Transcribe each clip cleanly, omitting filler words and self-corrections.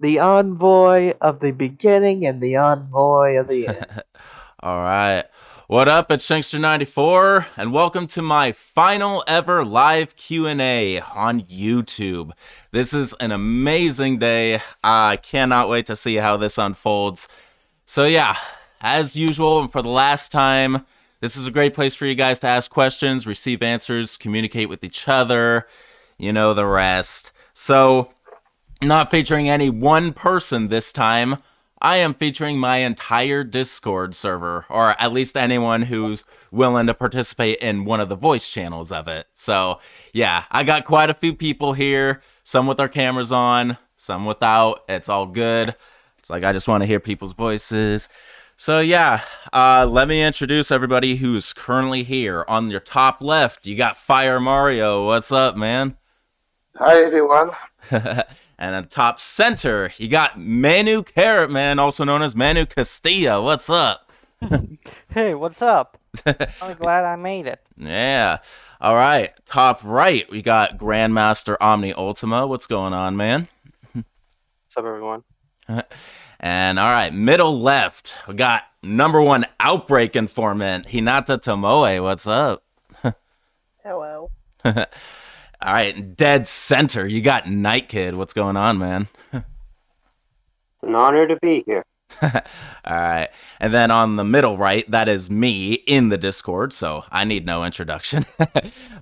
the envoy of the beginning and the envoy of the end. All right. What up? It's Shankster94, and welcome to my final ever live Q&A on YouTube. This is an amazing day. I cannot wait to see how this unfolds. So yeah, as usual, and for the last time, this is a great place for you guys to ask questions, receive answers, communicate with each other, you know the rest. So, not featuring any one person this time. I am featuring my entire Discord server, or at least anyone who's willing to participate in one of the voice channels of it. So, yeah, I got quite a few people here, some with their cameras on, some without. It's all good. It's like I just want to hear people's voices. So, yeah, let me introduce everybody who's currently here. On your top left, you got Fire Mario. What's up, man? Hi everyone. And at top center, you got Manu Carrot Man, also known as Manu Castilla. What's up? Hey, what's up? I'm glad I made it. Yeah. All right. Top right, we got Grandmaster Omni Ultima. What's going on, man? What's up everyone? And all right, middle left, we got number one Outbreak Informant, Hinata Tomoe. What's up? Hello. All right, dead center, you got Night Kid. What's going on, man? It's an honor to be here. All right. And then on the middle right, that is me in the Discord, so I need no introduction.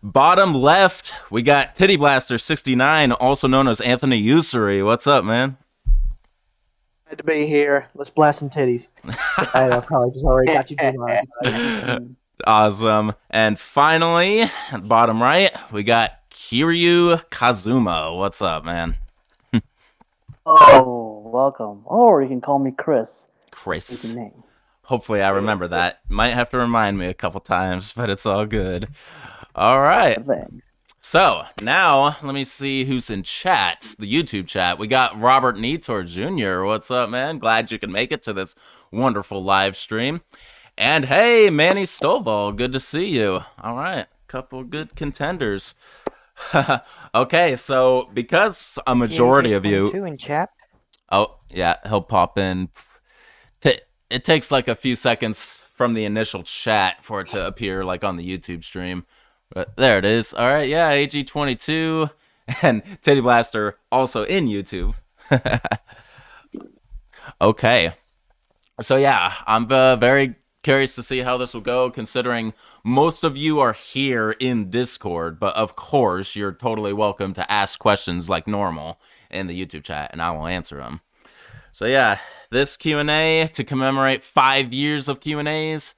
Bottom left, we got Titty Blaster 69, also known as Anthony Usury. What's up, man? Glad to be here. Let's blast some titties. I probably just already got you doing Awesome. And finally, bottom right, we got Kiryu Kazuma. What's up, man? Oh, welcome. Or you can call me Chris. Chris. Easy name. Hopefully I remember that. Might have to remind me a couple times, but it's all good. All right. So, now, let me see who's in chat, the YouTube chat. We got Robert Nitor Jr. What's up, man? Glad you can make it to this wonderful live stream. And hey, Manny Stovall, good to see you. All right, couple good contenders. Okay, so because a majority of you... in chat. Oh, yeah, he'll pop in. It takes like a few seconds from the initial chat for it to appear like on the YouTube stream. But there it is. All right, yeah, AG22 and Titty Blaster also in YouTube. Okay. So yeah, I'm very curious to see how this will go, considering most of you are here in Discord, but of course, you're totally welcome to ask questions like normal in the YouTube chat, and I will answer them. So yeah, this Q&A to commemorate 5 years of Q&As.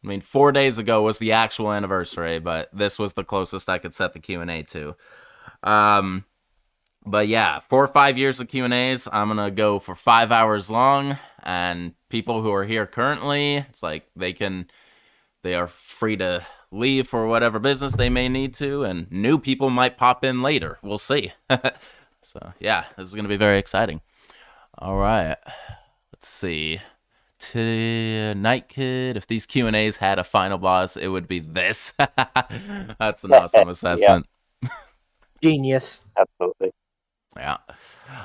I mean, 4 days ago was the actual anniversary, but this was the closest I could set the Q&A to. But yeah, 4 or 5 years of Q&As. I'm going to go for 5 hours long, and people who are here currently, it's like they are free to leave for whatever business they may need to, and new people might pop in later. We'll see. So yeah, this is going to be very exciting. All right, let's see. To Night Kid, if these Q&As had a final boss, it would be this. That's an awesome assessment. Genius. Absolutely. Yeah.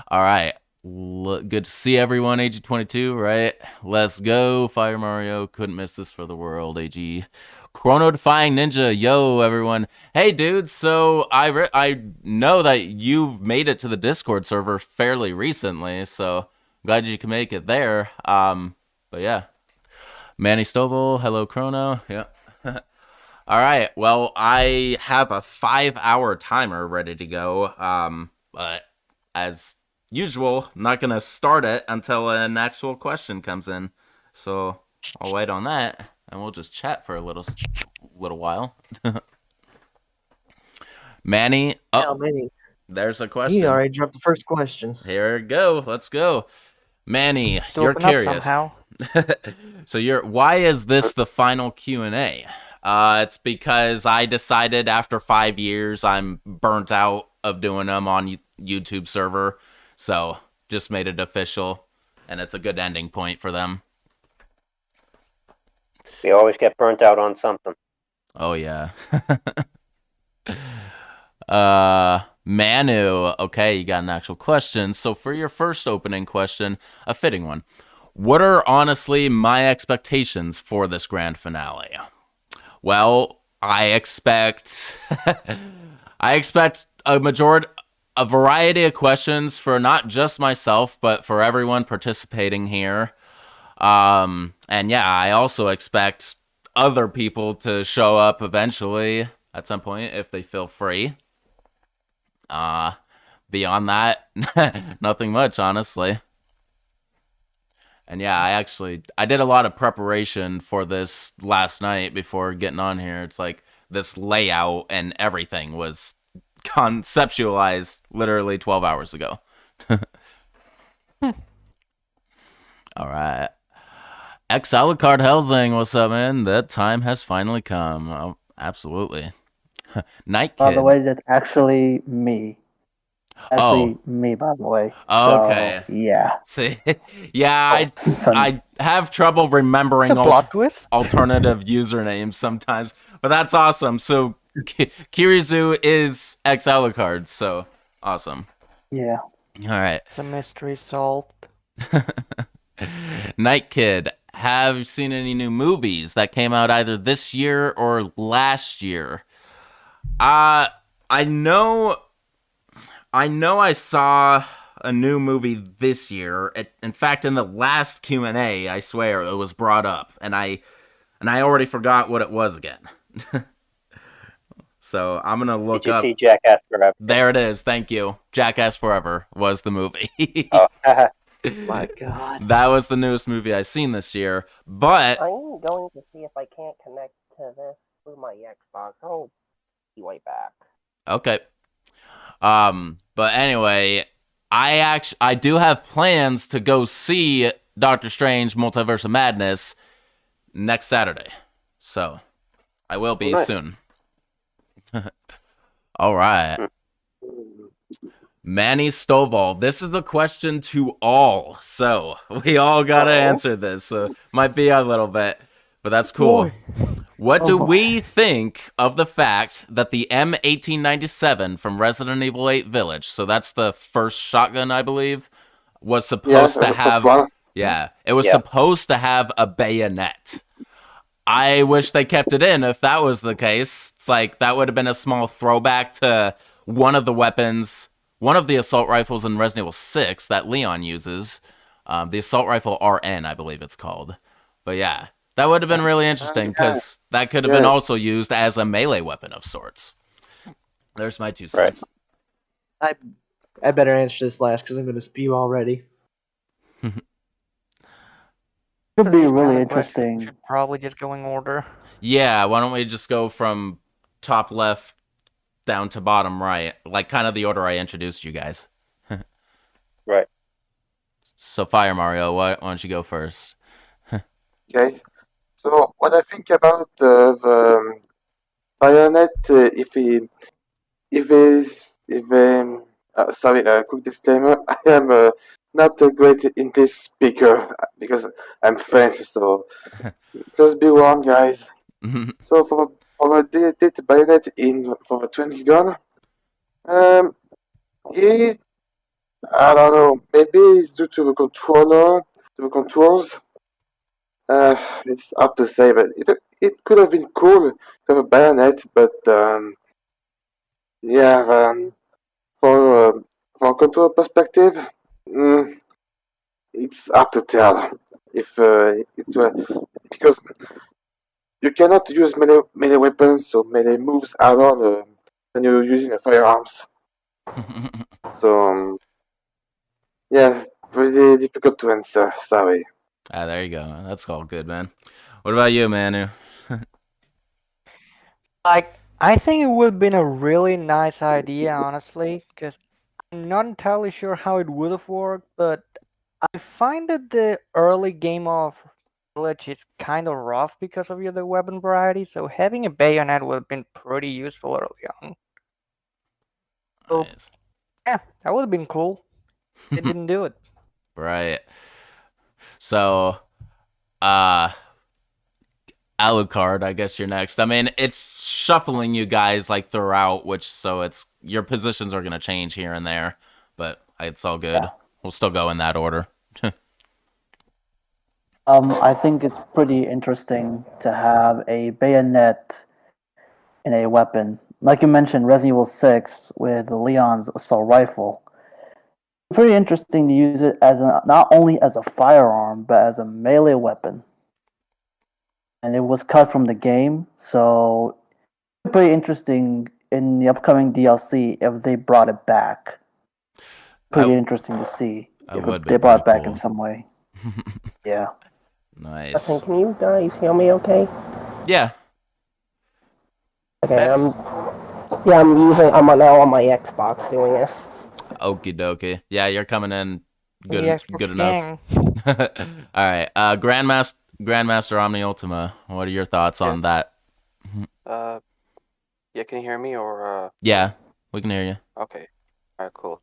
All right. Good to see everyone, AG22, right? Let's go. Fire Mario. Couldn't miss this for the world, AG. Chrono Defying Ninja. Yo, everyone. Hey, dude. So I know that you've made it to the Discord server fairly recently, so glad you can make it there. But yeah. Manny Stovall. Hello, Chrono. Yeah. All right. Well, I have a 5-hour timer ready to go. But as usual, I'm not going to start it until an actual question comes in. So I'll wait on that, and we'll just chat for a little while. Manny, Manny. There's a question. You already dropped the first question. Here we go. Let's go. Manny, Still you're open up curious. somehow. So why is this the final Q&A? It's because I decided after 5 years I'm burnt out of doing them on YouTube server. So just made it official, and it's a good ending point for them. We always get burnt out on something. Oh yeah. Manu, okay, you got an actual question. So for your first opening question, a fitting one. What are honestly my expectations for this grand finale? Well, I expect a variety of questions for not just myself, but for everyone participating here. And yeah, I also expect other people to show up eventually at some point if they feel free. Beyond that, nothing much, honestly. And yeah, I did a lot of preparation for this last night before getting on here. It's like this layout and everything was conceptualized literally 12 hours ago. All right. X Alucard Helsing, what's up, man? That time has finally come. Oh, absolutely. Night Kid. By the way, that's actually me. Me, by the way. Okay. So, yeah. See, yeah, son. I have trouble remembering It's a plot twist. alternative usernames sometimes, but that's awesome. So Kirizu is X Alucard, so awesome. Yeah. All right. It's a mystery solved. Night Kid, have you seen any new movies that came out either this year or last year? I know I saw a new movie this year. In fact, in the last Q&A, I swear it was brought up, and I already forgot what it was again. So I'm gonna look Did you up. see Jackass Forever? There it is. Thank you. Jackass Forever was the movie. Oh, My God. That was the newest movie I've seen this year. But I'm going to see if I can't connect to this through my Xbox. I'll be right back. okay. But anyway, I do have plans to go see Doctor Strange Multiverse of Madness next Saturday. So I will be Nice. soon. All right. Manny Stovall, this is a question to all. So we all got to answer this. So might be a little bit, but that's cool. What do we think of the fact that the M1897 from Resident Evil 8 Village, so that's the first shotgun, I believe, was supposed to have... Yeah, it was supposed to have a bayonet. I wish they kept it in if that was the case. It's like, that would have been a small throwback to one of the weapons, one of the assault rifles in Resident Evil 6 that Leon uses. The assault rifle RN, I believe it's called. But yeah, that would have been really interesting because that could have been also used as a melee weapon of sorts. There's my 2 cents. I better answer this last because I'm going to spew already. Could be really We interesting. should probably just go in order. Yeah, why don't we just go from top left down to bottom right, like kind of the order I introduced you guys. right. So Fire Mario, why don't you go first? Okay. So what I think about the bayonet, sorry, quick disclaimer. I am not a great English speaker because I'm French, so just be warned, guys. So for the bayonet for the 20 gun, I don't know. Maybe it's due to the controls. It's hard to say, but it could have been cool to have a bayonet, but for a control perspective, it's hard to tell if it's because you cannot use melee weapons or melee moves at all when you're using a firearms. So really difficult to answer. Sorry. There you go. That's all good, man. What about you, Manu? Like, I think it would have been a really nice idea, honestly, because I'm not entirely sure how it would have worked, but I find that the early game of Village is kind of rough because of the weapon variety, so having a bayonet would have been pretty useful early on. So, Nice. yeah, that would have been cool. They didn't do it. Right. So, Alucard, I guess you're next. I mean, it's shuffling you guys like throughout, so it's your positions are gonna change here and there, but it's all good. Yeah. We'll still go in that order. I think it's pretty interesting to have a bayonet in a weapon. Like you mentioned, Resident Evil 6 with Leon's assault rifle. Pretty interesting to use it as not only as a firearm, but as a melee weapon. And it was cut from the game, so pretty interesting in the upcoming DLC if they brought it back. Pretty interesting to see if they brought it back in some way. Yeah. Nice. Listen, can you guys hear me okay? Yeah. Okay, I'm now on my Xbox doing this. Okie dokie. Yeah, you're coming in good, The Xbox good enough. All right. Grandmaster Omni Ultima. What are your thoughts on that? Yeah, can you hear me or? Yeah, we can hear you. Okay. All right, cool.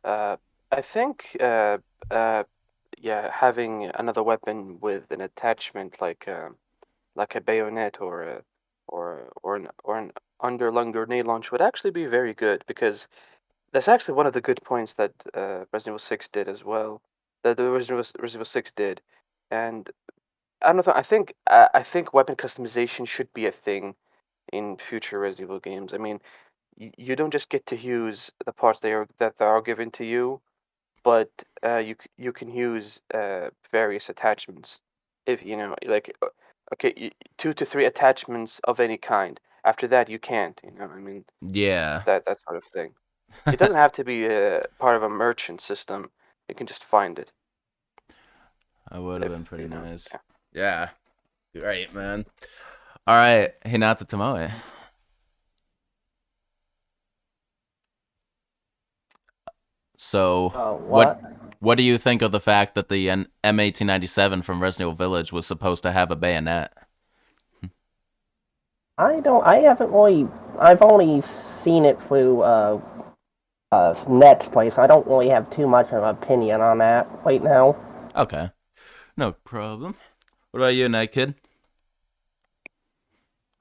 I think yeah, having another weapon with an attachment like a bayonet or an underlung grenade launch would actually be very good, because that's actually one of the good points that Resident Evil 6 did as well. That the Resident Evil 6 did, and I don't know. I think weapon customization should be a thing in future Resident Evil games. I mean, you don't just get to use the parts that are given to you, but you can use various attachments. If you know, like, okay, 2 to 3 attachments of any kind. After that, you can't. You know, I mean, Yeah. that sort of thing. It doesn't have to be part of a merchant system. You can just find it. That would have been pretty you know, nice. yeah. Yeah. Great, man. All right. Hinata Tomoe. So, what do you think of the fact that the M1897 from Resident Evil Village was supposed to have a bayonet? I've only seen it through Net's place. I don't really have too much of an opinion on that right now. Okay. No problem. What about you, Night Kid?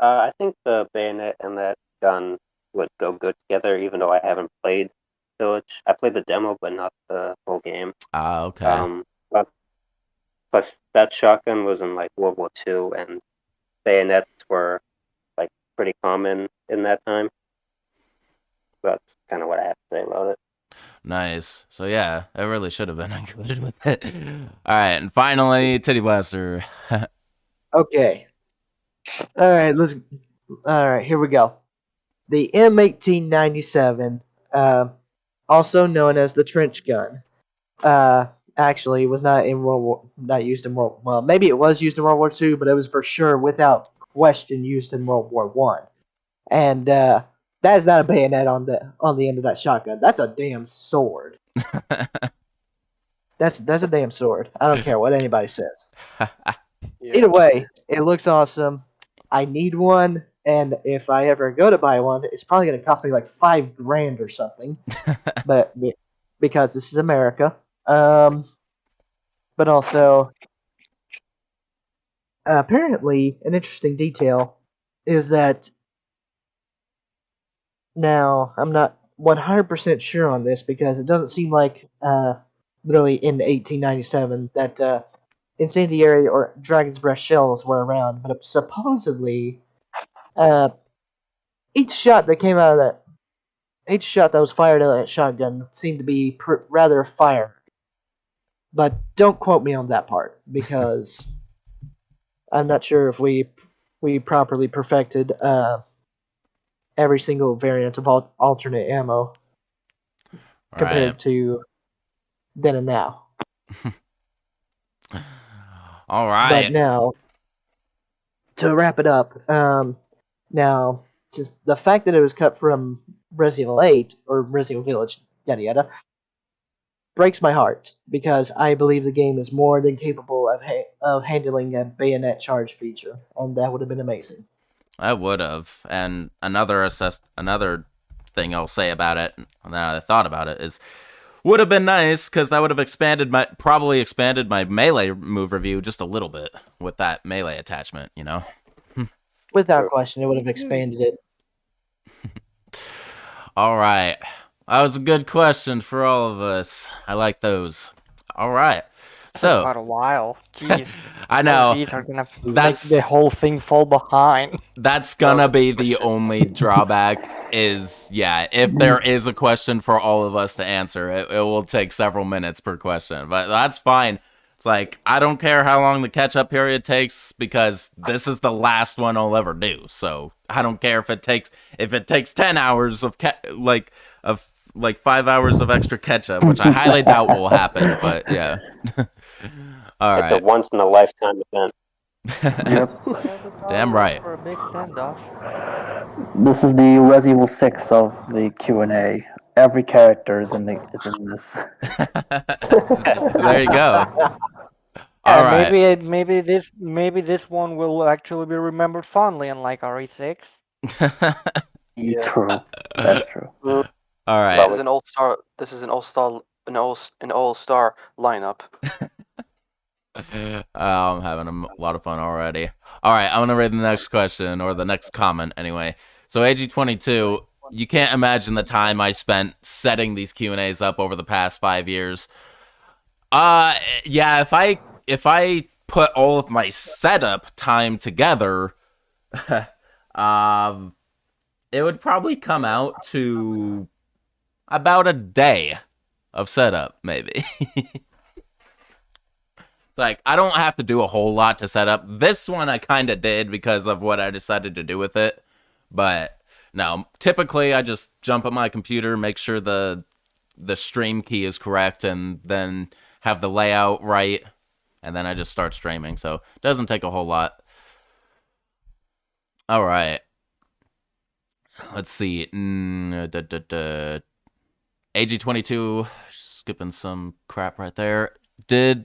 I think the bayonet and that gun would go good together, even though I haven't played Village. I played the demo, but not the full game. Ah, okay. But plus that shotgun was in like World War II, and bayonets were like pretty common in that time. That's kind of what I have to say about it. Nice. So yeah, it really should have been included with it. All right, and finally, Titty Blaster. Okay. All right, here we go. The M1897, also known as the trench gun, actually was not used in World. Well, maybe it was used in World War II, but it was for sure, without question, used in World War One. And that is not a bayonet on the end of that shotgun. That's a damn sword. That's a damn sword. I don't care what anybody says. Yeah. Either way, it looks awesome. I need one, and if I ever go to buy one, it's probably going to cost me like $5,000 or something. But because this is America, but also apparently an interesting detail is that now I'm not 100% sure on this because it doesn't seem like really in 1897 that incendiary or dragon's breath shells were around, but supposedly each shot that was fired out of that shotgun seemed to be rather fire. But don't quote me on that part because I'm not sure if we properly perfected every single variant of alternate ammo compared to then and now. All right. But now, to wrap it up, now just the fact that it was cut from Resident Evil 8 or Resident Evil Village, yada yada, breaks my heart because I believe the game is more than capable of handling a bayonet charge feature, and that would have been amazing. I would have. And another thing I'll say about it, now that I thought about it, is would have been nice because that would have probably expanded my melee move review just a little bit with that melee attachment, you know? Without question, it would have expanded it. All right. That was a good question for all of us. I like those. All right. So, quite a while. Jeez. I know. These are gonna That's make the whole thing fall behind. That's gonna be the only drawback is, yeah, if there is a question for all of us to answer, it will take several minutes per question, but that's fine. It's like, I don't care how long the catch-up period takes because this is the last one I'll ever do, so I don't care if it takes 10 hours of, 5 hours of extra catch-up, which I highly doubt will happen, but yeah. All right. It's a once-in-a-lifetime event. Yep. Damn right. For a big send-off. This is the Resident Evil 6 of the Q&A. Every character is in this. There you go. All right. Maybe this one will actually be remembered fondly, unlike RE6. True. That's true. All right. This is an all-star. This is an all-star lineup. I'm having a lot of fun already. All right, I'm gonna read the next question or the next comment anyway. So AG22, you can't imagine the time I spent setting these Q&As up over the past 5 years. Yeah, if I put all of my setup time together, it would probably come out to about a day of setup, maybe. It's like, I don't have to do a whole lot to set up. This one I kind of did because of what I decided to do with it. But no, typically I just jump at my computer, make sure the stream key is correct, and then have the layout right, and then I just start streaming. So it doesn't take a whole lot. All right. Let's see. AG22, skipping some crap right there. Did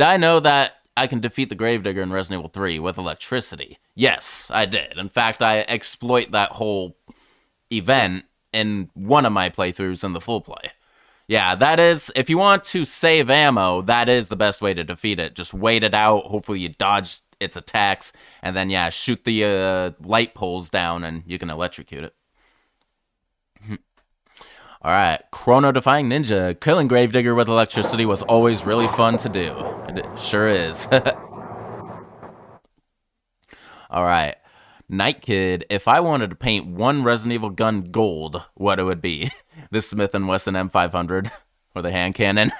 I know that I can defeat the Gravedigger in Resident Evil 3 with electricity? Yes, I did. In fact, I exploit that whole event in one of my playthroughs in the full play. Yeah, that is, if you want to save ammo, that is the best way to defeat it. Just wait it out, hopefully you dodge its attacks, and then, yeah, shoot the light poles down and you can electrocute it. Alright, Chrono Defying Ninja. Killing Gravedigger with electricity was always really fun to do. It sure is. Alright, Night Kid. If I wanted to paint one Resident Evil gun gold, what it would be? The Smith & Wesson M500? Or the hand cannon?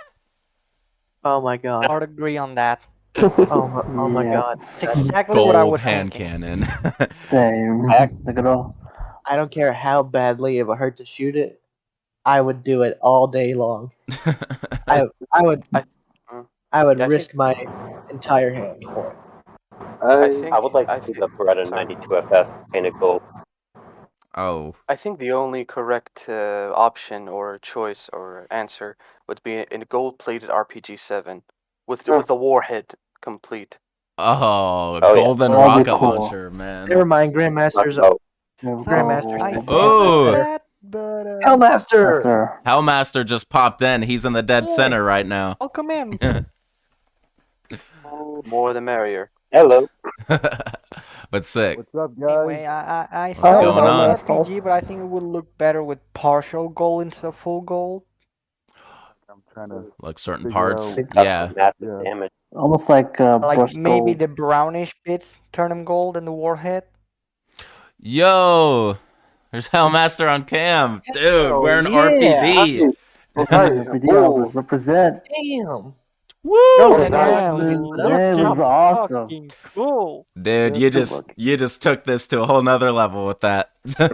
Oh my god. Hard agree on that. Oh my god. That's exactly Gold what I was hand thinking. cannon. Same. Look at all. I don't care how badly it would hurt to shoot it. I would do it all day long. I would risk my entire hand for it. I would like to see the Beretta 92 FS painted gold. Oh. I think the only correct option or choice or answer would be in a gold-plated RPG-7 with the warhead complete. Oh, yeah. golden That'd be rocket cool. launcher, man. Never mind, Grandmaster's Grandmaster's I thing. Oh. that, but Hellmaster! Yes, sir. Hellmaster just popped in. He's in the dead center right now. I'll come in. More the merrier. Hello. But sick. What's up, guys? Anyway, I What's think going on? RPG, but I think it would look better with partial gold instead of full gold. I'm trying to. Like certain Figure parts. out- Yeah. Massive Yeah. damage. Almost like Like brushed maybe gold. the brownish bits turn them gold and the warhead. Yo! There's Hellmaster on cam. Dude, Oh, wearing yeah. RPD. Video represent. Damn! Woo! Oh, That was awesome. Fucking cool. Dude, you just took this to a whole nother level with that. Yeah,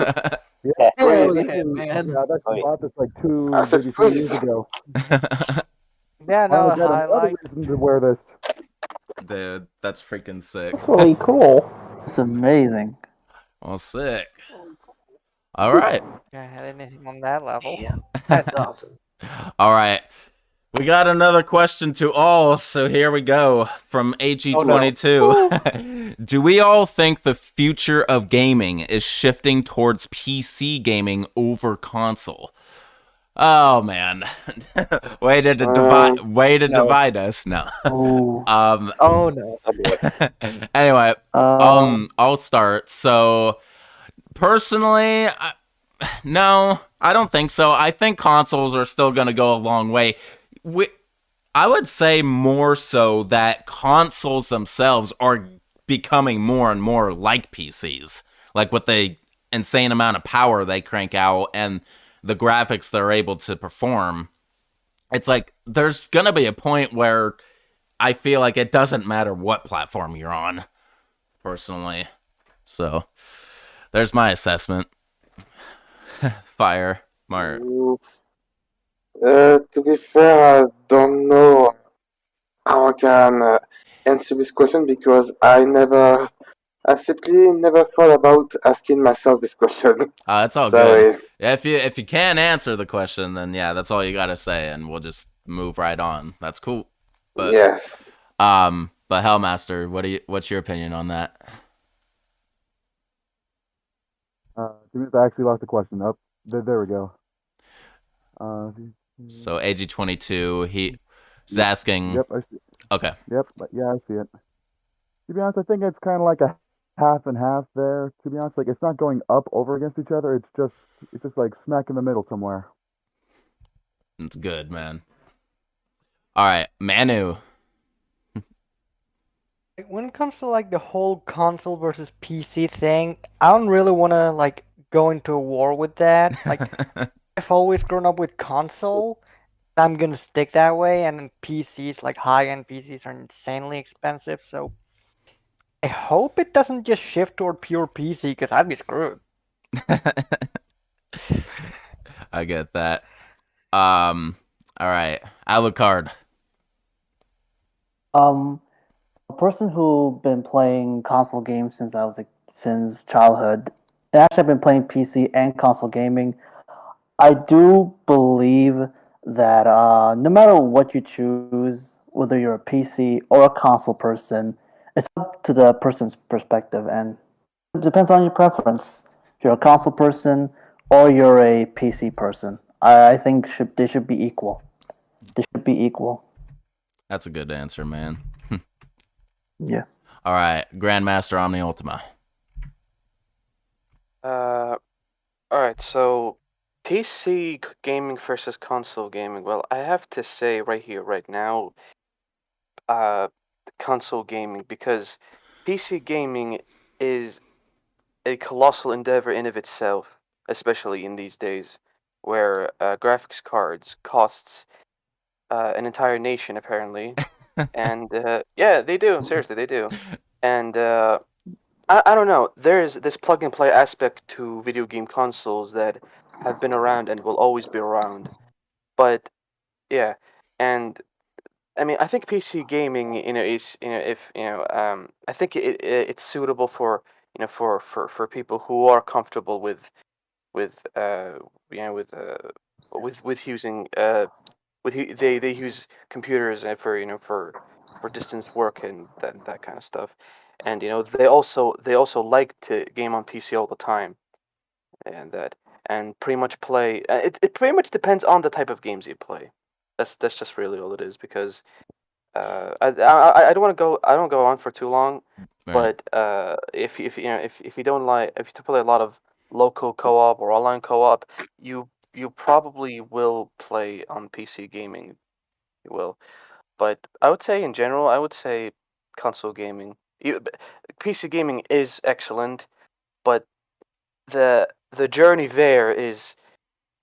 Hell that's- yeah, man. Yeah, that's Oh, yeah. bought this like 2, I said maybe 3 years freeze. ago. Yeah, no, Finally got I another like. reason to wear this. Dude, that's freaking sick. That's really cool. It's amazing. Well, sick. All right. I had anything on that level. Yeah, that's awesome. All right. We got another question to all, so here we go from AG22. Do we all think the future of gaming is shifting towards PC gaming over console? Oh man, way to No. divide us. No. Oh. Oh no. Oh boy. Anyway, Um. I'll start. So personally, no, I don't think so. I think consoles are still going to go a long way. I would say more so that consoles themselves are becoming more and more like PCs, like with the insane amount of power they crank out and the graphics they're able to perform. It's like there's gonna be a point where I feel like it doesn't matter what platform you're on, personally. So there's my assessment. Fire, Mart. To be fair, I don't know how I can answer this question because I simply never thought about asking myself this question. It's all good. Sorry. If you can't answer the question, then yeah, that's all you gotta say, and we'll just move right on. That's cool. But Yes. Hellmaster, what's your opinion on that? I actually lost the question. Up there we go. So AG22, he's asking. Yep, I see. Okay. Yep, yeah, I see it. To be honest, I think it's kind of like a half and half there. To be honest, like it's not going up over against each other. It's just like smack in the middle somewhere. It's good, man. All right, Manu. When it comes to like the whole console versus PC thing, I don't really want to like go into a war with that. Like I've always grown up with console, and I'm gonna stick that way. And PCs, like high-end PCs, are insanely expensive. So I hope it doesn't just shift toward pure PC, because I'd be screwed. I get that. All right, Alucard. A person who been playing console games since childhood. And actually, I've been playing PC and console gaming. I do believe that no matter what you choose, whether you're a PC or a console person, it's up to the person's perspective, and it depends on your preference. If you're a console person or you're a PC person, I think they should be equal. They should be equal. That's a good answer, man. Yeah. All right, Grandmaster Omni Ultima. All right. So PC gaming versus console gaming. Well, I have to say right here, right now, console gaming, because PC gaming is a colossal endeavor in of itself, especially in these days, where graphics cards costs an entire nation apparently, and yeah, they do. Seriously, they do. And I don't know. There's this plug and play aspect to video game consoles that have been around and will always be around. But yeah, and I mean, I think PC gaming, is, if I think it's suitable for, for people who are comfortable with with using they use computers for, for distance work and that kind of stuff, and they also like to game on PC all the time, and pretty much play. It pretty much depends on the type of games you play. That's just really all it is, because I don't want to go, I don't go on for too long, Right. but if you don't like, if you play a lot of local co-op or online co-op, you probably will play on PC gaming. You will, but I would say in general, I would say console gaming. PC gaming is excellent, but the journey there is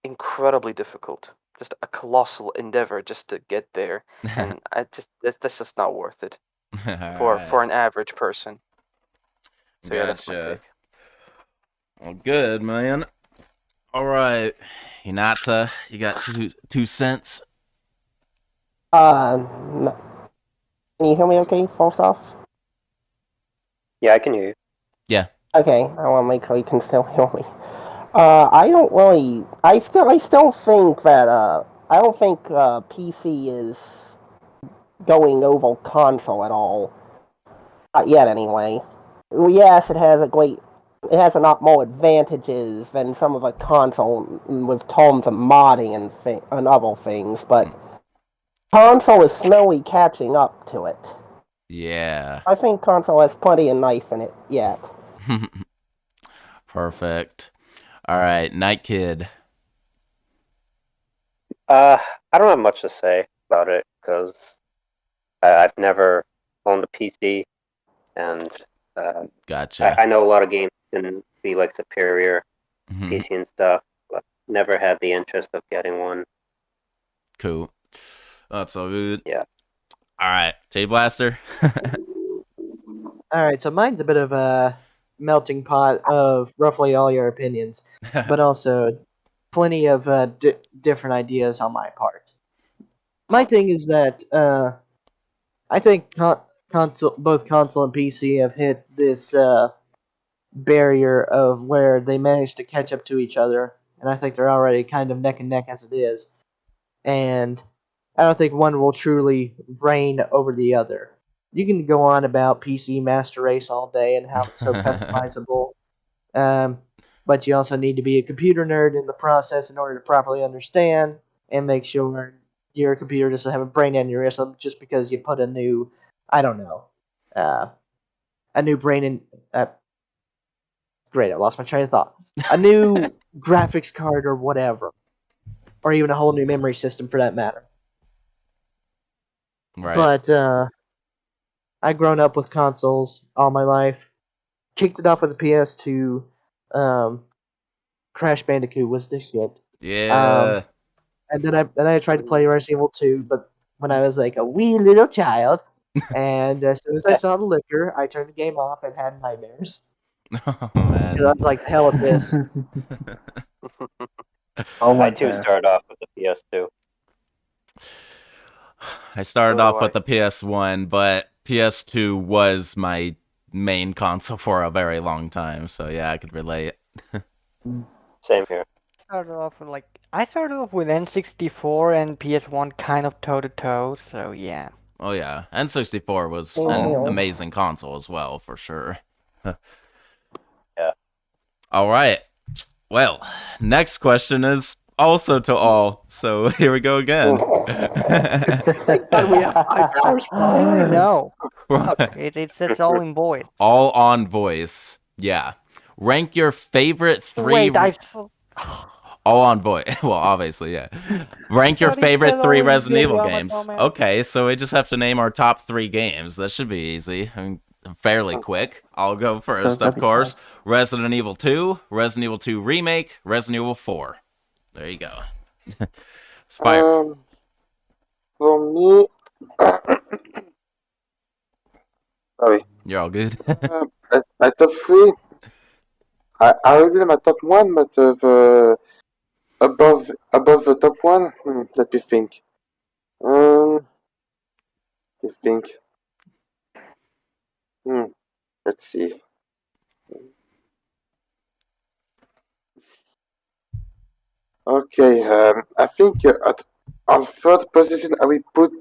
incredibly difficult. Just a colossal endeavor just to get there, and that's just not worth it All for right. an average person. So yeah, that's my Gotcha. take. Well, good, man. All right, Hinata, you got 2 cents. No. Can you hear me okay, first off? Yeah, I can hear you. Yeah. Okay, I want to make sure you can still hear me. I don't really. I still think that. I don't think PC is going over console at all. Not yet, anyway. Yes, it has a great it has a lot more advantages than some of the console with tons of modding and other things, but console is slowly catching up to it. Yeah. I think console has plenty of knife in it yet. Perfect. All right, Night Kid. I don't have much to say about it because I've never owned a PC, and Gotcha. I know a lot of games can be like superior PC and stuff, but never had the interest of getting one. Cool. That's all good. Yeah. All right, J Blaster. All right, so mine's a bit of a melting pot of roughly all your opinions, but also plenty of different ideas on my part. My thing is that I think both console and PC have hit this barrier of where they managed to catch up to each other, and I think they're already kind of neck and neck as it is. And I don't think one will truly reign over the other. You can go on about PC Master Race all day and how it's so customizable, but you also need to be a computer nerd in the process in order to properly understand and make sure your computer doesn't have a brain aneurysm just because you put a new, I don't know, a new brain in. Great, I lost my train of thought. A new graphics card or whatever, or even a whole new memory system for that matter. Right. But I've grown up with consoles all my life. Kicked it off with the PS2. Crash Bandicoot was the shit. Yeah. And then I tried to play Resident Evil 2, but when I was like a wee little child, and as soon as I saw the liquor, I turned the game off and had nightmares. Oh man. 'Cause I was like, the hell with this. I too started off with the PS2. I started off with the PS1, but PS2 was my main console for a very long time. So yeah, I could relate. Same here. I started off with N64 and PS1 kind of toe to toe. So yeah. Oh yeah, N64 was an amazing console as well, for sure. Yeah. All right. Well, next question is also to all. So here we go again. No. It says all in voice. All on voice. Yeah. Rank your favorite three. Wait, all on voice. Well, obviously, yeah. Rank your favorite three Resident Evil games. Okay, so we just have to name our top 3 games. That should be easy. I mean, fairly quick. I'll go first, of course. Resident Evil 2, Resident Evil 2 Remake, Resident Evil 4. There you go. It's fire. For me, sorry. You're all good. My top 3, I already did my top 1, but above the top 1, let me think. Let's see. Okay, I think on third position I will put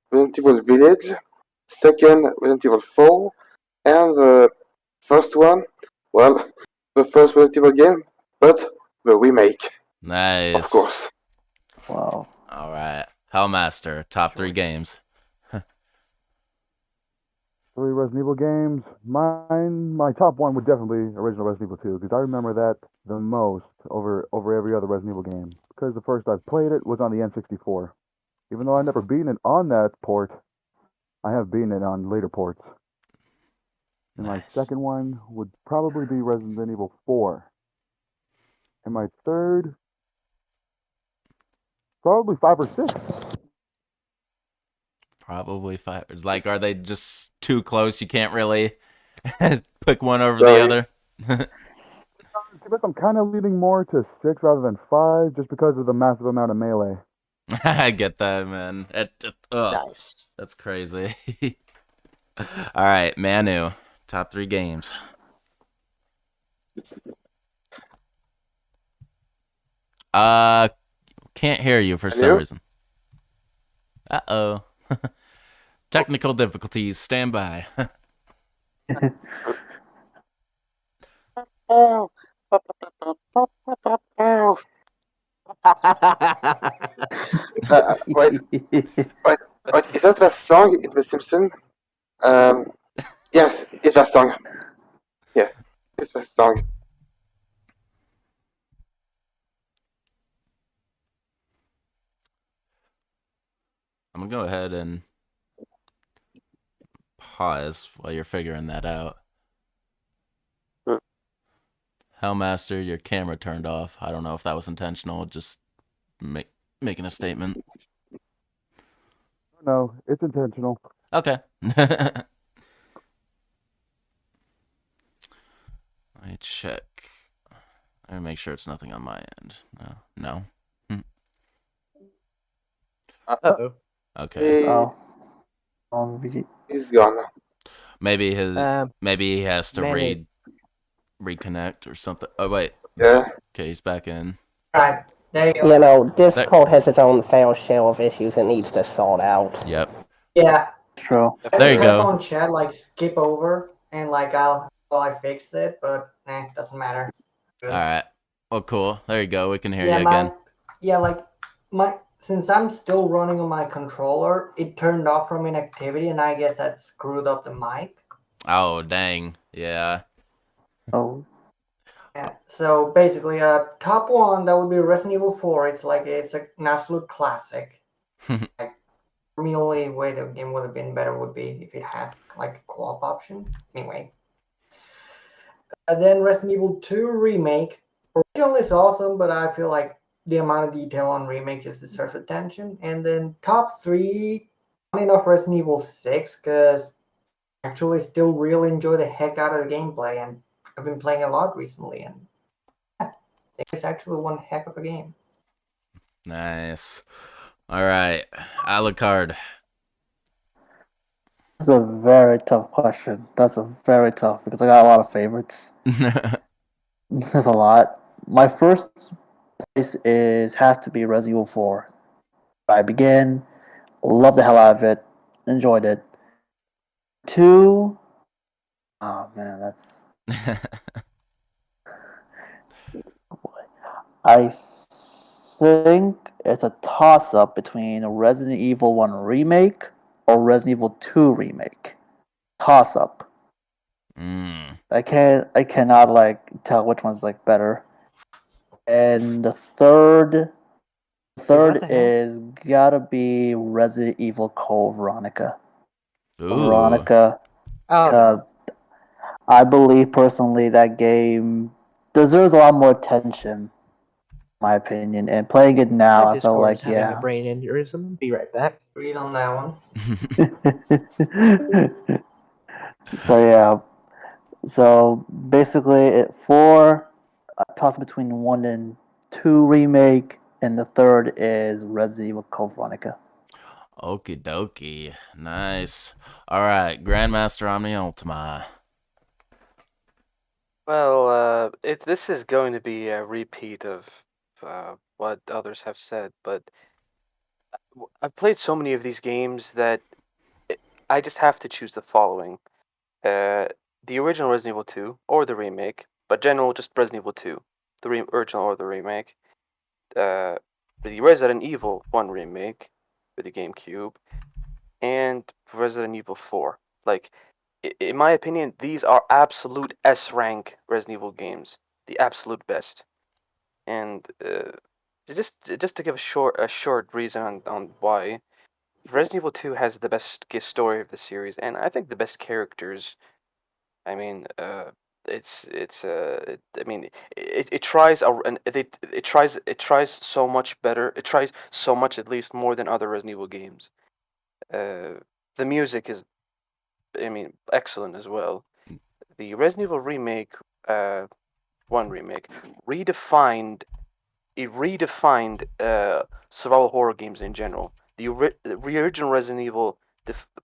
Resident Evil Village, second Resident Evil 4, and the first one, well, the first Resident Evil game, but the remake. Nice. Of course. Wow. All right. Hellmaster, top 3 games. 3 Resident Evil games. My top 1 would definitely be original Resident Evil 2, because I remember that the most over every other Resident Evil game. Because the first I played it was on the N64. Even though I've never beaten it on that port, I have beaten it on later ports. And my second one would probably be Resident Evil 4. And my third, probably 5 or 6. Probably 5. It's like, are they just too close? You can't really pick one over the other? I'm kind of leaning more to 6 rather than 5, just because of the massive amount of melee. I get that, man. Nice. That's crazy. All right, Manu, top 3 games. Can't hear you for some reason. Uh-oh. Technical difficulties, stand by. Wait, wait, is that the song in The Simpsons? Yes, it's that song. Yeah, it's that song. I'm gonna go ahead and pause while you're figuring that out. Hellmaster, your camera turned off. I don't know if that was intentional. Just making a statement. No, it's intentional. Okay. Let me check. Let me make sure it's nothing on my end. No. Uh-oh. Okay. Oh. He's gone. Maybe he has to Manny. reconnect or something. Oh wait. Yeah. Okay, he's back in. Right. There you go. You know, Discord has its own fair share of issues it needs to sort out. Yep. Yeah. True. I There you type go. on chat like skip over and like I fixed it, but doesn't matter. Good. All right. Well, cool. There you go. We can hear Yeah, you again. since I'm still running on my controller, it turned off from inactivity, and I guess that screwed up the mic. Oh dang. Yeah. Oh. Yeah, so basically, top one that would be Resident Evil 4. It's an absolute classic. Like, for me, only way the game would have been better would be if it had like a co-op option. Anyway, then Resident Evil 2 remake. Original is awesome, but I feel like the amount of detail on remake just deserves attention. And then top three, funny enough, Resident Evil 6, because I actually still really enjoy the heck out of the gameplay, and I've been playing a lot recently, and I think it's actually one heck of a game. Nice. All right. Alucard. That's a very tough question. That's a very tough because I got a lot of favorites. There's a lot. My first place has to be Resident Evil 4. I began, loved the hell out of it, enjoyed it. 2, oh man, that's. I think it's a toss up between a Resident Evil 1 remake or Resident Evil 2 remake. Toss up. I cannot like tell which one's like better. And the third is gotta be Resident Evil Code Veronica. Ooh. Veronica, because I believe personally that game deserves a lot more attention, in my opinion. And playing it now, I felt like having a brain aneurysm. Be right back. Read on that one. So yeah, so basically, 4 toss between 1 and 2 remake, and the third is Resident Evil Code Veronica. Okie dokie. Nice. All right, Grandmaster Omni Ultima. Well, this is going to be a repeat of what others have said, but I've played so many of these games that I just have to choose the following: the original Resident Evil 2 or the remake, but general just Resident Evil 2, the original or the remake, the Resident Evil 1 remake for the GameCube, and Resident Evil 4. Like, in my opinion, these are absolute S rank Resident Evil games, the absolute best. And just to give a short reason on why, Resident Evil 2 has the best story of the series, and I think the best characters. I mean, it tries it tries so much better. It tries so much, at least more than other Resident Evil games. The music is, excellent as well. The Resident Evil remake, 1 remake, redefined survival horror games in general. The original Resident Evil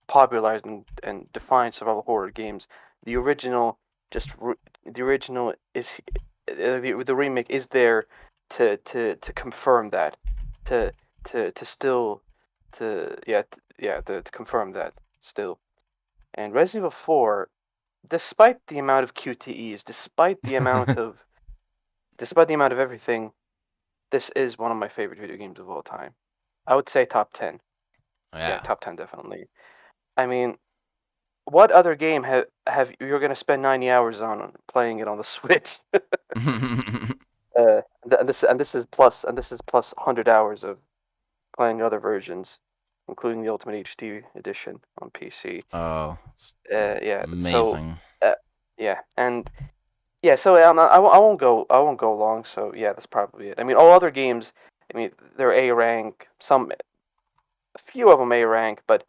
popularized and defined survival horror games. The original the original is the remake is there to confirm that, to still to confirm that still. And Resident Evil 4, despite the amount of QTEs, despite the amount of everything, this is one of my favorite video games of all time. I would say top 10. Yeah, top 10 definitely. I mean, what other game have you're gonna spend 90 hours on playing it on the Switch? This is plus 100 hours of playing other versions, including the Ultimate HD edition on PC. Oh, yeah. amazing. So, yeah, and yeah. So I won't go long. So yeah, that's probably it. I mean, all other games. I mean, they're A rank. A few of them A rank, but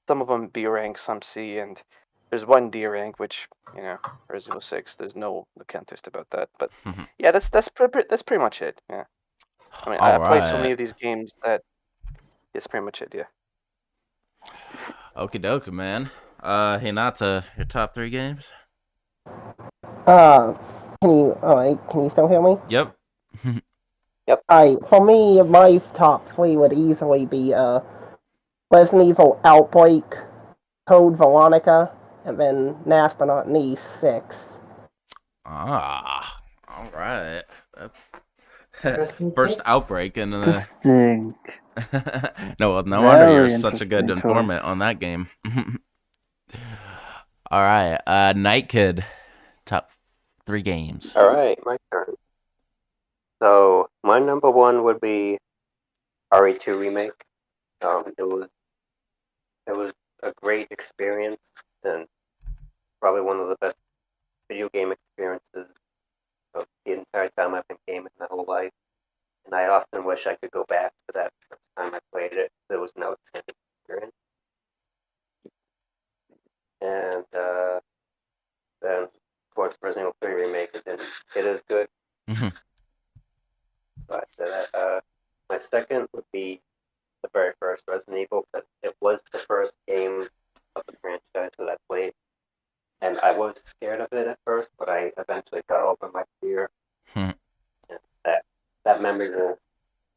some of them B rank, some C, and there's one D rank, which Resident Evil 6. There's no contest about that. But yeah, that's pretty much it. Yeah. I mean, I played so many of these games that it's pretty much it. Yeah. Okie dokie, man. Hinata, your top 3 games? Can you still hear me? Yep. Yep. Alright, for me, my top 3 would easily be Resident Evil Outbreak, Code Veronica, and then last but not least, 6. Ah, all right. Interesting First picks. Outbreak and Interesting. no wonder you're Very such a good interesting informant choice. on that game. All right, Night Kid, top 3 games. All right, my turn. So my number 1 would be RE2 remake. It was a great experience and probably one of the best video game experiences of the entire time I've been gaming my whole life. And I often wish I could go back to that first time I played it. There was no extended experience. And then, of course, Resident Evil 3 remake it is good. But my second would be the very first Resident Evil, but it was the first game of the franchise that I played. And I was scared of it at first, but I eventually got over my fear. And that memory will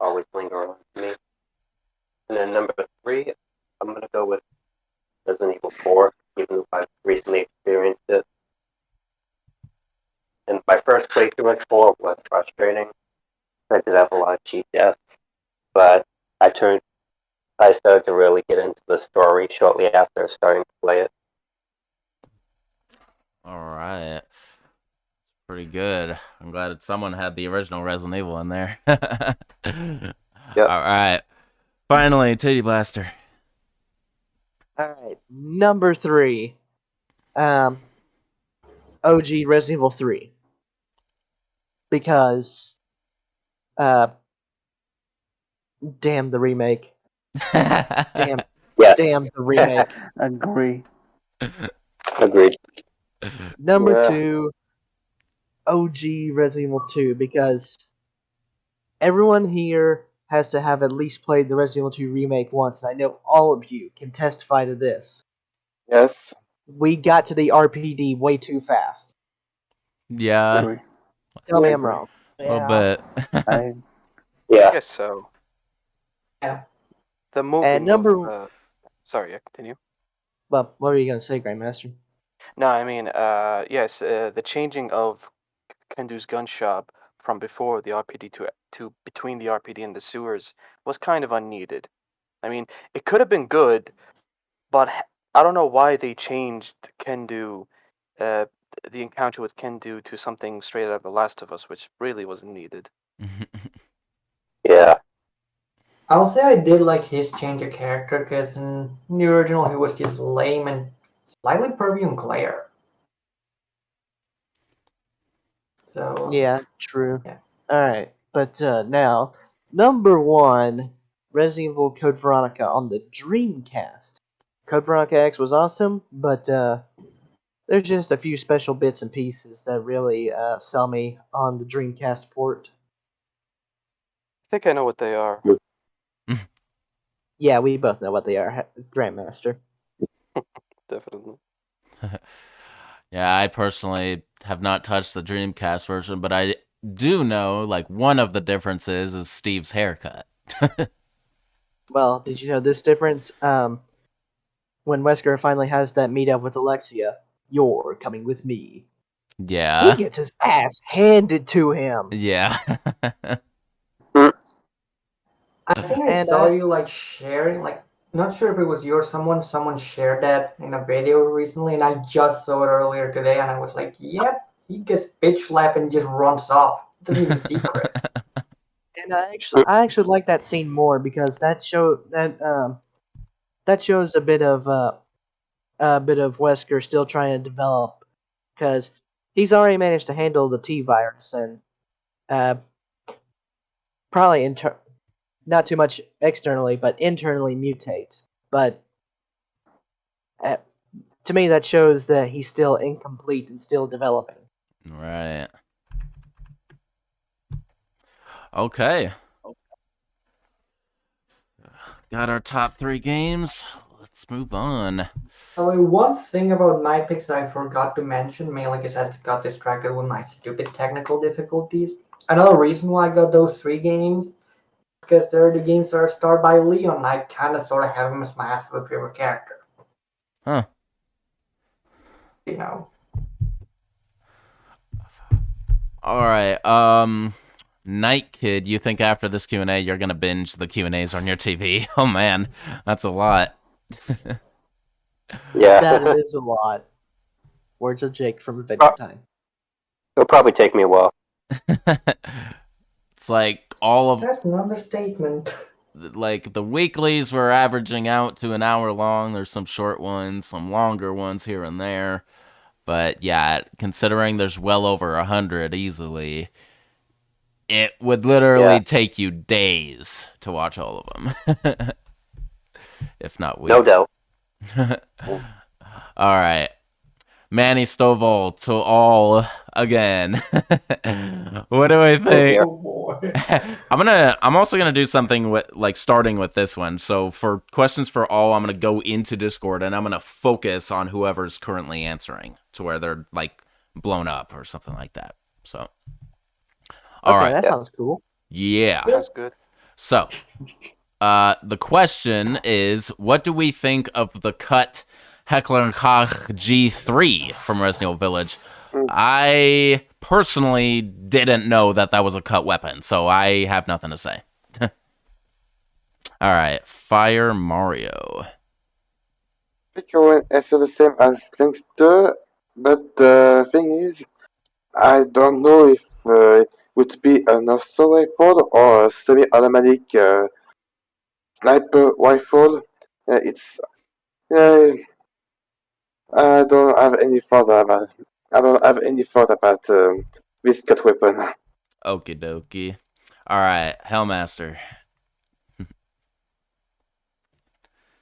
always linger on me. And then number 3, I'm going to go with Resident Evil 4, even though I've recently experienced it. And my first playthrough at 4 was frustrating. I did have a lot of cheat deaths, but I started to really get into the story shortly after starting to play it. All right. Pretty good. I'm glad that someone had the original Resident Evil in there. Yep. All right. Finally, Titty Blaster. All right, number 3. OG Resident Evil 3. Because damn the remake. Damn the remake. Agree. Agreed. Number 2, OG Resident Evil 2, because everyone here has to have at least played the Resident Evil 2 remake once, and I know all of you can testify to this. Yes. We got to the RPD way too fast. Yeah. Agree. Tell me I'm wrong. A little bit. I guess so. Yeah. The moving And number... sorry, continue. Well, what were you going to say, Grandmaster? No, I mean, yes, the changing of Kendu's gun shop from before the RPD to between the RPD and the sewers was kind of unneeded. I mean, it could have been good, but I don't know why they changed Kendu, the encounter with Kendu to something straight out of The Last of Us, which really wasn't needed. Yeah. I'll say I did like his change of character, because in the original he was just lame and slightly pervy and glare. So yeah, true. Yeah. All right, but now number 1, Resident Evil Code Veronica on the Dreamcast. Code Veronica X was awesome, but there's just a few special bits and pieces that really sell me on the Dreamcast port. I think I know what they are. Yeah, we both know what they are, Grandmaster. Definitely. Yeah, I personally have not touched the Dreamcast version, but I do know, like, one of the differences is Steve's haircut. Well, did you know this difference? When Wesker finally has that meetup with Alexia, You're coming with me. He Yeah. gets his ass handed to him. Yeah. I think I And saw you like sharing, like not sure if it was you or someone shared that in a video recently, and I just saw it earlier today, and I was like, yep, he gets bitch slapped and just runs off. Doesn't even see Chris. And I actually like that scene more because that shows a bit of Wesker still trying to develop because he's already managed to handle the T virus and uh, probably not too much externally, but internally mutate. But uh, to me, that shows that he's still incomplete and still developing. Right. Okay. Got our top 3 games. Let's move on. One thing about my picks I forgot to mention, mainly because I got distracted with my stupid technical difficulties. Another reason why I got those 3 games because they're the games that are starred by Leon. I kind of sort of have him as my absolute favorite character. Huh. You know. All right. Night Kid, you think after this Q&A you're going to binge the Q&As on your TV? Oh man, that's a lot. Yeah. That is a lot. Words of Jake from Adventure Time. It'll probably take me a while. It's like all of That's an understatement. like the weeklies were averaging out to an hour long. There's some short ones, some longer ones here and there. But yeah, considering there's well over 100 easily, it would literally take you days to watch all of them. If not weeks. No doubt. All right. Manny Stovall to all again. What do I think? I'm also gonna do something with like starting with this one. So for questions for all, I'm gonna go into Discord and I'm gonna focus on whoever's currently answering to where they're like blown up or something like that. So all right. That sounds cool. Yeah. Sounds good. So the question is, what do we think of the cut Heckler and Koch G3 from Resident Evil Village? I personally didn't know that was a cut weapon, so I have nothing to say. All right, Fire Mario. I think it's the same as Shankster, but the thing is, I don't know if it would be an assault rifle or a semi-automatic sniper rifle. It's I don't have any thought about. I don't have any thought about this cut weapon. Okie dokie. All right, Hellmaster.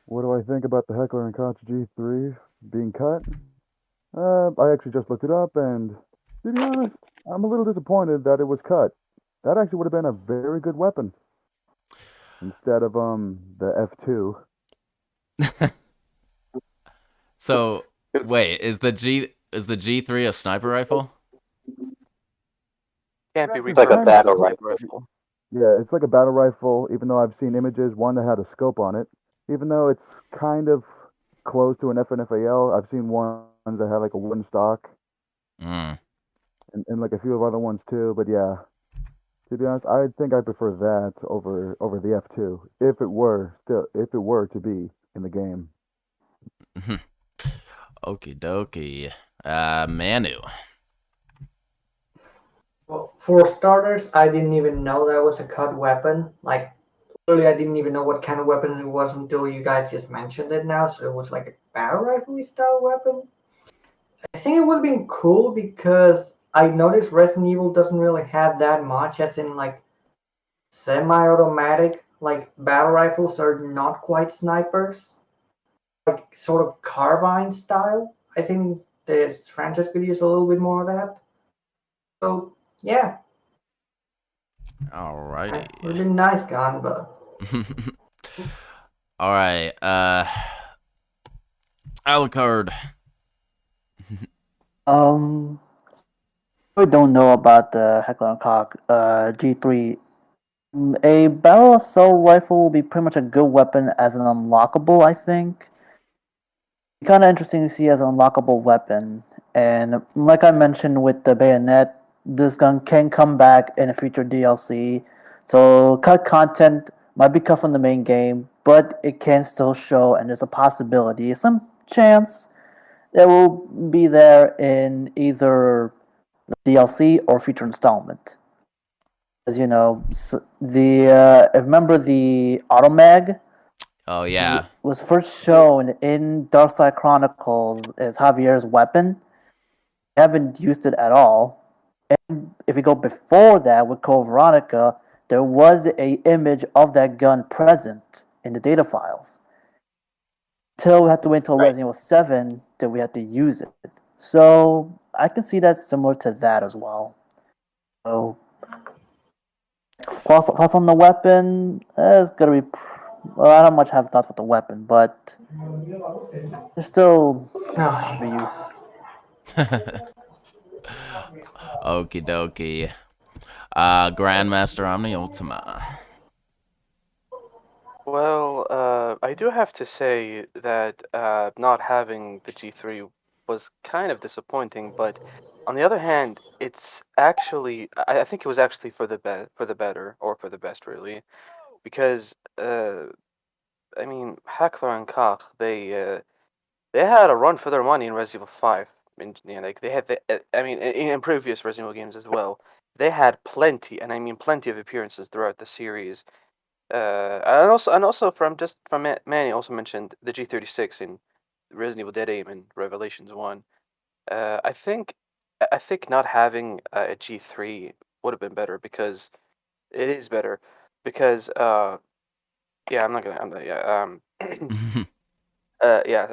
What do I think about the Heckler and Koch G3 being cut? I actually just looked it up, and to be honest, I'm a little disappointed that it was cut. That actually would have been a very good weapon instead of the F2. So wait, is the G3 a sniper rifle? Can't be It's like a reversed. battle rifle. Yeah, it's like a battle rifle, even though I've seen images, one that had a scope on it. Even though it's kind of close to an FNFAL, I've seen ones that had like a wooden stock. And like a few of other ones too, but yeah. To be honest, I think I prefer that over the F2 if it were to be in the game. Okie dokie. Manu. Well, for starters, I didn't even know that was a cut weapon. Like, literally, I didn't even know what kind of weapon it was until you guys just mentioned it now. So it was like a battle rifle style weapon. I think it would have been cool because I noticed Resident Evil doesn't really have that much, as in like semi-automatic like battle rifles are not quite snipers, like sort of carbine style. I think this franchise could use a little bit more of that. So yeah, Alrighty. it would have been nice gun, but all right. Alucard. I don't know about the Heckler and Koch G3. A barrel assault rifle will be pretty much a good weapon as an unlockable, I think. kind of interesting to see as an unlockable weapon. And like I mentioned with the bayonet, this gun can come back in a future DLC. So cut content might be cut from the main game, but it can still show, and there's a possibility, some chance it will be there in either the DLC or future installment. As you know, remember the Automag Oh yeah. was first shown in Darkside Chronicles as Javier's weapon. They haven't used it at all. And if we go before that with Code Veronica, there was a image of that gun present in the data files. Until we had to wait until Resident Evil 7 that we had to use it. So I can see that similar to that as well. So thoughts on the weapon? It's gonna be. Well, I don't much have thoughts with the weapon, but there's still be use. Okie dokie. Grandmaster Omni Ultima. Well, I do have to say that not having the G3 was kind of disappointing, but on the other hand, it's actually I think it was actually for the better or for the best really, because I mean Heckler and Koch they had a run for their money in Resident Evil 5. Like they had I mean in previous Resident Evil games as well. They had plenty, and I mean plenty of appearances throughout the series. And also from Manny also mentioned the G36 in Resident Evil Dead Aim and Revelations 1. I think not having a G3 would have been better because it is better because yeah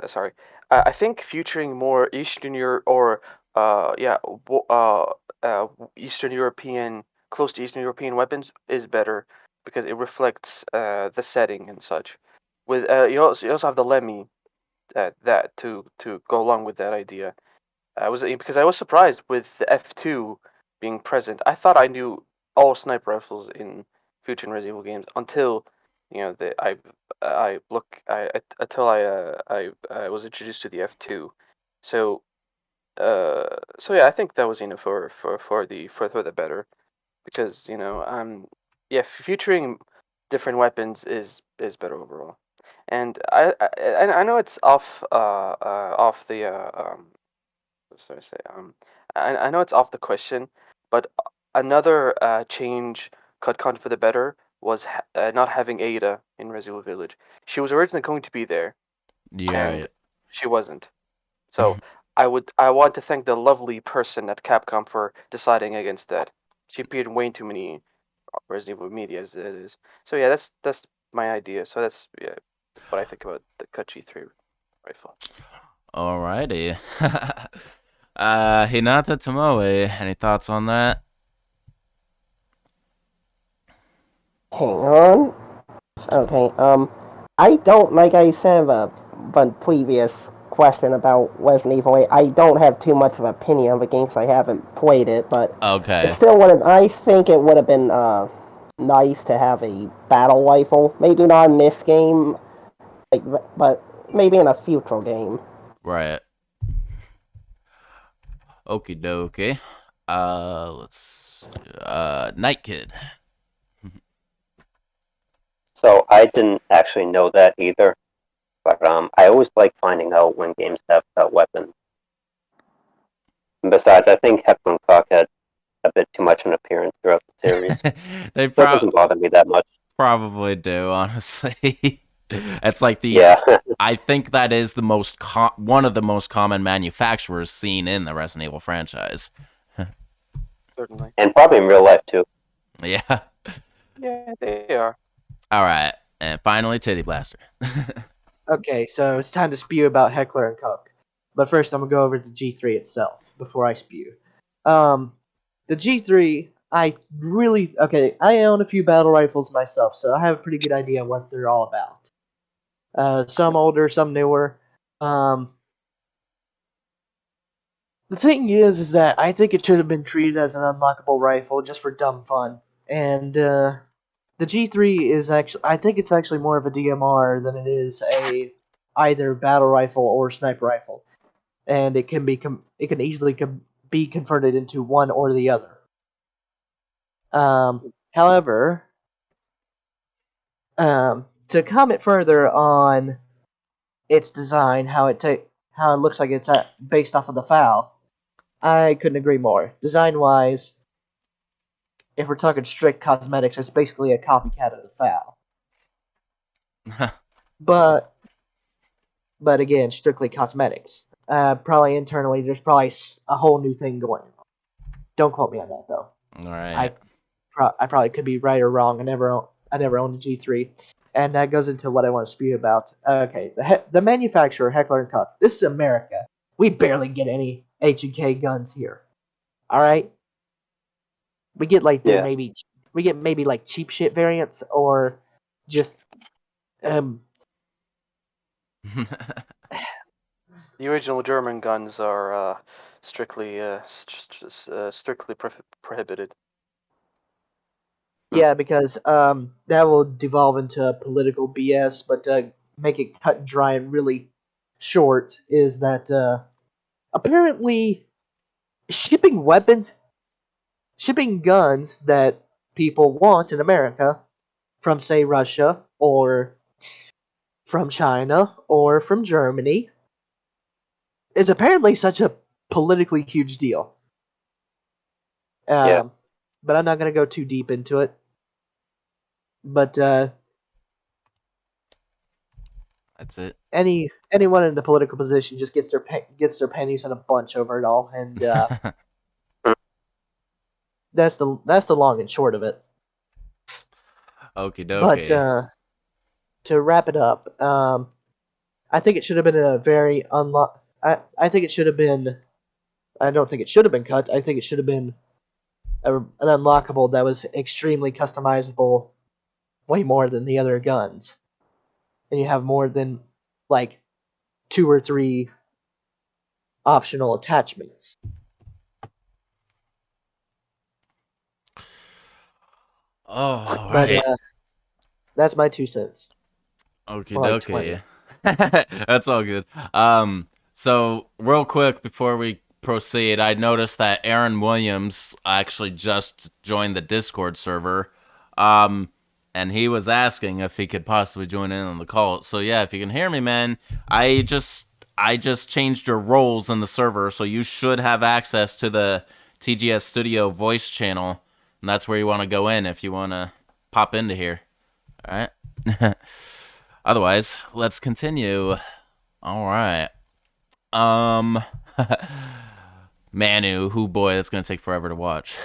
sorry. I think featuring more Eastern Europe or Eastern European, close to Eastern European weapons is better because it reflects the setting and such. With you also have the Lemmy that to go along with that idea. Because I was surprised with the F2 being present. I thought I knew all sniper rifles in future Resident Evil games until until I was introduced to the F2. So yeah, I think that was for the better because featuring different weapons is better overall. And I know it's off the what was I say I know it's off the question, but another change cut content for the better was not having Ada in Resident Evil Village. She was originally going to be there, and Yeah. she wasn't. So I want to thank the lovely person at Capcom for deciding against that. She appeared in way too many Resident Evil media as it is. So yeah, that's my idea. So that's what I think about the Cut G3 rifle. Alrighty. Hinata Tomoe, any thoughts on that? Hang on. Okay. I don't like I said but previous question about Resident Evil 8. I don't have too much of an opinion on the game because I haven't played it, but Okay. it still would have. I think it would have been nice to have a battle rifle. Maybe not in this game, but maybe in a future game. Right. Okie dokie. Let's Night Kid. So I didn't actually know that either, but I always like finding out when games have weapons. And besides, I think Heckler and Koch had a bit too much an appearance throughout the series. They So it doesn't bother me that much. probably do, honestly. It's like Yeah. I think that is the most one of the most common manufacturers seen in the Resident Evil franchise. Certainly. And probably in real life too. Yeah. Yeah, they are. All right, and finally, Titty Blaster. Okay, so it's time to spew about Heckler and Koch. But first, I'm gonna go over the G3 itself before I spew. The G3, I own a few battle rifles myself, so I have a pretty good idea what they're all about. Some older, some newer. The thing is that I think it should have been treated as an unlockable rifle just for dumb fun. And the G3 is actually, I think it's actually more of a DMR than it is a either battle rifle or sniper rifle, and it can easily be converted into one or the other. However, to comment further on its design, how it looks like it's based off of the FAL, I couldn't agree more. Design-wise, if we're talking strict cosmetics, it's basically a copycat of the FAL. but again, strictly cosmetics. Probably internally, there's probably a whole new thing going on. Don't quote me on that though. All right. I probably could be right or wrong. I never owned a G3, and that goes into what I want to speak about. Okay, the manufacturer Heckler & Koch. This is America. We barely get any H&K guns here. All right, we get like maybe like cheap shit variants or just The original German guns are strictly prohibited. Yeah, because that will devolve into political BS. But make it cut and dry and really short is that apparently shipping guns that people want in America from, say, Russia or from China or from Germany is apparently such a politically huge deal. But I'm not going to go too deep into it. But that's it. Anyone in the political position just gets their pennies in a bunch over it all, and that's the long and short of it. Okie dokie. But to wrap it up, I think it should have been a very I think it should have been. I don't think it should have been cut. I think it should have been an unlockable that was extremely customizable, way more than the other guns, and you have more than like 2 or 3 optional attachments. Oh, right. But that's my 2 cents. Okie dokie. That's all good. So real quick before we proceed, I noticed that Aaron Williams actually just joined the Discord server. And he was asking if he could possibly join in on the call. So yeah, if you can hear me, man, I just changed your roles in the server, so you should have access to the TGS Studio voice channel, and that's where you want to go in if you want to pop into here. All right. Otherwise, let's continue. All right. Manu, boy, that's gonna take forever to watch.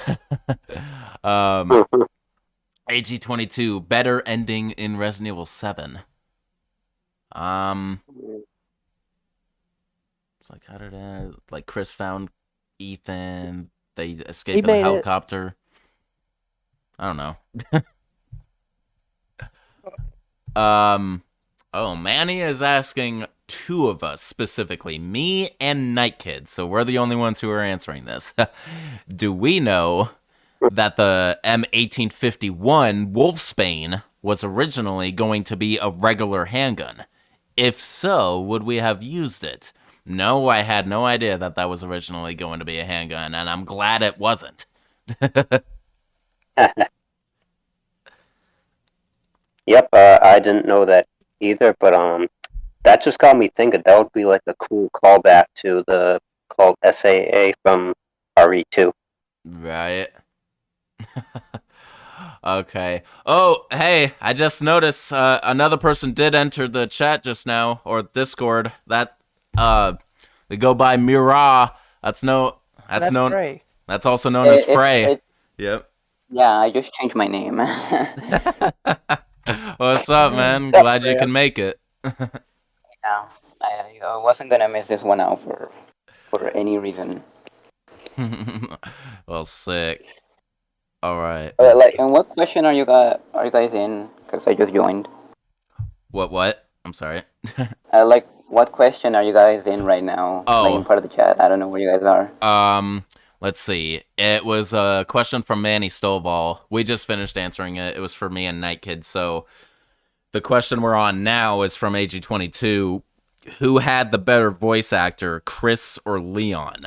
AG22, better ending in Resident Evil 7. It's like, how did like Chris found Ethan, they escaped in the helicopter. I don't know. Oh, Manny is asking 2 of us specifically, me and Night Kid, so we're the only ones who are answering this. Do we know that the M1851 Wolfsbane was originally going to be a regular handgun? If so, would we have used it? No, I had no idea that was originally going to be a handgun, and I'm glad it wasn't. Yep, I didn't know that either, but that just got me thinking that would be like a cool callback to the called SAA from RE2. Right. Okay. Oh, hey, I just noticed another person did enter the chat just now, or Discord. That they go by Mira. That's known. Frey. That's also known as Frey. Yep. Yeah, I just changed my name. What's up, man? Glad you can make it. Yeah, I wasn't gonna miss this one out for any reason. Well, sick. All right. And what question are you guys in? Because I just joined. What? I'm sorry. What question are you guys in right now? Oh, in part of the chat. I don't know where you guys are. Let's see. It was a question from Manny Stovall. We just finished answering it. It was for me and Night Kid. So the question we're on now is from AG22. who had the better voice actor, Chris or Leon?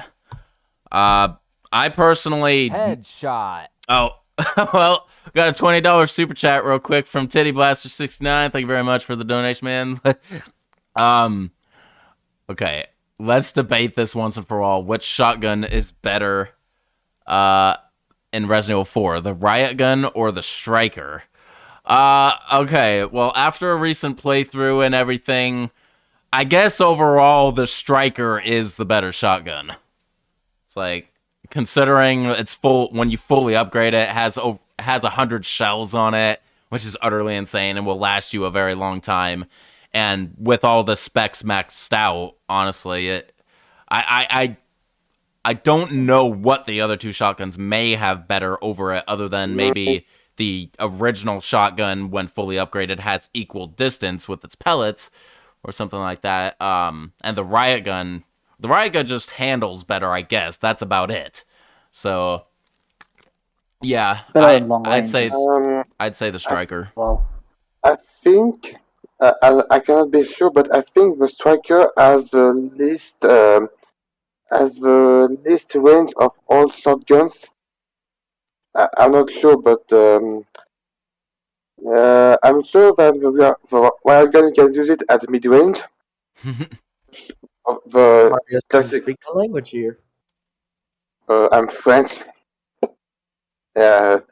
I personally Headshot. Oh, well, got a $20 super chat real quick from Titty Blaster 69. Thank you very much for the donation, man. Okay, let's debate this once and for all. Which shotgun is better in Resident Evil 4, the riot gun or the striker? Okay, well, after a recent playthrough and everything, I guess overall the striker is the better shotgun. It's like, considering it's full, when you fully upgrade it, has 100 shells on it, which is utterly insane and will last you a very long time. And with all the specs maxed out, honestly, I don't know what the other two shotguns may have better over it, other than maybe the original shotgun, when fully upgraded, has equal distance with its pellets, or something like that. And the riot gun just handles better, I guess. That's about it. So, yeah, I'd say the striker. I think I cannot be sure, but I think the striker has the least range of all shotguns. I'm not sure, but I'm sure that the riot gun can use it at mid range. The Mario's classic. Speak the language here. I'm French. That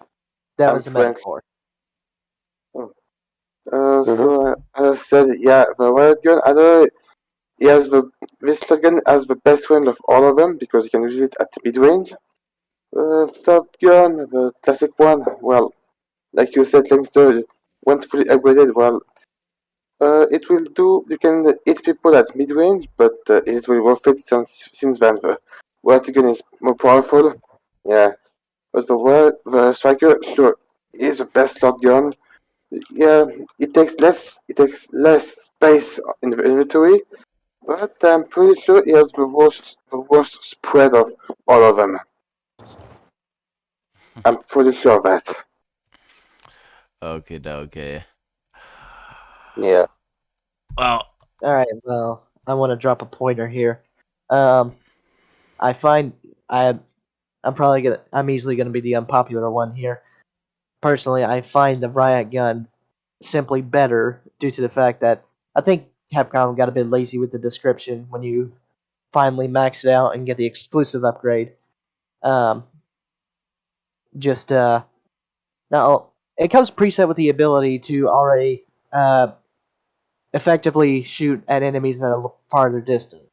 I'm was a French. metaphor. So as I said, yeah, the riot gun. I don't know. This shotgun has the best range of all of them because you can use it at mid range. Third gun, the classic one. Well, like you said, Shankster, once fully upgraded, well, it will do. You can hit people at mid range, but it will worth it since then the riot gun is more powerful. Yeah, but the striker, sure, is the best shotgun. Yeah, it takes less space in the inventory, but I'm pretty sure he has the worst spread of all of them. I'm pretty sure of that. Okay. Yeah. Well. All right. Well, I want to drop a pointer here. I find I'm easily gonna be the unpopular one here. Personally, I find the riot gun simply better due to the fact that I think Capcom got a bit lazy with the description when you finally max it out and get the exclusive upgrade. Now it comes preset with the ability to already effectively shoot at enemies at a farther distance.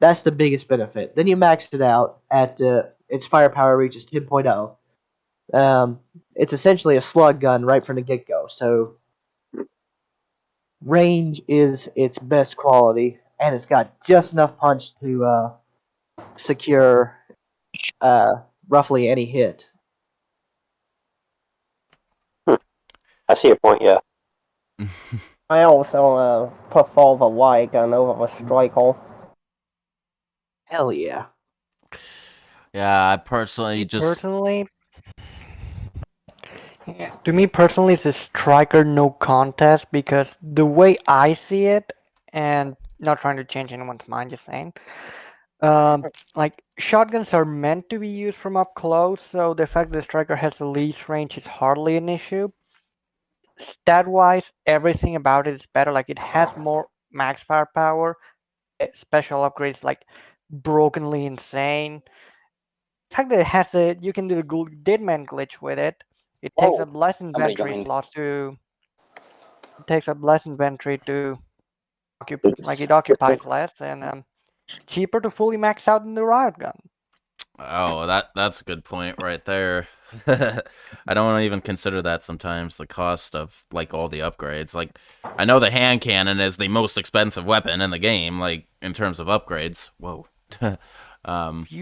That's the biggest benefit. Then you max it out at its firepower reaches 10.0. It's essentially a slug gun right from the get-go, so range is its best quality, and it's got just enough punch to secure roughly any hit. I see your point, yeah. I also prefer the riot gun over the striker. Hell yeah. Yeah, I personally To me personally, it's a striker no contest because the way I see it, and not trying to change anyone's mind, just saying, like shotguns are meant to be used from up close, so the fact that the striker has the least range is hardly an issue. Stat-wise, everything about it is better. Like it has more max firepower, special upgrades like brokenly insane. The fact that it has you can do the Deadman glitch with it. It takes up less inventory slots to. It takes up less inventory to occupy. Like it occupies less, and cheaper to fully max out in the riot gun. Oh, that's a good point right there. I don't even consider that sometimes, the cost of like all the upgrades. Like I know the hand cannon is the most expensive weapon in the game, like in terms of upgrades. Whoa. If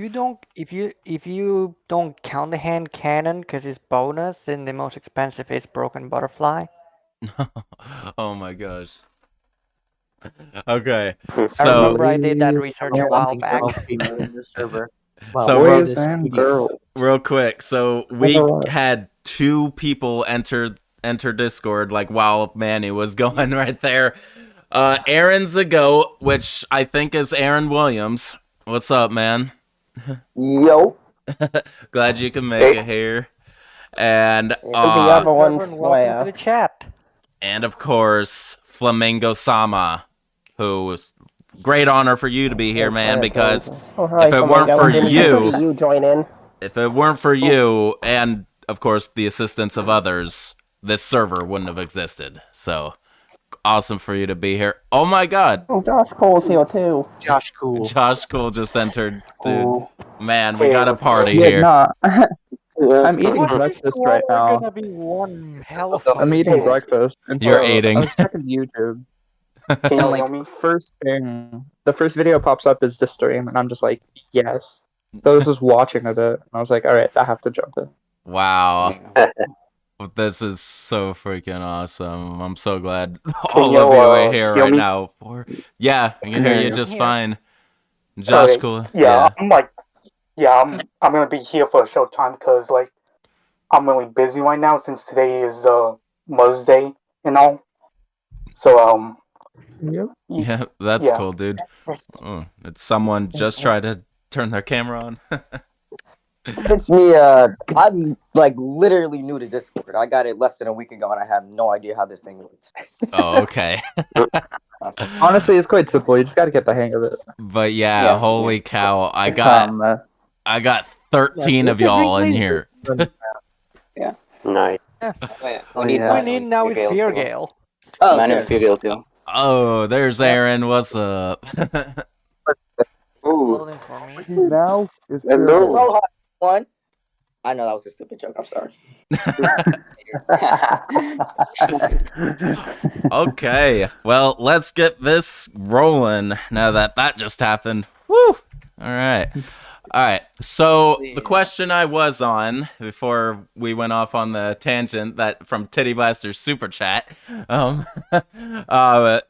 you don't count the hand cannon because it's bonus, then the most expensive is broken butterfly. Oh my gosh. Okay, I remember I did that research a while back. In this server. So real quick, so we had 2 people enter Discord like while Manny was going right there. Aaron's a goat, which I think is Aaron Williams. What's up, man? Yo. Glad you can make it here. And The other one's Everyone, welcome to the chat. And of course, Flamingo Sama, who great honor for you to be here, man, because hi, if it weren't Flamingo. for Didn't you, see you join in. if it weren't for you, and of course the assistance of others, this server wouldn't have existed. So awesome for you to be here. Oh my god. Oh, Josh Cole's here too. Josh Cool. Josh Cool just entered, dude. Cool. Man, we got a party Yeah, here. nah. I'm eating What is breakfast right now. gonna be one hell of I'm eating breakfast, and You're so eating. I was checking YouTube, Can and you hear me? first thing, the first video pops up is the stream, and I'm just like, yes. So I was just watching a bit, and I was like, all right, I have to jump in. Wow. This is so freaking awesome. I'm so glad all of you are here hear right me? now. Yeah, I can hear hear you you. just fine. Josh Okay, Cool. Yeah, I'm gonna be here for a short time because like I'm really busy right now since today is Mother's Day and all. So Yep. Yeah, that's yeah. cool, dude. Oh, it's someone just tried to turn their camera on. It's me. I'm like literally new to Discord. I got it less than a week ago, and I have no idea how this thing works. Oh, okay. Honestly, it's quite simple. You just got to get the hang of it. But yeah, holy cow. I Next got time, I got 13 of y'all in here. Yeah. Nice. What we need now is Fear Gale. Oh, Mine okay. is Fear Gale too. Oh, there's Aaron. What's up? Ooh. Now is Hello, hi, everyone. I know that was a stupid joke. I'm sorry. Okay, well, let's get this rolling now that just happened. Woo! All right. So the question I was on before we went off on the tangent that from Titty Blaster's super chat.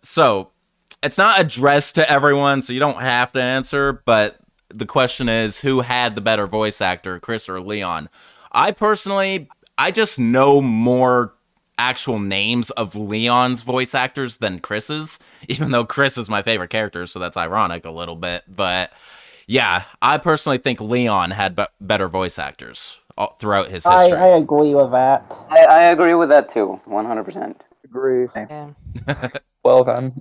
So it's not addressed to everyone, so you don't have to answer. But the question is, who had the better voice actor, Chris or Leon? I personally, I just know more actual names of Leon's voice actors than Chris's, even though Chris is my favorite character, so that's ironic a little bit. But yeah, I personally think Leon had better voice actors throughout his history. I agree with that. I agree with that too, 100%. Agree. Well then,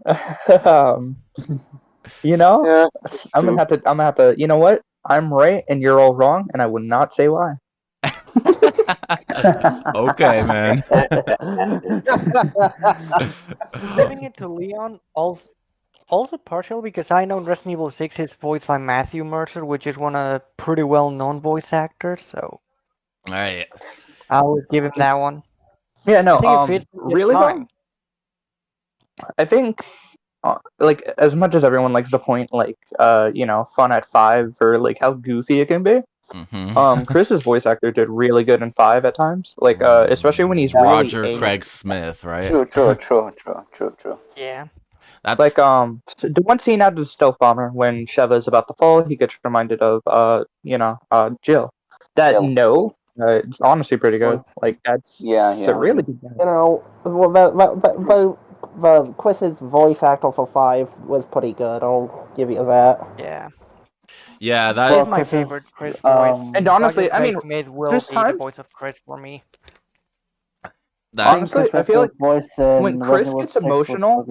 you know, Yeah, I'm gonna have to. You know what? I'm right and you're all wrong, and I would not say why. Okay, man. Giving it to Leon also partial because I know in Resident Evil 6 it's voiced by Matthew Mercer, which is one of the pretty well-known voice actors, so All right. I always give him that one. Yeah, no. I think it fits with his Really time. I think, like, as much as everyone likes to point, like, you know, fun at 5 or like how goofy it can be. Chris's voice actor did really good in 5 at times, like, especially when he's Roger really Craig Smith, right? True. Yeah. That's like the one scene out of the stealth bomber when Sheva's about to fall, he gets reminded of Jill. That it's honestly pretty good. Like it's a really good guy. You know, the Chris's voice actor for 5 was pretty good. I'll give you that. Yeah. Yeah, that is my favorite Chris voice. And honestly, I mean, will there's be the times- voice of Chris for me. Honestly, I feel like voice when Chris gets emotional,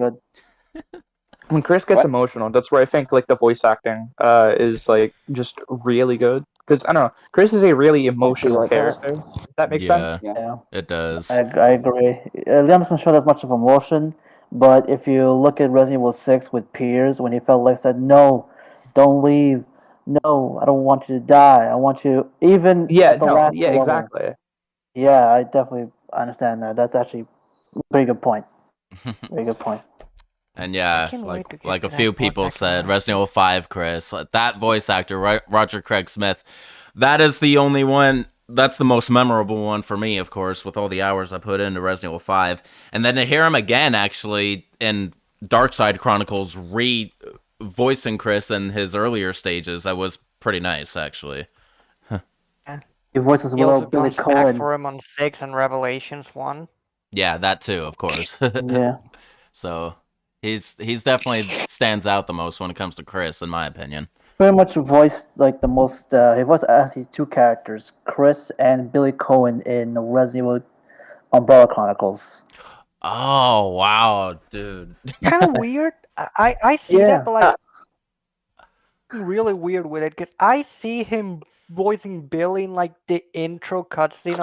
when Chris gets emotional, that's where I think like the voice acting is like just really good. Because I don't know, Chris is a really emotional character. Does that make sense? Yeah, it does. I agree. Leon doesn't show that much of emotion, but if you look at Resident Evil 6 with Piers, when he felt like said, "No, don't leave. No, I don't want you to die. I want you." Even at the last level. Exactly. Yeah, I definitely understand that. That's actually a pretty good point. Very good point. And yeah, like a few people said, Resident Evil 5, Chris, that voice actor, Roger Craig Smith, that is the only one, that's the most memorable one for me, of course, with all the hours I put into Resident Evil 5. And then to hear him again, actually, in Darkside Chronicles, voicing Chris in his earlier stages, that was pretty nice, actually. Your voice is He also Billy comes back Cohen. for him on 6 and Revelations 1. Yeah, that too, of course. Yeah. So, He's definitely stands out the most when it comes to Chris, in my opinion. Pretty much voiced like the most. He voiced actually two characters, Chris and Billy Cohen in Resident Evil Umbrella Chronicles. Oh wow, dude. Kind of weird. I see Yeah. that, but like really weird with it because I see him voicing Billy in like the intro cutscene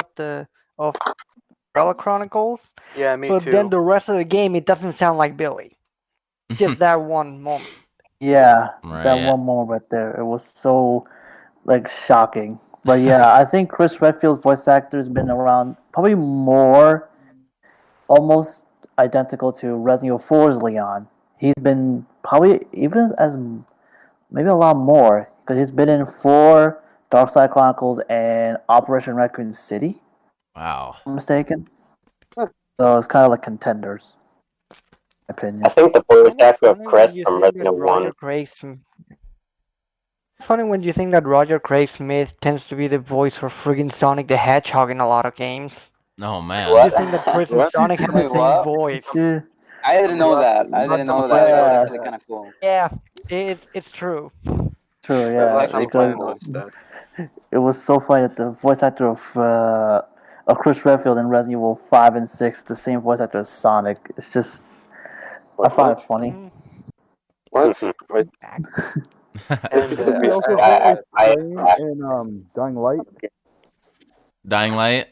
of Umbrella Chronicles. Yeah, me But too. then the rest of the game, it doesn't sound like Billy. Just that one moment. Yeah, that Right. one moment right there. It was so like shocking. But yeah, I think Chris Redfield's voice actor has been around probably more, almost identical to Resident Evil 4's Leon. He's been probably even as maybe a lot more because he's been in 4, Dark Side Chronicles, and Operation Raccoon City. Wow. If I'm mistaken. So it's kind of like contenders. Opinion. I think the voice actor of Funny Chris when you from think Resident that Evil 1. Roger Craig. Funny when you think that Roger Craig Smith tends to be the voice for friggin' Sonic the Hedgehog in a lot of games. Oh man. You think that Chris and What? Sonic have the Wait, same what? voice? Yeah. I didn't know that. I didn't know that. It was actually kind of cool. Yeah, it's true. True, I'd yeah, like to because watch that. it was so funny that the voice actor of Chris Redfield in Resident Evil 5 and 6, the same voice actor as Sonic. It's just, I find it funny. What? Wait. And Didn't he also I- voice I- Crane in Dying Light? Dying Light.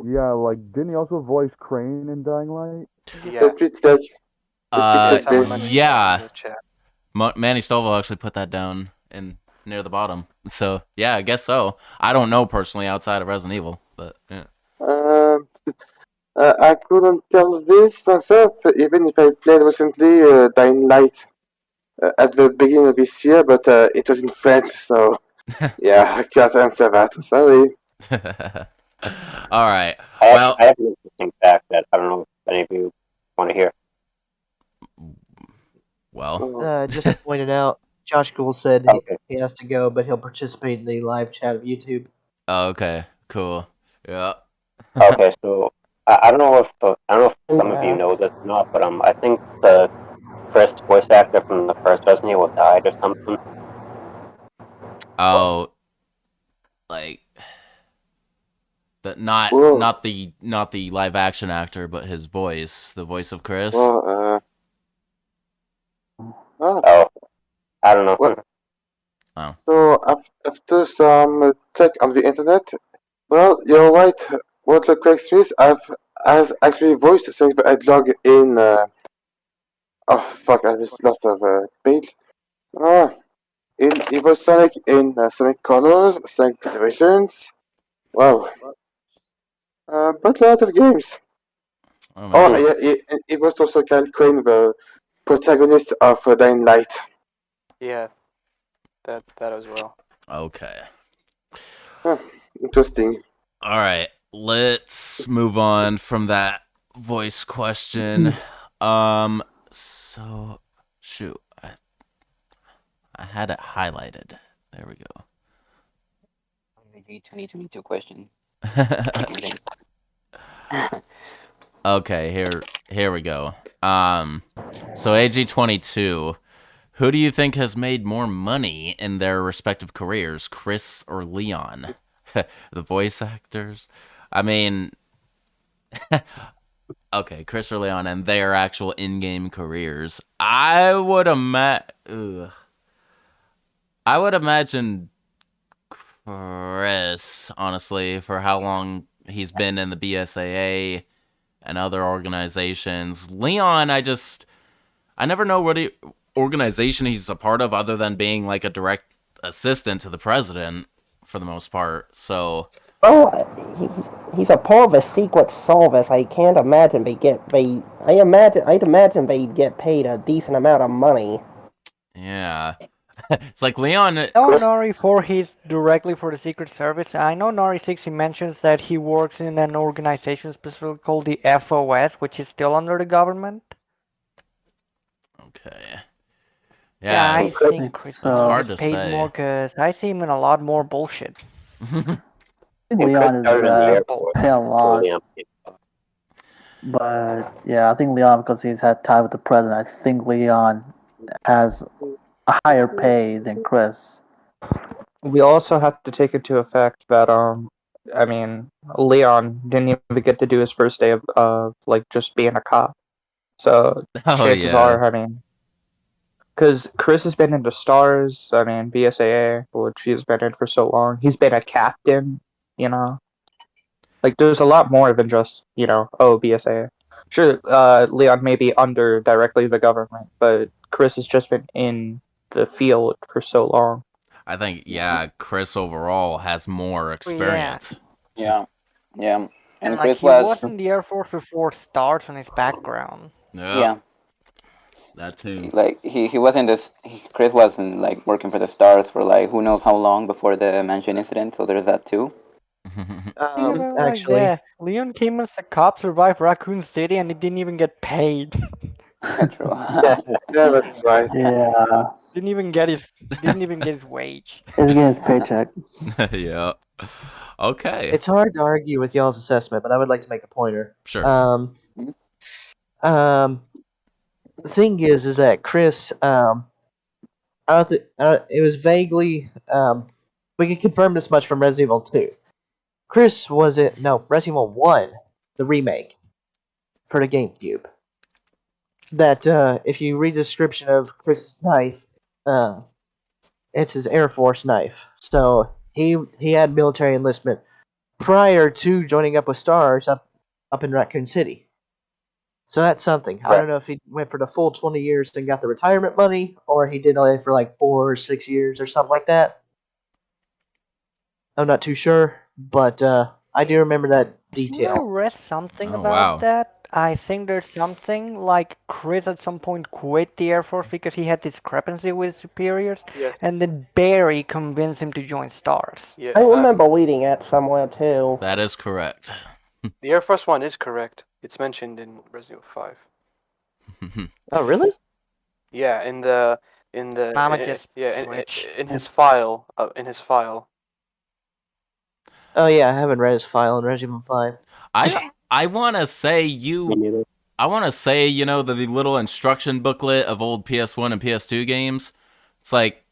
Yeah, like didn't he also voice Crane in Dying Light? yeah, someone mentioned that in Yeah. the chat. Manny Stovall actually put that down in near the bottom. So yeah, I guess so. I don't know personally outside of Resident Evil, but yeah. I couldn't tell this myself, even if I played recently Dying Light at the beginning of this year, but it was in French, so yeah, I can't answer that. Sorry. All right. I Well, have an interesting fact that I don't know if any of you want to hear. well, Just pointed out, Josh Gould said he has to go, but he'll participate in the live chat of YouTube. oh, okay, cool. Yeah. Okay, so I don't know if some of you know this or not, but I think the Chris voice actor from the first Resident Evil died or something. Oh, like not the live action actor, but his voice, the voice of Chris. Oh, I don't know. Oh. So after some check on the internet, well, you're right. Walter Craig Smith has actually voiced Sonic the Hedgehog in. Oh fuck! I just lost the page. He voiced Sonic in Sonic Colors, Sonic Generations. Wow. But a lot of games. Oh, yeah, he voiced also Kyle Crane, the protagonist of Dying Light. Yeah, that as well. Okay. Interesting. All right, let's move on from that voice question. So shoot, I had it highlighted. There we go. 2022 question. Okay, here we go. So AG22, who do you think has made more money in their respective careers, Chris or Leon? The voice actors? I mean, okay, Chris or Leon and their actual in-game careers. I would imagine Chris, honestly, for how long he's been in the BSAA and other organizations. Leon, I never know what organization he's a part of other than being like a direct assistant to the president for the most part. So, he's a part of a secret service. I can't imagine I'd imagine they'd get paid a decent amount of money. yeah. It's like Leon. I know Nari 4 he's directly for the Secret Service. I know Nari 6 he mentions that he works in an organization specifically called the FOS, which is still under the government. Okay. Yeah, I think Chris it's hard to paid say. more because I see him in a lot more bullshit. Leon is paying a lot. But yeah, I think Leon, because he's had time with the president, I think Leon has a higher pay than Chris. We also have to take into effect that I mean, Leon didn't even get to do his first day of like just being a cop. So Oh chances yeah. are, I mean, because Chris has been into stars. I mean, BSAA, which he's been in for so long. He's been a captain. You know, like there's a lot more than just BSAA. Sure, Leon may be under directly the government, but Chris has just been in the field for so long. I think Chris overall has more experience. Yeah. And And Chris he was in the Air Force before stars on his background. Yeah. That too. Like he wasn't this. Chris wasn't like working for the stars for like who knows how long before the mansion incident. So there's that too. Actually, Leon came as a cop, survived Raccoon City, and he didn't even get paid. True. Yeah, that's right. Yeah. Didn't even get his wage. He's getting his paycheck. Yeah. Okay. it's hard to argue with y'all's assessment, but I would like to make a pointer. Sure. The thing is that Chris, it was vaguely, we can confirm this much from Resident Evil 2. Chris was it? No, Resident Evil 1, the remake for the GameCube. That if you read the description of Chris's knife, it's his Air Force knife. So he had military enlistment prior to joining up with Stars up in Raccoon City. So that's something. I don't know if he went for the full 20 years and got the retirement money, or he did it for like 4 or 6 years or something like that. I'm not too sure, but I do remember that detail. I read something about that. I think there's something like Chris at some point quit the Air Force because he had discrepancy with superiors, and then Barry convinced him to join Stars. Yeah, I remember reading it somewhere too. That is correct. The Air Force one is correct. It's mentioned in Resident Evil 5. Oh, really? Yeah, in his file. Oh yeah, I haven't read his file in Resident Evil 5. I want to say the little instruction booklet of old PS1 and PS2 games. It's like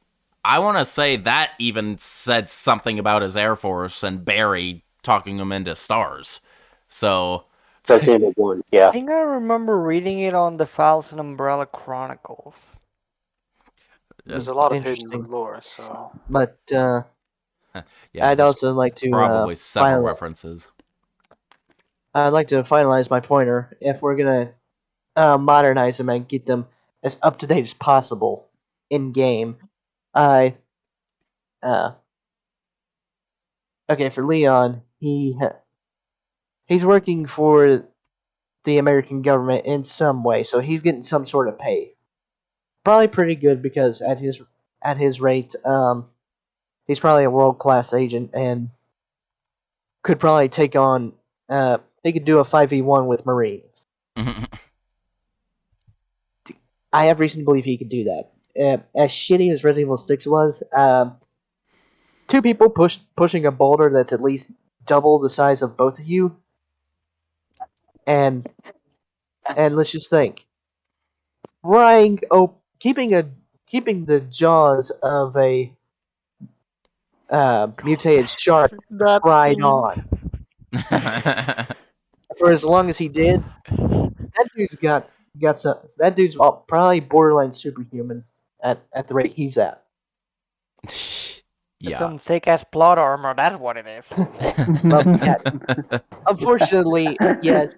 I want to say that even said something about his Air Force and Barry talking him into Stars. So Resident Evil 1, yeah. I think I remember reading it on the Files and Umbrella Chronicles. There's a lot of hidden lore, so. But I'd also like to probably several references. I'd like to finalize my pointer. If we're gonna modernize them and get them as up to date as possible in game, okay, for Leon, he's working for the American government in some way, so he's getting some sort of pay. Probably pretty good because at his rate, he's probably a world-class agent and could probably take on. He could do a 5v1 with Marines. I have reason to believe he could do that. As shitty as Resident Evil 6 was, 2 people pushing a boulder that's at least double the size of both of you, and let's just think, keeping the jaws of a mutated shark fried on for as long as he did. That dude's probably borderline superhuman at the rate he's at. Yeah. Some thick ass plot armor, that's what it is. Unfortunately, yes.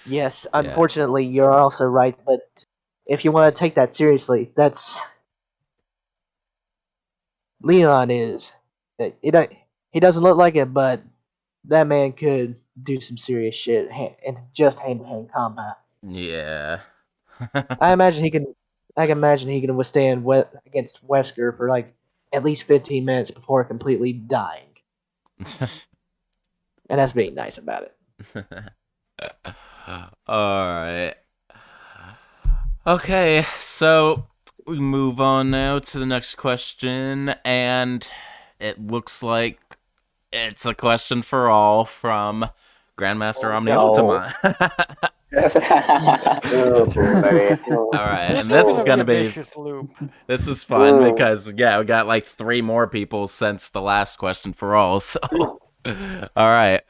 Yes, unfortunately, you're also right, but if you want to take that seriously, that's Leon is. He doesn't look like it, but that man could do some serious shit in just hand-to-hand combat. Yeah. I can imagine he can withstand against Wesker for like at least 15 minutes before completely dying. And that's being nice about it. Alright. Okay, so we move on now to the next question, and it looks like it's a question for all from Grandmaster Omni no. Ultima. Oh boy. All right, This and is this gonna is be gonna a be vicious loop. this is fun because yeah, we got like 3 more people since the last question for all. So, all right.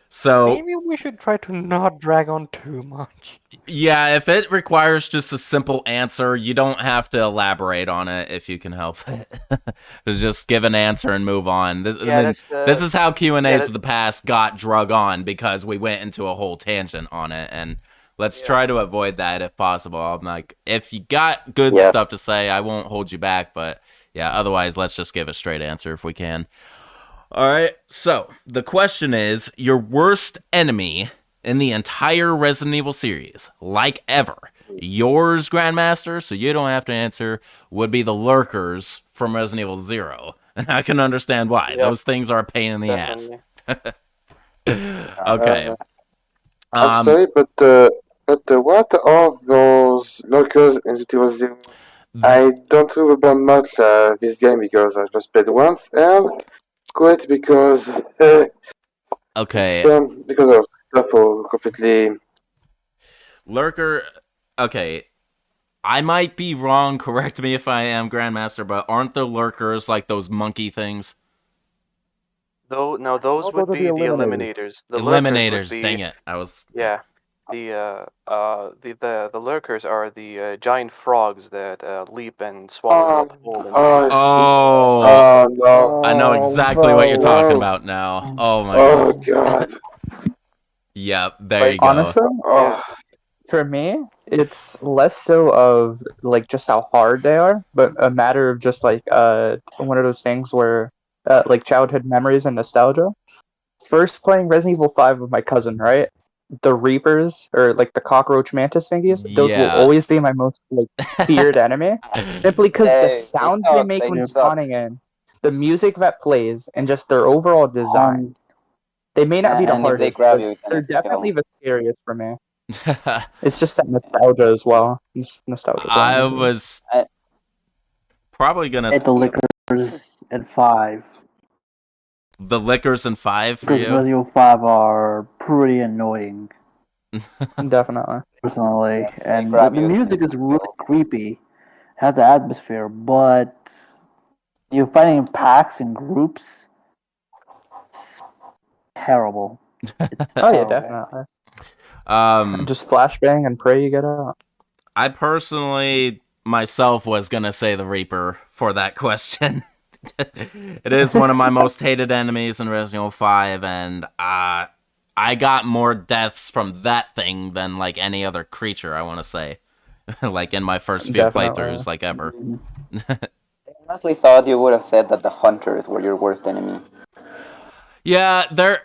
So Maybe we should try to not drag on too much. yeah, if it requires just a simple answer, you don't have to elaborate on it if you can help it. Just give an answer and move on. This, Yeah, I mean, that's this is how Q&As that, of the past got drug on because we went into a whole tangent on it, and let's Yeah. try to avoid that if possible. I'm like, if you got good Yeah. stuff to say, I won't hold you back, but yeah, otherwise, let's just give a straight answer if we can. All right, so the question is, your worst enemy in the entire Resident Evil series, like ever, yours, Grandmaster, so you don't have to answer, would be the lurkers from Resident Evil 0. And I can understand why. Yep. Those things are a pain in the definitely. ass. Okay. I'm sorry, but what are those lurkers in GTA Zero? I don't remember much this game because I just played once and quit because Okay. because of stuff completely. Lurker. Okay. I might be wrong. Correct me if I am, Grandmaster, but aren't the lurkers like those monkey things? Though no, those those would are be the the eliminators. eliminators. The lurkers would Eliminators. be Dang it. I was. yeah. The lurkers are the giant frogs that leap and swallow the whole and Oh. No. I know exactly what you're no. talking about now. Oh my Oh god. god. Yep, there you go. Honestly, Oh. for me, it's less so of like just how hard they are, but a matter of just like one of those things where like childhood memories and nostalgia. First playing Resident Evil 5 with my cousin, right? The Reapers or like the cockroach mantis thingies, those will Yeah. always be my most like feared enemy. Simply because the They sounds suck. they make They when suck. spawning in, the music that plays, and just their overall design. They may not be the And if they hardest, grab but you, you they're cannot kill. definitely the scariest for me. It's just that nostalgia as well. Nostalgia. I was probably gonna Hit the liquors at 5. the liquors in 5 for Because you. Resident Evil 5 are pretty annoying, Definitely. personally. And the grab you. music is really creepy, has the atmosphere, but you're fighting in packs and groups. It's terrible. It's Oh yeah, terrible. definitely. Just flashbang and pray you get out. I personally myself was gonna say the Reaper for that question. It is one of my most hated enemies in Resident Evil 5, and I got more deaths from that thing than like any other creature, I want to say. Like in my first few Definitely. playthroughs, like ever. I honestly thought you would have said that the hunters were your worst enemy. Yeah, they're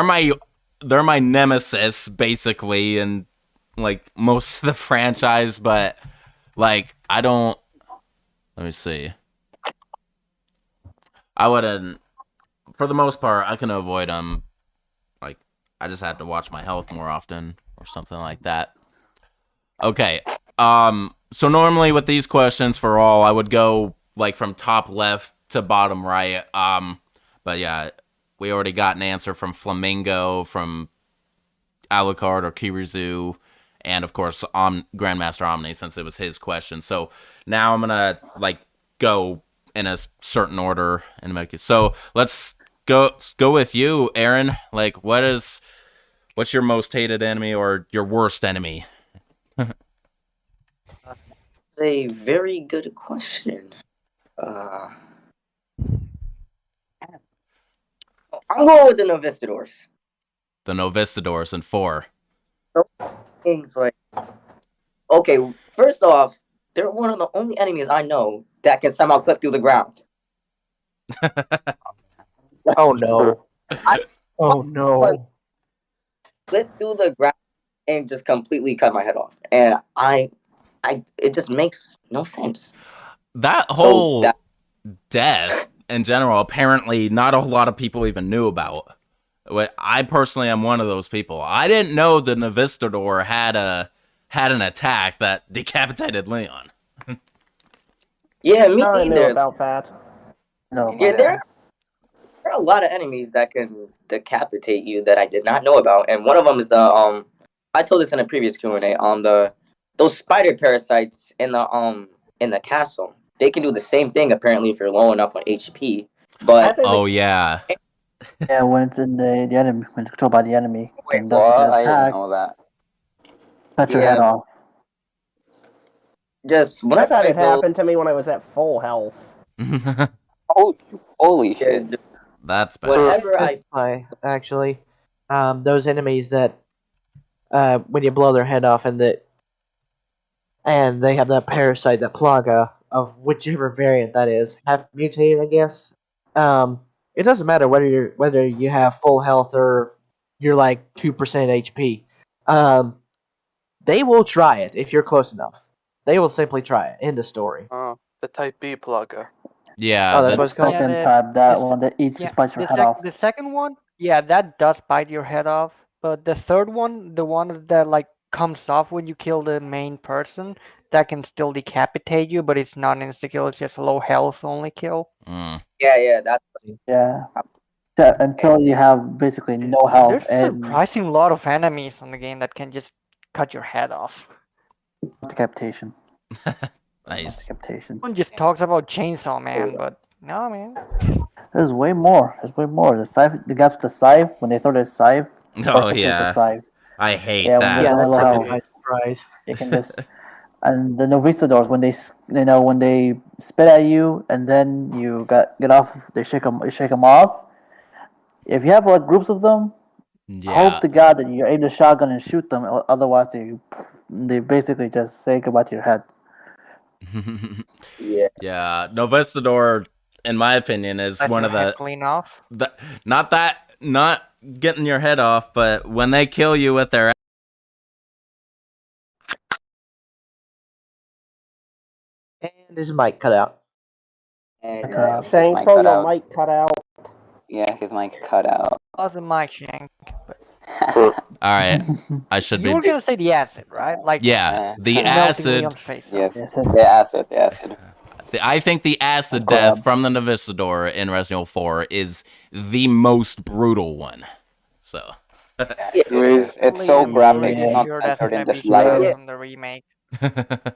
my nemesis basically, and like most of the franchise, but like I don't. Let me see. I wouldn't. For the most part, I can avoid them. Like I just had to watch my health more often or something like that. Okay. So normally with these questions for all, I would go like from top left to bottom right. But yeah, we already got an answer from Flamingo, from Alucard or Kirizu, and of course Grandmaster Omni, since it was his question. So now I'm gonna like go in a certain order and make it. So let's go with you, Aaron. Like, what's your most hated enemy or your worst enemy? It's a very good question. I'm going with the Novistadors. The Novistadors in 4. Things like, okay, first off, they're one of the only enemies I know that can somehow clip through the ground. Oh no. Oh no. Clip through the ground and just completely cut my head off. And it just makes no sense. That whole death in general, apparently not a lot of people even knew about. I personally am one of those people. I didn't know the Novistador had an attack that decapitated Leon. Yeah, me I knew neither. about that. No. Yeah, there are a lot of enemies that can decapitate you that I did not know about, and one of them is the. I told this in a previous Q&A. Those spider parasites in the castle. They can do the same thing apparently if you're low enough on HP. But Oh yeah. Yeah, when it's in the enemy, when it's controlled by the enemy, then does What? the I didn't attack, know that. cut your head yeah, off. just I whenever thought I it go, happened to me when I was at full health. Oh, holy yeah, shit. just That's bad. whenever I Why, actually, those enemies that when you blow their head off and they have that parasite, that plaga of whichever variant that is, have mutated, I guess. It doesn't matter whether you have full health or you're like 2% HP. They will try it if you're close enough. They will simply try it. End of story. Oh, the Type B plugger. Yeah, Oh, that's what that's it's called. Second the, type, the that s- one that eats yeah, bites your head off. the second one, yeah, that does bite your head off. But the third one, the one that like comes off when you kill the main person, that can still decapitate you, but it's not insta kill. It's just low health only kill. yeah, that's Yeah. Until you have basically no health There's a and surprising lot of enemies on the game that can just cut your head off. decapitation. Nice. Decapitation. Everyone just talks about Chainsaw Man, but no, man. There's way more. There's way more. The scythe, the guys with the scythe, when they throw their scythe, Oh with the yeah. scythe. I hate Yeah, when that. they Yeah, have that low took me health, by surprise. you can just and the novistadors when when they spit at you and then you get off, they shake them off. If you have like groups of them, Yeah. hope to God that you aim the shotgun and shoot them. Otherwise, they basically just say goodbye to your head. yeah. Yeah. Novistador, in my opinion, is That's one your of head clean off. not getting your head off, but when they kill you with their And his mic cut out. And Shanks, mic throw cut your out. mic cut out. Yeah, his mic cut out. How's the mic, Shank? all right, I should You be. were gonna say the acid, right? Like Yeah, the melting acid. Leon's face off. Yes, the acid. I think the acid death from the Novistador in Resident Evil 4 is the most brutal one. So. It's so I'm graphic. pretty It's not sure that's censored in gonna the be cut out slightest. from the remake.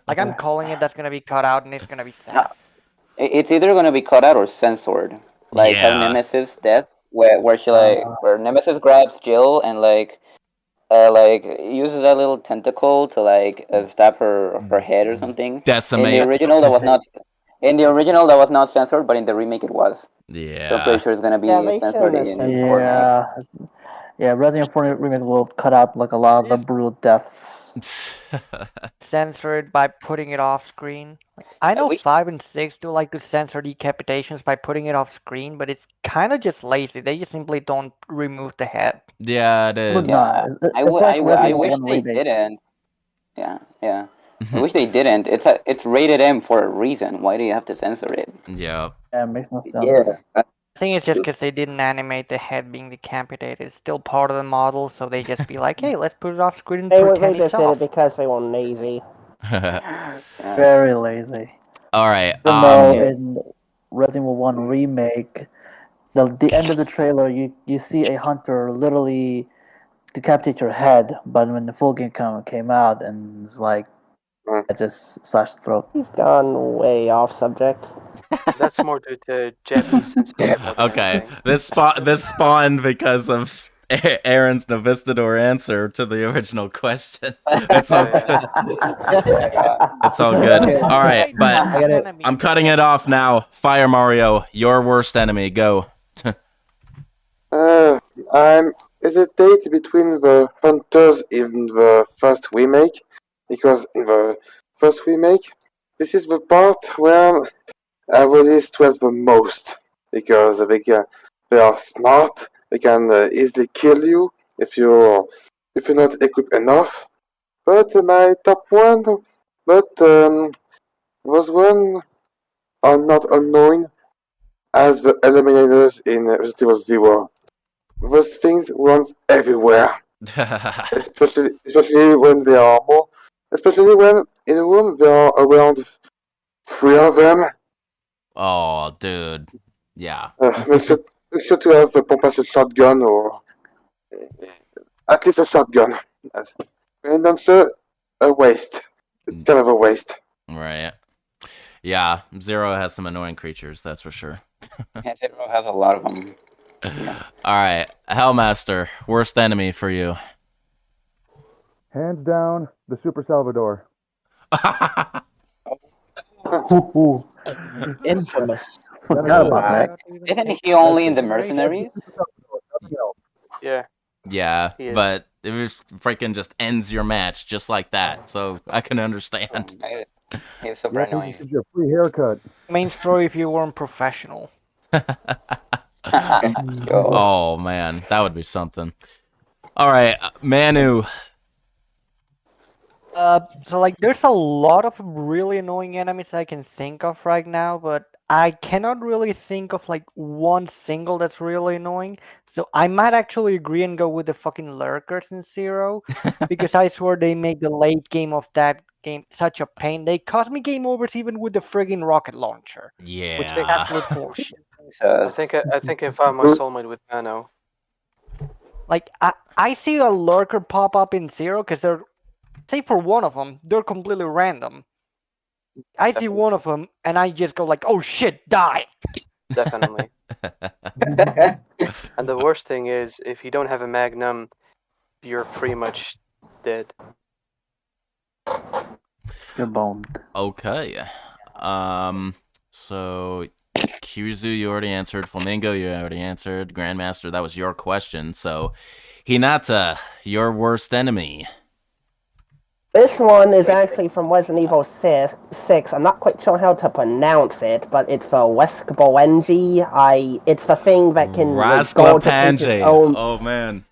Like I'm calling it, that's gonna be cut out, and it's gonna be sad. It's either gonna be cut out or censored. Like how Yeah. Nemesis death, where Nemesis grabs Jill and like uses that little tentacle to stab her head or something. Decimate. In the original that was not censored, but in the remake it was. Yeah. So I'm pretty sure it's gonna be they censored shouldn't have in censored remake. Yeah, Resident Evil 4 remake will cut out like a lot of the brutal deaths. Censor it by putting it off screen. Like, I know 5 and 6 do like to censor decapitations by putting it off screen, but it's kind of just lazy. They just simply don't remove the head. Yeah, it is. Yeah, I wish they didn't. Yeah. I wish they didn't. It's rated M for a reason. Why do you have to censor it? Yeah. Yeah, it makes no sense. I think it's just because they didn't animate the head being decapitated. It's still part of the model, so they just be like, hey, let's put it off screen and They pretend just it's did off. it because they were lazy. Very lazy. All right. Even though in Resident Evil 1 remake, the end of the trailer, you see a hunter literally decapitate your head, but when the full game came out, and it's like, I just slashed the throat. You've gone way off subject. That's more due to Japanese censorship. Okay, this spawned because of Aaron's Novistador answer to the original question. It's all good. It's all good. All right, but I'm cutting it off now. Fire Mario, your worst enemy. Go. I'm hesitate between the hunters in the first remake, because in the first remake, this is the part where I really stress the most, because they are smart. They can easily kill you if you're not equipped enough. But my top one, those one are not annoying as the eliminators in Resident Evil 0. Those things runs everywhere, especially when they are more. Especially when in a room there are around 3 of them. Oh, dude. Yeah. Make sure to have a pompash shotgun or at least a shotgun. And answer a waste. It's kind of a waste. Right. Yeah, Zero has some annoying creatures, that's for sure. Yeah, Zero has a lot of them. Yeah. All right, Hellmaster, worst enemy for you. Hands down, the Super Salvador. Infamous. Forgot about that. Isn't he only in the Mercenaries? Yeah. Yeah, He is. but it was freaking just ends your match just like that, so I can understand. He's super annoying. Gives you a free haircut. Main story if you weren't professional. Oh man, that would be something. All right, Manu. So like, there's a lot of really annoying enemies I can think of right now, but I cannot really think of like one single that's really annoying. So I might actually agree and go with the fucking lurkers in Zero, because I swear they make the late game of that game such a pain. They cost me game overs even with the friggin' rocket launcher. Yeah. Which is absolute bullshit. I think I found my soulmate with Mano. Like I see a lurker pop up in Zero because they're, say for one of them, they're completely random. I see one of them and I just go like, "Oh shit, die!" Definitely. And the worst thing is, if you don't have a Magnum, you're pretty much dead. You're boned. Okay. So Kyuzu, you already answered. Flamingo, you already answered. Grandmaster, that was your question. So Hinata, your worst enemy. This one is actually from Resident Evil 6. I'm not quite sure how to pronounce it, but it's the Weskboenji. It's the thing that can regurgitate its own... Oh, man.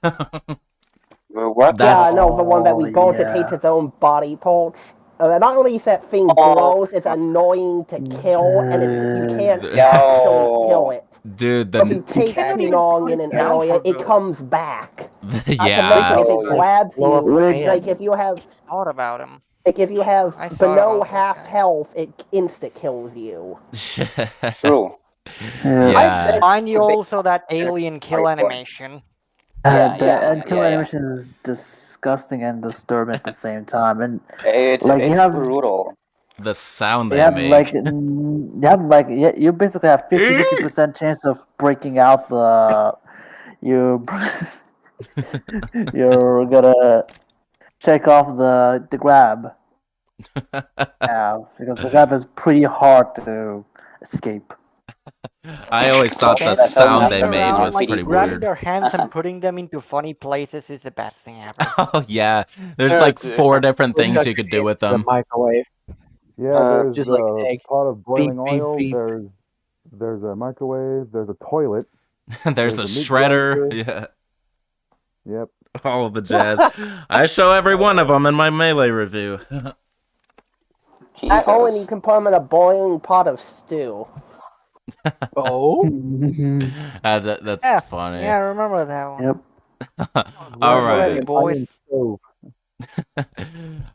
What? Yeah, no, the one that regurgitates its own body parts. Not only is that thing gross, it's annoying to kill, and you can't actually kill it. Dude, If you take too long in an area, it comes back. Yeah. Not to mention, if it grabs you, like if you have... Thought about him. Like if you have I thought below about half health, it insta kills you. True. Yeah. Find you also that alien kill animation. The end kill animation is disgusting and disturbing at the same time, and It's brutal. The sound you they have make. you basically have 50% chance of breaking out the you're gonna check off the grab. Yeah, because the grab is pretty hard to escape. I always thought the sound they made was like, pretty grabbing weird. their hands and putting them into funny places is the best thing ever. Oh, yeah. There's like 4 different things you could do with them. Microwave. Yeah, there's just a like an egg. pot of boiling Beep, beep, oil. beep. There's a microwave. There's a toilet. There's a meat shredder. grinder. Yeah. Yep. All of the jazz. I show every one of them in my Melee review. And you can put them in a boiling pot of stew. Oh. That's funny. Yeah, I remember that one. Yep. All right. Boys.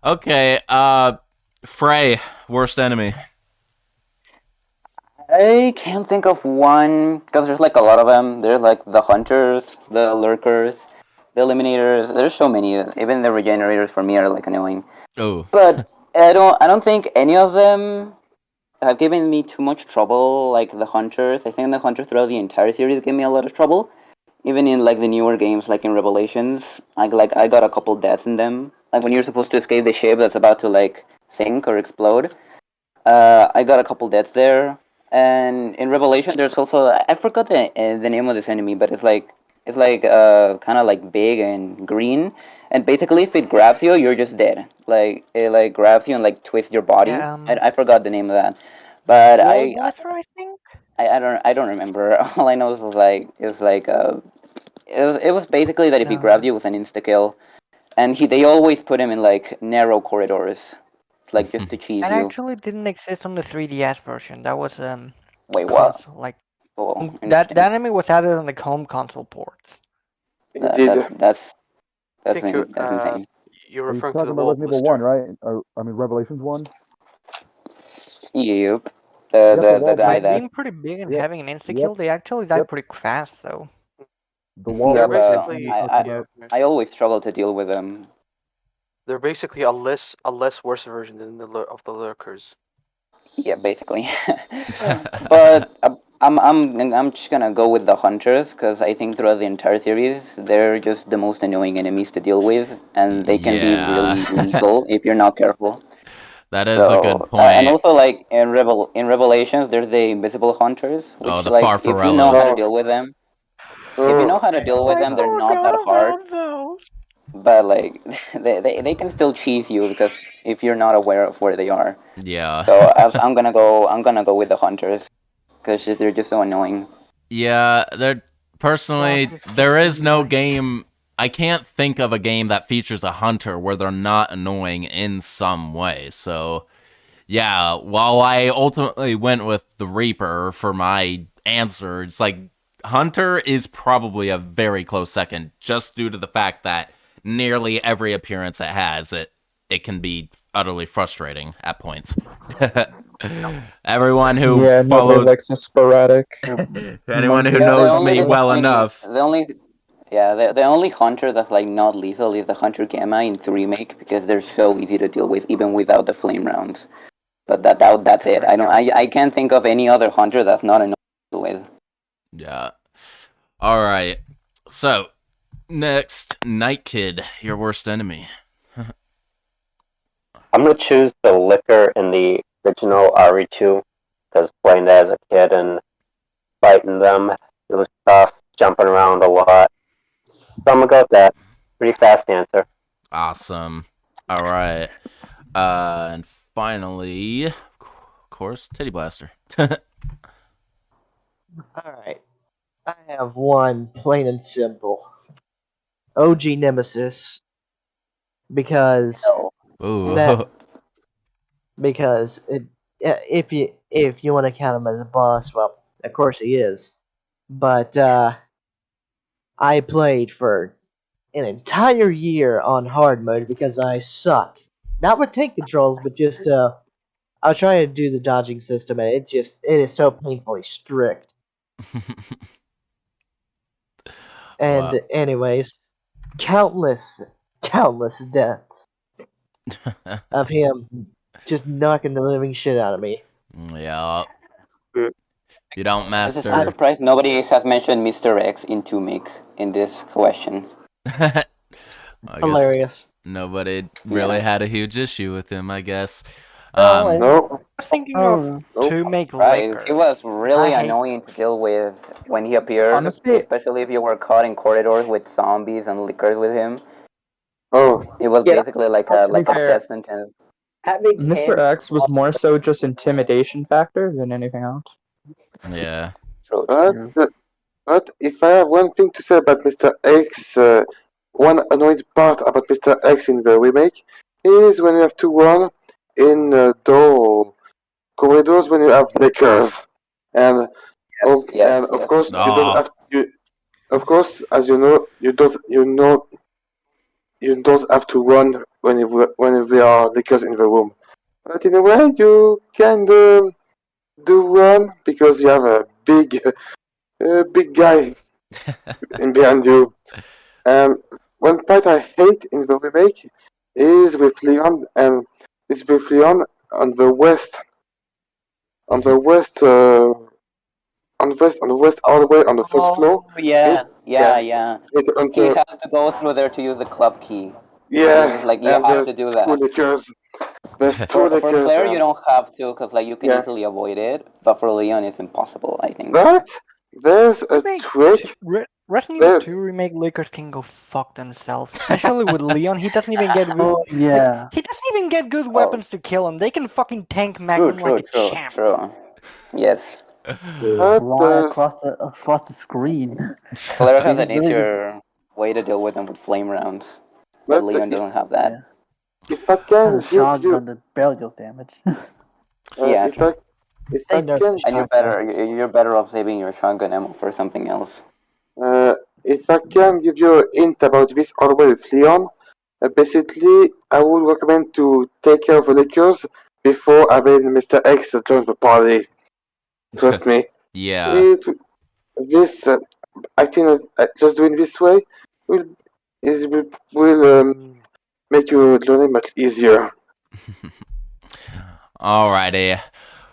Okay, Frey, worst enemy. I can't think of one, because there's like a lot of them. There's like the hunters, the lurkers, the eliminators. There's so many. Even the regenerators for me are like annoying. Oh. But I don't think any of them have given me too much trouble like the hunters. I think the hunters throughout the entire series gave me a lot of trouble. Even in like the newer games, like in Revelations, I got a couple deaths in them. Like when you're supposed to escape the ship that's about to like sink or explode, I got a couple deaths there. And in Revelation, there's also, I forgot the name of this enemy, but it's like kind of like big and green, and basically if it grabs you, you're just dead. Like it like grabs you and like twists your body. Yeah, I forgot the name of that, but I think. I don't remember. All I know is it was basically that if he grabbed you, it was an insta kill, and they always put him in like narrow corridors, like just to cheese That you. actually didn't exist on the 3DS version. That was Wait, what? console, like Oh, that enemy was added on the home console ports. That's That's insane. You're Are you referring to talking the about wall Resident Evil booster. 1, right? I mean, Revelations 1? Yep. Yep, the The wall guy Like break. that. being pretty big and Yep. having an insta Yep. kill, they actually die Yep. pretty fast though. The wall They're break that basically you talked about. I always struggle to deal with them. they're basically a less worse version than of the lurkers. Yeah, basically. But I'm just gonna go with the hunters because I think throughout the entire series they're just the most annoying enemies to deal with, and they can be really lethal if you're not careful. That is a good And point. also like in Revelations, there's the invisible hunters, which Oh, the like if you know how to Farfarellos. deal with them, if you know how to deal with I them, they're not forgot that hard. about those. But like they can still cheese you because if you're not aware of where they are. Yeah. So I'm gonna go with the hunters because they're just so annoying. Yeah, there personally Fuck, it's there just is no annoying. game. I can't think of a game that features a hunter where they're not annoying in some way. So, yeah, while I ultimately went with the Reaper for my answer, it's like Hunter is probably a very close second just due to the fact that nearly every appearance it has, it can be utterly frustrating at points. Everyone who Yeah, nobody follows likes a sporadic. anyone who monkey knows me ass. well enough. The only hunter that's like not lethal is the hunter gamma in the remake because they're so easy to deal with even without the flame rounds. But that's it. I can't think of any other hunter that's not annoying to deal with. Yeah. All right. So, next, Night Kid, your worst enemy. I'm gonna choose the liquor in the original RE2 because playing that as a kid and fighting them, it was tough, jumping around a lot. So I'm gonna go with that. Pretty fast answer. Awesome. All right. And finally, of course, Titty Blaster. All right. I have one plain and simple. OG Nemesis. Because Ooh. that because if you want to count him as a boss, well, of course he is. But I played for an entire year on hard mode because I suck. Not with tank controls, but just I was trying to do the dodging system, and it is so painfully strict. And Wow. anyways, countless deaths of him just knocking the living shit out of me. Yeah. You don't I'm master. surprised nobody has mentioned Mr. X in Tumic in this question. I guess Hilarious. nobody really had a huge issue with him, I guess. I Nope. was thinking of to make Right, liquors. he was really I hate- annoying to deal with when he appeared, Honestly- especially if you were caught in corridors with zombies and lickers with him. Oh, It was Yeah, basically like to a be fair, death sentence. having Mr. him X was more so just intimidation factor than anything else. Yeah. True. But if I have one thing to say about Mr. X, one annoying part about Mr. X in the remake is when you have to run in door corridors when you have lickers, and Yes, of yes. course you Aw. don't have of course, as you know, you don't have to run when there are lickers in the room. But in a way, you can do run because you have a big guy in behind you. One part I hate in the remake is with Leon, and it's with Leon on the west, on the west, on the west, all the way on the first floor. Yeah. It He onto has to go through there to use the club key. yeah, Like you and have there's to do two that. lickers. There's two For lickers. Claire, you don't have to, because like you can Yeah. easily avoid it. But for Leon, it's impossible. I think. But there's a trick. Resident Evil 2 remake lickers can go fuck themselves. Especially with Leon, he doesn't even get yeah. he doesn't even get good weapons to kill him. They can fucking tank Magnum like a champ. True. Yes. Fly across the screen. Claire has He's an really just- easier way to deal with them with flame rounds, but But Leon doesn't have that. If I has can a give shotgun you, that barely deals damage. Yeah, if I can, And you're better off saving your shotgun ammo for something else. if I can give you a hint about this all the way with Leon, basically I would recommend to take care of the lickers before having Mr. X join the party. Trust me. Yeah. This, I think, just doing this way will make your learning much easier. Alrighty.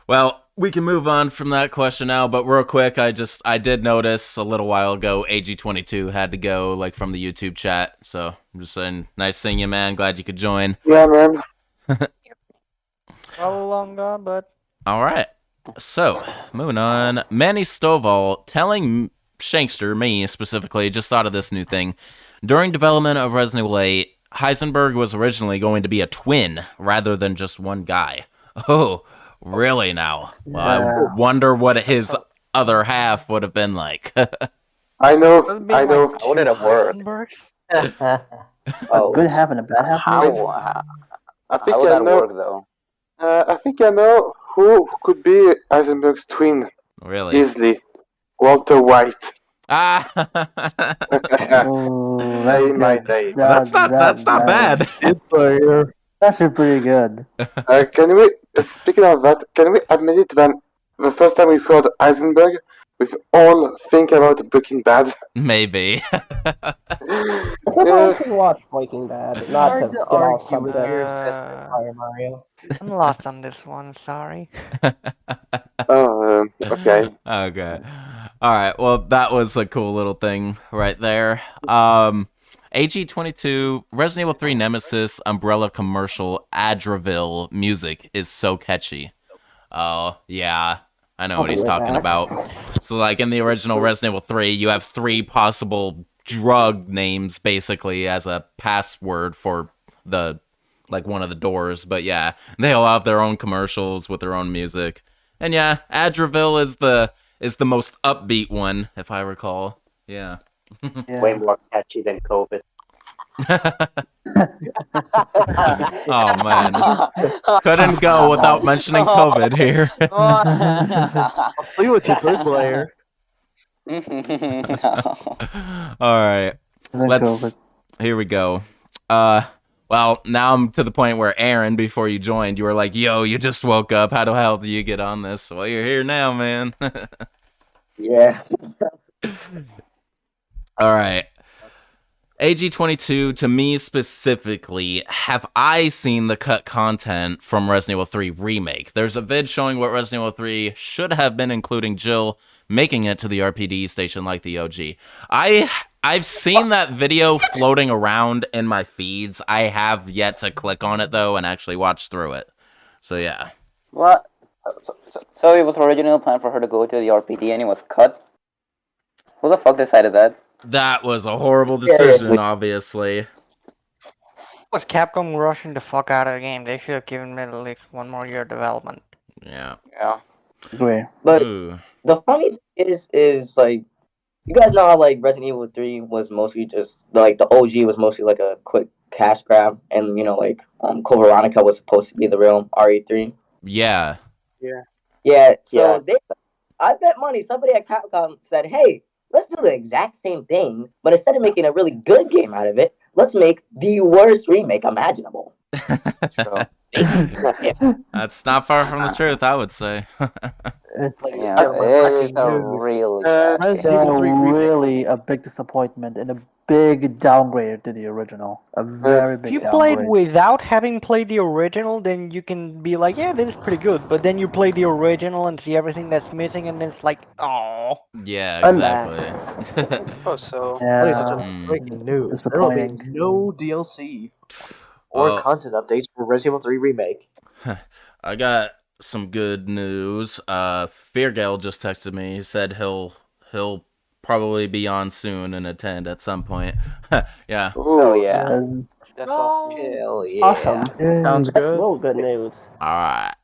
Well, we can move on from that question now, but real quick, I did notice a little while ago AG22 had to go like from the YouTube chat. So I'm just saying, nice seeing you, man. Glad you could join. Yeah, man. Probably long gone, but All right. So, moving on. Manny Stovall telling Shankster, me specifically, just thought of this new thing. During development of Resident Evil 8, Heisenberg was originally going to be a twin rather than just one guy. Oh, really now? Well, I wonder what his other half would have been like. I know. How would it have worked? A good half and a bad half. maybe? I think How would I that know. work, though? I think I know who could be Heisenberg's twin. Really? Easily. Walter White. Ah. Oh, that's Day my good. day. That's not bad. Good player. That's actually pretty good. Can we, speaking of that, can we admit it when the first time we heard Heisenberg, we all think about Breaking Bad? Maybe. I can watch Breaking Bad, not to get off argue with subject. your assessment, Fire Mario. I'm lost on this one. Sorry. Oh, okay. Okay. All right. Well, that was a cool little thing right there. AG22, Resident Evil 3 Nemesis, Umbrella commercial, Adraville music is so catchy. Oh, yeah. I know what he's talking about. So, like, in the original Resident Evil 3, you have 3 possible drug names, basically, as a password for the, like, one of the doors. But, yeah, they all have their own commercials with their own music. And, yeah, Adraville is the most upbeat one, if I recall. Yeah. Way more catchy than COVID. Oh man, couldn't go without mentioning COVID here. I'll see what you third player. All right, let's. Here we go. Well, now I'm to the point where Aaron, before you joined, you were like, "Yo, you just woke up. How the hell do you get on this?" Well, you're here now, man. Yeah. All right. AG22, to me specifically, have I seen the cut content from Resident Evil 3 Remake? There's a vid showing what Resident Evil 3 should have been, including Jill making it to the RPD station like the OG. I've seen that video floating around in my feeds. I have yet to click on it, though, and actually watch through it. So, yeah. What? So it was original plan for her to go to the RPD and it was cut? Who the fuck decided that? That was a horrible decision, obviously. Was Capcom rushing the fuck out of the game? They should have given me at least 1 more year of development. Yeah. Yeah. Agree. But Ooh. the funny thing is like, you guys know how like Resident Evil 3 was mostly just like the OG was mostly like a quick cash grab, and you know like Code Veronica was supposed to be the real RE3. Yeah. Yeah. So I bet money somebody at Capcom said, "Hey, let's do the exact same thing, but instead of making a really good game out of it, let's make the worst remake imaginable." That's not far from the truth, I would say. It's really a big disappointment and a big downgrade to the original. A very big If you downgrade. played without having played the original, then you can be like, yeah, this is pretty good. But then you play the original and see everything that's missing, and it's like, oh. Yeah, exactly. I suppose so. Breaking news. There will be no DLC or content updates for Resident Evil 3 Remake. I got some good news. Feargal just texted me. He said he'll probably be on soon and attend at some point. Yeah. Oh yeah. That's awesome. Hell yeah. Awesome. Sounds That's good. real good news. All right.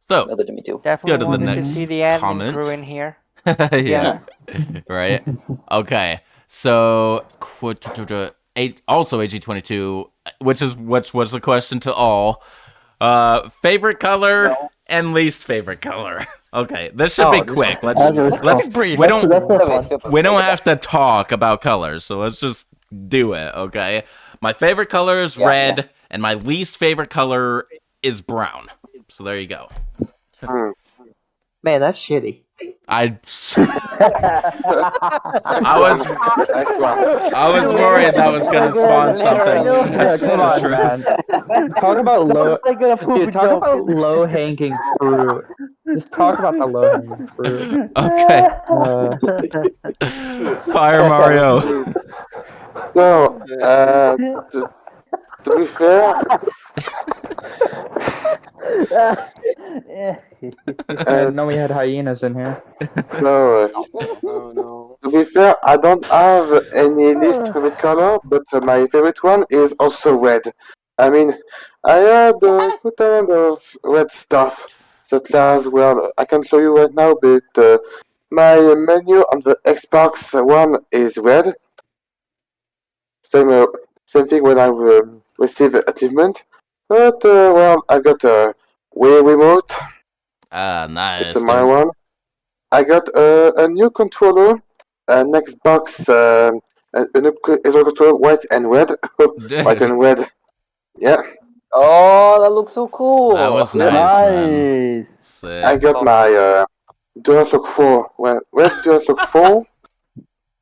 So, Good to me too. Definitely go to the wanted next to see the admin comment. crew in here. Yeah. Right. Okay. So, also AG22, which was the question to all. Favorite color and least favorite color. Okay, this should be quick. Let's brief. we don't have to talk about colors, so let's just do it, okay? My favorite color is red, and my least favorite color is brown. So there you go. Man, that's shitty. I was worried that was gonna spawn something. That's just Come the on, truth. man. Talk about low. Like a poop Dude, talk joke. about low hanging fruit. Just talk about the low hanging fruit. Okay. Fire Mario. So, to be fair, I didn't know we had hyenas in here. so Oh no. to be fair, I don't have any least favorite color, but my favorite one is also red. I mean, I had a good amount of red stuff, such as, well, I can show you right now, but my menu on the Xbox One is red. Same thing when I receive achievement. But, well, I got a Wii Remote. Ah, It's nice. a my one. I got a new controller, an Xbox, a new Xbox controller, white and red. White and red. Yeah. Oh, that looks so cool. That was nice, man. Nice. Sick. I got my DualShock 4. Well, red DualShock 4.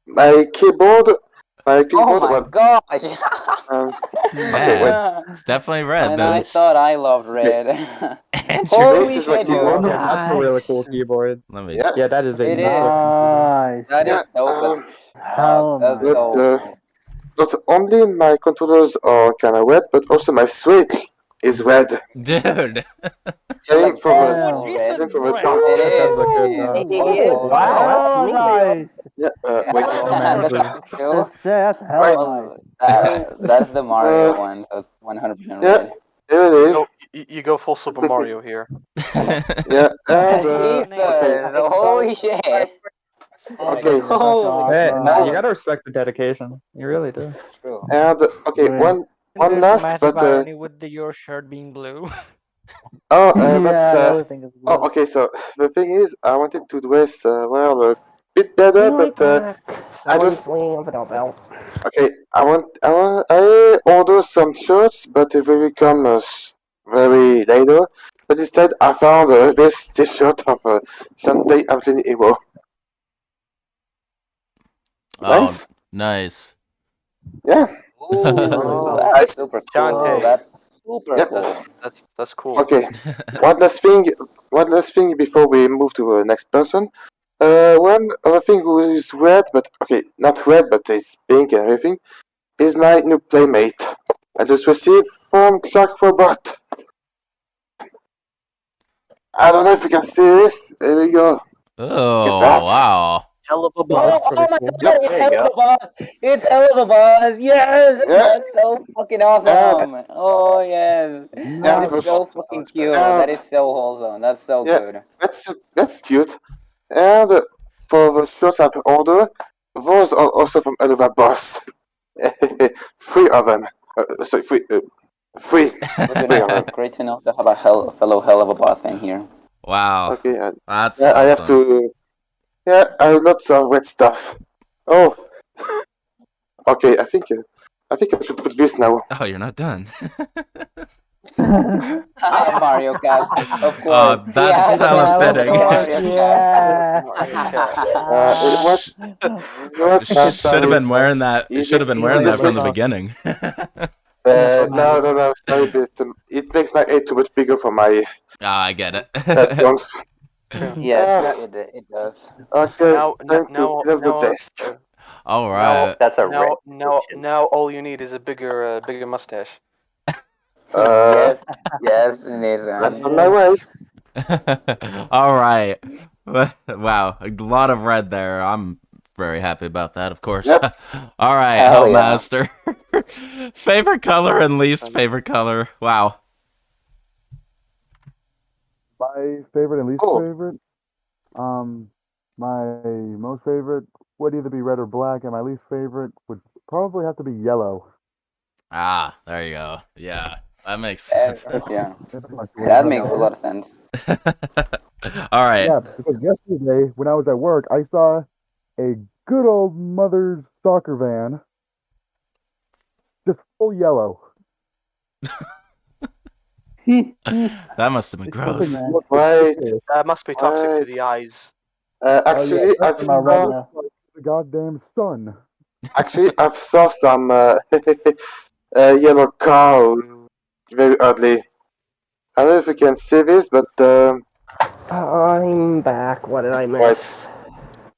My keyboard. Oh my Well, gosh. okay, wait. It's definitely red And then. I thought I loved red. And your Holy This is my shit, keyboard. dude. That's a really cool keyboard. Let me. Yeah. Yeah, that is a It nice is. looking keyboard. Nice. That Yeah, is so good. Hell That's nice. so but not only my controllers are kind of red, but also my Switch is red. Dude. Same for Damn. same for the It dock. That does look good, is. though. It is. Wow, that's nice. Yeah, wait. Man's is- That's hell Well, nice. that's the Mario one. So it's 100% Yeah, red. there it is. You go full Super Mario here. Yeah, and Jesus, holy shit. okay, Holy Hey, no, you fuck. gotta respect the dedication. You really do. True. and okay, one last, Massive but irony with your shirt being blue. oh, Yeah, that's the other thing is blue. oh, okay. So the thing is, I wanted to dress well a bit better, but I just swinging with a belt. okay. I order some shirts, but they will come very later. But instead, I found this T-shirt of Shantae Anthony Hero. Oh, Nice. nice. Yeah. Ooh, Nice. that's super cool. Shantae. That's super Yep. cool. That's cool. Okay. One last thing before we move to the next person. One other thing who is red, but okay, not red, but it's pink and everything, is my new playmate. I just received from Shark Robot. I don't know if you can see this. There we go. Oh, that. wow. Hell of a Oh, boss. oh my god, Yep, it's there you hell of go. a boss! It's hell of a boss! Yes! Yeah. That's so fucking awesome! Oh, yes! That is so fucking cute. That is so wholesome. That's so Yeah. good. That's cute. And for the shirts I've ordered, those are also from another boss. 3 of them. Sorry, 3. 3. Good 3 of them. Great to know to have a fellow hell of a boss in here. Wow. Okay, That's yeah, awesome. I have to. Yeah, I have lots of red stuff. Oh. Okay, I think I should put this now. Oh, you're not done. Mario Kart, of course. Oh, that's Yeah, hella of fitting. course, yeah. It was. It should have been wearing that. It should have been wearing that from the beginning. No. Sorry, but it makes my head too much bigger for my Ah, I get it. headphones. Yes, it does. Okay, Now, time to now, clear the now, desk. All right. That's a now, red. now, all you need is a bigger mustache. Yes, yes, it is. That's on my way. All right. Wow, a lot of red there. I'm very happy about that, of course. Yep. All right, Hell yeah. Hellmaster. Favorite color and least favorite color. Wow. My favorite and least Cool. favorite. My most favorite would either be red or black, and my least favorite would probably have to be yellow. Ah, there you go. Yeah, that makes sense. Yeah, That's my that favorite makes a color. lot of sense. All right. Yeah, because yesterday when I was at work, I saw a good old mother's soccer van, just full yellow. That must have been gross. Right. That must be toxic Right. to the eyes. Actually, Oh, I've yeah, my saw retina. The goddamn sun. actually I've saw some yellow cow very oddly. I don't know if you can see this, but I'm back. What did I miss?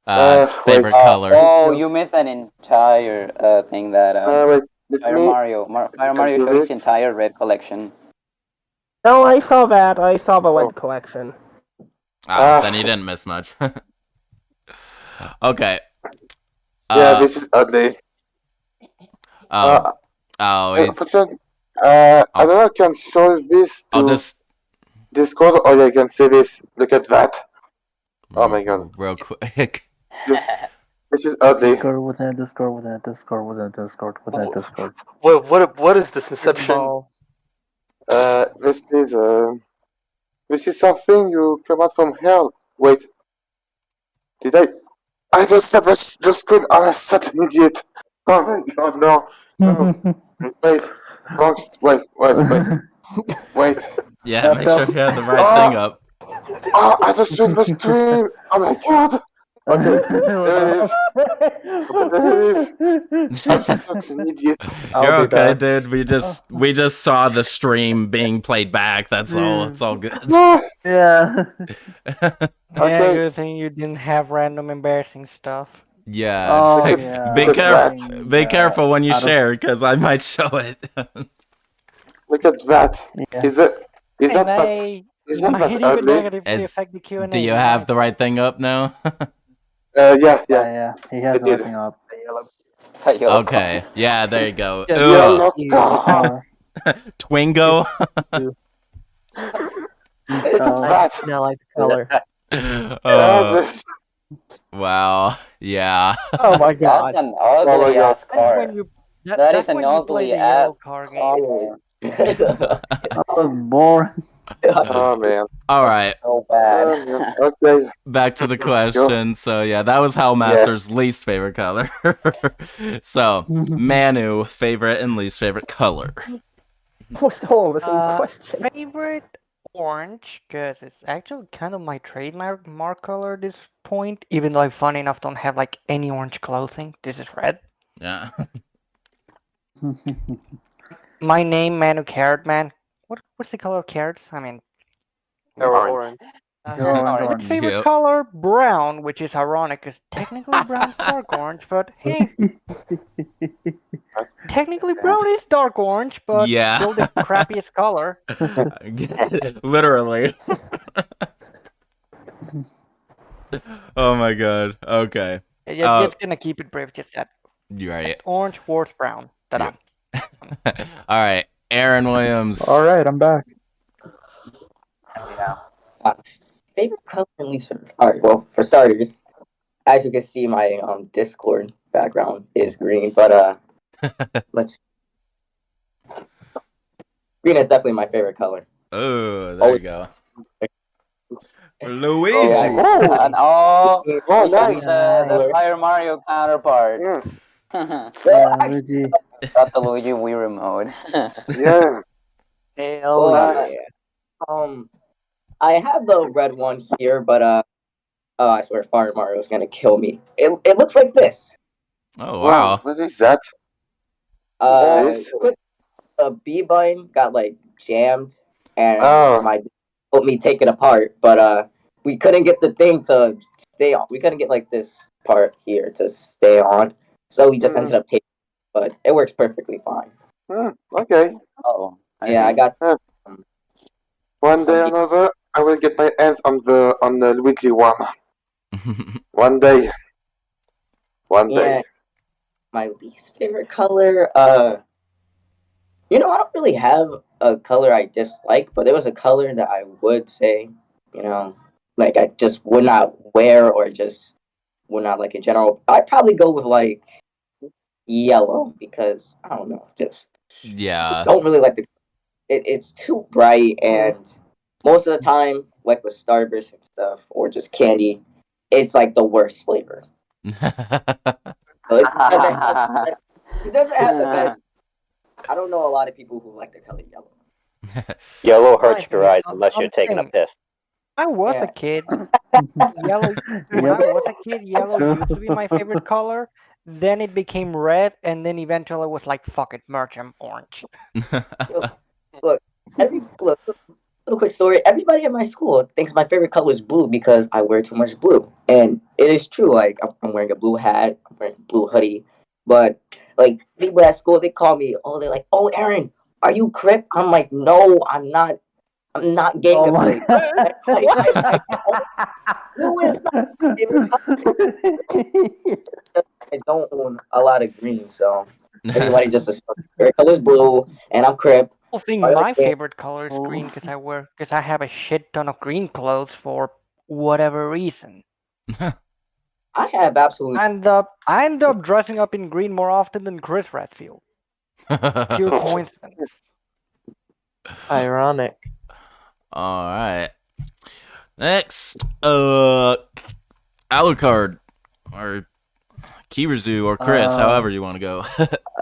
wait, Favorite wait. color. Oh, you missed an entire thing that Wait, let Fire me. Mario. Fire You can Mario do showed his this. entire red collection. No, I saw that. I saw the web collection. Then he didn't miss much. Okay. Yeah, this is ugly. Oh, he's. Unfortunately, I don't know if I can show this I'll to just Discord or you can see this. Look at that. Oh my god. real quick. This is ugly. Discord within a Discord within a Discord within a Discord within a Discord. What is this Inception? This is something you come out from hell. Wait. Did I just have the screen. I'm such an idiot. Oh my god, no. No. Wait. Wait. Yeah, make sure you have the right thing up. Oh, I just joined the stream. Oh my god. Okay, there it is. There it is. I'm such an idiot. You're okay, dude. We just saw the stream being played back. That's all. It's all good. Yeah. Yeah, good thing you didn't have random embarrassing stuff. Yeah. Oh, Hey, yeah. Be Look at careful. that. Be careful when you I don't- share, because I might show it. Look at that. Yeah. Is that May isn't that even ugly? negatively affect the Q&A. Do you have the right thing up now? Yeah. He has did. everything up. Okay. Yeah, there you go. Yellow car. Twingo. Now like the color. Wow. Yeah. Oh my god. That's an ugly ass car. That is That's an when you play ugly the ass yellow car game. Oh, boring. Oh man. All right. So bad. Okay. Back to the question. So yeah, that was Hellmaster's least favorite color. So Manu, favorite and least favorite color. We're still on the same question. Favorite orange, because it's actually kind of my trademark color at this point. Even though I, funny enough, don't have like any orange clothing. This is red. Yeah. My name, Manu Carrot Man. What's the color of carrots? I mean, Orange. Favorite Yep. color, brown, which is ironic because technically brown's dark orange, but hey. Technically brown is dark orange, but Yeah. still the crappiest color. Literally. Oh my god. Okay. Just gonna keep it brief, just that. You're right. Orange, warts, brown. Ta-da. All right. Aaron Williams. All right, I'm back. Favorite color and least favorite. All right. Well, for starters, as you can see, my Discord background is green, but let's. Green is definitely my favorite color. Oh, there you go. Luigi. And nice. the Fire Mario counterpart. Luigi. Got the Luigi Wii remote. Yeah. Hell yeah. I have the red one here, but I swear Fire Mario is gonna kill me. It looks like this. Oh wow. What is that? The B button got like jammed, and Oh. helped me take it apart, but we couldn't get the thing to stay on. We couldn't get like this part here to stay on, so we just ended up taking it, but it works perfectly fine. Okay. Oh. Yeah, I got. One day or another, I will get my hands on the Luigi one. One day. Yeah, my least favorite color. I don't really have a color I dislike, but there was a color that I would say, like I just would not wear or just would not like in general. I'd probably go with like yellow because I don't know, just don't really like it's too bright, and most of the time, like with Starburst and stuff or just candy, it's like the worst flavor. So it doesn't have the best. I don't know a lot of people who like the color yellow. Yellow hurts your eyes unless you're taking a piss. I was a Yeah. kid. Yellow. When Yep. I was a kid, yellow True. used to be my favorite color. Then it became red, and then eventually I was like, "Fuck it, merch, I'm orange." Look, look, little quick story. Everybody at my school thinks my favorite color is blue because I wear too much blue, and it is true. Like I'm wearing a blue hat, I'm wearing a blue hoodie, but like people at school, they call me. Oh, they're like, "Oh, Aaron, are you Crip?" I'm like, "No, I'm not. I'm not gang Oh my. affiliated." Blue is not my favorite color. I don't own a lot of green, so everybody just assumes favorite color is blue, and I'm Crip. I think Or like, my favorite color is green because I have a shit ton of green clothes for whatever reason. I have absolutely. I end up dressing up in green more often than Chris Redfield. Pure coincidence. Ironic. All right. Next, Alucard or Kirizu or Chris, however you want to go.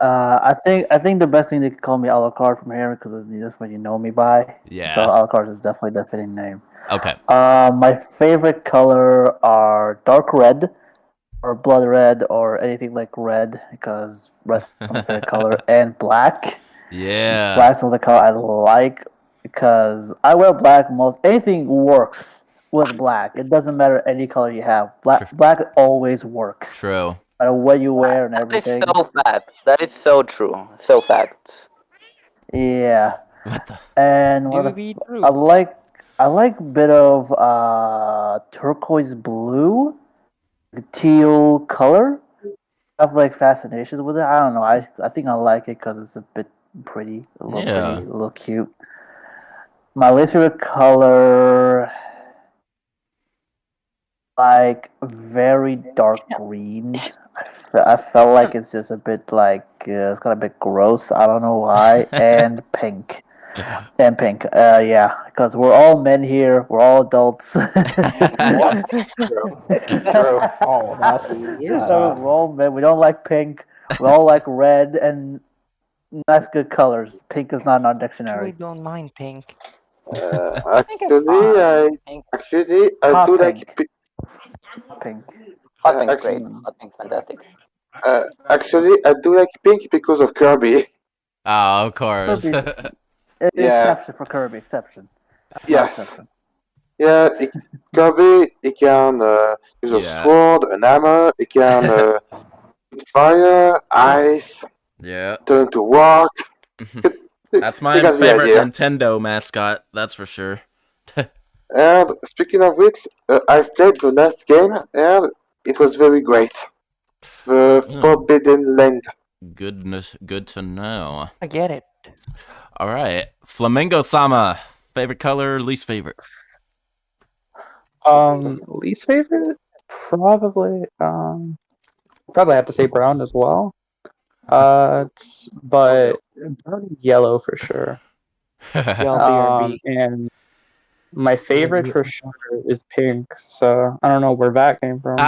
I think the best thing they could call me Alucard from here because that's what you know me by. Yeah. So Alucard is definitely the fitting name. Okay. My favorite color are dark red, or blood red, or anything like red because red's my favorite color, and black. Yeah. Black's another color I like because I wear black most. Anything works with black. It doesn't matter any color you have. Black always works. True. No matter what you wear and That is everything. so facts. That is so true. So facts. Yeah. What the? And Do be true. I like a bit of turquoise blue, teal color. I have like fascinations with it. I don't know. I think I like it because it's a bit pretty, a little pretty, a little cute. My least favorite color, like very dark green. I felt like it's just a bit like it's got a bit gross. I don't know why. And pink. And pink. Yeah, because we're all men here. We're all adults. True. Oh, that's So we're all men. We don't like pink. We all like red, and that's good colors. Pink is not in our I dictionary. don't mind pink. Actually, I Hot do pink. like Hot pink. pink's great. Hot pink's fantastic. Actually, I do like pink because of Kirby. Oh, of course. Exception for Kirby. Exception. Yes. Exception. Yeah, Kirby, he can use a sword, an hammer, he can fire, ice, turn to rock. That's my favorite Nintendo mascot, that's for sure. And speaking of which, I've played the last game and it was very great. The Forbidden Land. Good to know. I get it. All right, Flamingo-sama, favorite color, least favorite? Least favorite? Probably have to say brown as well. But probably yellow for sure. And my favorite for sure is pink. So I don't know where that came from.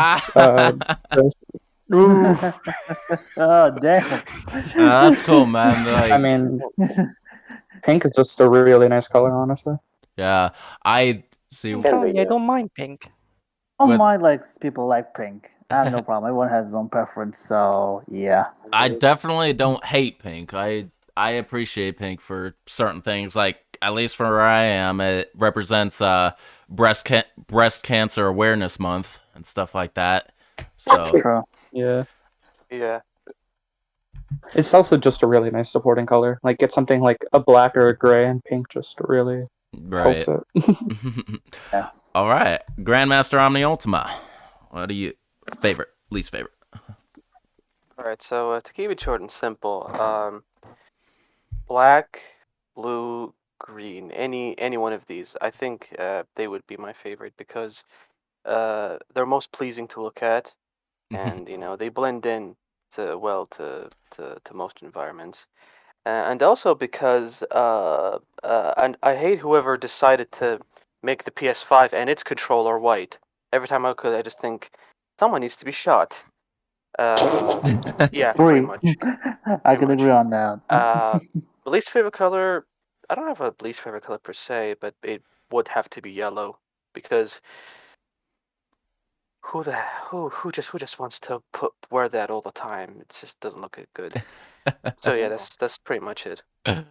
Oh damn! That's cool, man. Like, I mean, pink is just a really nice color, honestly. Yeah, I see. I don't mind pink. I don't mind like people like pink. I have no problem. Everyone has his own preference, so yeah. I definitely don't hate pink. I appreciate pink for certain things. Like, at least for where I am, it represents breast cancer awareness month and stuff like that. So True. Yeah. Yeah. It's also just a really nice supporting color. Like, get something like a black or a gray, and pink just really helps it. Yeah. All right, Grandmaster Omni Ultima. What do you least favorite? All right. So to keep it short and simple, black, blue, green, any one of these, I think they would be my favorite because they're most pleasing to look at, and they blend in to most environments, and also because and I hate whoever decided to make the PS5 and its controller white. Every time I just think someone needs to be shot. Yeah, pretty much. I can agree on that. Least favorite color, I don't have a least favorite color per se, but it would have to be yellow. because who just wants to wear that all the time? It just doesn't look good. So yeah, that's pretty much it. Yeah.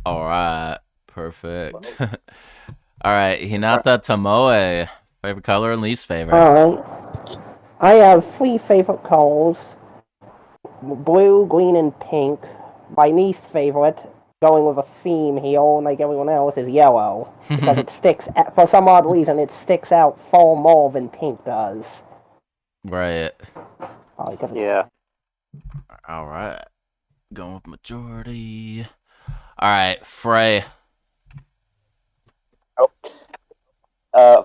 All right, perfect. All right, Hinata Tomoe, favorite color and least favorite. I have 3 favorite colors: blue, green, and pink. My least favorite, going with a theme here, like everyone else, is yellow because it sticks. For some odd reason, it sticks out far more than pink does. Right. Yeah. All right. Going with majority. All right, Frey.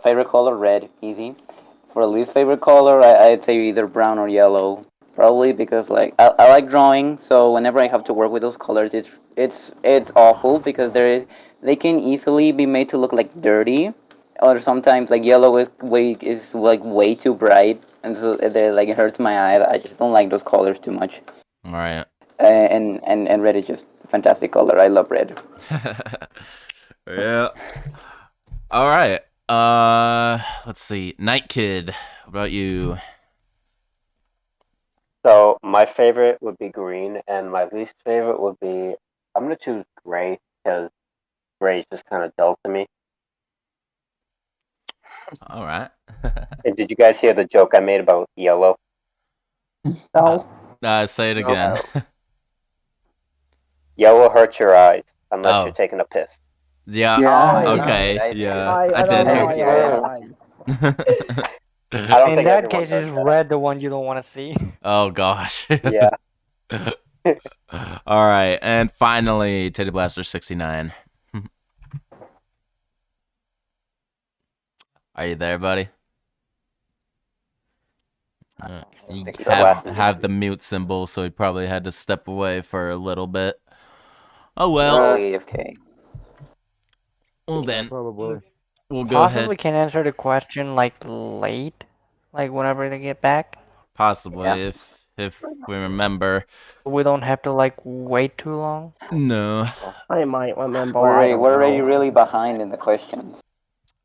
Favorite color, red, easy. For least favorite color, I'd say either brown or yellow. Probably because like I like drawing, so whenever I have to work with those colors, it's awful because they can easily be made to look like dirty, or sometimes like yellow is like way too bright, and so it hurts my eye. I just don't like those colors too much. All right. And red is just a fantastic color. I love red. Yeah. All right. Let's see. Night Kid, what about you? So my favorite would be green, and my least favorite would be, I'm gonna choose gray because gray is just kind of dull to me. All right. And did you guys hear the joke I made about yellow? No. Say it again. Yellow hurts your eyes unless you're taking a piss. Yeah. Yeah. Okay. Yeah. I did don't hear. know. In that case, it's red, the one you don't want to see. Oh gosh. Yeah. All right, and finally, Teddy Blaster 69. Are you there, buddy? You have the mute symbol, so he probably had to step away for a little bit. Oh well. AFK. Well then, Probably. we'll go ahead. Possibly can answer the question like late, like whenever they get back. Possibly, if we remember. We don't have to like wait too long. No. I might remember. We're already really behind in the questions.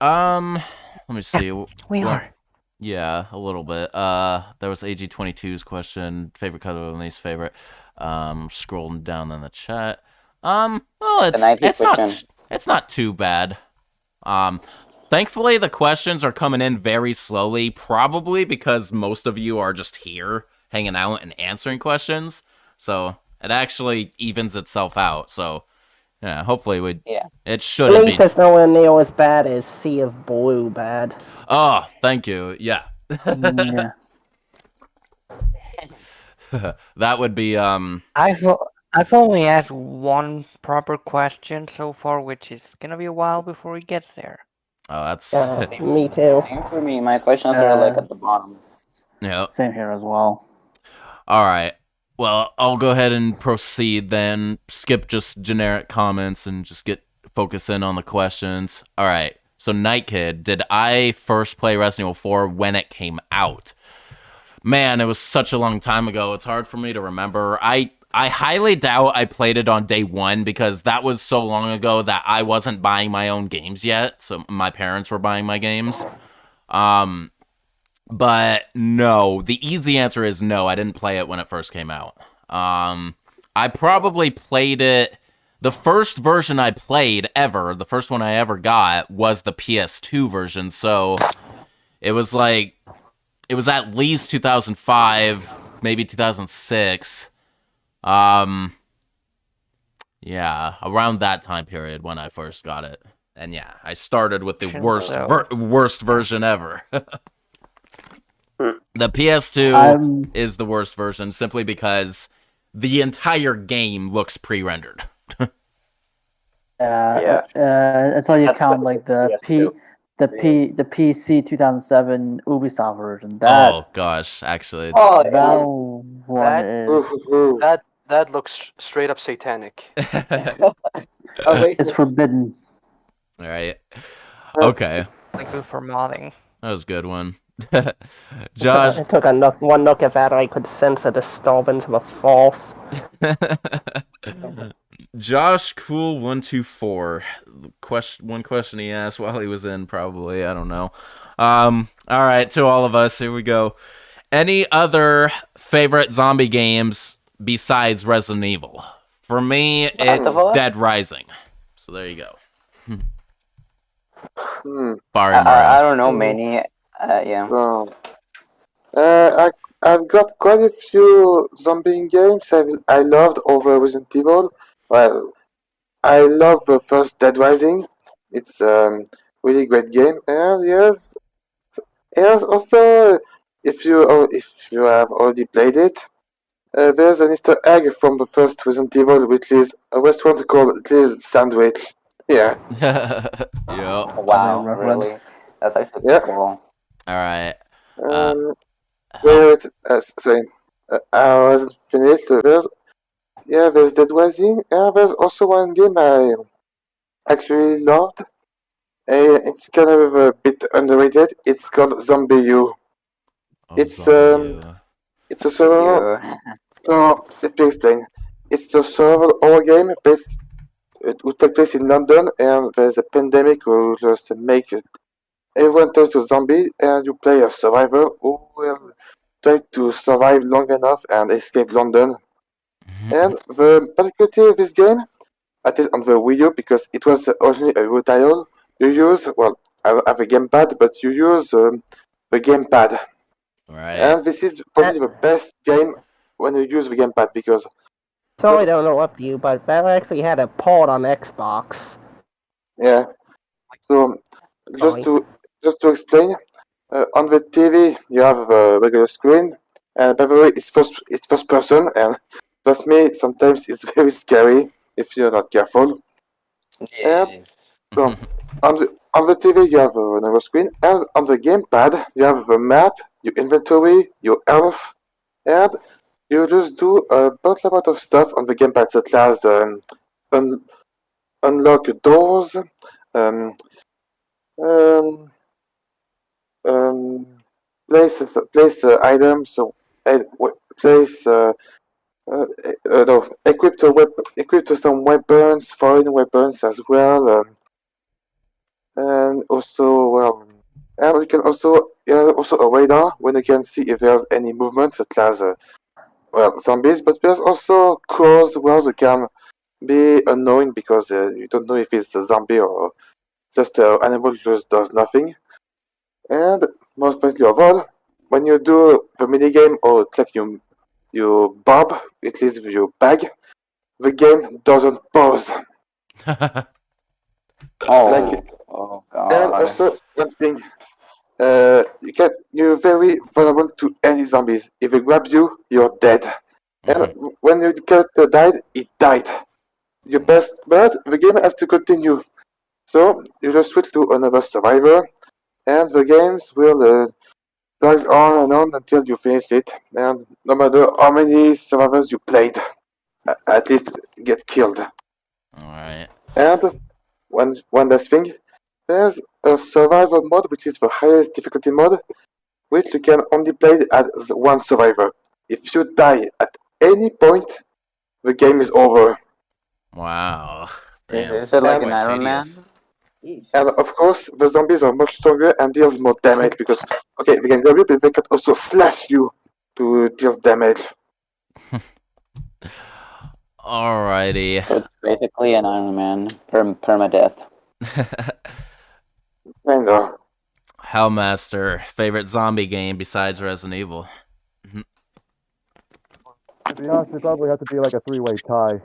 Let me see. We are. Yeah, a little bit. There was AG22's question, favorite color and least favorite. Scrolling down in the chat. Well, it's not too bad. Thankfully the questions are coming in very slowly, probably because most of you are just here hanging out and answering questions. So it actually evens itself out. So yeah, hopefully it shouldn't be. At least it's nowhere near as bad as Sea of Blue bad. Oh, thank you. Yeah. Yeah. That would be I've only asked one proper question so far, which is gonna be a while before he gets there. Oh, that's me too. Same for me. My questions are like at the bottom. Yeah. Same here as well. All right. Well, I'll go ahead and proceed then. Skip just generic comments and just focus in on the questions. All right. So, Night Kid, did I first play Resident Evil 4 when it came out? Man, it was such a long time ago. It's hard for me to remember. I highly doubt I played it on day one because that was so long ago that I wasn't buying my own games yet. So my parents were buying my games. But no, the easy answer is no. I didn't play it when it first came out. I probably played it. The first version I played ever, the first one I ever got, was the PS2 version. So it was at least 2005, maybe 2006. Yeah, around that time period when I first got it. And yeah, I started with the worst version ever. The PS2 is the worst version simply because the entire game looks pre-rendered. Until you count like the PC 2007 Ubisoft version. Oh gosh, actually. That one is that looks straight up satanic. it's forbidden. All right. Okay. Like good for modding. That was a good one. Josh. It took one look at that, I could sense a disturbance of a force. Josh Cool 124. One question he asked while he was in, probably. I don't know. All right, to all of us, here we go. Any other favorite zombie games besides Resident Evil? For me, it's Dead Rising. So there you go. Barry Murray. I don't know many. Yeah. I've got quite a few zombie games I loved over Resident Evil. Well, I love the first Dead Rising. It's really great game. And yes, also if you have already played it, there's an Easter egg from the first Resident Evil, which is a restaurant called Little Sandwich. Yeah. Yeah. Wow, really? That's actually Yeah. cool. All right. Wait, sorry. I wasn't finished. There's Dead Rising. There's also one game I actually loved. It's kind of a bit underrated. It's called Zombie U. It's a survival. So let me explain. It's a survival horror game based. It would take place in London, and there's a pandemic who just make it. Everyone turns to zombie, and you play a survivor who will try to survive long enough and escape London. And the particularity of this game, at least on the Wii U, because it was originally a Wii title, you use, I have a gamepad, but you use the gamepad. Right. And this is probably the best game when you use the gamepad, because... Sorry to interrupt you, but that actually had a port on Xbox. Yeah. So, just to explain, on the TV you have a regular screen, and by the way, it's first person, and trust me, sometimes it's very scary if you're not careful. And so, on the TV you have another screen, and on the gamepad you have the map, your inventory, your health, and you just do a lot of stuff on the gamepad, such as unlock doors, um, um, place items, so place no, equip some weapons, foreign weapons as well, and also and we can also also a radar when you can see if there's any movement, such as zombies, but there's also crows where they can be annoying because you don't know if it's a zombie or just an animal just does nothing. And most importantly of all, when you do the minigame or it's like you bob, it leaves your bag, the game doesn't pause. Oh god. And also one thing, you're very vulnerable to any zombies. If they grab you, you're dead. And when your character died, it died. Your best, but the game has to continue. So you just switch to another survivor, and the games will drags on and on until you finish it. And no matter how many survivors you played, at least get killed. Alright. And one last thing, there's a survival mode, which is the highest difficulty mode, which you can only play as one survivor. If you die at any point, the game is over. Wow. Damn. Is it like an Iron Man? And of course, the zombies are much stronger and deals more damage because, okay, they can grab you, but they can also slash you to deal damage. Alrighty. So it's basically an Iron Man permadeath. I know. Hellmaster, favorite zombie game besides Resident Evil? To be honest, it probably has to be like a three-way tie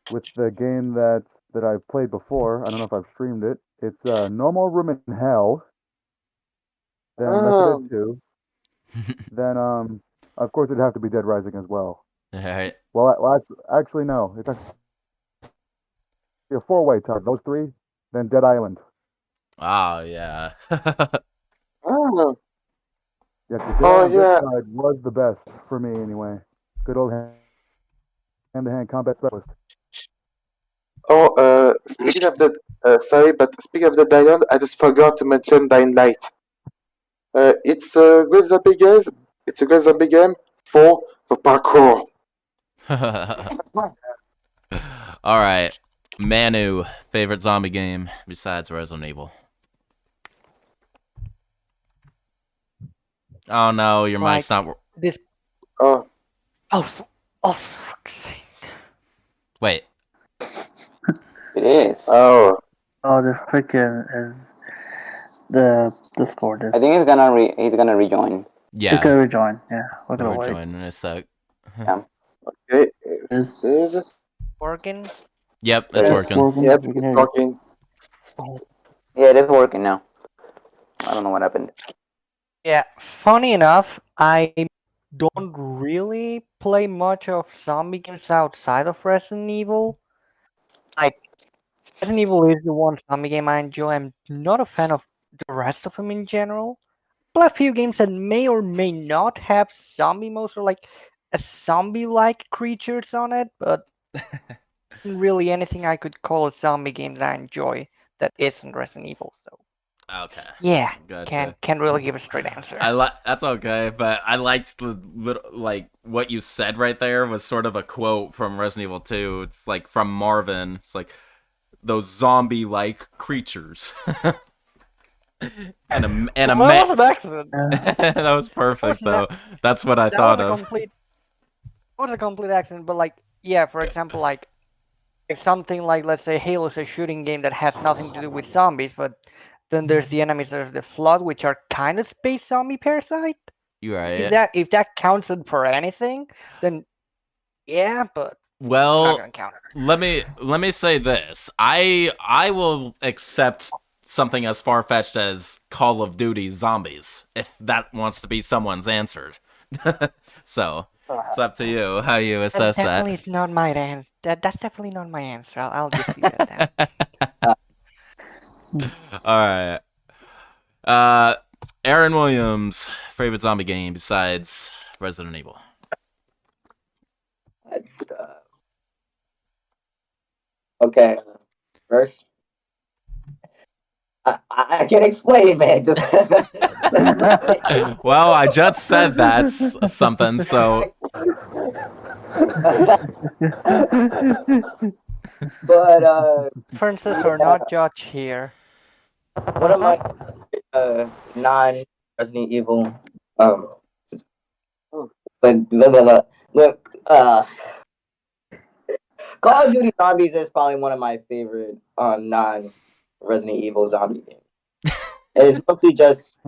with the game that I've played before. I don't know if I've streamed it. It's Normal Room in Hell. Then Left 4 Dead 2. Then of course it'd have to be Dead Rising as well. Alright. Well, actually no. It's actually a four-way tie. Those three, then Dead Island. Oh yeah. Oh. Yeah, the Dead Island side was the best for me anyway. Good old hand-to-hand combat specialist. Oh, speaking of the sorry, but speaking of the Dead Island, I just forgot to mention Dying Light. It's a great zombie game. It's a great zombie game for the parkour. All right, Manu, favorite zombie game besides Resident Evil? Oh no, your mic's not. This. Oh. Oh, fuck's sake. Wait. It is. Oh, the freaking is the Discord is. I think he's gonna rejoin. Yeah. He's gonna rejoin. Yeah, we're gonna wait. Rejoin in a sec. Yeah. Okay. Is it working? Yep, it's working. Yep, it's working. Yeah, it is working now. I don't know what happened. Yeah, funny enough, I don't really play much of zombie games outside of Resident Evil. Like, Resident Evil is the one zombie game I enjoy. I'm not a fan of the rest of them in general. I play a few games that may or may not have zombie modes or like a zombie-like creatures on it, but isn't really anything I could call a zombie game that I enjoy that isn't Resident Evil. So. Okay. Yeah, Gotcha. can't really give a straight answer. That's okay, but I liked what you said right there was sort of a quote from Resident Evil 2. It's like from Marvin. It's like those zombie-like creatures. and a that was an accident. That was perfect though. That's what I thought of. It was a complete accident, but like yeah, for example, like something like let's say Halo's a shooting game that has nothing to do with zombies, but then there's the enemies of the Flood, which are kind of space zombie parasite. You're right. If that counts for anything, then yeah, but well, I'm not gonna count it. let me say this. I will accept something as far-fetched as Call of Duty Zombies if that wants to be someone's answer. So it's up to you how you assess that. Definitely is not my answer. That's definitely not my answer. I'll just leave it at that. All right. Aaron Williams, favorite zombie game besides Resident Evil? Okay. First, I can't explain, man. Just well, I just said that's something, so. But differences are not judged here. One of my non-Resident Evil but look, Call of Duty Zombies is probably one of my favorite non-Resident Evil zombie games. It's mostly just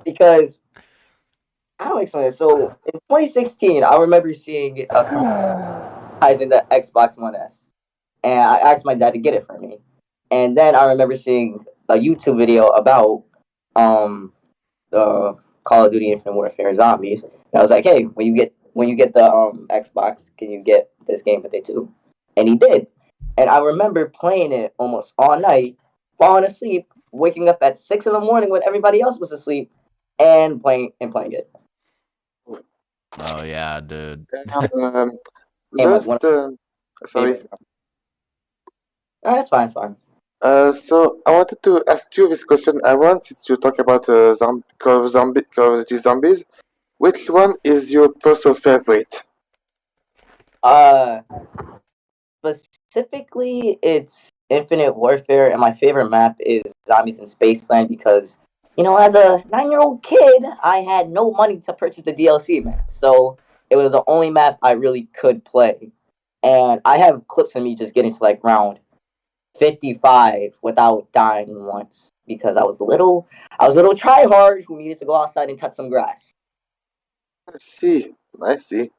because I don't explain it. So in 2016, I remember seeing it in the Xbox One S, and I asked my dad to get it for me. And then I remember seeing a YouTube video about the Call of Duty Infinite Warfare Zombies. And I was like, hey, when you get the Xbox, can you get this game with it too? And he did. And I remember playing it almost all night, falling asleep, waking up at 6 a.m. when everybody else was asleep, and playing it. Oh yeah, dude. Sorry. It's fine. It's fine. So I wanted to ask you this question. I wanted to talk about Call of Duty Zombies. Which one is your personal favorite? Specifically, it's Infinite Warfare, and my favorite map is Zombies in Spaceland because, as a 9-year-old kid, I had no money to purchase the DLC map, so it was the only map I really could play. And I have clips of me just getting to like round 55 without dying once because I was a little tryhard who needed to go outside and touch some grass. I see.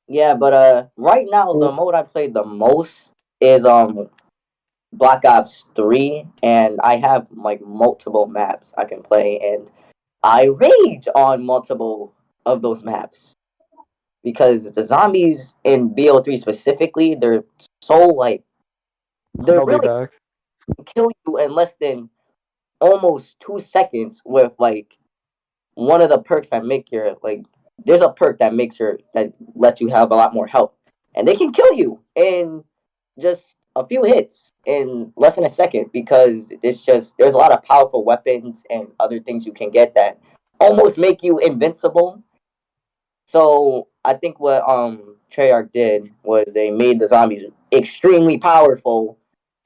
Yeah, but right now the mode I played the most is Black Ops 3, and I have like multiple maps I can play, and I rage on multiple of those maps because the zombies in BO3 specifically, they're so like they're really kill you in less than almost 2 seconds with like one of the perks that make your like there's a perk that that lets you have a lot more health, and they can kill you in just a few hits in less than a second because it's just there's a lot of powerful weapons and other things you can get that almost make you invincible. So I think what Treyarch did was they made the zombies extremely powerful.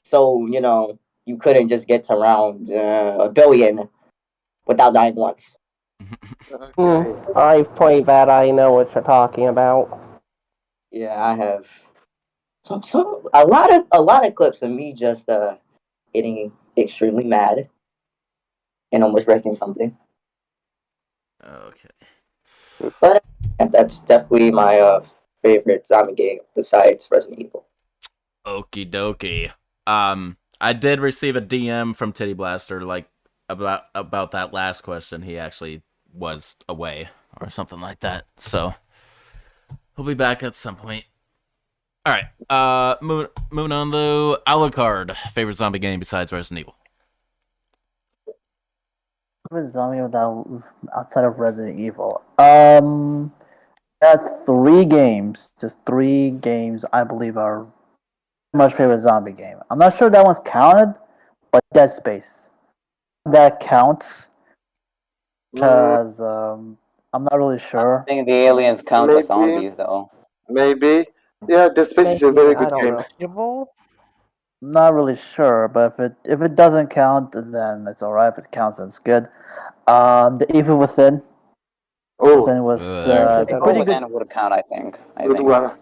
So, you couldn't just get to round a billion without dying once. I've played that. I know what you're talking about. Yeah, I have. So a lot of clips of me just getting extremely mad and almost wrecking something. Okay. But that's definitely my favorite zombie game besides Resident Evil. Okie dokie. I did receive a DM from Titty Blaster like about that last question. He actually was away or something like that. So he'll be back at some point. All right. Moving on though. Alucard, favorite zombie game besides Resident Evil. Favorite zombie without outside of Resident Evil. That's three games. Just three games I believe are much favorite zombie game. I'm not sure that one's counted, but Dead Space. That counts because I'm not really I sure. think the aliens count as Maybe, zombies, though. maybe. Yeah, Dead Space is a Maybe, very I good don't game. know. Evil? Not really sure, but if it doesn't count, then it's alright. If it counts, then it's good. The Evil Within. Oh, Within was it's Evil pretty good. Within would count, I think. good one.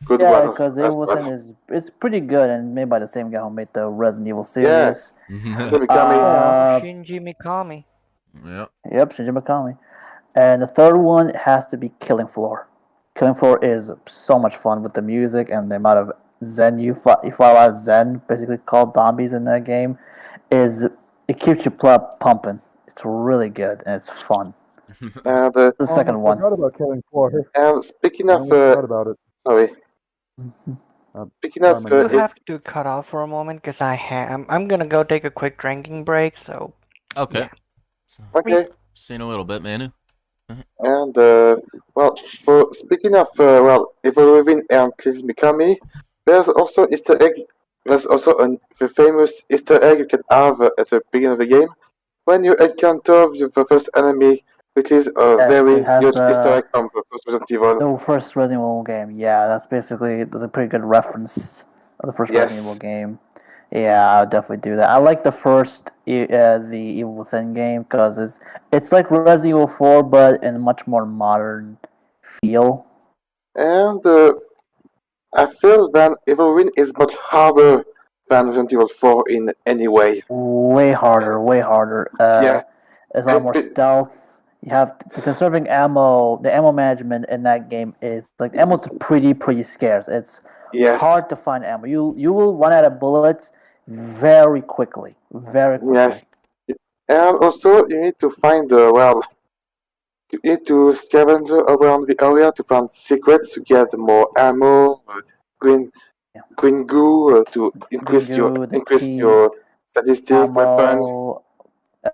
Good Yeah, one because as Evil well. Within it's pretty good and made by the same guy who made the Resident Evil Yeah. series. Mikami. Shinji Mikami. Yep. Yep, Shinji Mikami. And the third one has to be Killing Floor. Killing Floor is so much fun with the music and the amount of Zen you follow as Zen, basically called zombies in that game. It keeps your blood pumping. It's really good and it's fun. And The second one. I forgot about Killing Floor. and speaking I of, almost forgot about it. sorry. Speaking of, You if have to cut off for a moment because I'm gonna go take a quick drinking break. So Okay. yeah. okay. See you in a little bit, Manu. And well, for speaking of evolving and killing Mikami, there's also Easter egg. There's also the famous Easter egg you can have at the beginning of the game when you encounter the first enemy, which is a Yes, very it has huge Easter egg from the first Resident Evil. the first Resident Evil game. Yeah, that's a pretty good reference of the first Resident Evil Yes. game. Yeah, I would definitely do that. I like the first the Evil Within game because it's like Resident Evil 4 but in a much more modern feel. And I feel that Evolving is much harder than Resident Evil 4 in any way. Way harder, way harder. Yeah. There's a lot more stealth. You have the conserving ammo. The ammo management in that game is like ammo's pretty scarce. It's Yes. hard to find ammo. You will run out of bullets very quickly. Very quickly. Yes. And also, you need to find you need to scavenge around the area to find secrets to get more ammo, green goo to increase your statistic weapon. Ammo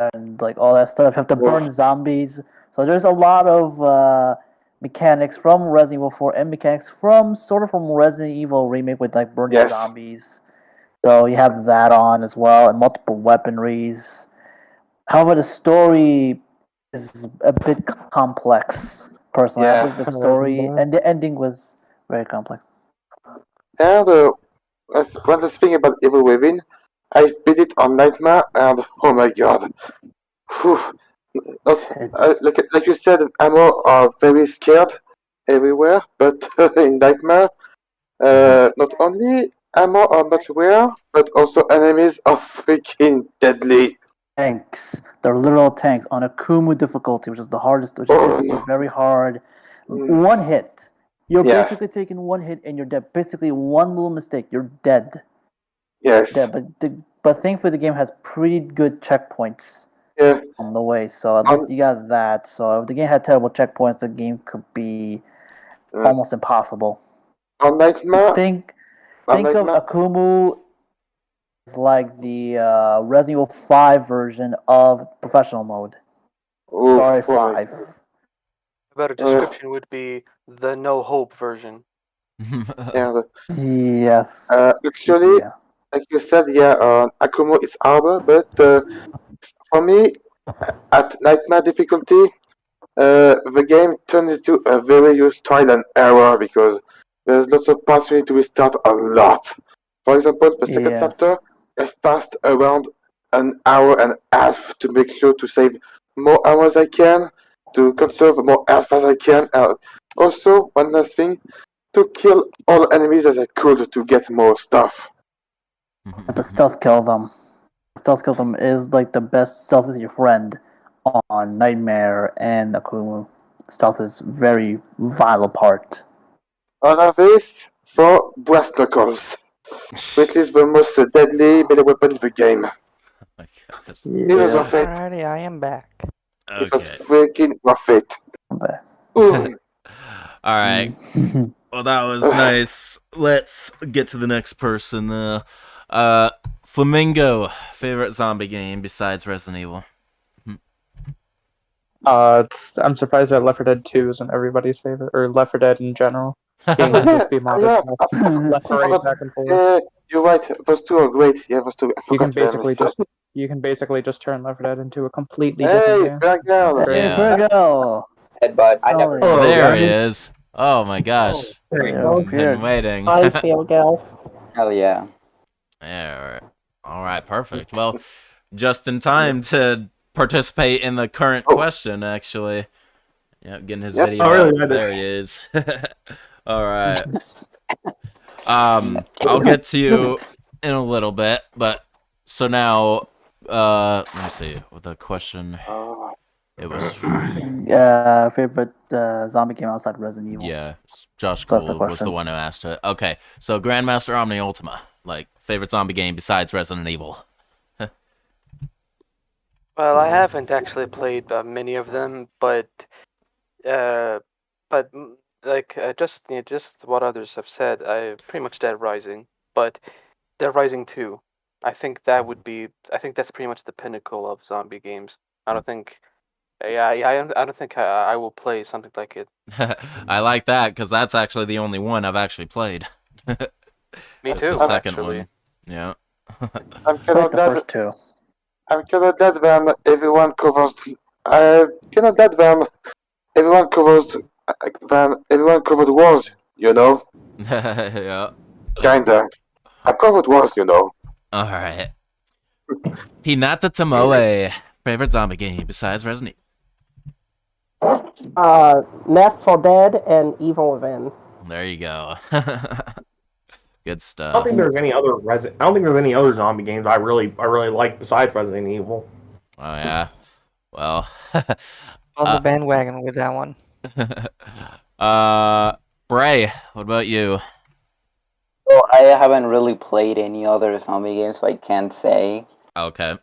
and like all that stuff. You have to burn zombies. So there's a lot of mechanics from Resident Evil 4 and mechanics from Resident Evil remake with like burning zombies. So you have that on as well and multiple weaponries. However, the story is a bit complex. Personally, I think the story and the ending was very complex. And one last thing about Evil Within, I beat it on Nightmare, and oh my god. Whew. Like you said, ammo are very scared everywhere, but in Nightmare, not only ammo are much rare, but also enemies are freaking deadly. Tanks. They're literal tanks on a Kumu difficulty, which is the hardest, which is basically very hard. One hit. You're basically taking one hit and you're dead. Basically, one little mistake, you're dead. Yes. Dead. But thankfully, the game has pretty good checkpoints on the way. So at least you got that. So if the game had terrible checkpoints, the game could be almost impossible. On Nightmare, think of Akumu as like the Resident Evil 5 version of professional mode. Sorry, 5. A better description would be the no hope version. Yes. Actually, like you said, Akumo is harder, but for me, at Nightmare difficulty, the game turns into a very huge trial and error because there's lots of parts you need to restart a lot. For example, the second chapter, I've passed around an hour and a half to make sure to save more ammo as I can, to conserve more health as I can. Also, one last thing, to kill all enemies as I could to get more stuff. To stealth kill them. Stealth kill them is like the best stealth with your friend on Nightmare and Akumu. Stealth is very vital part. All of this for brass knuckles, which is the most deadly melee weapon in the game. It was worth it. Alrighty, I am back. It was freaking worth it. All right. Well, that was nice. Let's get to the next person. Flamingo, favorite zombie game besides Resident Evil? I'm surprised that Left 4 Dead 2 isn't everybody's favorite, or Left 4 Dead in general. Game can just be modded left to right, back and forth. Yeah, you're right. Those two are great. Yeah, those two. You can basically just turn Left 4 Dead into a completely different game. Virgo. But I never. Oh, there he is. Oh my gosh. Been waiting. I feel go. Hell yeah. Yeah. All right. Perfect. Well, just in time to participate in the current question. Actually, yeah, getting his video. Oh, really? There he is. All right. I'll get to you in a little bit, but so now, let me see what the question. It was favorite zombie game outside Resident Evil. Yeah, Josh That's the Cole was the one who asked it. Okay, so Grandmaster Omni Ultima, like favorite zombie game besides Resident Evil. Well, I haven't actually played many of them, but just what others have said, I pretty much Dead Rising, but Dead Rising 2, I think that's pretty much the pinnacle of zombie games. I don't think I will play something like it. I like that because that's actually the only one I've actually played. Me that's too. The second actually. one. Yeah. I'm kind of glad. I'm kind of glad when everyone covers. I'm kind of glad when everyone covers. When everyone covered wars, you know. Yeah. Kinda. I've covered wars, you know. All right. Hinata Tomoe, favorite zombie game besides Resident Evil? Left 4 Dead and Evil Within. There you go. Good stuff. I don't think there's any other zombie games I really like besides Resident Evil. Oh yeah. Well. On the bandwagon with that one. Bray, what about you? Well, I haven't really played any other zombie games, so I can't say. Okay.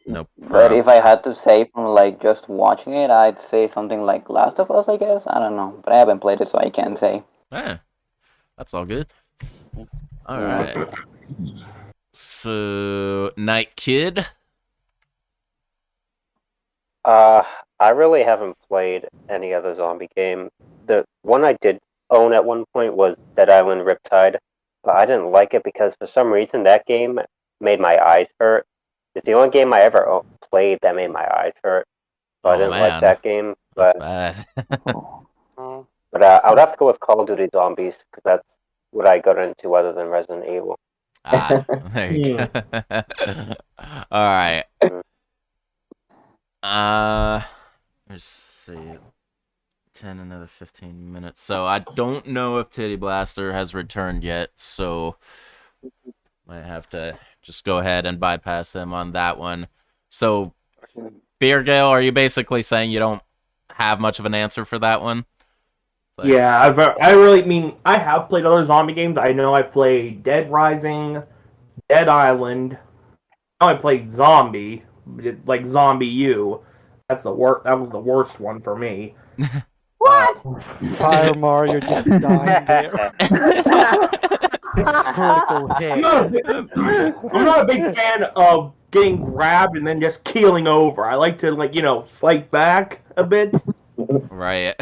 Nope. But if I had to say from like just watching it, I'd say something like Last of Us, I guess. I don't know, but I haven't played it, so I can't say. Yeah, that's all good. All right. So, Night Kid. I really haven't played any other zombie game. The one I did own at one point was Dead Island Riptide, but I didn't like it because for some reason that game made my eyes hurt. It's the only game I ever played that made my eyes hurt, so I didn't like that game. But, that's bad. But I would have to go with Call of Duty Zombies because that's what I got into other than Resident Evil. There you go. All right. Let's see. 10, another 15 minutes. So I don't know if Titty Blaster has returned yet, so might have to just go ahead and bypass him on that one. So, Beer Gale, are you basically saying you don't have much of an answer for that one? Like... Yeah, I have played other zombie games. I know I played Dead Rising, Dead Island. I played Zombie, like Zombie U. That was the worst one for me. What? Fire Mario just dying there. Critical hit. I'm not a big fan of getting grabbed and then just keeling over. I like to fight back a bit. Right.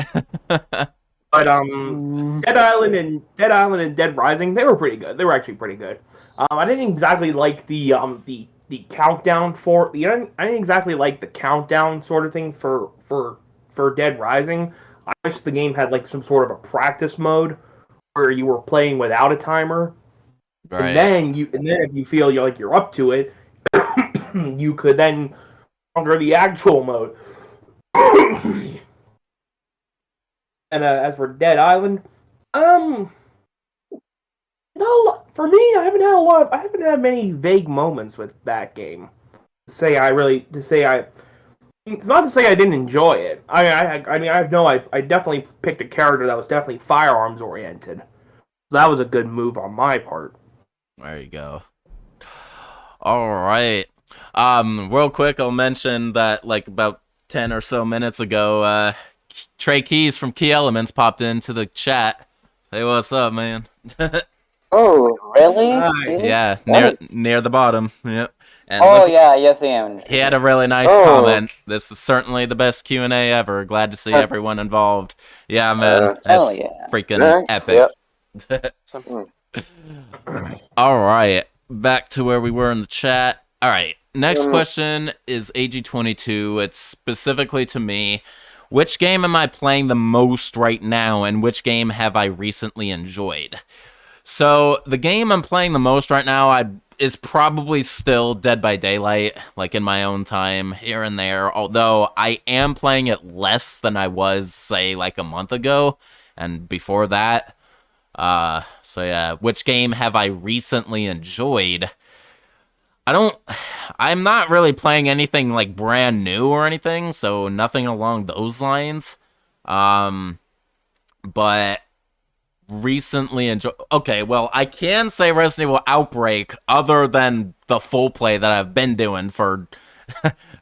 But Dead Island and Dead Rising, they were pretty good. They were actually pretty good. I didn't exactly like the countdown for I didn't exactly like the countdown sort of thing for Dead Rising. I wish the game had like some sort of a practice mode where you were playing without a timer, Right. and then if you feel you're up to it, you could then conquer the actual mode. And as for Dead Island, for me, I haven't had many vague moments with that game. It's not to say I didn't enjoy it. I definitely picked a character that was definitely firearms oriented. That was a good move on my part. There you go. All right. Real quick, I'll mention that like about 10 or so minutes ago, Trey Keys from Key Elements popped into the chat. Hey, what's up, man? Oh, really? Yeah, Nice. near the bottom. Yep. And Oh yeah, yes I am. he had a really nice comment. This is certainly the best Q&A ever. Glad to see everyone involved. Yeah, man. That's freaking epic. All right. Back to where we were in the chat. All right. Next question is AG22. It's specifically to me. Which game am I playing the most right now, and which game have I recently enjoyed? So the game I'm playing the most right now is probably still Dead by Daylight, like in my own time here and there, although I am playing it less than I was, say, like a month ago and before that. So yeah, which game have I recently enjoyed? I'm not really playing anything like brand new or anything, so nothing along those lines. But recently okay, well, I can say Resident Evil Outbreak, other than the full play that I've been doing for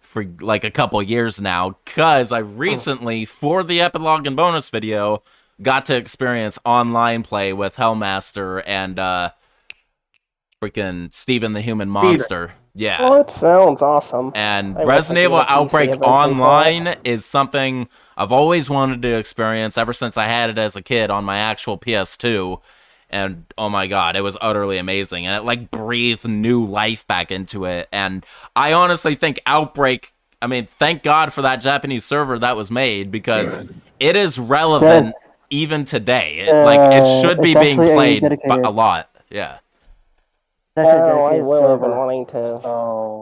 for like a couple years now, because I recently, for the epilogue and bonus video, got to experience online play with Hellmaster and freaking Steven the Human Monster. Yeah. Oh, it sounds awesome. And I Resident Evil wish I could get a PC Outbreak eventually for Online is something I've always wanted to experience ever since I had it as a kid on my actual PS2. And oh my god, it was utterly amazing. And it like breathed new life back into it. And I honestly think Outbreak, I mean, thank God for that Japanese server that was made, because it is relevant even today. It should be being played a lot. Yeah. I will have been wanting to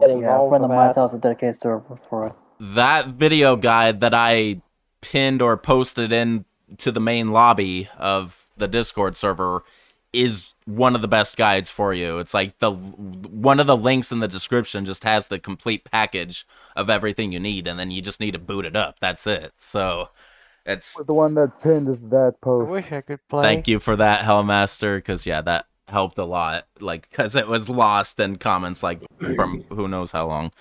get involved a friend of with mine that. tells a dedicated server for it. That video guide that I pinned or posted into the main lobby of the Discord server is one of the best guides for you. It's like one of the links in the description just has the complete package of everything you need, and then you just need to boot it up. That's it. So it's The one that pinned is that post. I wish I could play. thank you for that, Hellmaster, because yeah, that helped a lot. Like, because it was lost in comments like from who knows how long.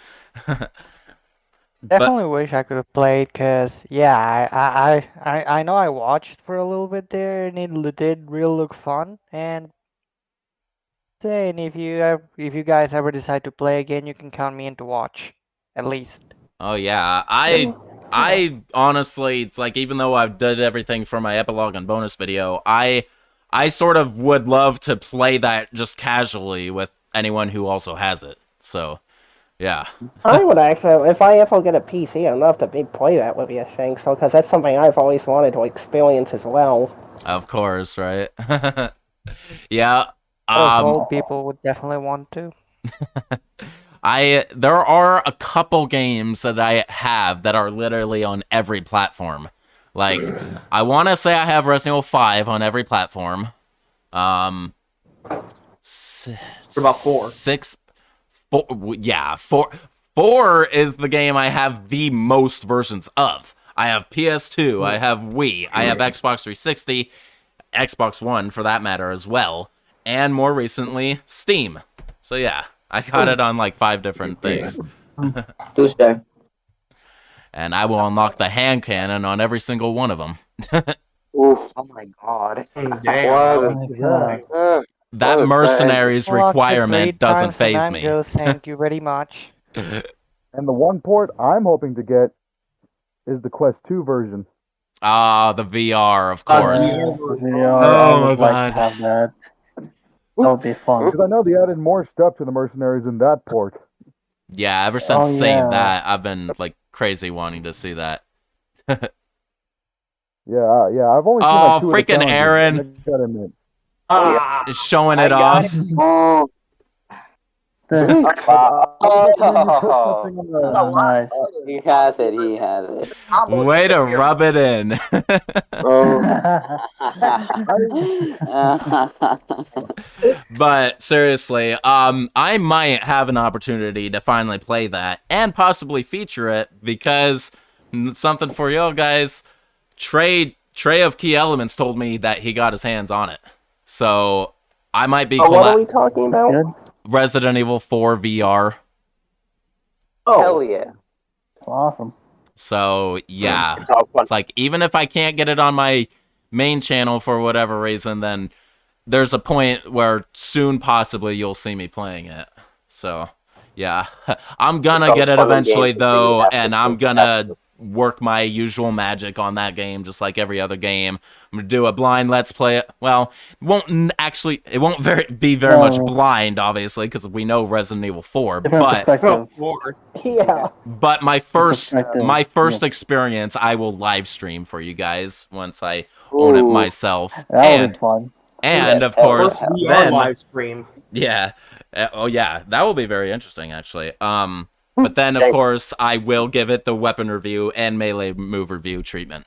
Definitely wish I could have played, because yeah, I know I watched for a little bit there, and it did really look fun. And saying if you guys ever decide to play again, you can count me in to watch, at least. Oh yeah, I honestly, it's like, even though I've done everything for my epilogue and bonus video, I sort of would love to play that just casually with anyone who also has it. So, yeah. I would actually, if I ever get a PC, I'd love to play that with you, Shankster, because that's something I've always wanted to experience as well. Of course, right? Yeah. Old people would definitely want to. There are a couple games that I have that are literally on every platform. Like, I want to say I have Resident Evil 5 on every platform. What about 4? 4 is the game I have the most versions of. I have PS2, I have Wii, I have Xbox 360, Xbox One for that matter as well, and more recently, Steam. So yeah, I got it on like 5 different things. And I will unlock the hand cannon on every single one of them. Oof. Oh my god. That mercenaries requirement doesn't faze me. Thank you very much. And the one port I'm hoping to get is the Quest 2 version. Ah, the VR, of course. I would like to have that. That would be fun. Because I know they added more stuff to the mercenaries in that port. Yeah, ever since seeing that, I've been like crazy wanting to see that. Yeah, I've only seen like 2 freaking Aaron. showing it I got off. Oh, sweet. Oh, Nice. he has it. He has it. Way to rub it in. Oh, But seriously, I might have an opportunity to finally play that and possibly feature it because something for y'all guys. Trey of Key Elements told me that he got his hands on it, so I might be. What are we talking about? Resident Evil 4 VR. Oh, hell yeah! That's awesome. So yeah, it's like even if I can't get it on my main channel for whatever reason, then there's a point where soon possibly you'll see me playing it. So yeah, I'm gonna get it eventually though, and I'm gonna work my usual magic on that game just like every other game. I'm gonna do a blind let's play it. Well, it won't be very much blind, obviously, because we know Resident Evil 4. Different But perspective. Yeah. but my first Perspective, experience, I will live stream for you guys once I own it myself. That would be fun. And of course, First VR then live stream. yeah, oh yeah, that will be very interesting actually. But then of course I will give it the weapon review and melee move review treatment.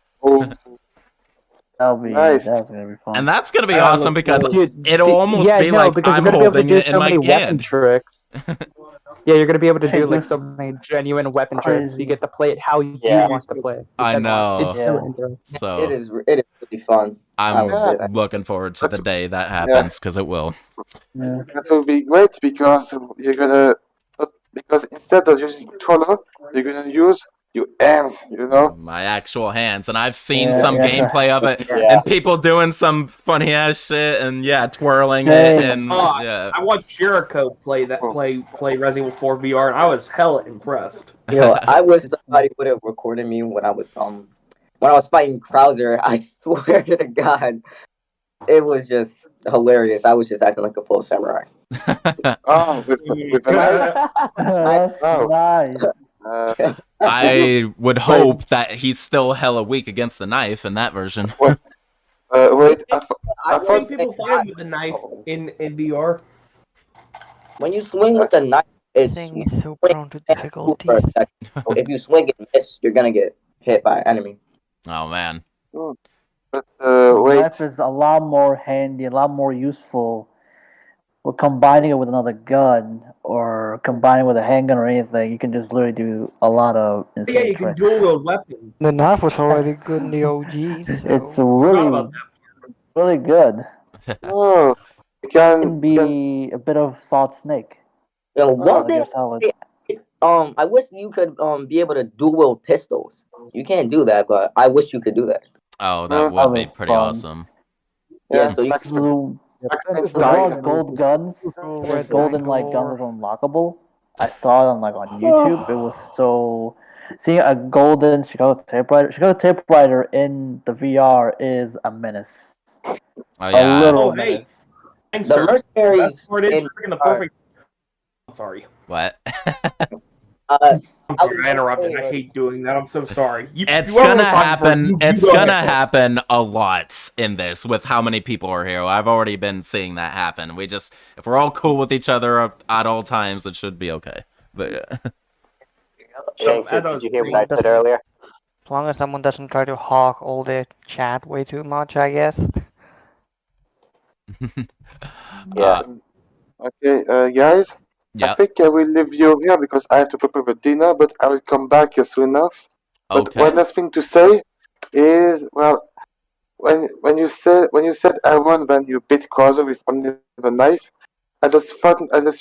That'll be Nice. That's gonna be fun. And that's gonna be awesome because it'll almost yeah, be no, like because I'm you're gonna be able to holding do it in so my many weapon hand. tricks. Yeah, you're gonna be able to Hey, do like this- so many genuine weapon tricks. You Crazy. get to play it how you Yeah. want to play. I know. It's so Yeah. interesting. So It is really fun. I'm looking forward to the day that happens because it will. Yeah. that will be great because you're gonna because instead of using controller, you're gonna use your hands. You know. My actual hands, and I've seen Yeah, some yeah. gameplay of it, Yeah. and people doing some funny ass shit, and twirling Same. it, and Oh, yeah. I watched Jericho play Resident Evil 4 VR, and I was hella impressed. Yo, I wish somebody would have recorded me when I was fighting Krauser. I swear to God, it was just hilarious. I was just acting like a full samurai. Oh, with a knife. That's nice. I would hope that he's still hella weak against the knife in that version. Wait, I I thought think people fight with a knife in VR. When you swing with a knife, it's Thing is so swing prone to and move for a difficulties. second. So if you swing and miss, you're gonna get hit by an enemy. Oh man. but The knife is a lot more handy, a lot more useful. But combining it with another gun or combining with a handgun or anything, you can just literally do a lot of insane Yeah, you can tricks. dual wield weapons. The knife was already good in the OG, It's so really, really good. Oh, you It can can be a bit of Solid Snake. You know, one Metal thing Gear Solid. I wish you could be able to dual wield pistols. You can't do that, but I wish you could do that. Oh, that would That'd be be pretty fun. awesome. Yeah, so you There's a lot of gold guns. There's golden like guns that's unlockable. I saw it on YouTube. It was so seeing a golden Chicago typewriter in the VR is a menace. Oh A yeah. little Oh, hey. menace. Thanks, The sir. mercenaries That's where it is. in- Freaking the perfect. I'm sorry. What? I'm sorry, I interrupted. I hate doing that. I'm so sorry. It's you are gonna the fun person. happen. You It's go gonna ahead first. happen a lot in this with how many people are here. I've already been seeing that happen. If we're all cool with each other at all times, it should be okay. But yeah. Shankster, did you hear what I said earlier? as long as someone doesn't try to hog all the chat way too much, I guess. Yeah. Okay, guys. Yeah. I think I will leave you here because I have to prepare the dinner, but I will come back soon enough. But Okay. one last thing to say is, well, when you said I won when you beat Krauser with only the knife, I just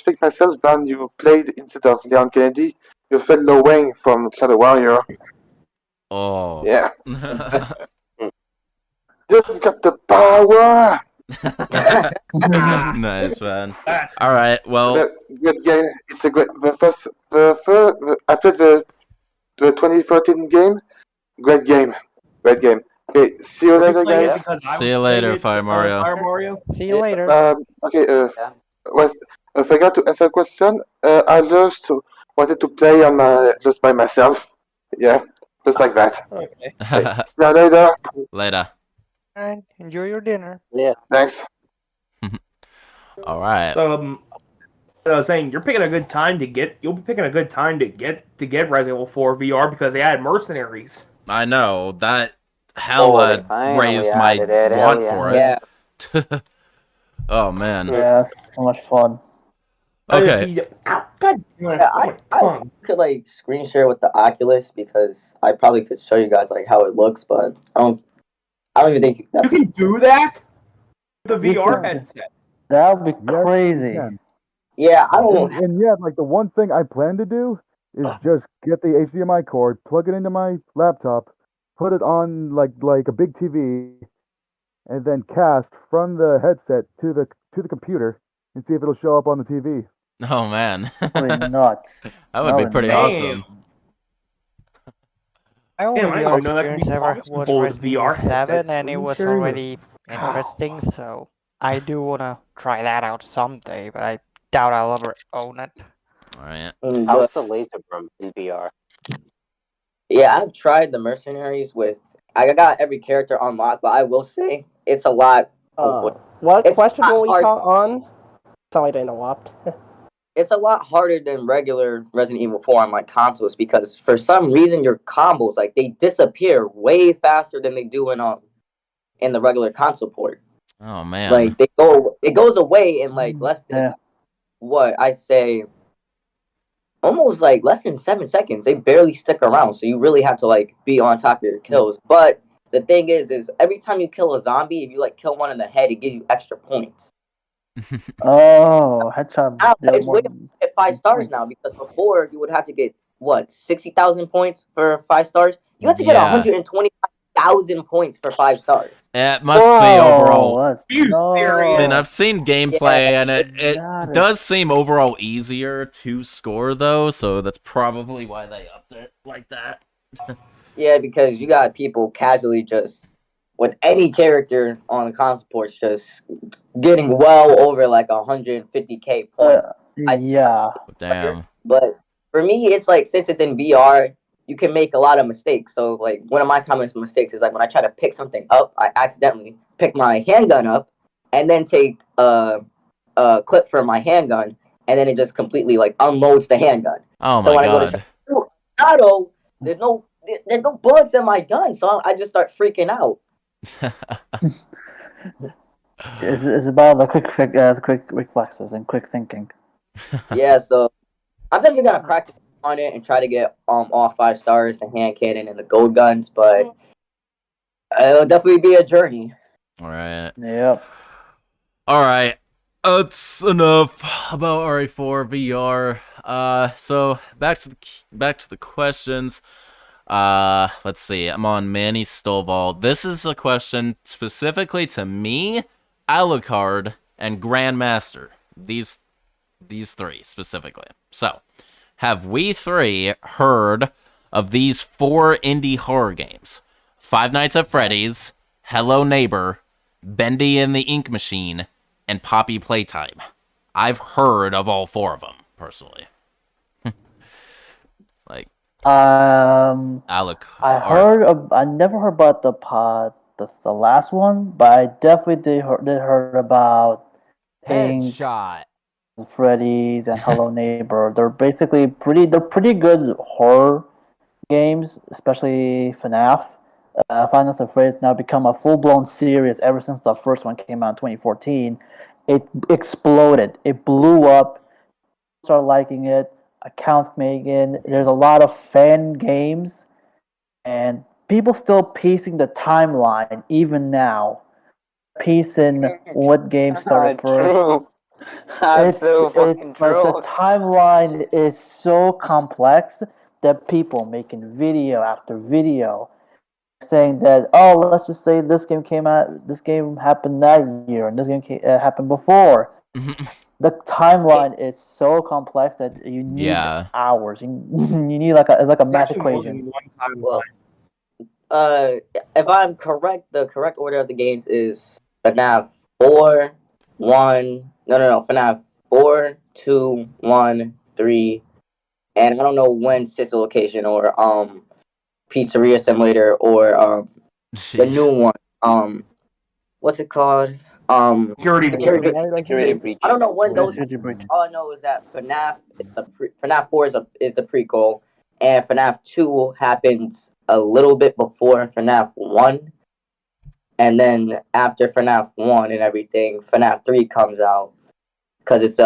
think myself when you played instead of Leon Kennedy, you felt Lo Wang from Shadow Warrior. Oh. Yeah. You've got the power. Nice, man. All right. Well, Good game. It's a great. I played the 2013 game. Great game. Okay, see you later, guys. see you later, Fire Mario. Fire Mario. See you later. Okay. I forgot to answer a question. I just wanted to play just by myself. Yeah, just like that. Okay. Okay, see you later. Later. And enjoy your dinner. Yeah. Thanks. All right. So I was saying you'll be picking a good time to get Resident Evil 4 VR because they added mercenaries. I know that Oh, they hella finally raised my added it. Hell want yeah. for Yeah. it. Oh man. Yeah, it's so much fun. Okay. God, Yeah, I could like screen share with the Oculus because I probably could show you guys like how it looks, but I don't even think you can do that with the You VR can- headset. That would be Yes, crazy. you can. Yeah, I don't. And yeah, like the one thing I plan to do is just get the HDMI cord, plug it into my laptop, put it on like a big TV, and then cast from the headset to the computer and see if it'll show up on the TV. Oh man. That'd be nuts. That would be pretty awesome. My only Damn, I VR didn't know that could be experience ever possible was with Resident Evil VR 7, headsets. and it was Screen already interesting, so I do want to try that out someday, but I doubt I'll ever own it. Alright. How's the laser drum in VR? Yeah, I've tried the mercenaries with. I got every character unlocked, but I will say it's a lot. What it's question not will we hard- call on? Sorry to interrupt. It's a lot harder than regular Resident Evil 4 on like consoles because for some reason your combos like they disappear way faster than they do in the regular console port. Oh man. Like it goes away in like less than what I say, almost like less than 7 seconds. They barely stick around, so you really have to like be on top of your kills. But the thing is every time you kill a zombie, if you like kill one in the head, it gives you extra points. Oh, headshot. Now, it's way at 5 stars now because before you would have to get what 60,000 points for 5 stars. You have to get 125,000 points for 5 stars. It must be overall. I I mean, I've seen gameplay, and it does seem overall easier to score, though, so that's probably why they upped it like that. Yeah, because you got people casually just with any character on the console ports just getting well over like 150k points. Yeah. Damn. But for me, it's like since it's in VR, you can make a lot of mistakes. So like one of my common mistakes is like when I try to pick something up, I accidentally pick my handgun up and then take a clip from my handgun, and then it just completely like unloads the handgun. Oh so my when god. I go to try auto, there's no bullets in my gun, so I just start freaking out. It's about the quick reflexes and quick thinking. Yeah, so I'm definitely gonna practice on it and try to get all 5 stars, the hand cannon and the gold guns, but it'll definitely be a journey. Alright. Yep. Alright. That's enough about RE4 VR. So back to the questions. Let's see. I'm on Manny Stovall. This is a question specifically to me, Alucard, and Grandmaster. These 3 specifically. So, have we 3 heard of these 4 indie horror games? Five Nights at Freddy's, Hello Neighbor, Bendy and the Ink Machine, and Poppy Playtime. I've heard of all 4 of them, personally. It's like... Alec. I never heard about the last one, but I definitely did heard about Headshot, Freddy's and Hello Neighbor. They're pretty good horror games, especially FNAF. Five Nights at Freddy's now become a full-blown series ever since the first one came out in 2014. It exploded. It blew up. Started liking it. Accounts making. There's a lot of fan games, and people still piecing the timeline even now. Piecing what game started first. True. That's so fucking Like true. the timeline is so complex that people making video after video saying that, oh, let's just say this game happened that year, and this game happened before. The timeline is so complex that you need hours. You need it's like a math equation. Well, if I'm correct, the correct order of the games is FNAF 4, 1. No. FNAF 4, 2, 1, 3, and I don't know when Sister Location or Pizzeria Simulator or the new one. What's it called? Security Security breach. I don't know when Yeah, those. Security breach. All I know is that FNAF 4 is the prequel, and FNAF 2 happens a little bit before FNAF 1, and then after FNAF 1 and everything, FNAF 3 comes out because it's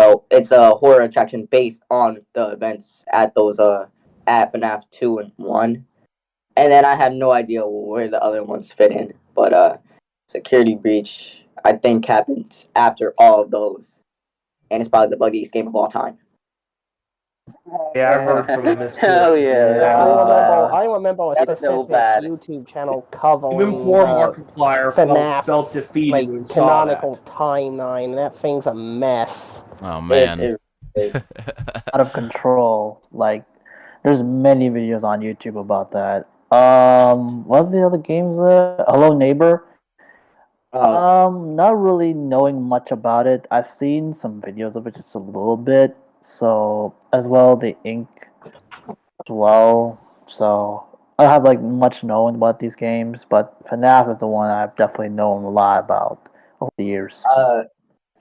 a horror attraction based on the events at those at FNAF 2 and 1. And then I have no idea where the other ones fit in. But Security Breach, I think, happens after all of those. And it's probably the buggiest game of all time. Yeah, I've heard from this. Hell yeah. I remember a specific YouTube channel covering Even poor Markiplier FNAF felt defeated like when he saw that. canonical timeline, and that thing's a mess. Oh man. Out of control. Like, there's many videos on YouTube about that. What are the other games there? Hello Neighbor. Not really knowing much about it. I've seen some videos of it just a little bit. So as well, the Ink as well. So I don't have like much known about these games, but FNAF is the one I've definitely known a lot about over the years.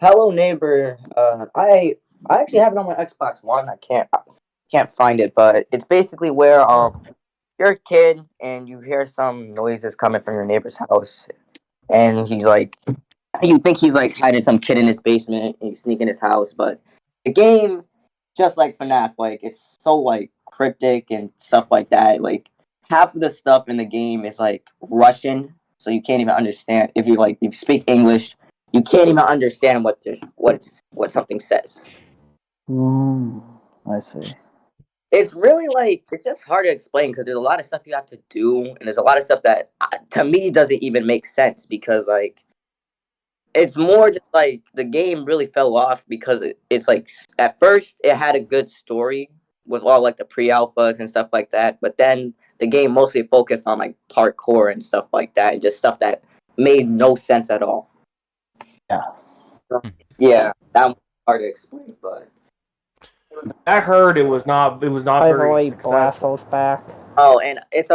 Hello Neighbor. I actually have it on my Xbox One. I can't find it, but it's basically where you're a kid and you hear some noises coming from your neighbor's house, and you think he's like hiding some kid in his basement and you sneak in his house, but the game, just like FNAF, like it's so like cryptic and stuff like that. Like half of the stuff in the game is like Russian, so you can't even understand if you speak English, you can't even understand what something says. I see. It's really it's just hard to explain because there's a lot of stuff you have to do, and there's a lot of stuff that to me doesn't even make sense because it's more just like the game really fell off because it's like at first it had a good story with all like the pre-alphas and stuff like that, but then the game mostly focused on like parkour and stuff like that, and just stuff that made no sense at all. Yeah, that was hard to explain, but I heard it was not very successful. Blastos back. oh, and it's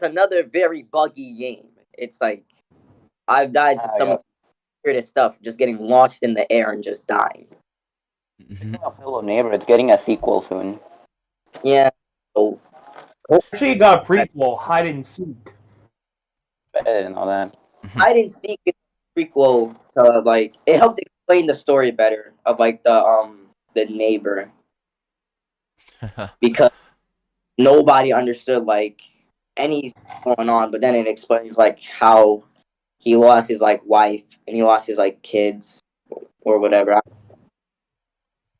another very buggy game. It's like I've died to some weirdest stuff, just getting launched in the air and just dying. Hello Neighbor, it's getting a sequel soon. Yeah. So, Actually, it got a prequel, Hide and Seek. I didn't know that. I didn't see it prequel to like it helped explain the story better of like the neighbor because nobody understood like anything going on, but then it explains like how he lost his like wife and he lost his like kids or whatever.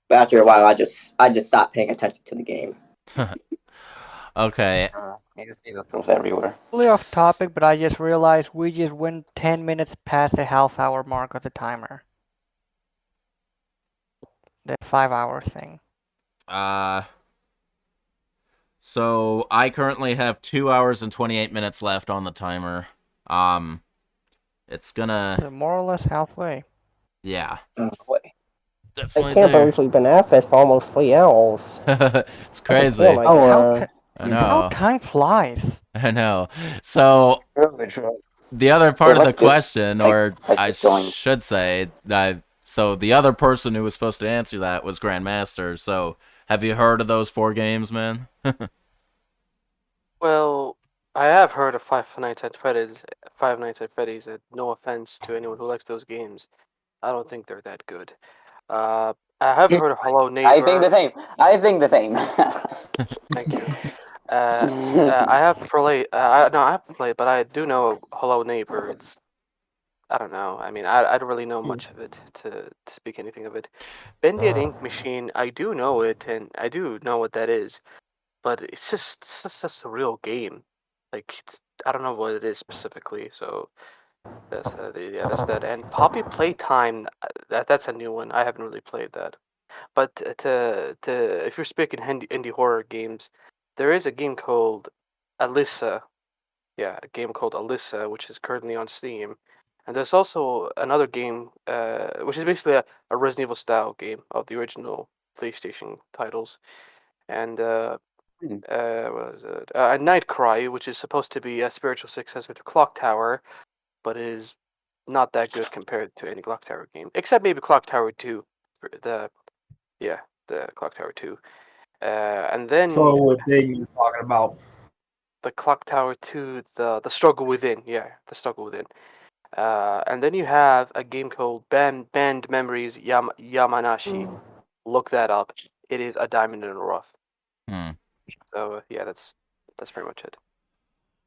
But after a while, I just stopped paying attention to the game. Okay. You see the things everywhere. Really off topic, but I just realized we just went 10 minutes past the half-hour mark of the timer. The 5-hour thing. So I currently have 2 hours and 28 minutes left on the timer. It's gonna So more or less halfway. Yeah. I can't believe we've been at this for almost 3 hours. It's crazy. Like I know. How time flies. I know. So the other part of the question, or I should say, so the other person who was supposed to answer that was Grandmaster. So have you heard of those 4 games, man? Well, I have heard of Five Nights at Freddy's. Five Nights at Freddy's. And no offense to anyone who likes those games, I don't think they're that good. I have heard of Hello Neighbor. I think the same. Thank you. I have played. I haven't played, but I do know Hello Neighbor. It's. I don't know. I mean, I don't really know much of it to speak anything of it. Bendy Ink Machine, I do know it, and I do know what that is, but it's just a real game. Like I don't know what it is specifically. So that's that's that. And Poppy Playtime, that's a new one. I haven't really played that. But to if you're speaking indie horror games, there is a game called Alyssa. Yeah, a game called Alyssa, which is currently on Steam. And there's also another game, which is basically a Resident Evil style game of the original PlayStation titles. And what was it? A Night Cry, which is supposed to be a spiritual successor to Clock Tower, but is not that good compared to any Clock Tower game, except maybe Clock Tower 2. The Clock Tower 2. And then So what thing you're talking about? the Clock Tower 2, the Struggle Within. Yeah, the Struggle Within. And then you have a game called Band Memories Yamanashi. Look that up. It is a diamond in the rough. So yeah, that's pretty much it.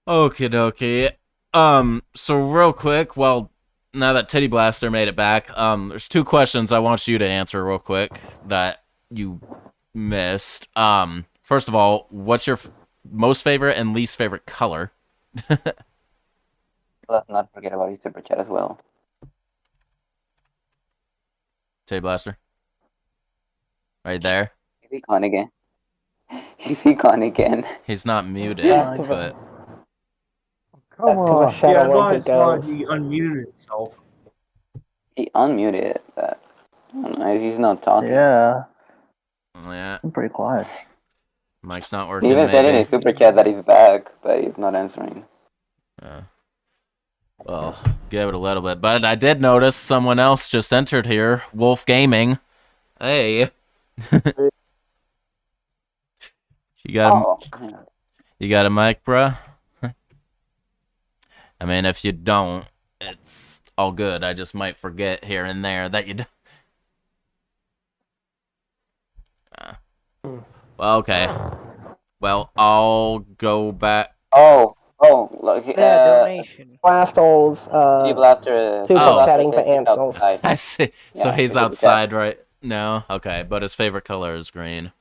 Okie dokie. So real quick, well, now that Titty Blaster made it back, there's 2 questions I want you to answer real quick that you missed. First of all, what's your most favorite and least favorite color? Let's not forget about your super chat as well. Titty Blaster? Right there? Is he gone again? Is he gone again? He's not muted, but... Come to the on. shadow Yeah, I where he thought goes. he unmuted himself. He unmuted, but I don't know if he's not talking. Yeah. Yeah. I'm pretty quiet. Mike's not He working, even said in maybe. his super chat that he's back, but he's not answering. Well, give it a little bit. But I did notice someone else just entered here. Wolf Gaming. Hey. You got a mic, bruh? I mean, if you don't, it's all good. I just might forget here and there that you... Well, okay. Well, I'll go back... Look, donation. Blastles, super chatting for Ansels. I see. So Yeah, he's super outside right now? Okay, but his favorite color is green.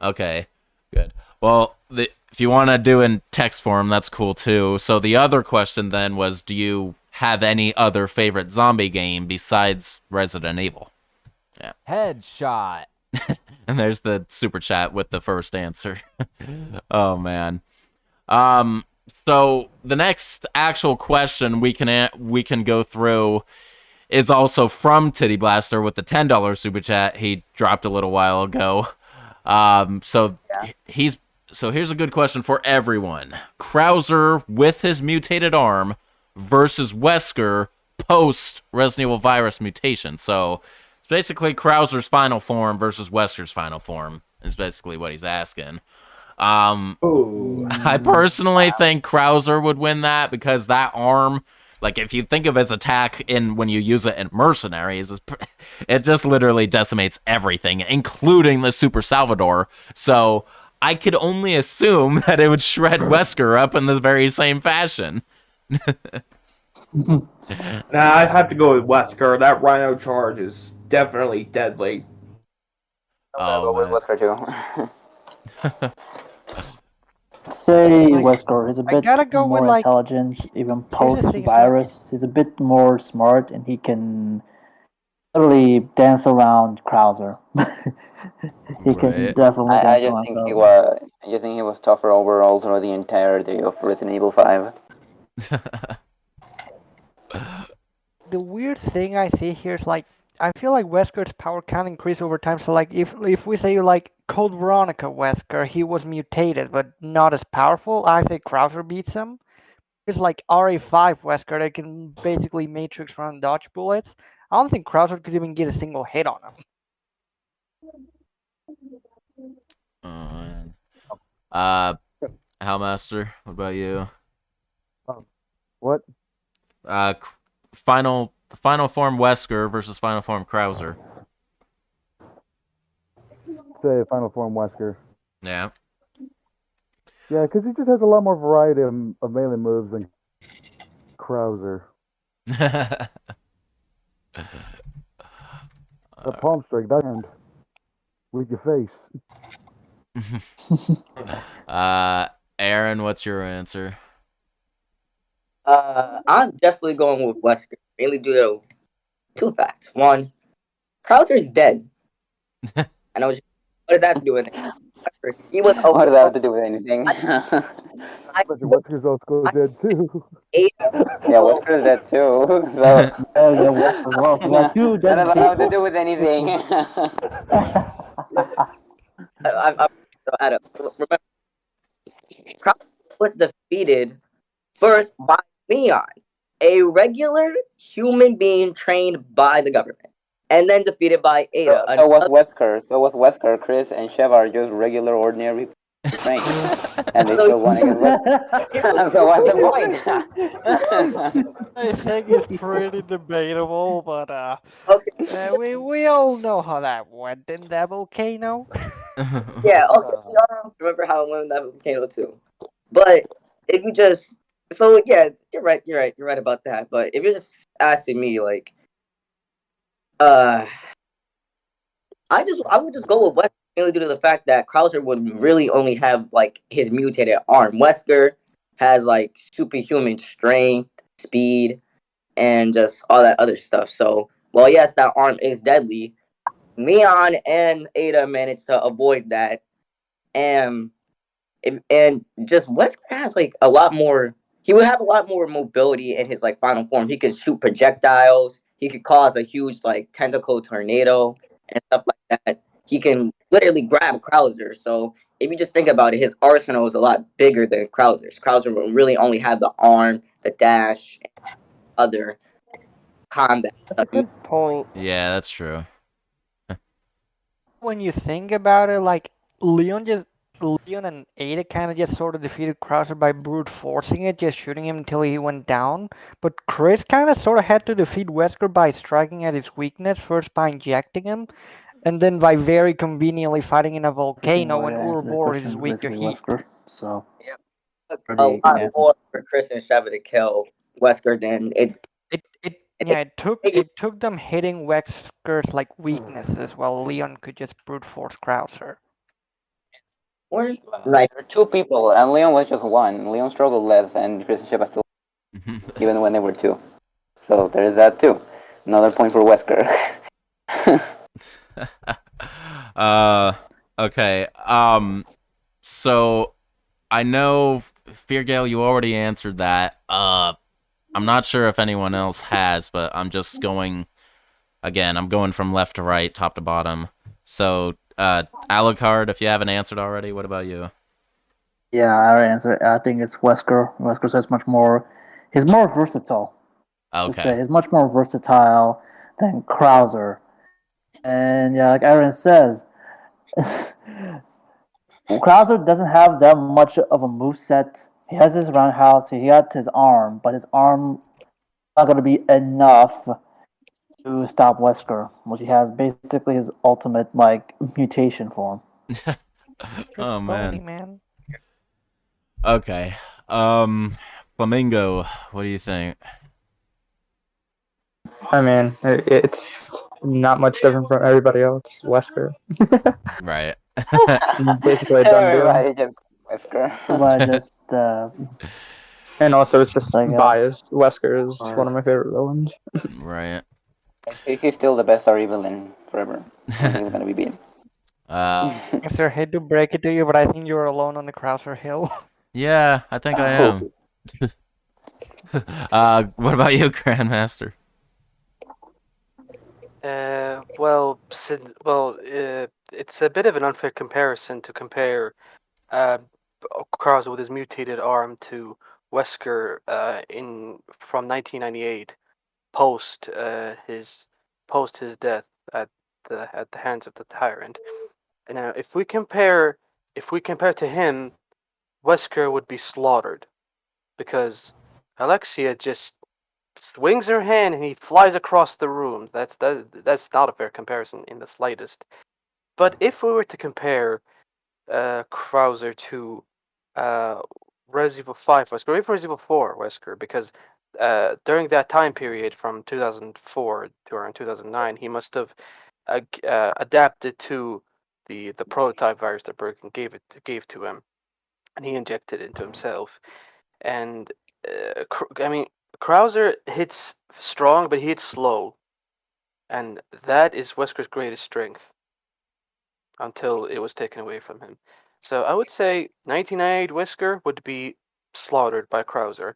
Okay, good. Well, if you want to do in text form, that's cool too. So the other question then was, do you have any other favorite zombie game besides Resident Evil? Yeah. Headshot. And there's the super chat with the first answer. Oh man. So the next actual question we can go through is also from Titty Blaster with the $10 super chat he dropped a little while ago. So here's a good question for everyone. Krauser with his mutated arm versus Wesker post Resident Evil virus mutation. So it's basically Krauser's final form versus Wesker's final form is basically what he's asking. I personally think Krauser would win that because that arm, like if you think of his attack when you use it in Mercenaries, it just literally decimates everything, including the Super Salvador. So I could only assume that it would shred Wesker up in the very same fashion. Nah, I'd have to go with Wesker. That Rhino charge is definitely deadly. I'll go with Wesker too. Say Wesker. He's a bit go more with, like, intelligent, even here's the thing, it's post-virus. He's a bit more smart, and he can literally dance around Krauser. He can definitely I dance just around think Krauser. he was tougher overall throughout the entirety of Resident Evil 5. The weird thing I see here is, like, I feel like Wesker's power can increase over time. So, like, if we say, like, Code Veronica Wesker, he was mutated but not as powerful, I think Krauser beats him. It's like RA5 Wesker that can basically matrix run dodge bullets. I don't think Krauser could even get a single hit on him. Hellmaster, what about you? What? Final form Wesker versus final form Krauser. Say Final Form Wesker. Yeah. Yeah, because he just has a lot more variety of melee moves than Krauser. The palm strike, that hand. With your face. Aaron, what's your answer? I'm definitely going with Wesker. Mainly due to 2 facts. One, Krauser's dead. I know. What does that have to do with it? He was. What does that have to do with anything? But Wesker's also dead too. Yeah, Wesker's dead too. So Wesker's also dead too. That doesn't have to do with anything. Remember, Krauser was defeated first by Leon. a regular human being trained by the government, and then defeated by Ada. So was Wesker. So was Wesker. Chris and Chev are just regular, ordinary trained, and they still won against Wesker. So what's the point? I think it's pretty debatable, but we all know how that went in that volcano. Yeah, okay. We all remember how it went in that volcano too. But if you just yeah, you're right, you're right about that. But if you're just asking me, like, uh, I would just go with Wesker mainly due to the fact that Krauser would really only have like his mutated arm. Wesker has like superhuman strength, speed, and just all that other stuff. So, well, yes, that arm is deadly. Leon and Ada managed to avoid that, and just Wesker has like a lot more. He would have a lot more mobility in his like final form. He could shoot projectiles. He could cause a huge like tentacle tornado and stuff like that. He can literally grab Krauser. So if you just think about it, his arsenal is a lot bigger than Krauser's. Krauser will really only have the arm, the dash, and other combat. Good point. Yeah, that's true. When you think about it, like Leon and Ada kind of just sort of defeated Krauser by brute forcing it, just shooting him until he went down. But Chris kind of sort of had to defeat Wesker by striking at his weakness, first by injecting him, and then by very conveniently fighting in a volcano when Ouroboros is weak to heat. Wesker, so A pretty, lot yeah. more for Chris and Sheva to kill Wesker than it. It took them hitting Wesker's like weaknesses, while Leon could just brute force Krauser. Right. There are two people, and Leon was just one. Leon struggled less, and Chris and Sheva still, even when they were two. So there is that too. Another point for Wesker. Okay. So I know Feargale, you already answered that. I'm not sure if anyone else has, but I'm just going again. I'm going from left to right, top to bottom. So, Alucard, if you haven't answered already, what about you? Yeah, I already answered. I think it's Wesker. Wesker says much more. He's more versatile. Okay. He's much more versatile than Krauser. And yeah, like Aaron says, Krauser doesn't have that much of a moveset. He has his roundhouse, he got his arm, but his arm not going to be enough to stop Wesker, which he has basically his ultimate like mutation form. Oh man. man. Okay. Flamingo, what do you think? I mean, it's not much different from everybody else. Wesker. Right. It's basically a done deal. Everybody just Wesker. But just and also, it's just like, biased. Wesker is one of my favorite villains. Right. He's still the best RE villain forever. He's gonna be beaten. I sir, hate to break it to you, but I think you're alone on the Krauser Hill. Yeah, I think I am. What about you, Grandmaster? It's a bit of an unfair comparison to compare Krauser with his mutated arm to Wesker from 1998, post his death at the hands of the tyrant. And now, if we compare to him, Wesker would be slaughtered, because Alexia just swings her hand and he flies across the room. That's not a fair comparison in the slightest. But if we were to compare Krauser to Resident Evil 5 Wesker, or even Resident Evil 4 Wesker, because during that time period from 2004 to around 2009, he must have adapted to the prototype virus that Birkin gave to him, and he injected it into himself. And Krauser hits strong, but he hits slow, and that is Wesker's greatest strength until it was taken away from him. So I would say 1998 Wesker would be slaughtered by Krauser,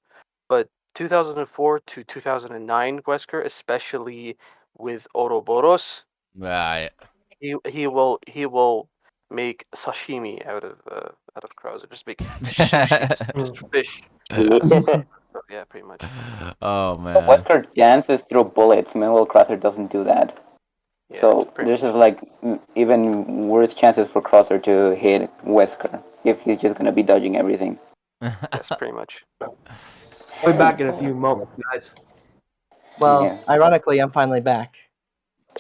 but 2004 to 2009 Wesker, especially with Ouroboros, Right. he will make sashimi out of Krauser. Just make fish. Yeah, pretty much. Oh So man. Wesker dances through bullets. Meanwhile, Crosser doesn't do that. Yeah, So pretty there's just like even worse chances for Crosser to hit Wesker if he's just gonna be dodging everything. Yes, pretty much. We'll be back in a few moments, guys. Well, Yeah. ironically, I'm finally back.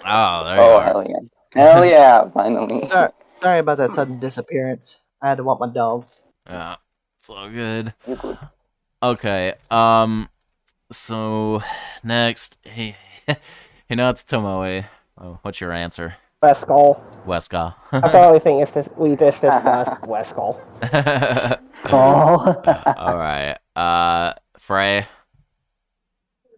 Oh, there you Oh are. hell yeah! Hell yeah! Finally. Sorry about that sudden disappearance. I had to walk my dog. Yeah, it's all good. You're good. Okay. So next, hey, it's Tomoe. Oh, what's your answer? Westgall. Weska. I probably think it's this, we just discussed Westgall. All right. Frey.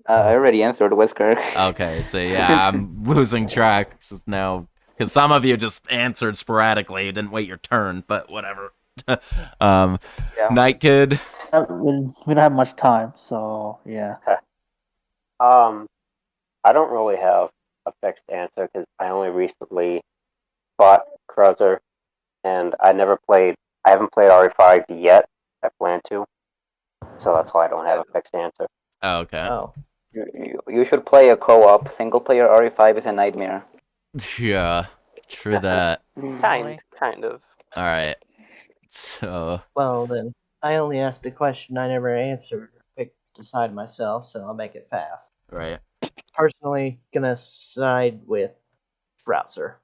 I already answered Wesker. Okay, so yeah, I'm losing track now because some of you just answered sporadically. You didn't wait your turn, but whatever. Night Kid. We don't have much time, so yeah. I don't really have a fixed answer because I only recently bought Krauser, and I haven't played RE5 yet. I plan to, so that's why I don't have a fixed answer. Oh, okay. Oh. You should play a co-op. Single player RE5 is a nightmare. Yeah, true that. Kind of. All right. So. Well then, I only asked a question I never answered or picked to side myself, so I'll make it fast. Right. Personally, gonna side with Browser.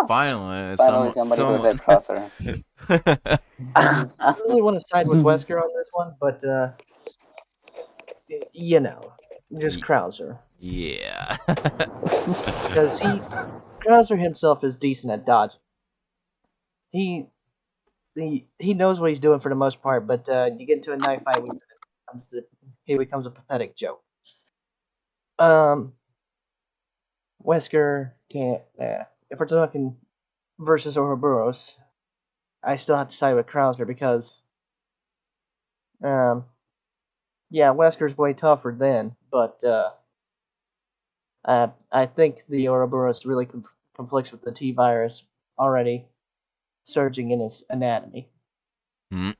Finally, somebody who said Crosser. I really want to side with Wesker on this one, but just Krauser. Yeah. Because Krauser himself is decent at dodging. He knows what he's doing for the most part, but you get into a knife fight with him, he becomes a pathetic joke. Wesker can't. If we're talking versus Ouroboros, I still have to side with Krauser because, Wesker's way tougher then, but I think the Ouroboros really conflicts with the T virus already surging in his anatomy. Hmm.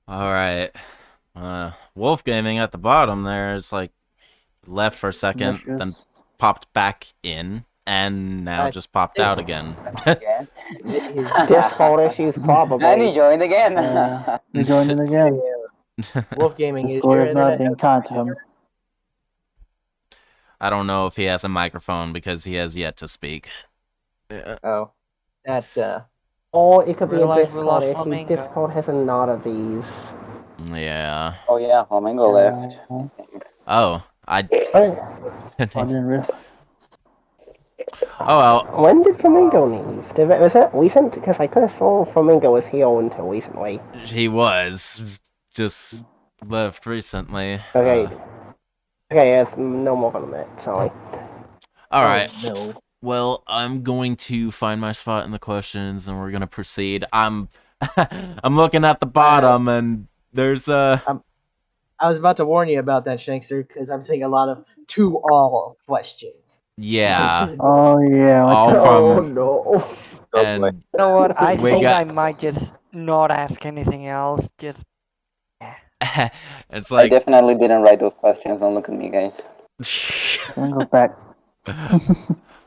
All right. Wolf Gaming at the bottom there is like left for a second, then popped back in, and now just popped out again. Discord issues, probably. And he joined again. He joined in again. Wolf Gaming is Discord your is not internet. being kind to him. I don't know if he has a microphone because he has yet to speak. Yeah. Oh, that. Or it could be a Realize we Discord lost issue. Flamingo. Discord has a lot of these. Yeah. Oh yeah, Flamingo left. Oh, I didn't realize. Oh well. When did Flamingo leave? Was that recent? Because I could have sworn Flamingo was here until recently. He was just left recently. Okay. Okay, it's no more than a minute. Sorry. All right. No. Well, I'm going to find my spot in the questions, and we're gonna proceed. I'm looking at the bottom, and there's I was about to warn you about that, Shankster, because I'm seeing a lot of to all questions. Yeah. Oh yeah. All from. no. And You know what? I we think got- I might just not ask anything else. Just It's like I definitely didn't write those questions. Don't look at me, guys. Then goes back.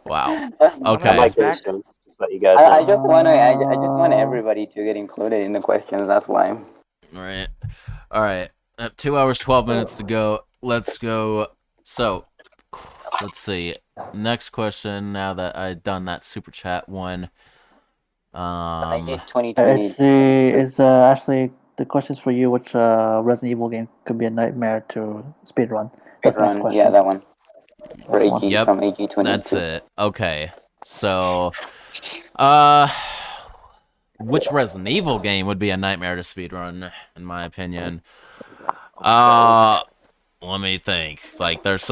Wow. I Okay. might get it soon, but you guys. I just want everybody to get included in the questions. That's why. Right. All right. 2 hours 12 minutes to go. Let's go. So, let's see. Next question. Now that I've done that super chat one. It's actually the questions for you. Which Resident Evil game could be a nightmare to speedrun? That's the next question. Yeah, that one. For That's AG, one. Yep. from AG22. That's it. Okay. So, which Resident Evil game would be a nightmare to speedrun, in my opinion? Let me think. Like, there's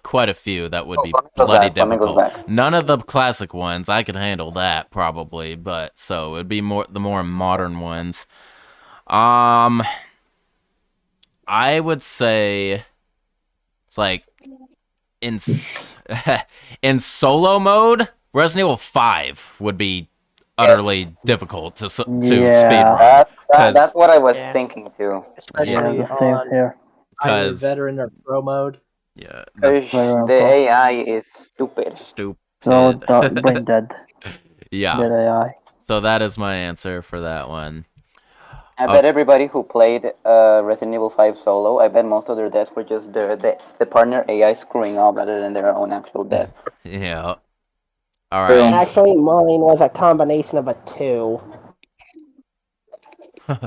quite a few that would be bloody difficult. None of the classic ones, I could handle that probably, but so it'd be the more modern ones. I would say it's like in solo mode, Resident Evil 5 would be utterly difficult to Yeah. speedrun. That's what I was Yeah. thinking too. Especially Yeah, the same on here. either Because veteran or pro mode. yeah, Because the AI is stupid. So brain dead. Yeah. Dead AI. So that is my answer for that one. I bet everybody who played Resident Evil 5 solo, I bet most of their deaths were just the partner AI screwing up rather than their own actual death. Yeah. All right. Actually, mine was a combination of a two. All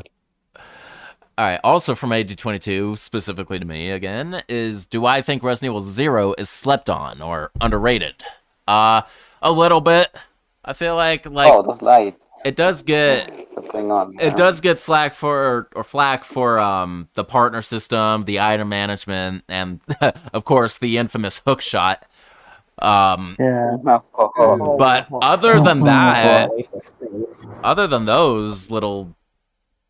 right. Also from AG22, specifically to me again, is do I think Resident Evil 0 is slept on or underrated? A little bit. I feel like Oh, those lights. it does get What's going on? it does get flack for the partner system, the item management, and of course the infamous hook shot. Yeah. But other than that, other than those little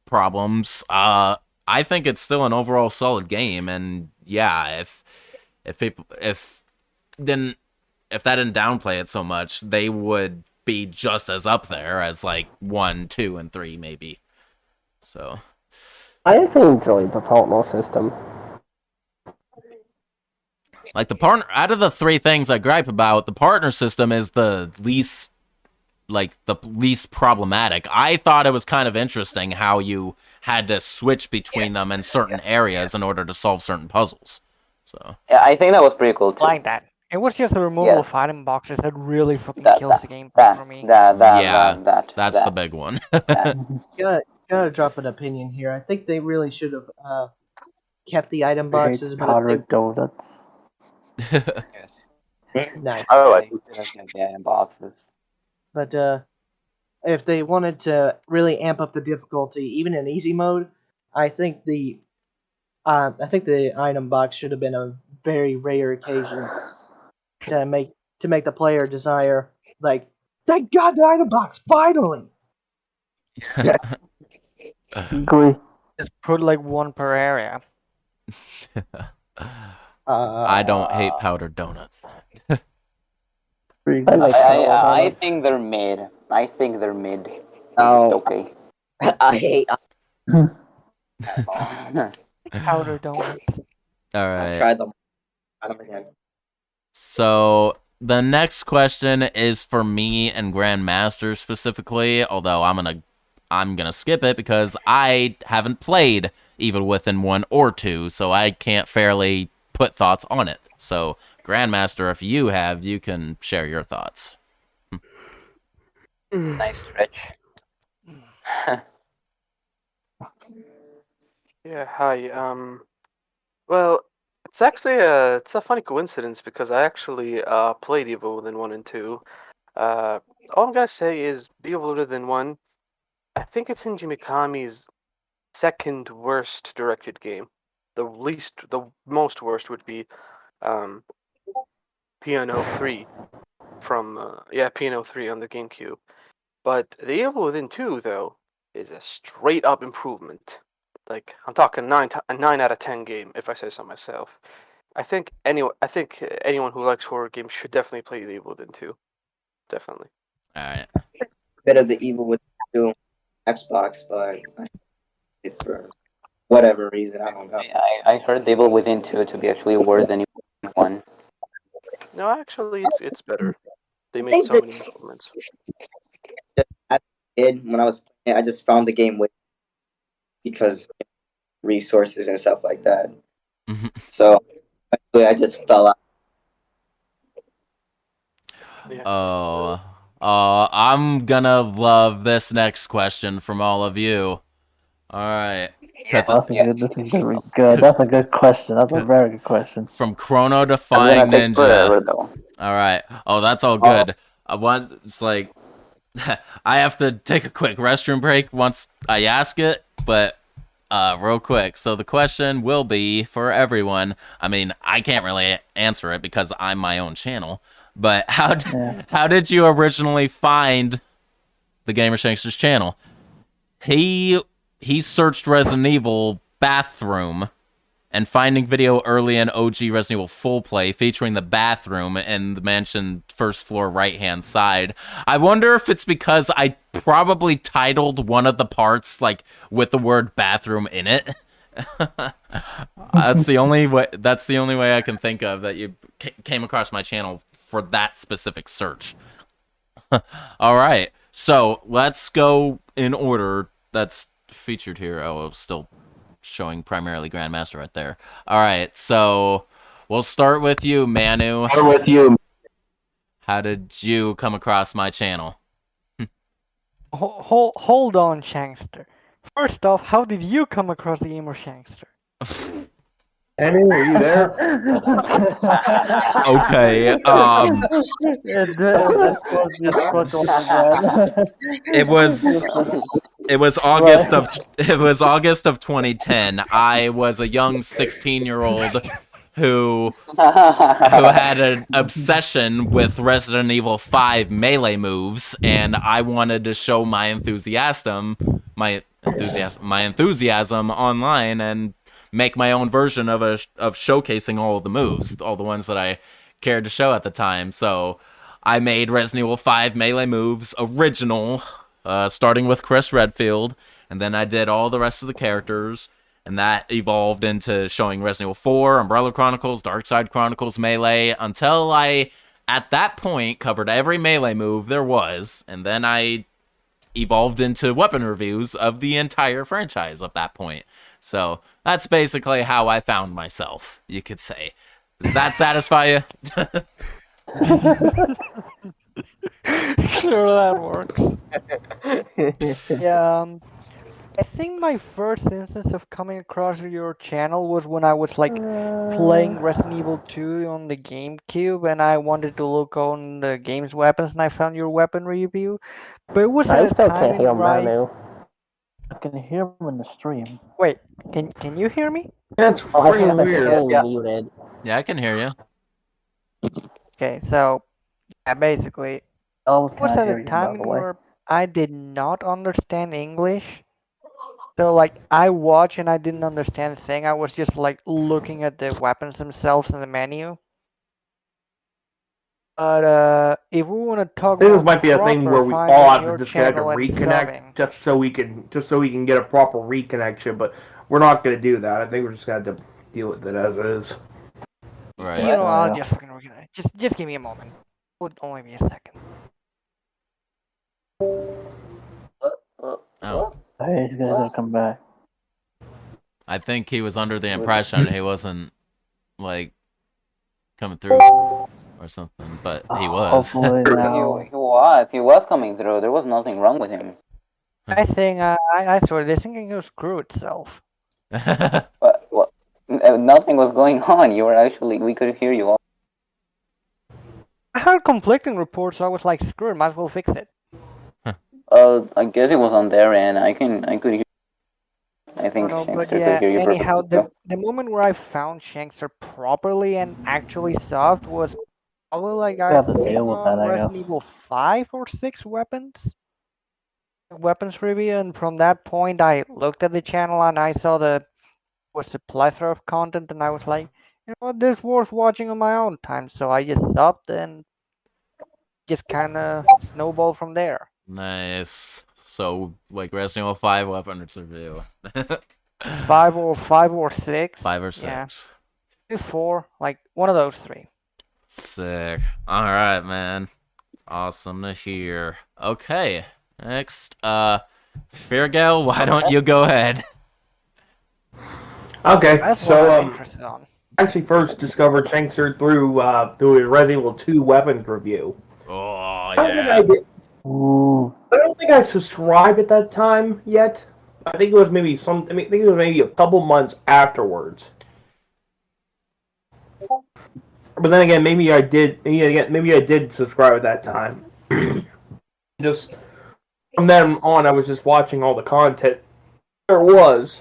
problems, I think it's still an overall solid game. And yeah, if that didn't downplay it so much, they would be just as up there as like 1, 2, and 3 maybe. So I actually enjoyed the partner system. like the partner, out of the 3 things I gripe about, the partner system is the least problematic. I thought it was kind of interesting how you had to switch between them in certain areas in order to solve certain puzzles. So yeah, I think that was pretty cool too. Like that. It was just the removal of item boxes that really fucking kills the game for me. that's the big one. Gotta drop an opinion here. I think they really should have kept the item boxes, but powdered donuts. Nice. Oh, I think the item boxes. But if they wanted to really amp up the difficulty, even in easy mode, I think the item box should have been a very rare occasion to make the player desire, like, thank God the item box finally. Agree. Just put like one per area. I don't hate powdered donuts. I think they're mid. I think they're mid. Oh, okay. I hate. Powder donuts. All right. I've tried them. I don't again. So the next question is for me and Grandmaster specifically, although I'm gonna skip it because I haven't played Evil Within 1 or 2, so I can't fairly put thoughts on it. So Grandmaster, if you have, you can share your thoughts. Nice stretch. Yeah, hi. Well, it's actually it's a funny coincidence because I actually played Evil Within 1 and 2. All I'm gonna say is Evil Within 1, I think it's Shinji Mikami's second worst directed game. The most worst would be Piano 3 from Piano 3 on the GameCube. But the Evil Within 2 though is a straight up improvement. Like I'm talking a 9 out of 10 game if I say so myself. I think anyone who likes horror games should definitely play the Evil Within 2. Definitely. All right. Bit of the Evil Within 2 Xbox, but for whatever reason, I don't know. I heard the Evil Within 2 to be actually worse than Evil Within 1. No, actually, it's better. They made so many improvements. I did when I was playing, I just found the game with because resources and stuff like that. Mm-hmm. So I just fell out. Yeah. Oh, I'm gonna love this next question from all of you. All right. This is gonna be good. That's a good question. That's a very good question. From Chrono Defying Ninja. Forever, though. All right. Oh, that's all good. It's like I have to take a quick restroom break once I ask it, but real quick. So the question will be for everyone. I mean, I can't really answer it because I'm my own channel. But how did you originally find the GamerShankster's channel? He searched Resident Evil bathroom and finding video early in OG Resident Evil full play featuring the bathroom in the mansion first floor right-hand side. I wonder if it's because I probably titled one of the parts like with the word bathroom in it. That's the only way I can think of that you came across my channel for that specific search. All right, so let's go in order that's featured here. Oh, it's still showing primarily Grandmaster right there. All right, so we'll start with you, Manu. How did you come across my channel? Hold on, Shankster. First off, how did you come across the gamer Shankster? Manu, are you there? Okay. It was August of 2010. I was a young 16-year-old who had an obsession with Resident Evil 5 melee moves, and I wanted to show my enthusiasm online and make my own version of showcasing all of the moves, all the ones that I cared to show at the time. So I made Resident Evil 5 melee moves original, starting with Chris Redfield, and then I did all the rest of the characters, and that evolved into showing Resident Evil 4, Umbrella Chronicles, Darkside Chronicles Melee, until I, at that point, covered every melee move there was, and then I evolved into weapon reviews of the entire franchise at that point. So that's basically how I found myself, you could say. Does that satisfy you? Sure, that works. Yeah, I think my first instance of coming across your channel was when I was like playing Resident Evil 2 on the GameCube, and I wanted to look on the game's weapons, and I found your weapon review. But it was I at a still time can't hear where I... Manu. I can hear him in the stream. Wait, can you hear me? That's Oh, I freaking have the weird. screen muted. Yeah, I can hear you. Okay, so yeah, basically, I was it was kind of at a hearing him, time by the way. where I did not understand English. So like I watched and I didn't understand a thing. I was just like looking at the weapons themselves in the menu. But if we want to talk I think more this might be a thing proper, where we find all on have to your disconnect and channel and reconnect subbing. just so we can get a proper reconnection, but we're not gonna do that. I think we're just gonna have to deal with it as is. Right. You know, I'll just fucking reconnect. Just give me a moment. It would only be a second. Oh. Hey, these guys gotta come back. I think he was under the impression he wasn't, like, coming through or something, but he was. Hopefully now. He was coming through. There was nothing wrong with him. I think I swear this thing can screw itself. But nothing was going on. We could hear you all. I heard conflicting reports, so I was like, screw it, might as well fix it. I guess it was on their end. I could hear. I think No, Shankster but could yeah, hear you anyhow, perfectly. the moment where I found Shankster properly and actually subbed was probably like We I have to think deal with that, on I Resident guess. Evil 5 or 6 weapons review, and from that point I looked at the channel and I saw was a plethora of content, and I was like, you know what, this is worth watching on my own time, so I just subbed and just kind of snowballed from there. Nice. So, like, Resident Evil 5 weapons review. 5 or 6. 5 or 6. Yeah. 4, like one of those 3. Sick. Alright, man. It's awesome to hear. Okay. Next, Fairgale, why don't you go ahead? Okay, That's so what I'm interested on. I actually first discovered Shankster through his Resident Evil 2 weapons review. Oh yeah. I don't think I subscribed at that time yet. I think it was maybe a couple months afterwards. But then again, maybe I did. Maybe I did subscribe at that time. Just from then on, I was just watching all the content there was.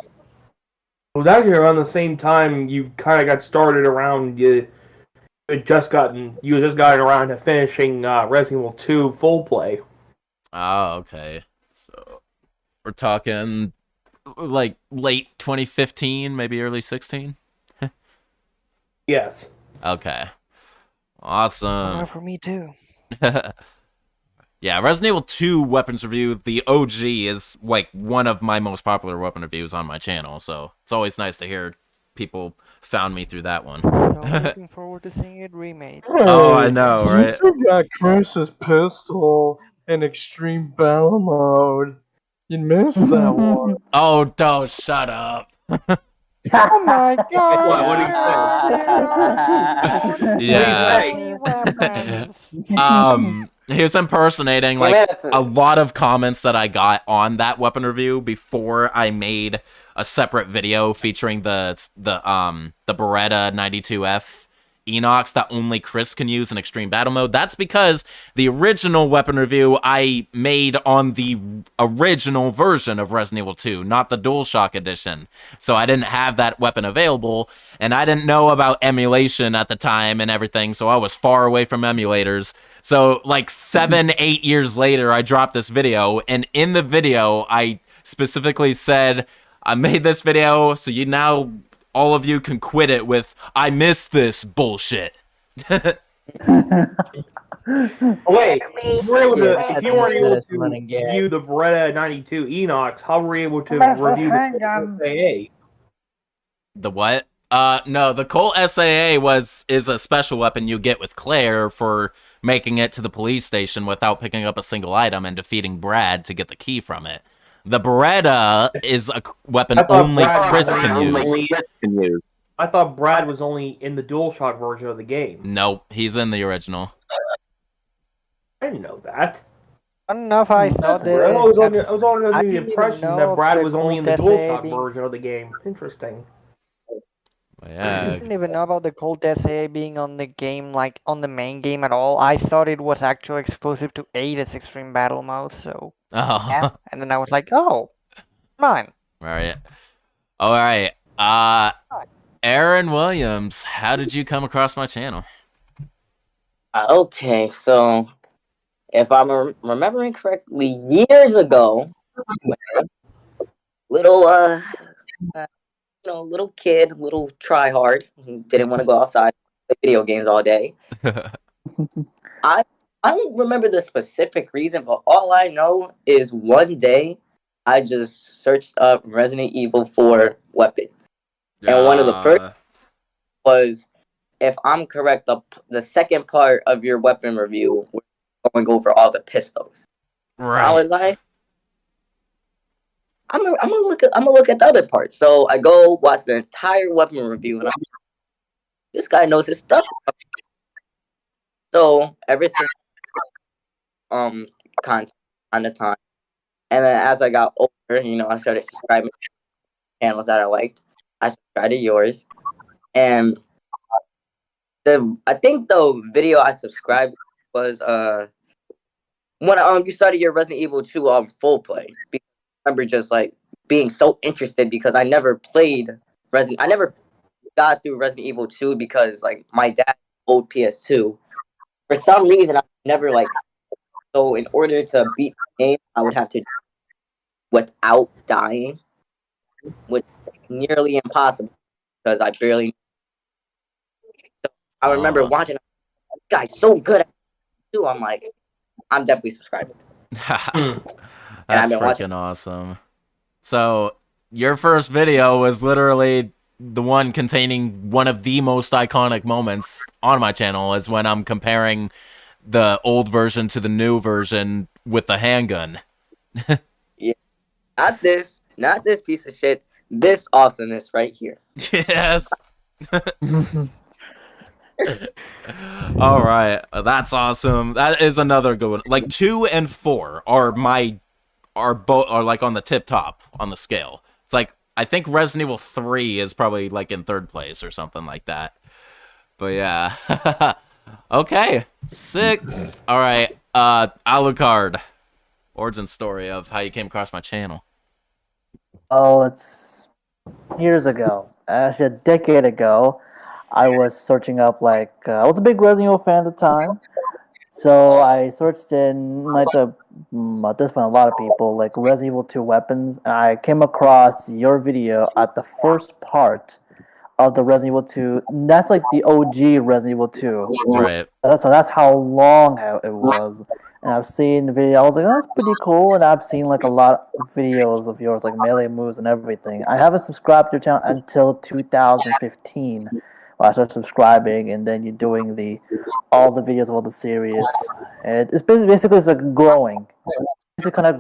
It was actually around the same time you kind of got started around. You had just gotten around to finishing Resident Evil 2 full play. Oh, okay. So we're talking like late 2015, maybe early 16. Yes. Okay. Awesome. For me too. Yeah, Resident Evil 2 weapons review, the OG, is like one of my most popular weapon reviews on my channel, so it's always nice to hear people found me through that one. So looking forward to seeing it remade. Oh, I know, right? You forgot Chris's pistol in extreme battle mode. You missed that one. Oh, don't shut up. Oh my god! What did he say? Yeah. He was impersonating like a lot of comments that I got on that weapon review before I made a separate video featuring the Beretta 92F Enox that only Chris can use in extreme battle mode. That's because the original weapon review I made on the original version of Resident Evil 2, not the DualShock edition. So I didn't have that weapon available, and I didn't know about emulation at the time and everything, so I was far away from emulators. So like 7-8 years later, I dropped this video, and in the video, I specifically said, I made this video so you now all of you can quit it with, I missed this bullshit. Wait, if you weren't able to view the Beretta 92 Enox, how were you able to review the SAA? The what? No, the Colt SAA is a special weapon you get with Claire for making it to the police station without picking up a single item and defeating Brad to get the key from it. The Beretta is a weapon only Chris can use. I thought Brad was only in the DualShock version of the game. Nope, he's in the original. I didn't know that. I don't know if I thought that. I was under the impression that Brad was only in the DualShock version of the game. Interesting. Yeah. I didn't even know about the Colt SA being on the game, like on the main game at all. I thought it was actually exclusive to Ada's Extreme Battle Mode, so yeah. And then I was like, oh, mine. All right. Aaron Williams, how did you come across my channel? Okay, so if I'm remembering correctly, years ago, little little kid, little tryhard, who didn't want to go outside, play video games all day. I don't remember the specific reason, but all I know is one day I just searched up Resident Evil 4 weapons, and one of the first was, if I'm correct, the second part of your weapon review, we're going to go over all the pistols. Right. So I was like, I'm gonna look at the other part. So I go watch the entire weapon review, and this guy knows his stuff. So ever since content on the time, and then as I got older, I started subscribing to channels that I liked. I subscribed to yours, and I think the video I subscribed was when you started your Resident Evil 2 full play. Because I remember just like being so interested because I never played I never got through Resident Evil 2 because like my dad old PS2. For some reason I never so in order to beat the game I would have to without dying, which is nearly impossible because I barely. So I remember watching this guy's so good at it too. I'm like, I'm definitely subscribing. That's freaking awesome. So your first video was literally the one containing one of the most iconic moments on my channel, is when I'm comparing the old version to the new version with the handgun. Yeah, not this piece of shit. This awesomeness right here. Yes. All right, that's awesome. That is another good one. Like 2 and 4 are like on the tip top on the scale. It's like I think Resident Evil 3 is probably like in 3rd place or something like that. But yeah. Okay, sick. All right, Alucard, origin story of how you came across my channel. Oh, it's years ago. Actually, a decade ago, I was searching up I was a big Resident Evil fan at the time, so I searched in at this point a lot of people like Resident Evil 2 weapons, and I came across your video at the first part of the Resident Evil 2. That's like the OG Resident Evil 2. Right. That's how long it was. And I've seen the video. I was like, oh, that's pretty cool. And I've seen like a lot of videos of yours, like melee moves and everything. I haven't subscribed to your channel until 2015. When I started subscribing, and then you're doing all the videos of all the series. And it's basically it's like growing. It's kind of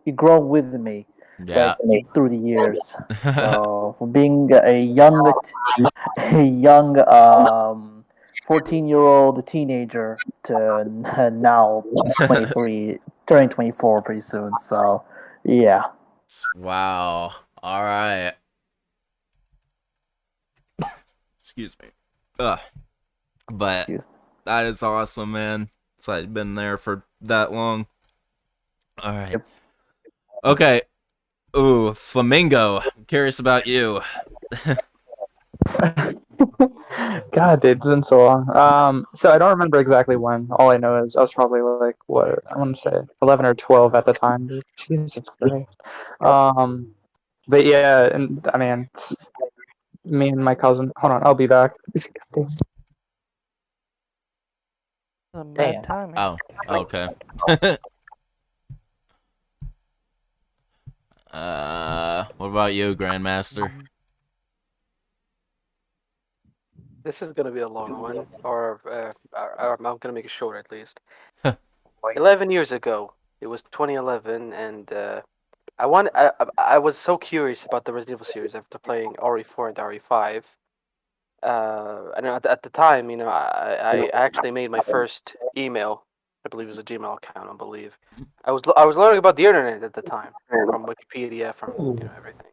you grow with me, Yeah. like through the years. So from being a young 14-year-old teenager to now 23, turning 24 pretty soon. So, yeah. Wow. All right. Excuse me. But that is awesome, man. It's like been there for that long. All right. Yep. Okay. Ooh, Flamingo. I'm curious about you. God, dude, it's been so long. So I don't remember exactly when. All I know is I was probably like, what, I want to say 11 or 12 at the time. Dude. Jesus Christ. But yeah, and I mean, me and my cousin. Hold on, I'll be back. Bad timing. Oh, okay. What about you, Grandmaster? This is gonna be a long one, or I'm gonna make it short at least. 11 years ago, it was 2011, and I was so curious about the Resident Evil series after playing RE4 and RE5. And at the time, I actually made my first email. I believe it was a Gmail account. I believe I was learning about the internet at the time from Wikipedia, from everything.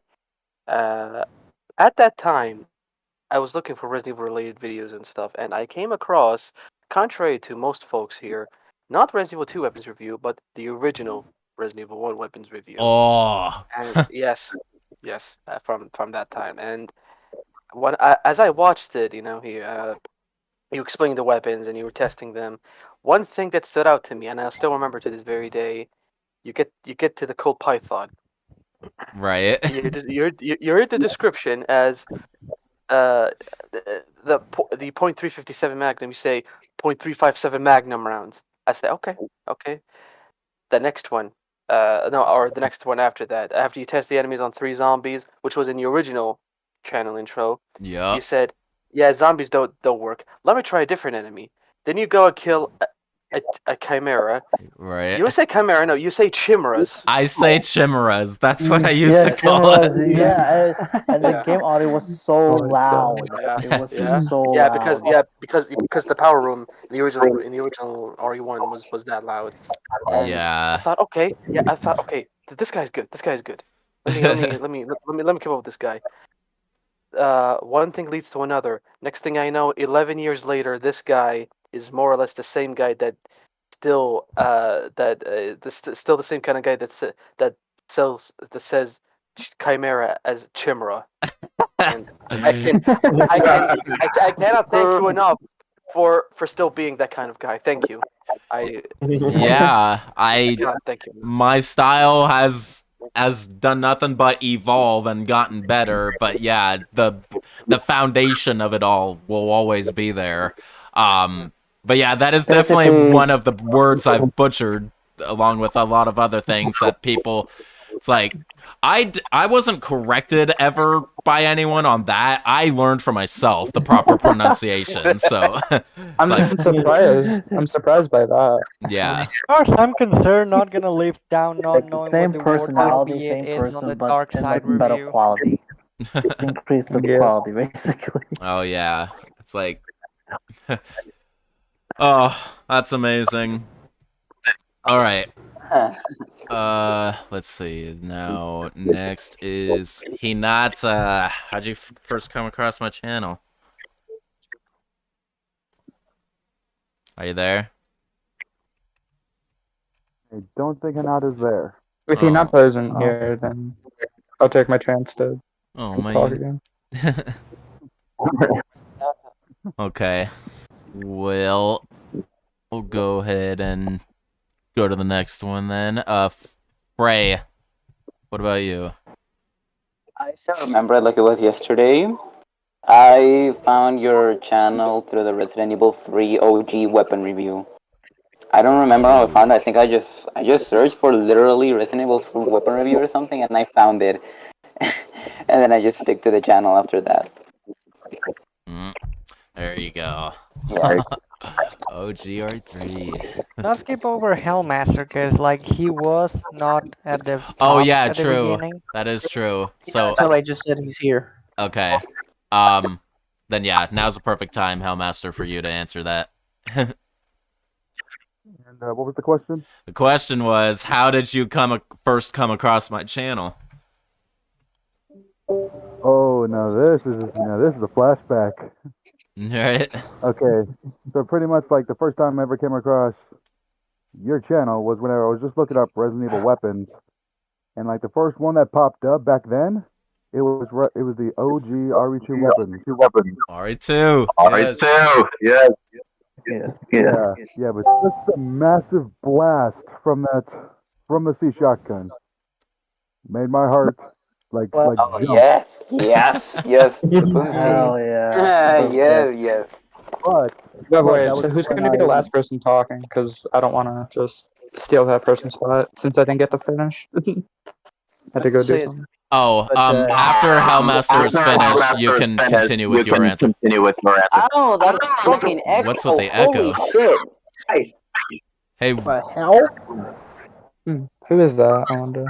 At that time, I was looking for Resident Evil related videos and stuff, and I came across, contrary to most folks here, not Resident Evil 2 weapons review, but the original Resident Evil 1 weapons review. Oh. And yes, from that time. And as I watched it, you explained the weapons and you were testing them. One thing that stood out to me, and I still remember to this very day, you get to the cold python. Right. You read the description as the .357 Magnum. You say .357 Magnum rounds. I say okay. The next one, no, or the next one after that. After you test the enemies on 3 zombies, which was in the original channel intro. Yeah. You said, yeah, zombies don't work. Let me try a different enemy. Then you go and kill a chimera. Right. You don't say chimera, no, you say chimeras. I say chimeras. That's what I used to call it. Yeah, and the game audio was so loud. Yeah, It was so loud. because the power room in the original RE1 was that loud. And Yeah. I thought, okay, this guy's good. Let me come up with this guy. One thing leads to another. Next thing I know, 11 years later, this guy is more or less the same guy that still still the same kind of guy that says chimera as chimera. And I cannot thank you enough for still being that kind of guy. Thank you. Yeah, thank you. My style has done nothing but evolve and gotten better, but yeah, the foundation of it all will always be there. But yeah, that is definitely one of the words I've butchered, along with a lot of other things that people. It's like I wasn't corrected ever by anyone on that. I learned for myself the proper pronunciation. So I'm surprised. I'm surprised by that. Yeah. As far as I'm concerned, not gonna live down not knowing Same what the personality, word same is on the person, but dark in side like better review. quality. Increase the quality, basically. Oh yeah, it's like, oh, that's amazing. All right. Let's see. Now, next is Hinata. How'd you first come across my channel? Are you there? I don't think Hinata's there. If Hinata isn't here, then I'll take my chance to talk again. Okay. Well, we'll go ahead and go to the next one then. Frey, what about you? I still remember it like it was yesterday. I found your channel through the Resident Evil 3 OG weapon review. I don't remember how I found it. I think I just searched for literally Resident Evil 3 weapon review or something, and I found it. And then I just stick to the channel after that. There you go. Yeah. OGR3. Not skip over Hellmaster, because like he was not at the Oh top yeah, at the true. beginning. That is true. So Somebody just said he's here. okay. Then yeah, now's the perfect time, Hellmaster, for you to answer that. And what was the question? The question was, how did you first come across my channel? Oh, now this is a flashback. Right. Okay, so pretty much like the first time I ever came across your channel was when I was just looking up Resident Evil weapons, and like the first one that popped up back then, it was the OG RE2 weapon. RE2. RE2. Yes. Yeah, but just a massive blast from the C shotgun made my heart like Oh jump. yes. Hell yeah. yes. But Wait, so who's going to be the last person talking? Because I don't want to just steal that person's spot since I didn't get to finish. Had to go do something. Oh, after Hellmaster is finished, you can continue with your answer. Oh, that's fucking echo. What's with the echo? Holy shit. Nice. Hey, What the hell? Who is that? I wonder.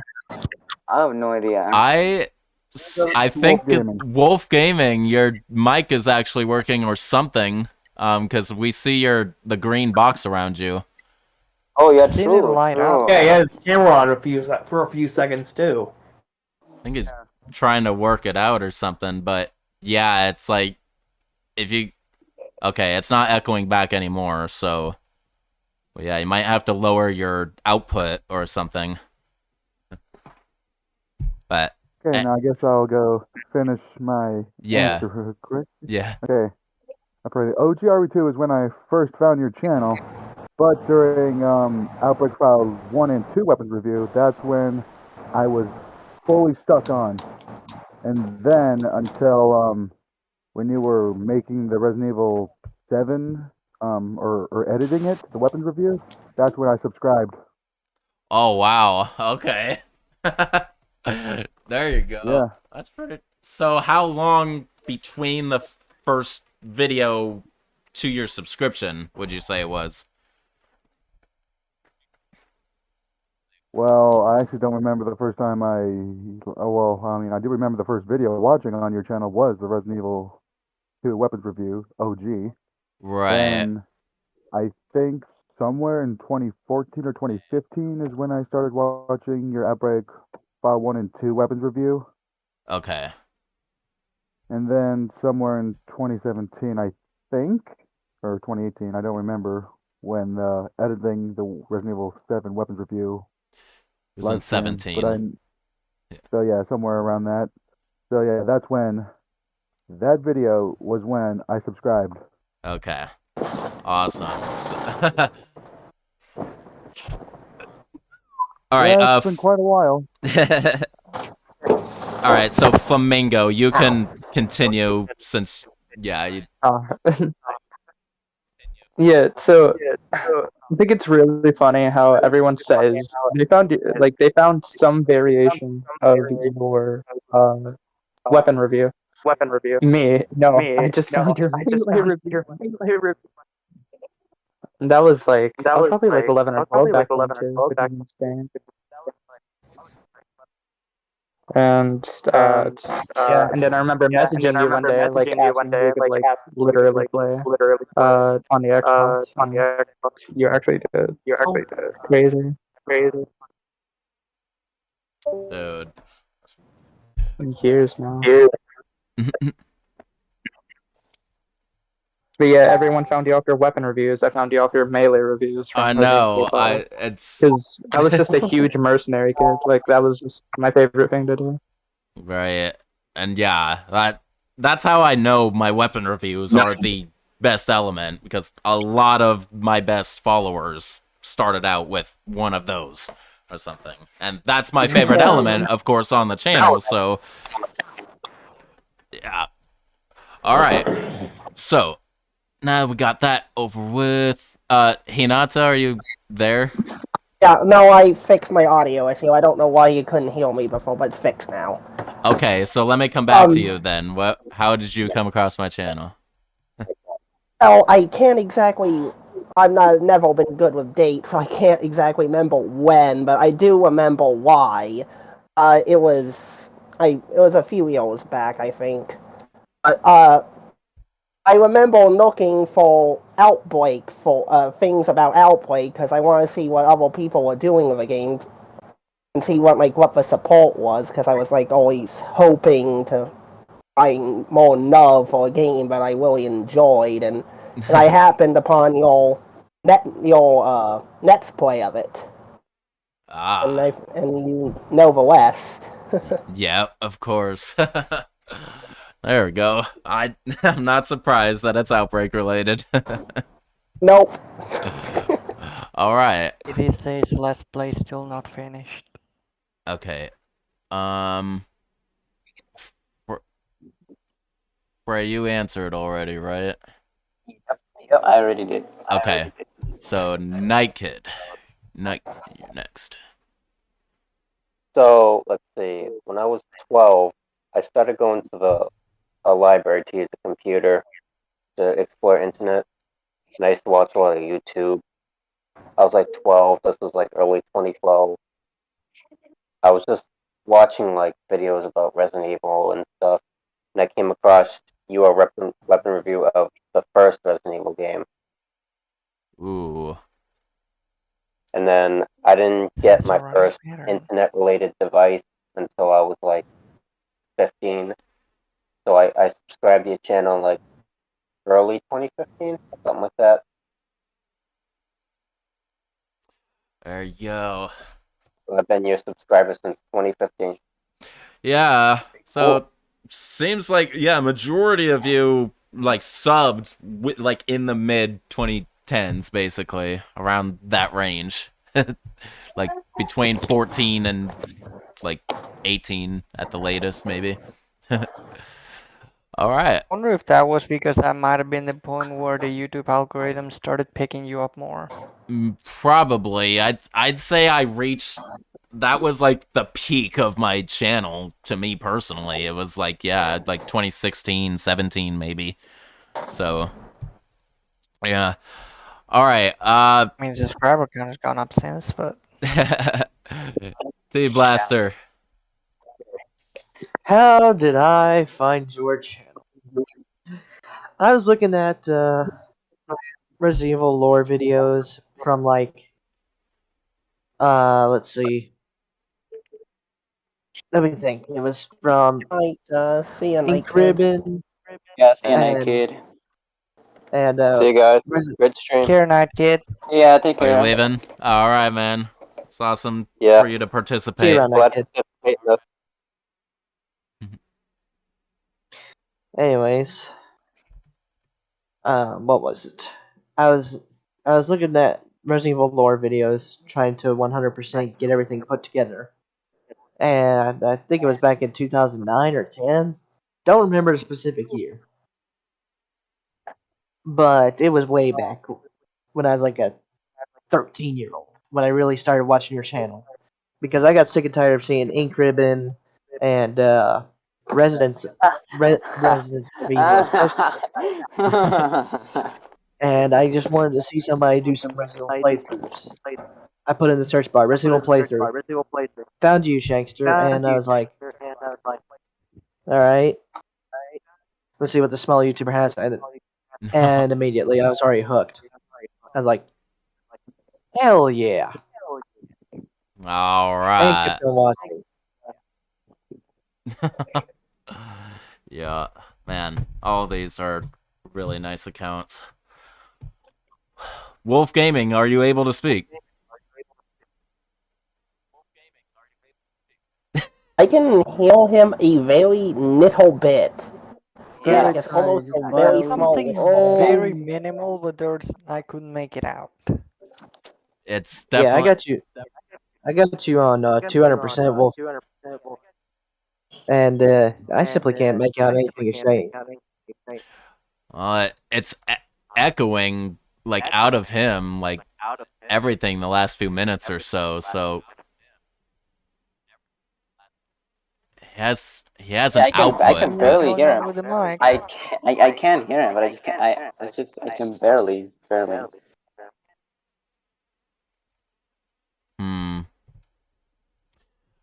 I have no idea. I think Wolf Gaming, your mic is actually working or something, because we see the green box around you. Oh yeah, Seen true. it light up. Yeah, he had his camera on for a few seconds too. I think he's trying to work it out or something, but yeah, it's like okay, it's not echoing back anymore, so yeah, you might have to lower your output or something. But okay, now I guess I'll go finish my answer real quick. Yeah. Okay. The OG RE2 is when I first found your channel, but during Outbreak File 1 and 2 weapons review, that's when I was fully stuck on. And then until when you were making the Resident Evil 7 or editing it, the weapons review, that's when I subscribed. Oh wow. Okay. There you go. Yeah. That's pretty. So how long between the first video to your subscription would you say it was? Well, I actually don't remember the first time I do remember the first video watching on your channel was the Resident Evil 2 weapons review, OG. Right. And I think somewhere in 2014 or 2015 is when I started watching your Outbreak File 1 and 2 weapons review. Okay. And then somewhere in 2017, I think, or 2018, I don't remember, when editing the Resident Evil 7 weapons review. It was in 17. So yeah, somewhere around that. So yeah, that's when that video was when I subscribed. Okay. Awesome. All right. Yeah, it's been quite a while. All right. So Flamingo, you can continue since you. Yeah, so I think it's really funny how everyone says they found some variation of your weapon review. Me, no, I just found your melee review. And that was probably like 11 or 12 back then too, which is insane. And and then I remember messaging you one day, like asking if you could literally play on the Xbox. You actually did. Crazy. Dude. Years now. But yeah, everyone found you off your weapon reviews. I found you off your melee reviews. From I know. Because I was just a huge mercenary kid. Like that was just my favorite thing to do. Right. And yeah, that's how I know my weapon reviews are the best element, because a lot of my best followers started out with one of those or something. And that's my favorite element, of course, on the channel. So yeah. All right. So now we got that over with. Hinata, are you there? Yeah, no, I fixed my audio issue. I don't know why you couldn't hear me before, but it's fixed now. Okay, so let me come back to you then. How did you come across my channel? Well, I can't exactly. Never been good with dates, so I can't exactly remember when, but I do remember why. It was a few years back, I think. But I remember looking for Outbreak for things about Outbreak because I want to see what other people were doing with the game and see what the support was because I was always hoping to find more love for a game that I really enjoyed and I happened upon your Let's Play of it. And you know the rest. Yeah, of course. There we go. I'm not surprised that it's Outbreak related. Nope. All right. It says Let's Play still not finished. Okay. Bray, you answered already, right? Yep, I already did. Okay. So, Night Kid. Night, you're next. So let's see. When I was 12, I started going to a library to use a computer to explore internet. And I used to watch a lot of YouTube. I was like 12. This was like early 2012. I was just watching like videos about Resident Evil and stuff, and I came across your weapon review of the first Resident Evil game. Ooh. And then I didn't get my first internet-related device until I was like 15. So I subscribed to your channel in like early 2015, something like that. There you go. I've been your subscriber since 2015. Yeah. So seems like majority of you like subbed like in the mid 2010s, basically around that range, like between 14 and like 18 at the latest, maybe. All right. I wonder if that was because that might have been the point where the YouTube algorithm started picking you up more. Probably. I'd say I reached. That was like the peak of my channel to me personally. It was like like 2016, 17 maybe. So yeah. All right. I mean, subscriber count has gone up since, but T Blaster. How did I find your channel? I was looking at Resident Evil lore videos from like let's see. Let me think. It was from See ya, Ink Night Kid. Ribbon. Yeah, see ya, Night Kid. And see you guys. Good stream. Care, Night Kid. Yeah, take Are care. you leaving? All right, man. It's awesome Yeah. for you to participate. See you around, Night Kid. Anyways, what was it? I was looking at Resident Evil lore videos, trying to 100% get everything put together, and I think it was back in 2009 or 10. Don't remember the specific year, but it was way back when I was like a 13-year-old when I really started watching your channel because I got sick and tired of seeing Ink Ribbon and Residence Evil, and I just wanted to see somebody do some Resident Evil playthroughs. I put in the search bar Resident Evil playthrough, found you, Shankster, and I was like, all right, let's see what the small YouTuber has, and immediately I was already hooked. I was like, hell yeah! All And right. kept on watching. Yeah, man. All these are really nice accounts. Wolf Gaming, are you able to speak? I can hear him a very little bit. Yeah, it's almost a very small something whisper. very minimal, but I couldn't make it out. It's Yeah, definitely. I got you on 200% Wolf, and I simply can't make out anything you're saying. It's echoing like out of him, like everything the last few minutes or so. So he has an output. I can barely hear him. with the mic. I can hear him, but I just can't. I can barely.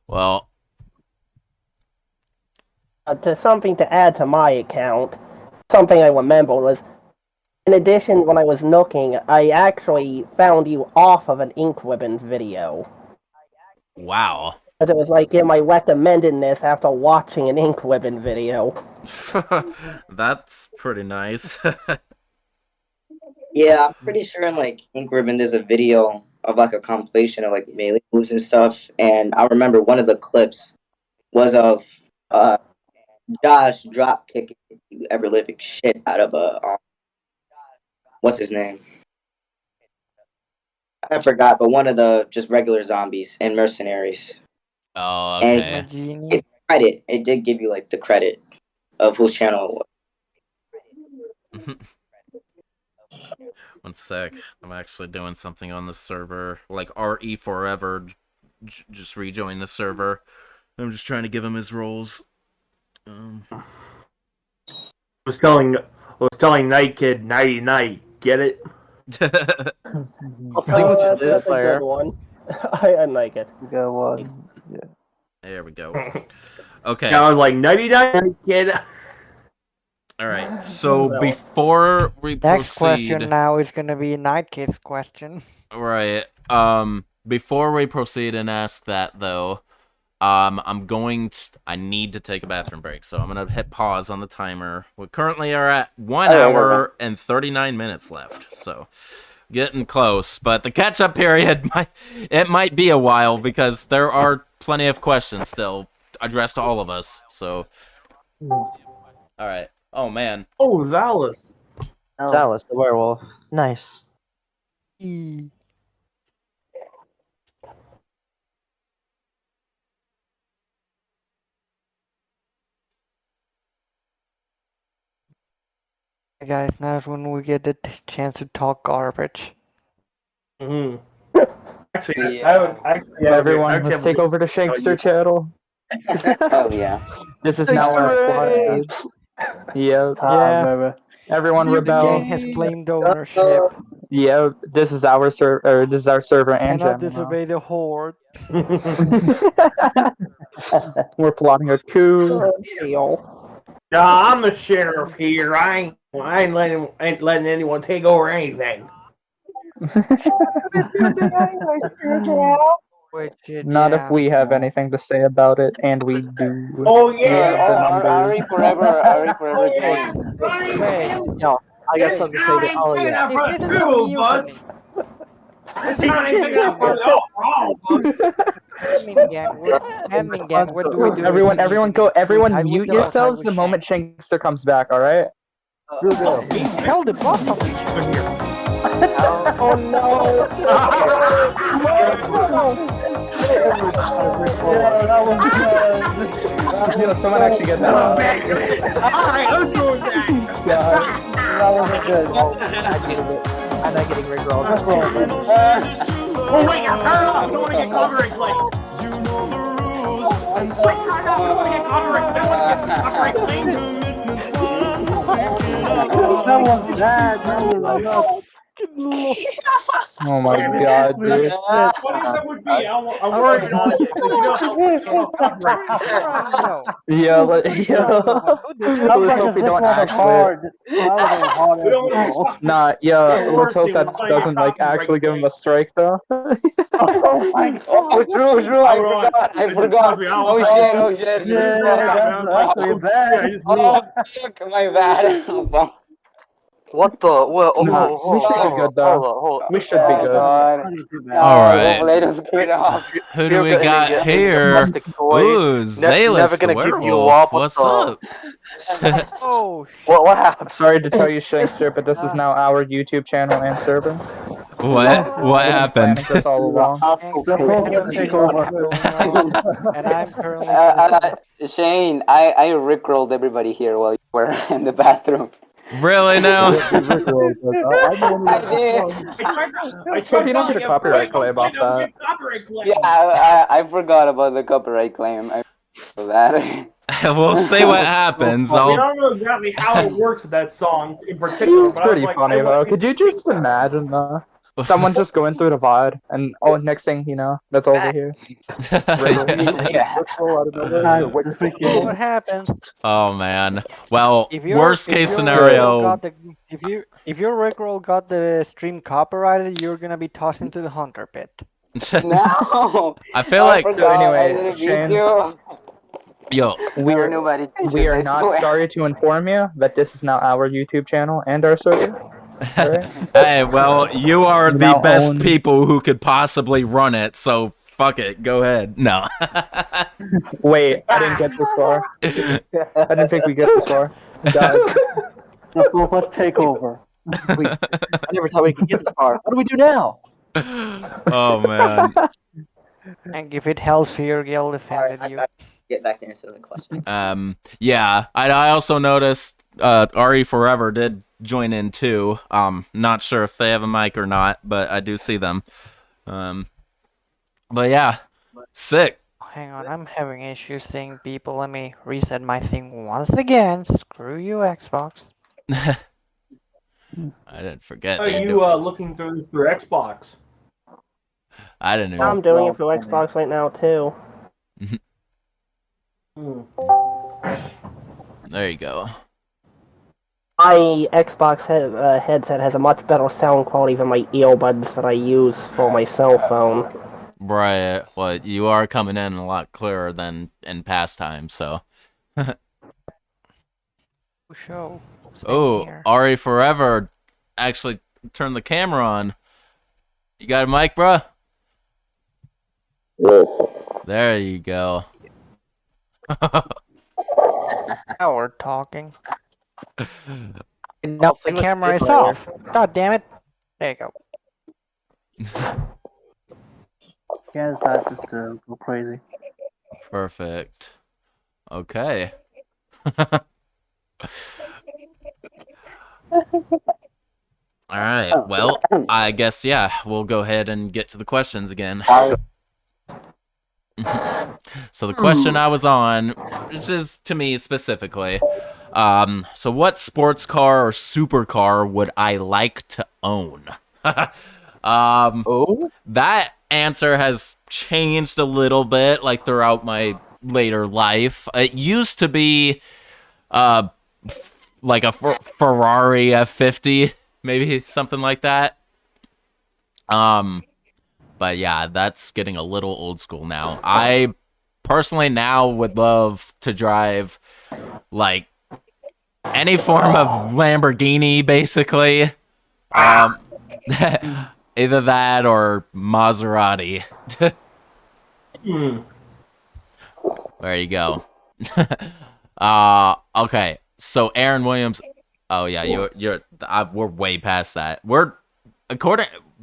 Well, To something to add to my account, something I remembered was, in addition, when I was looking, I actually found you off of an Ink Ribbon video. Wow. Because it was like in my recommendedness after watching an Ink Ribbon video. That's pretty nice. Yeah, I'm pretty sure in like Ink Ribbon there's a video of like a compilation of like melee moves and stuff, and I remember one of the clips was of Josh drop kicking the ever living shit out of a what's his name? I forgot, but one of the just regular zombies and mercenaries. Oh, okay. And it did give you like the credit of whose channel it was. One sec. I'm actually doing something on the server. Like RE Forever just rejoined the server. I'm just trying to give him his roles. I was telling Night Kid, nighty night. Get it? That's a good one. I like it. Good one. Yeah. There we go. Okay. Yeah, I was like, nighty night, kid. All right. So before we Next proceed, question now is gonna be Night Kid's question. right? Before we proceed and ask that though, I need to take a bathroom break, so I'm gonna hit pause on the timer. We currently are at 1 hour and 39 minutes left, so getting close. But the catch-up period might be a while because there are plenty of questions still addressed to all of us. So, all right. Oh man. Oh, Zalus. Zalus, the werewolf. Nice. Hey guys, now is when we get the chance to talk garbage. Mm-hmm. Actually, Everyone, let's take over the Shankster channel. Oh yeah. This is now our Yeah. Everyone The rebel. gang has claimed ownership. Yeah, this is our server. This is our server and Cannot channel. disobey the horde. We're plotting a coup. Nah, I'm the sheriff here. I ain't letting anyone take over anything. Not if we have anything to say about it, and we do. Oh We have the numbers. RE Forever game. Yo, I got something to say to all of you. If this is a mutiny. Admin gang, what do we do? Everyone mute yourselves the moment Shankster comes back, alright? Hell, the boss of each other here. Oh no! Yo, someone actually get that out. Alright, who's doing that? That wasn't good. I'm not getting rickrolled. Oh wait, turn it off! I don't want to get copyright claim! Wait, turn it off! I don't want to get copyright claim! Someone's bad. Oh my god, dude. What would be? I'm working on it. Yeah, let's hope we don't actually. Nah, yeah, let's hope that doesn't like actually give him a strike though. Oh my god! Oh, true. I forgot. Oh shit. Yeah, that's actually bad. Oh, fuck, my bad. What the? Well, Nah, we should be good though. We should be good. All right. off. Who do we got here? Ooh, Never Zalis the gonna give you up. werewolf. What's up? Oh, What happened? Sorry to tell you, Shankster, but this is now our YouTube channel and server. What happened? This all along. And I'm currently Shane, I rickrolled everybody here while you were in the bathroom. Really now? I did. I hope you don't get a copyright claim off that. Yeah, I forgot about the copyright claim. I for that. We'll see what happens. We don't know exactly how it works with that song in particular. It's pretty funny though. Could you just imagine though? Someone just going through the VOD, and next thing you know, that's over here. what happens. Oh man. Well, If worst case scenario. If your Rickroll got the stream copyrighted, you're gonna be tossed into the hunter pit. No. I feel like. So anyway, Shane, yo, we are not sorry to inform you that this is now our YouTube channel and our server. Right? Hey, well, you are the now best own- people who could possibly run it, so fuck it. Go ahead. No. Wait, I didn't get this far. I didn't think we get this far. Let's take over. I never thought we could get this far. What do we do now? Oh man. And if it helps you, Gil defended you. Get back to answer the question. Yeah. I also noticed RE Forever did join in too. Not sure if they have a mic or not, but I do see them. But yeah, sick. Hang on, I'm having issues seeing people. Let me reset my thing once again. Screw you, Xbox. I didn't forget. Are you looking through this through Xbox? I didn't even. I'm doing it through Xbox right now too. There you go. My Xbox headset has a much better sound quality than my earbuds that I use for my cell phone. Right. Well, you are coming in a lot clearer than in past times, so. Show. Oh, RE Forever actually turned the camera on. You got a mic, bruh? There you go. Now we're talking. No, the camera is off. God damn it. There you go. Can't decide just to go crazy. Perfect. Okay. All right. Well, I guess, yeah, we'll go ahead and get to the questions again. So the question I was on, which is to me specifically, so what sports car or supercar would I like to own? That answer has changed a little bit, like throughout my later life. It used to be, like a Ferrari F50, maybe something like that. But yeah, that's getting a little old school now. I personally now would love to drive like any form of Lamborghini, basically. Either that or Maserati. There you go. Okay. So Aaron Williams. Oh yeah, we're way past that.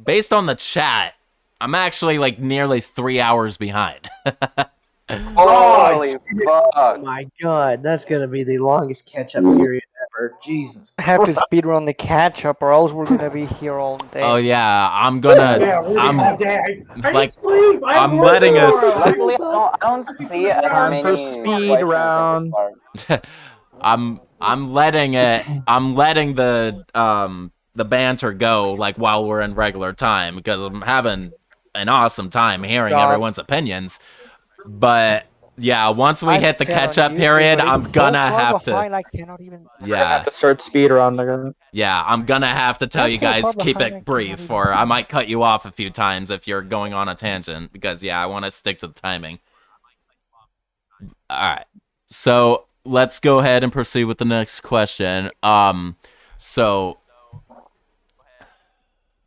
Based on the chat, I'm actually like nearly 3 hours behind. Holy fuck! Oh my god, that's gonna be the longest catch-up period ever. Jesus. I have to speedrun the catch-up, or else we're gonna be here all day. Oh yeah, I'm letting us. Luckily, I don't see as many for speed round. I'm letting the banter go like while we're in regular time because I'm having an awesome time hearing everyone's opinions. But yeah, once we hit the catch-up period, I'm gonna have to. I cannot even. Yeah. Have to start speed round again. Yeah, I'm gonna have to tell you That's so guys far keep behind, I it brief, or I might cut you off a few times if you're going on a tangent because yeah, I want to stick to the timing. All right, so let's go ahead and proceed with the next question. So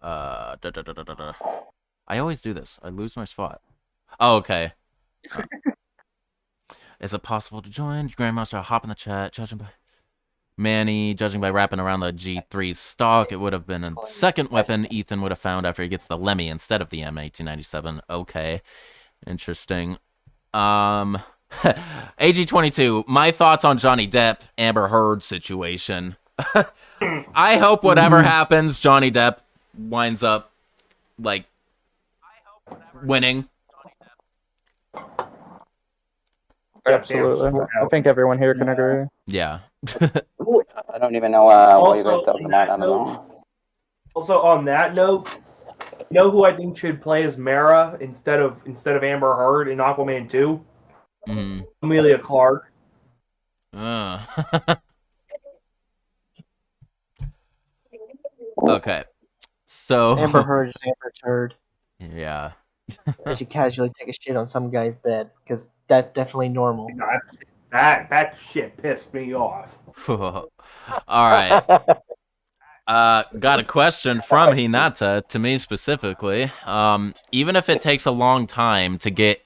I always do this. I lose my spot. Oh, okay. Is it possible to join? Grandmaster, hop in the chat. Judging by Manny, judging by wrapping around the G3 stock, it would have been a second weapon Ethan would have found after he gets the Lemmy instead of the M1897. Okay. Interesting. AG22, my thoughts on Johnny Depp, Amber Heard situation. I hope whatever happens, Johnny Depp winds up, like, winning. Absolutely. I think everyone here can agree. Yeah. I don't even know what you guys talking about. I don't know. Also, on that note, you know who I think should play as Mara instead of Amber Heard in Aquaman 2? Amelia Clark. Okay. So Amber Heard is Amber Turd. Yeah. I should casually take a shit on some guy's bed, because that's definitely normal. That shit pissed me off. All right. Got a question from Hinata to me specifically. Even if it takes a long time to get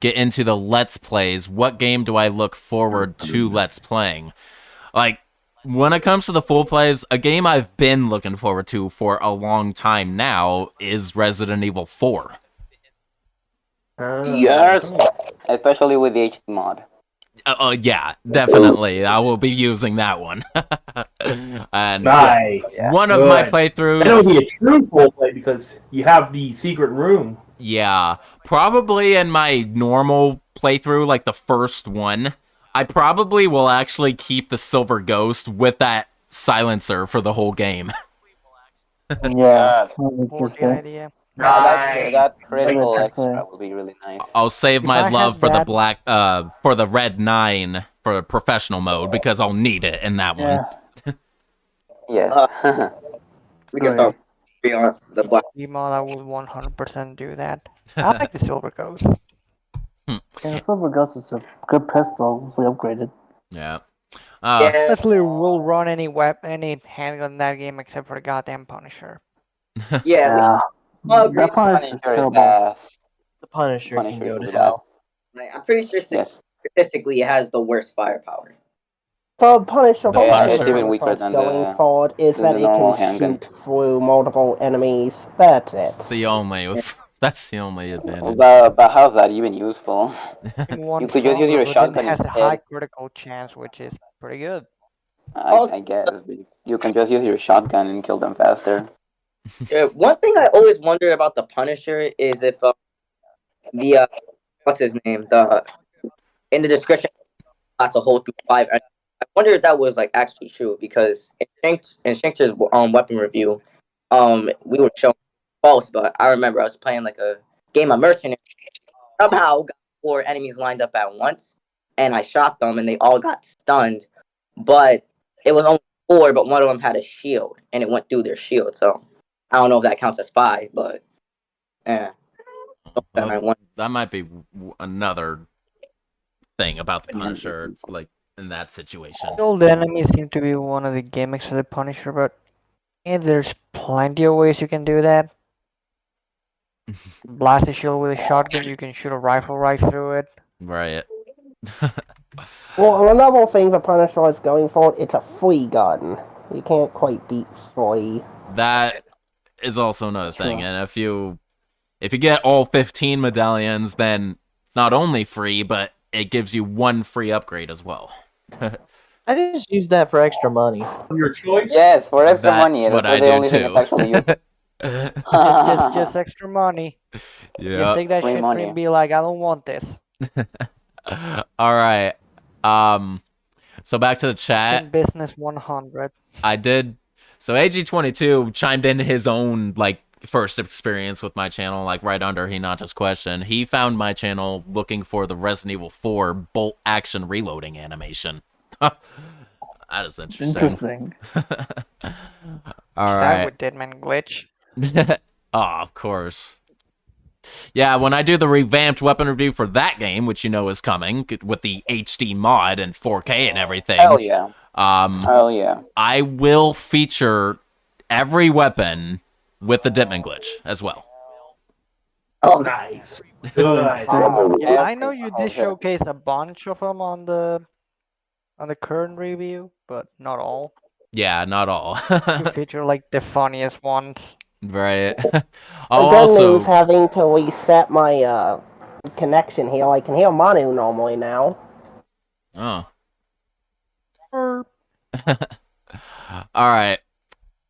into the Let's Plays, what game do I look forward to Let's Playing? Like, when it comes to the full plays, a game I've been looking forward to for a long time now is Resident Evil 4. Yes, especially with the HD mod. Yeah, definitely. I will be using that one. And Nice. One of my playthroughs. It'll be a true full play because you have the secret room. Yeah, probably in my normal playthrough, like the first one, I probably will actually keep the Silver Ghost with that silencer for the whole game. Yeah. Good idea. That critical extra will be really nice. I'll save If my I love had for the that- for the Red 9 for professional mode because I'll need it in that one. Yes. We can start beyond the black. Mod, I will 100% do that. I like the Silver Ghost. Yeah, Silver Ghost is a good pistol if we upgraded. Yeah. Honestly, we'll run any handgun in that game except for the goddamn Punisher. Yeah. That Punisher is terrible. The Punisher can go to is hell. Like, I'm pretty sure statistically it has the worst firepower. For Punisher, The Punisher. It's even weaker than going the- forward is than that the it normal can handgun. shoot through multiple enemies. That's it. That's the only advantage. But how's that even useful? One You could just use stronger, your but shotgun it has a high instead. critical chance, which is pretty good. I guess. But you can just use your shotgun and kill them faster. Yeah, one thing I always wondered about the Punisher is if the what's his name, in the description lasts a whole through 5. I wonder if that was like actually true because in Shankster's weapon review, we were showing false, but I remember I was playing like a game of mercenary. Somehow got 4 enemies lined up at once, and I shot them, and they all got stunned. But it was only 4, but one of them had a shield, and it went through their shield. So I don't know if that counts as 5, but yeah. That might be another thing about the Punisher, like in that situation. All the enemies seem to be one of the gimmicks of the Punisher, but there's plenty of ways you can do that. Blast a shield with a shotgun, you can shoot a rifle right through it. Right. Well, another thing the Punisher is going for, it's a free gun. You can't quite beat free. That is also another thing, and if you get all 15 medallions, then it's not only free, but it gives you 1 free upgrade as well. I just use that for extra money. Your choice? Yes, for extra That's money. what That's I the do only thing too. that's actually useful. just extra money. Yeah. Just take that Free shit money. free and be like, I don't want this. All right. So back to the chat. In business 100. I did. So AG22 chimed in his own like first experience with my channel, like right under Hinata's question. He found my channel looking for the Resident Evil 4 bolt action reloading animation. That is interesting. All That right. with Deadman Glitch. Oh, of course. Yeah, when I do the revamped weapon review for that game, which you know is coming with the HD mod and 4K and everything. Hell yeah. Hell yeah. I will feature every weapon with the Dipman glitch as well. Oh, nice. Good. Yeah, I know you did showcase a bunch of them on the current review, but not all. Yeah, not all. You feature like the funniest ones. Right. The I'll good also news, having to reset my connection here, I can hear Manu normally now. Oh. All right.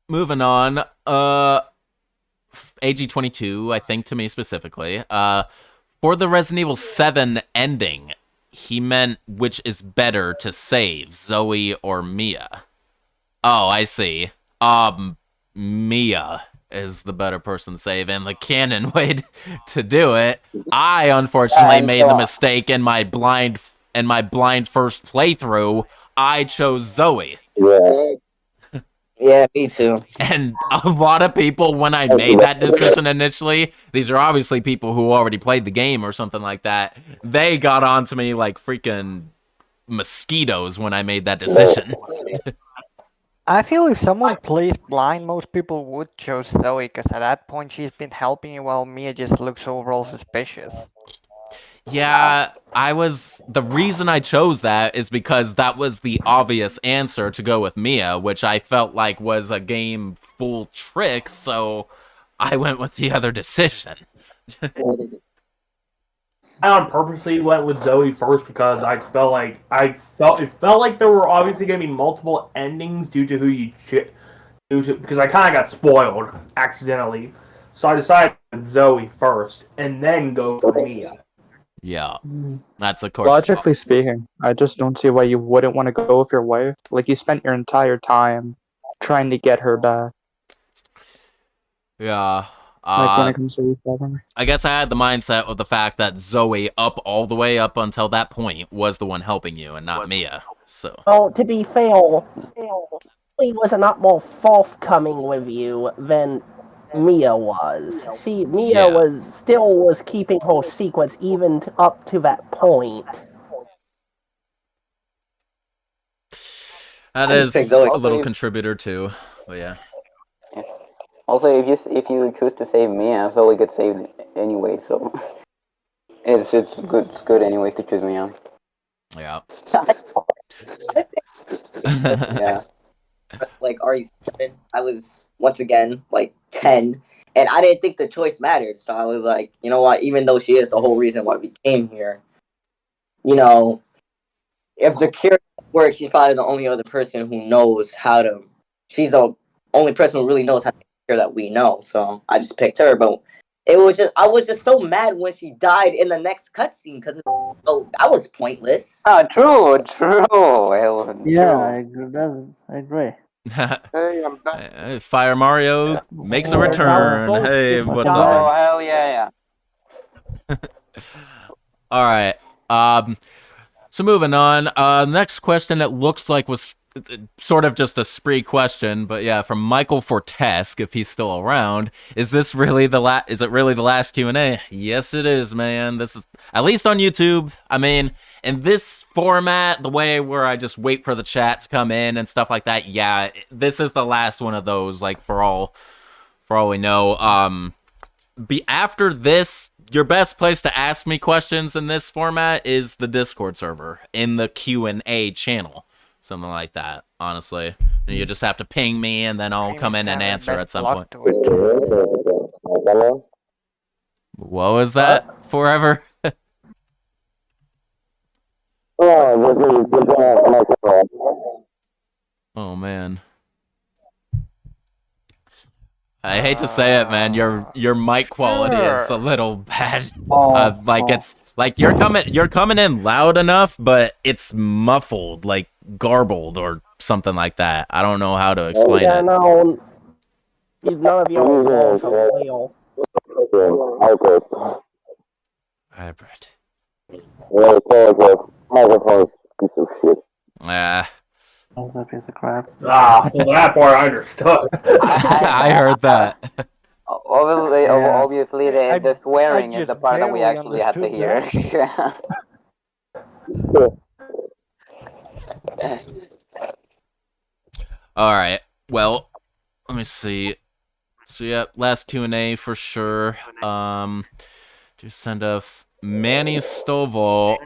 Moving on. AG22, I think to me specifically. For the Resident Evil 7 ending, he meant which is better to save, Zoe or Mia. Oh, I see. Mia is the better person to save, and the canon way to do it. I unfortunately made the mistake in my blind first playthrough. I chose Zoe. Yeah, me too. And a lot of people, when I made that decision initially, these are obviously people who already played the game or something like that. They got onto me like freaking mosquitoes when I made that decision. I feel if someone plays blind, most people would choose Zoe, because at that point she's been helping you while Mia just looks overall suspicious. Yeah, the reason I chose that is because that was the obvious answer to go with Mia, which I felt like was a game full trick, so I went with the other decision. I purposely went with Zoe first because it felt like there were obviously going to be multiple endings due to who you choose, because I kind of got spoiled accidentally. So I decided with Zoe first and then go for Mia. Yeah, that's of course. Logically speaking, I just don't see why you wouldn't want to go with your wife. Like, you spent your entire time trying to get her back. Yeah. Like, when it comes to resetting. I guess I had the mindset of the fact that Zoe, all the way up until that point, was the one helping you and not Mia. So. Well, to be fair, he was a lot more forthcoming with you than Mia was. Mia was keeping her secrets even up to that point. That is a little contributor too. But yeah. Also, if you choose to save Mia, Zoe gets saved anyway, so it's good anyway to choose Mia. Yeah. Yeah. Like RE7, I was once again like 10, and I didn't think the choice mattered. So I was like, you know what? Even though she is the whole reason why we came here, you know, if the cure works, she's probably the only other person who knows how to. She's the only person who really knows how to cure that we know. So I just picked her, but I was just so mad when she died in the next cutscene because that was pointless. True. Yeah, I agree. Hey, I'm back. Fire Mario makes a return. Hey, what's up? Oh, hell yeah. All right. So moving on. Next question, it looks like was sort of just a spree question, but yeah, from Michael Fortesque, if he's still around. Is this really is it really the last Q&A? Yes, it is, man. This is at least on YouTube. I mean, in this format, the way where I just wait for the chat to come in and stuff like that, yeah, this is the last one of those, like, for all we know. After this, your best place to ask me questions in this format is the Discord server in the Q&A channel. Something like that, honestly. And you just have to ping me, and then I'll come in and answer at some point. What was that? Forever? Oh, man. I hate to say it, man. Your mic quality is a little bad. It's like you're coming in loud enough, but it's muffled, like garbled or something like that. I don't know how to explain it. No, none of your walls are real. Hybrid. Microphone's piece of shit. That's a piece of crap. Well, that part I understood. I heard that. Obviously, the swearing is the part that we actually have to hear. All right. Well, let me see. So yeah, last Q&A for sure. To send off Manny Stovall.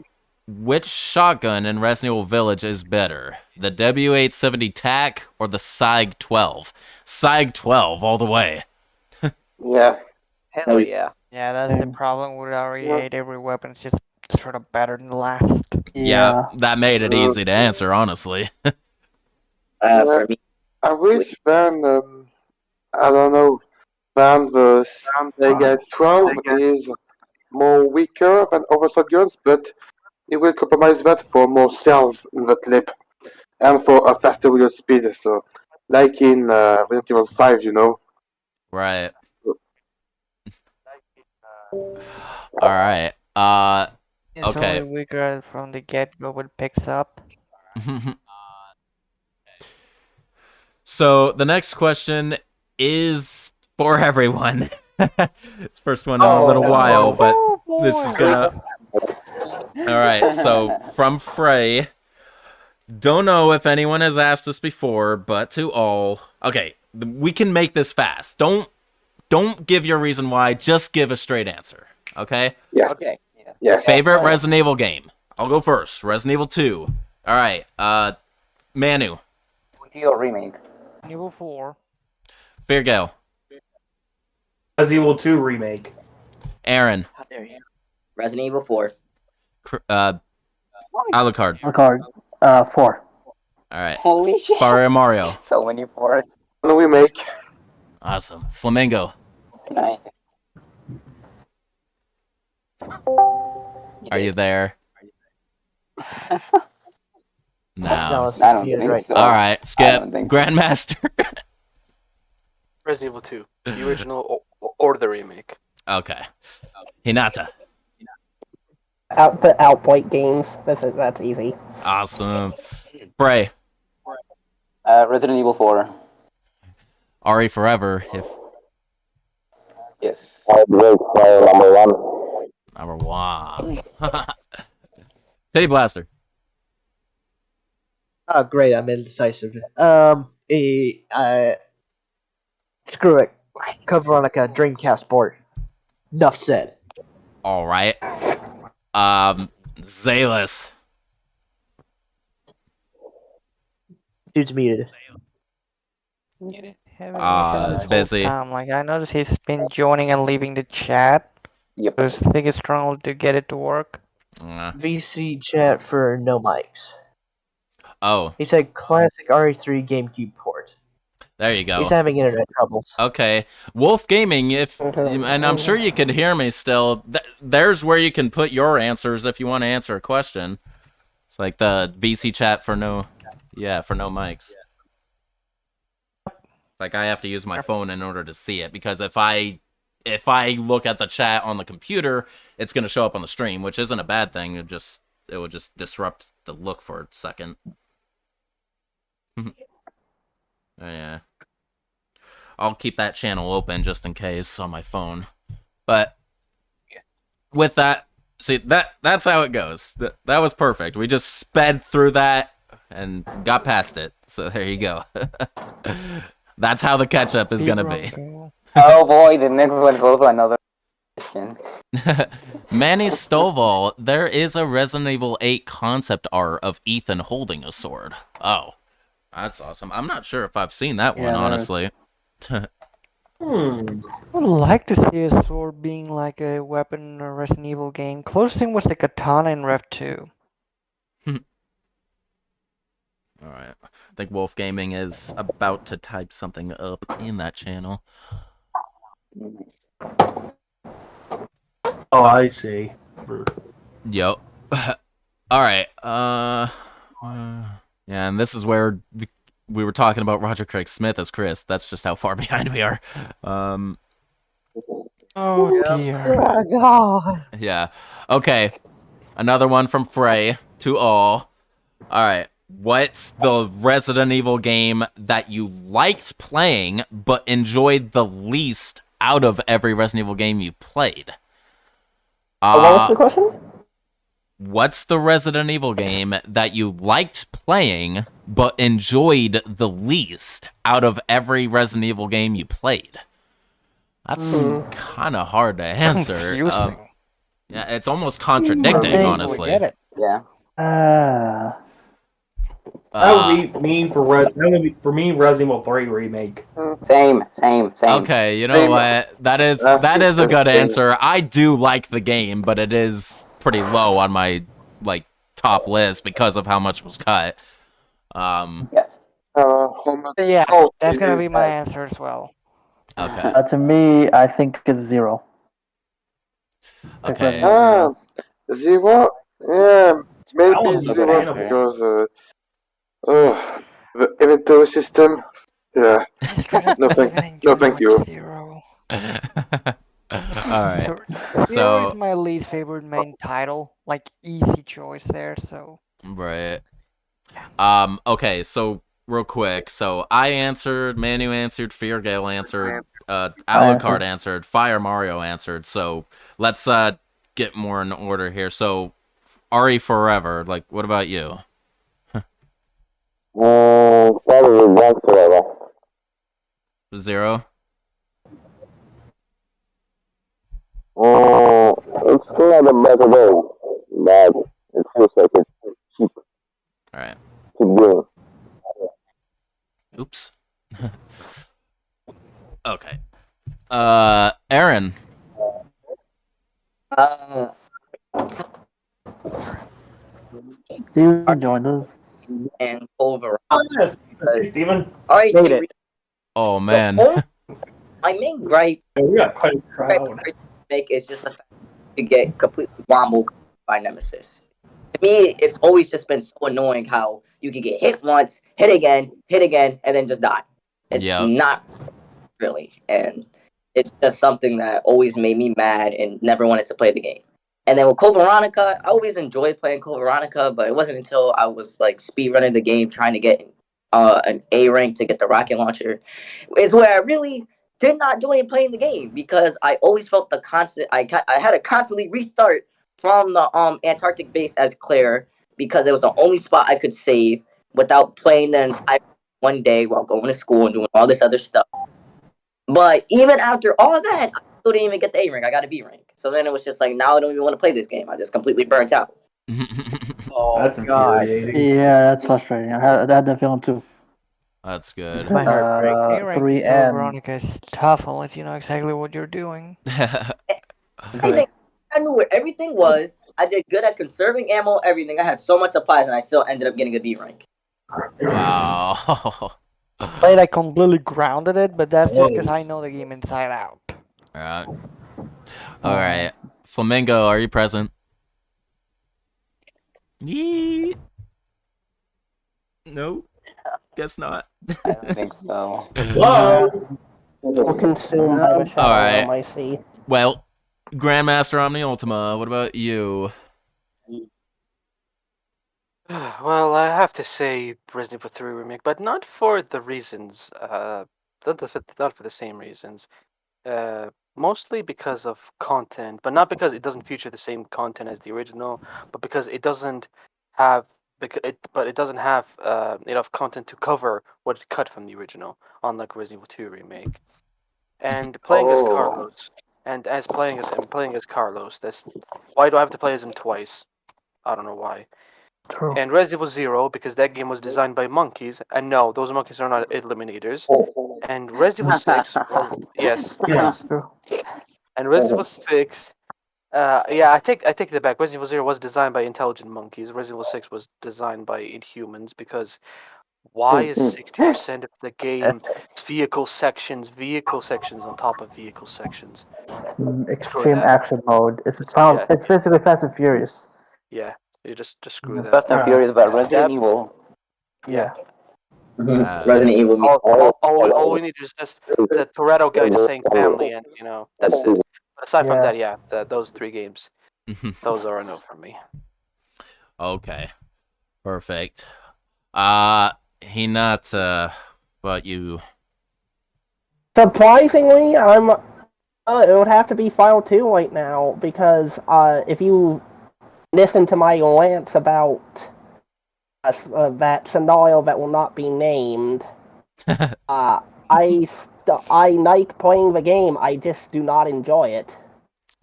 Which shotgun in Resident Evil Village is better? The W870 TAC or the SIG 12? SIG 12 all the way. Yeah. Hell yeah. Yeah, that's the problem with RE8. Every weapon's just sort of better than the last. Yeah, that made it easy to answer, honestly. For me, I wish then, I don't know, then the Sega 12 is more weaker than other shotguns, but it will compromise that for more cells in the clip and for a faster reload speed. So, like in Resident Evil 5, you know. Right. Alright. It's Okay. only weaker from the get-go when it picks up. So the next question is for everyone. It's the first one in a little while, but this is gonna... Alright, so from Frey. Don't know if anyone has asked this before, but to all... Okay, we can make this fast. Don't give your reason why, just give a straight answer. Okay? Yes. Okay. Yes. Favorite Resident Evil game? I'll go first. Resident Evil 2. Alright, Manu. Your remake. Evil 4. Fair Gale. Resident Evil 2 remake. Aaron. How dare you? Resident Evil 4. Alucard. Alucard. 4. Alright. Holy shit. Faria Mario. So many fours. No remake. Awesome. Flamingo. Nice. Are you there? No. I don't think so. Alright, Skip. I don't think Grandmaster. Resident Evil 2, the original or the remake. Okay. Hinata. The Outbreak games. That's easy. Awesome. Bray. Resident Evil 4. Ari Forever. If Yes. Number 1. Number 1. Teddy Blaster. Oh, great. I'm indecisive. Screw it. Code Veronica Dreamcast port. Enough said. All right. Zalis. Dude's muted. Busy. Like I noticed he's been joining and leaving the chat. Yep. I think it's struggle to get it to work. VC chat for no mics. Oh. He said classic RE3 GameCube port. There you go. He's having internet troubles. Okay. Wolf Gaming, and I'm sure you could hear me still, there's where you can put your answers if you want to answer a question. It's like the VC chat for no mics. Like I have to use my phone in order to see it, because if I look at the chat on the computer, it's going to show up on the stream, which isn't a bad thing. It would just disrupt the look for a second. Yeah. I'll keep that channel open just in case on my phone. But with that, see, that's how it goes. That was perfect. We just sped through that and got past it. So there you go. That's how the catch-up is going to be. Oh boy, the next one goes to another question. Manny Stovall, there is a Resident Evil 8 concept art of Ethan holding a sword. Oh, that's awesome. I'm not sure if I've seen that one, honestly. I would like to see a sword being like a weapon in a Resident Evil game. Closest thing was the katana in Rev 2. Alright. I think Wolf Gaming is about to type something up in that channel. Oh, I see. Yo. Alright. Yeah, and this is where we were talking about Roger Craig Smith as Chris. That's just how far behind we are. Oh dear. Oh, God. Yeah. Okay. Another one from Frey to all. Alright. What's the Resident Evil game that you liked playing but enjoyed the least out of every Resident Evil game you've played? What was the question? What's the Resident Evil game that you liked playing but enjoyed the least out of every Resident Evil game you played? That's kind of hard to answer. Confusing. Yeah, it's almost contradicting, honestly. Get it. Yeah. That would be me for Resident Evil 3 remake. Same. Okay, you know what? That is a good answer. I do like the game, but it is pretty low on my top list because of how much was cut. Yeah, that's gonna be my answer as well. Okay. To me, I think it's 0. Okay. 0? Yeah, maybe 0 because the inventory system. Yeah. No, thank you. 0. Alright. Zero is my least favorite main title. Like, easy choice there, so. Right. Okay, so real quick. So I answered, Manu answered, Fear Gale answered, Alucard answered, Fire Mario answered. So let's get more in order here. So Ari Forever, what about you? Probably 1 forever. 0? It's still not a better game, but it feels like it's cheap. Alright. Cheap game. Oops. Okay. Aaron. Steven joined us. And over. Hey, Steven. All right. Oh man. My main gripe is just the fact that you get completely wombled by Nemesis. To me, it's always just been so annoying how you can get hit once, hit again, and then just die. It's not really, and it's just something that always made me mad and never wanted to play the game. And then with Code Veronica, I always enjoyed playing Code Veronica, but it wasn't until I was speedrunning the game trying to get an A rank to get the rocket launcher is where I really did not enjoy playing the game, because I always felt the constant. I had to constantly restart from the Antarctic base as Claire, because it was the only spot I could save without playing the entire one day while going to school and doing all this other stuff. But even after all that, I still didn't even get the A rank. I got a B rank. So then it was just now I don't even want to play this game. I just completely burnt out. That's infuriating. Yeah, that's frustrating. I had that feeling too. That's good. 3 and Veronica is tough unless you know exactly what you're doing. I knew where everything was. I did good at conserving ammo, everything. I had so much supplies, and I still ended up getting a B rank. Wow. Played, I completely grounded it, but that's just because I know the game inside out. Alright. Flamingo, are you present? Yee. No. Guess not. I don't think so. Hello. We'll consume by the shadow Alright. I see. Well, Grandmaster Omni Ultima, what about you? Well, I have to say Resident Evil 3 Remake, but not for the reasons, not for the same reasons. Mostly because of content, but not because it doesn't feature the same content as the original, but because it doesn't have enough content to cover what it cut from the original, unlike Resident Evil 2 Remake. And playing as Carlos, playing as Carlos, why do I have to play as him twice? I don't know why. True. And Resident Evil 0, because that game was designed by monkeys, and no, those monkeys are not eliminators. And Resident Evil 6, yes. And Resident Evil 6, I take it back. Resident Evil 0 was designed by intelligent monkeys. Resident Evil 6 was designed by inhumans, because why is 60% of the game vehicle sections on top of vehicle sections? Extreme action mode. It's basically Fast and Furious. Yeah, you just screw that. Fast and Furious, but Resident Evil. Yeah. Resident Evil. All we need is just the Toretto guy just saying family, and that's it. But aside from that, those 3 games, those are enough for me. Okay, perfect. Hinata, but you. Surprisingly, it would have to be File 2 right now, because if you listen to my rants about that scenario that will not be named. I like playing the game. I just do not enjoy it.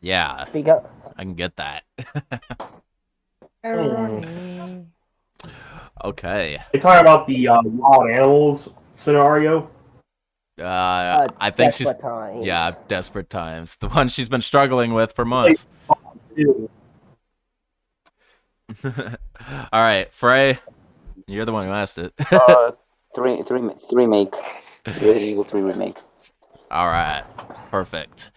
Yeah, because I can get that. Okay. They talk about the wild animals scenario. I think she's Times. Yeah, Desperate Times, the one she's been struggling with for months. All right, Frey, you're the one who asked it. Three remake. Resident Evil 3 remake. All right, perfect.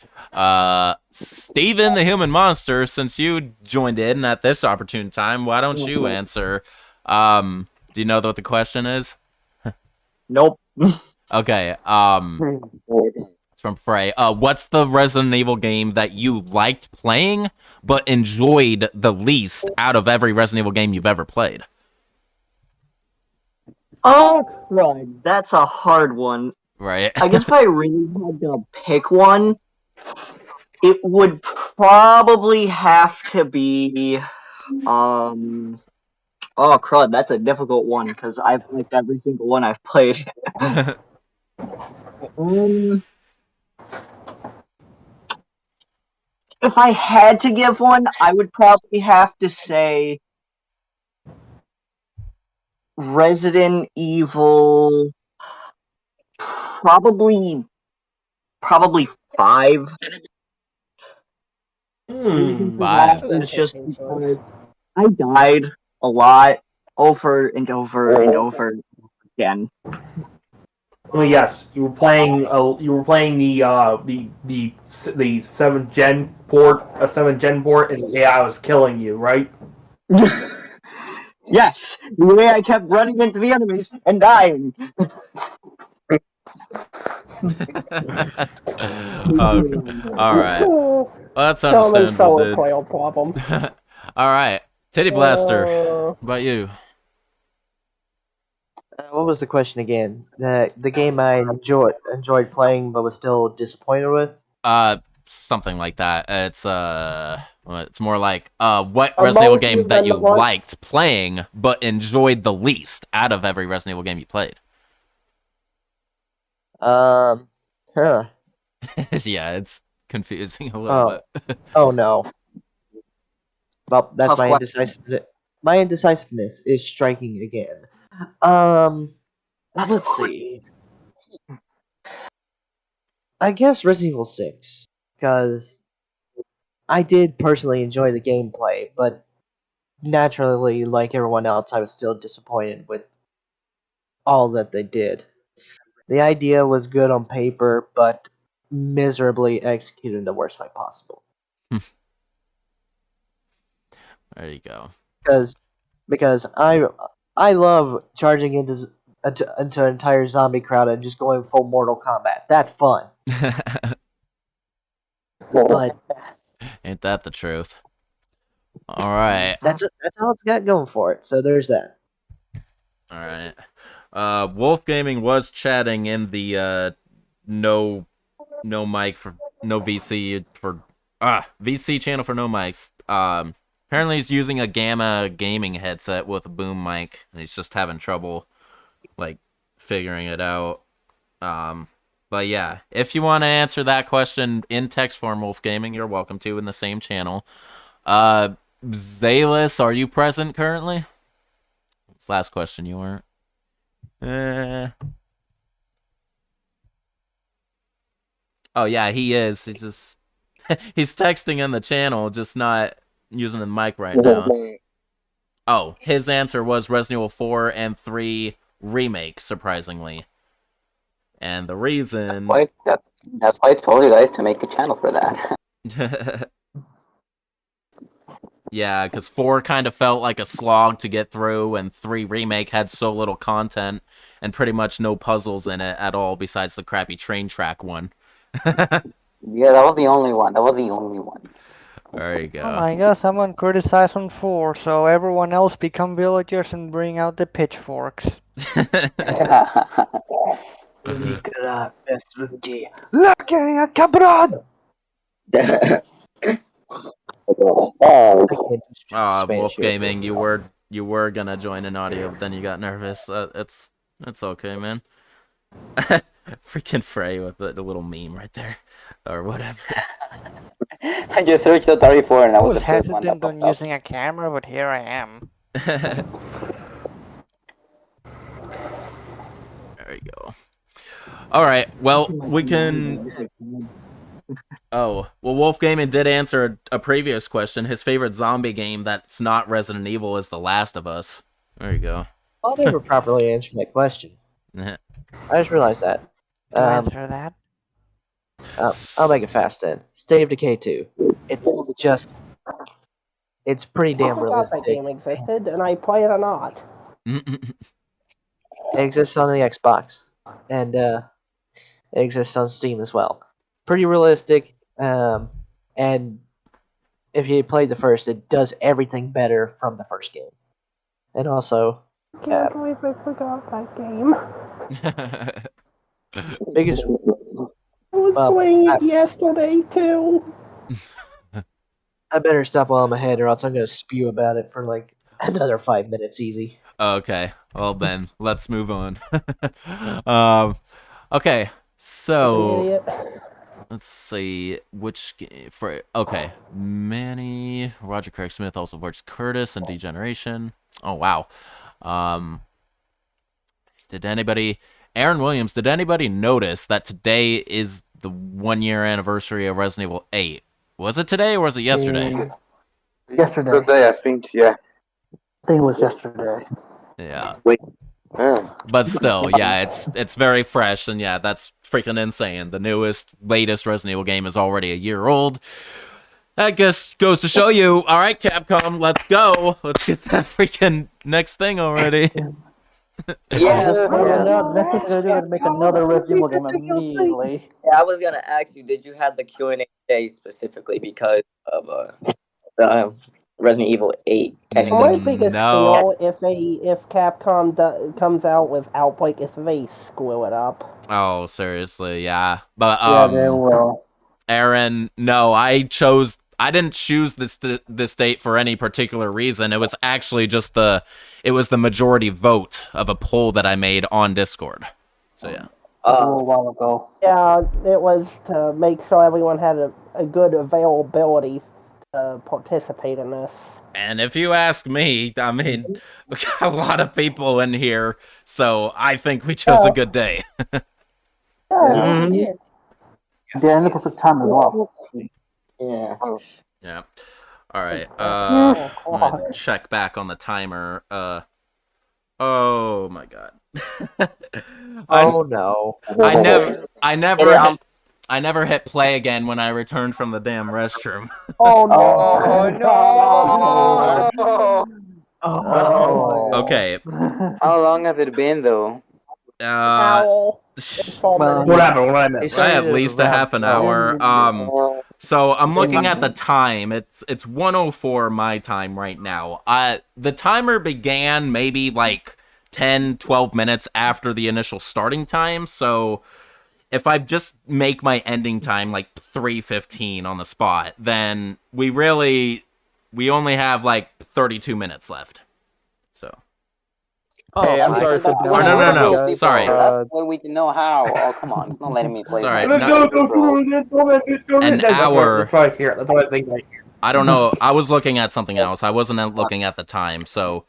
Steven the Human Monster, since you joined in at this opportune time, why don't you answer? Do you know what the question is? Nope. Okay. It's from Frey. What's the Resident Evil game that you liked playing but enjoyed the least out of every Resident Evil game you've ever played? Oh, right. That's a hard one. Right. I guess if I really had to pick one, it would probably have to be, oh crud, that's a difficult one because I've liked every single one I've played. If I had to give one, I would probably have to say Resident Evil, probably 5. It's just because I died a lot over and over and over again. Well, yes, you were playing. You were playing the 7th gen port, a 7th gen port, and the AI was killing you, right? Yes, the way I kept running into the enemies and dying. All right. Well, that's understandable, dude. Problem. All right, Titty Blaster. What about you? What was the question again? The game I enjoyed playing but was still disappointed with? Something like that. It's more like what Resident Evil game that you liked playing but enjoyed the least out of every Resident Evil game you played. Huh. Yeah, it's confusing a little bit. Oh no. Well, that's my indecisiveness. My indecisiveness is striking again. Let's see. I guess Resident Evil 6, because I did personally enjoy the gameplay, but naturally, like everyone else, I was still disappointed with all that they did. The idea was good on paper, but miserably executed in the worst way possible. There you go. Because I love charging into an entire zombie crowd and just going full Mortal Kombat. That's fun. But ain't that the truth? All right. That's all it's got going for it. So there's that. All right. Wolf Gaming was chatting in the no mic for no VC for VC channel for no mics. Apparently he's using a Gamma gaming headset with a boom mic, and he's just having trouble like figuring it out. But yeah, if you want to answer that question in text form, Wolf Gaming, you're welcome to in the same channel. Zalis, are you present currently? This last question, you weren't. Oh yeah, he is. He just he's texting in the channel, just not using the mic right now. Oh, his answer was Resident Evil 4 and 3 remake, surprisingly. And the reason that's why I told you guys to make a channel for that. Yeah, because 4 kind of felt like a slog to get through, and 3 remake had so little content and pretty much no puzzles in it at all besides the crappy train track one. Yeah, that was the only one. There you go. Oh my god, someone criticized on 4, so everyone else become villagers and bring out the pitchforks. Wolf Gaming, you were you were gonna join an audio, but then you got nervous. It's okay, man. Freaking Frey with the little meme right there, or whatever. I just searched Atari 4 and I that was was the first one that hesitant on popped up. using a camera, but here I am. There you go. All right. Well, we can. Oh, well, Wolf Gaming did answer a previous question. His favorite zombie game that's not Resident Evil is The Last of Us. There you go. I never properly answered that question. I just realized that. Answer that. I'll make it fast then. State of Decay 2. It's pretty I damn forgot that realistic. game existed, and I play it or not. It exists on the Xbox, and it exists on Steam as well. Pretty realistic, and if you played the first, it does everything better from the first game. And also, Can't believe I forgot that game. biggest. I was playing it yesterday too. I better stop while I'm ahead, or else I'm gonna spew about it for like another 5 minutes easy. Okay. Well then, let's move on. Okay. So let's see which game for. Okay, Manny, Roger Craig Smith also works Curtis and Degeneration. Oh wow. Did anybody? Aaron Williams. Did anybody notice that today is the 1-year anniversary of Resident Evil 8? Was it today or was it yesterday? Yesterday. Today, I think, yeah. I think it was yesterday. Yeah. Wait. But still, yeah, it's very fresh, and yeah, that's freaking insane. The latest Resident Evil game is already a year old. That just goes to show you. All right, Capcom, let's go. Let's get that freaking next thing already. Next thing they're gonna do is make another Resident Evil game immediately. Yeah, I was gonna ask you, did you have the Q&A today specifically because of Resident Evil 8? My biggest fail if Capcom comes out with Outbreak is they screw it up. Oh, seriously, yeah. But Yeah, they will. Aaron, no, I didn't choose this date for any particular reason. It was actually just the majority vote of a poll that I made on Discord. So yeah. A little while ago. Yeah, it was to make sure everyone had a good availability to participate in this. And if you ask me, I mean, we got a lot of people in here, so I think we chose a good day. Yeah, and the perfect time as well. Yeah. Yeah. All right. I'm gonna check back on the timer. Oh my god. Oh no. I never hit play again when I returned from the damn restroom. Oh no! Okay. How long has it been though? What happened? At least a half an hour. So I'm looking at the time. It's 1:04 my time right now. The timer began maybe like 10, 12 minutes after the initial starting time. So if I just make my ending time like 3:15 on the spot, then we only have like 32 minutes left. So. Hey, I'm sorry for doing No. Sorry. That's what we can know how. Oh, come on. It's not letting me play. Sorry. An hour. That's what I hear. That's what I think I hear. I don't know. I was looking at something else. I wasn't looking at the time. So,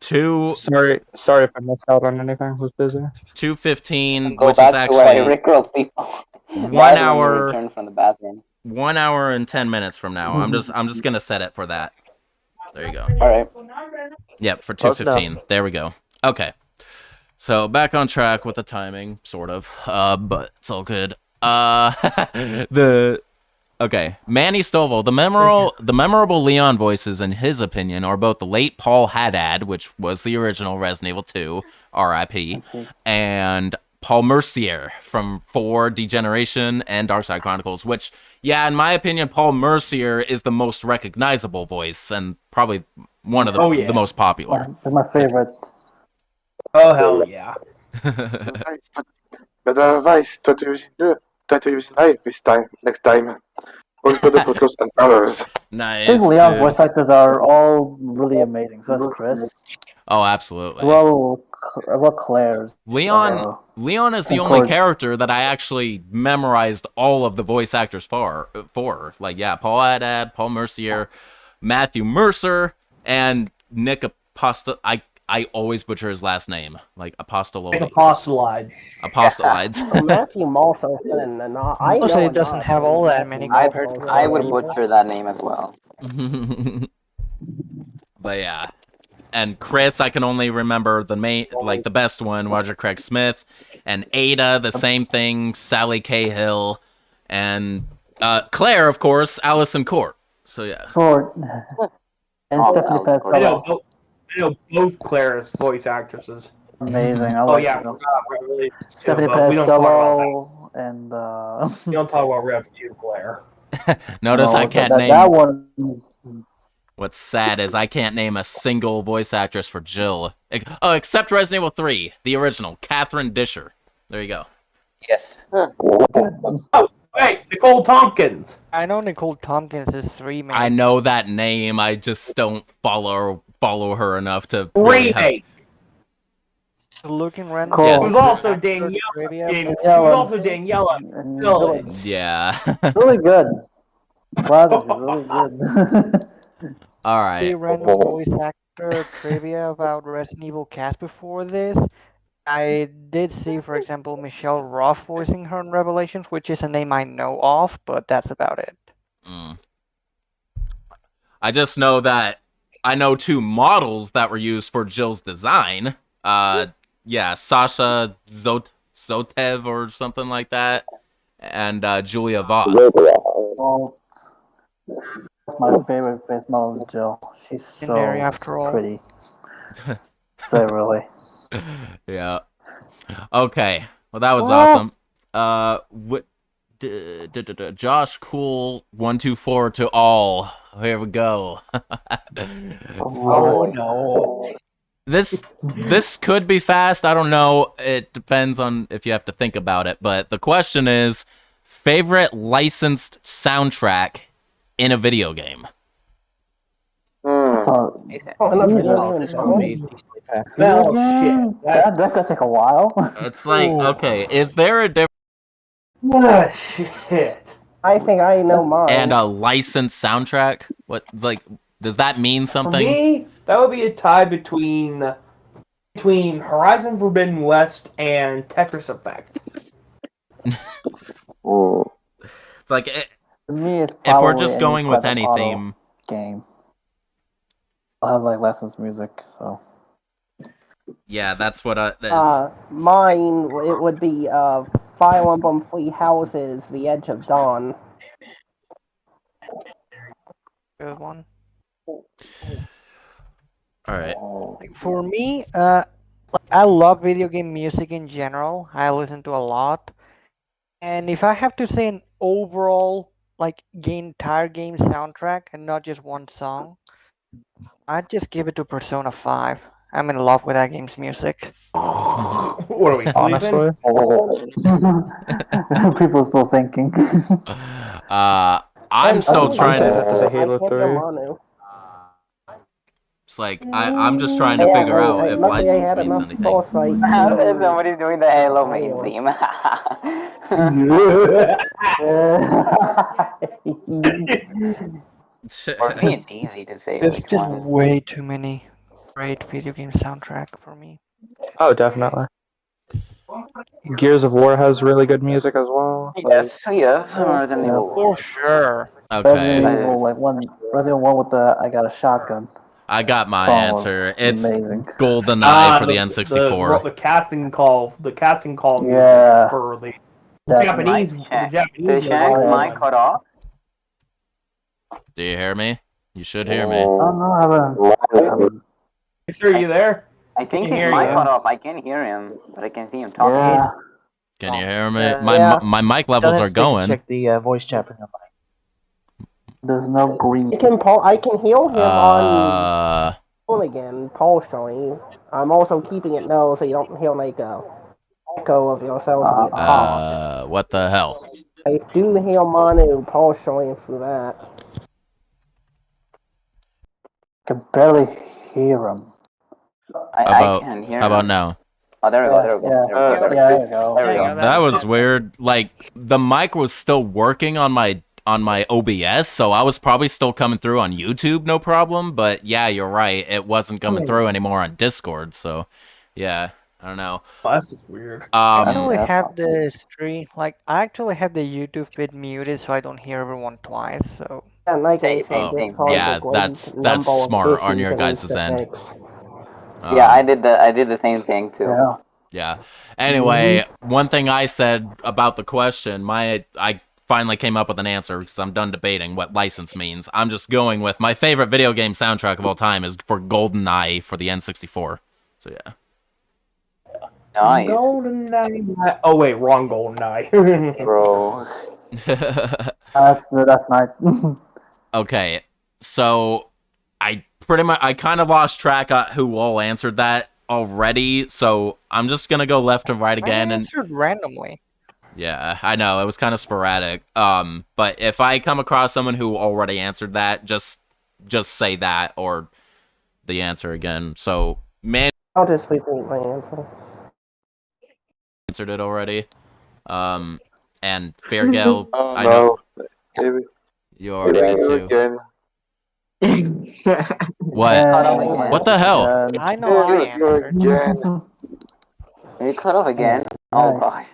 Sorry if I missed out on anything. I was busy. 2:15, Go which back is to actually what I rickrolled people. 1 hour. Return from the bathroom. 1 hour and 10 minutes from now. I'm just gonna set it for that. There you go. All right. Yep, for 2:15. There we go. Okay. So back on track with the timing, sort of. But it's all good. Okay, Manny Stovall, the memorable Leon voices, in his opinion, are both the late Paul Haddad, which was the original Resident Evil 2, R.I.P., and Paul Mercier from 4, Degeneration, and Darkside Chronicles, which, yeah, in my opinion, Paul Mercier is the most recognizable voice, and probably one of the most popular. That's my favorite. Oh, hell yeah. But Vice, try to use it live next time. Works better for close encounters. I think Nice, Leon's dude. voice actors are all really amazing. So that's Chris. Oh, absolutely. As well Claire's. Leon is the only character that I actually memorized all of the voice actors for. Like, yeah, Paul Haddad, Paul Mercier, Matthew Mercer, and Nick Aposto. I always butcher his last name, like Apostolodi. Apostolides. Apostolides. Matthew Malfo's been in I know it doesn't have all that many compared to I would butcher that name as well. But yeah. And Chris, I can only remember the the best one, Roger Craig Smith, and Ada, the same thing, Sally Cahill, and Claire, of course, Allison Court. So yeah. Court. And Stephanie Pascal. I know both Claire's voice actresses. Amazing. I Oh like yeah, them. really. Stephanie Pascal and we don't talk about Rev 2 Claire. Notice I can't name that one. What's sad is I can't name a single voice actress for Jill. Oh, except Resident Evil 3, the original, Catherine Disher. There you go. Yes. Oh, hey, Nicole Tompkins. I know Nicole Tompkins is 3, man. I know that name. I just don't follow her enough to really have... Looking random. Cool. It was also Daniela. It was also Daniela. Yeah. Really good. Wow, really good. All right. Random voice actor trivia about Resident Evil cast before this. I did see, for example, Michelle Roth voicing her in Revelations, which is a name I know of, but that's about it. I just know that I know 2 models that were used for Jill's design. Yeah, Sasha Zotev or something like that, and Julia Voss. Well, that's my favorite face model, Jill. She's so after all. pretty. So really. Yeah. Okay. Well, that was awesome. What? Josh Cool 124 to all. Here we go. Oh no. This could be fast. I don't know. It depends on if you have to think about it. But the question is, favorite licensed soundtrack in a video game? That's gonna take a while. It's like, okay, is there a difference? Shit. I think I know mine. And a licensed soundtrack? What, like, does that mean something? For me, that would be a tie between Horizon Forbidden West and Tetris Effect. It's like, For me, it's if we're just going with any theme. Game. I have like licensed music, so. Yeah, that's what mine, it would be Fire Emblem Three Houses, The Edge of Dawn. Good one. Alright. For me, I love video game music in general. I listen to a lot. And if I have to say an overall, like, entire game soundtrack and not just one song, I'd just give it to Persona 5. I'm in love with that game's music. What are we, honestly? People still thinking. I'm still trying to... As a Halo 3. It's like, I'm just trying to figure out if license means anything. Somebody's doing the Halo main theme. For me, it's easy to say. There's just way too many great video game soundtrack for me. Oh, definitely. Gears of War has really good music as well. Yes, Resident Evil. For sure. Okay. Resident Evil 1 with the I got a shotgun. I got my Song answer. It's amazing. GoldenEye for the N64. The casting call. Yeah. For the Definitely. Japanese. Did Shank's mic cut off? Do you hear me? You should hear me. Oh no, I haven't. Make sure you're there. I think Can his hear mic you. cut off. I can hear him, but I can see him talking. Yeah. Can you hear me? Yeah. My mic levels are going. Check the voice chat for him. There's no green. I can hear him on again, Paul showing. I'm also keeping it low so you don't hear like a echo of yourselves. What the hell? I do hear Manu partially for that. can barely hear him. I can hear How about him. now? Oh, there we go. There we go. There we go. There you go. There we go. That was weird. Like the mic was still working on my OBS, so I was probably still coming through on YouTube, no problem. But yeah, you're right. It wasn't coming through anymore on Discord. So yeah, I don't know. Well, that's just weird. I actually have the stream, like I actually have the YouTube bit muted so I don't hear everyone twice. So Yeah, like I said, this causes yeah, a great that's number of smart on your issues and guys' end. mistakes. Yeah, I did the same thing too. Yeah. Anyway, one thing I said about the question, I finally came up with an answer because I'm done debating what license means. I'm just going with my favorite video game soundtrack of all time is for GoldenEye for the N64. So yeah. Nice. GoldenEye. Oh wait, wrong GoldenEye. Bro. That's nice. Okay, so I kind of lost track of who all answered that already, so I'm just gonna go left to right again. I answered randomly. Yeah, I know it was kind of sporadic. But if I come across someone who already answered that, just say that or the answer again. So man, I'll just repeat my answer. answered it already. And Fairgale, Oh, I know Maybe. you already did too. Again. What? What the hell? I know I answered. You cut off again? Oh gosh.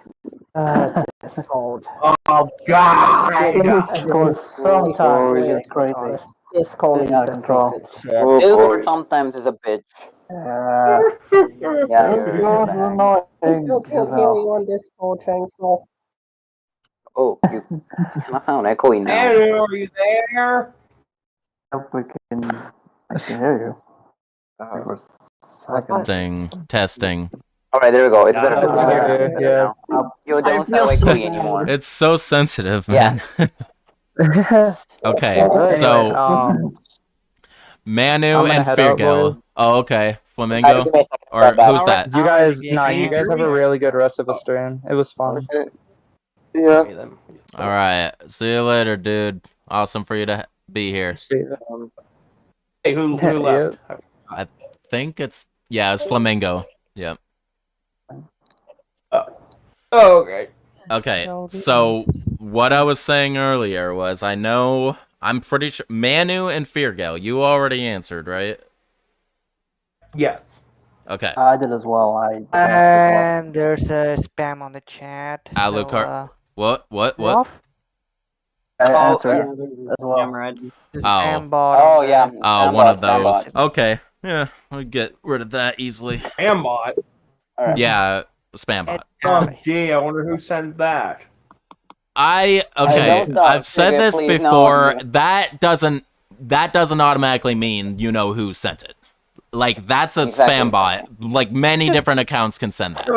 Discord. Oh god! Discord sometimes really crazy. Discord needs to fix its shit. Discord sometimes is a bitch. Yeah. I still can't hear you on Discord, Shankster. Oh, you kind of sound echoey now. Andrew, are you there? I can hear you. Testing. All right, there we go. It's better. Yeah. You don't sound echoey anymore. It's so sensitive, Yeah. man. Okay, so Manu and Fairgale. Oh, okay. Flamingo? Or who's that? You guys have a really good rest of the stream. It was fun. Yeah. All right. See you later, dude. Awesome for you to be here. See you. Hey, who left? I think it's Flamingo. Yep. Oh, okay. Okay. So what I was saying earlier was I'm pretty sure Manu and Feargal, you already answered, right? Yes. Okay. I did as well. And there's a spam on the chat. Alucard. What? Off? I answered as well. Spam bot. Oh yeah. Oh, one of those. Okay. Yeah, we'll get rid of that easily. Spam bot. Yeah, spam bot. Oh gee, I wonder who sent that. I've said this before. That doesn't automatically mean you know who sent it. Like that's a spam bot. Like many different accounts can send that.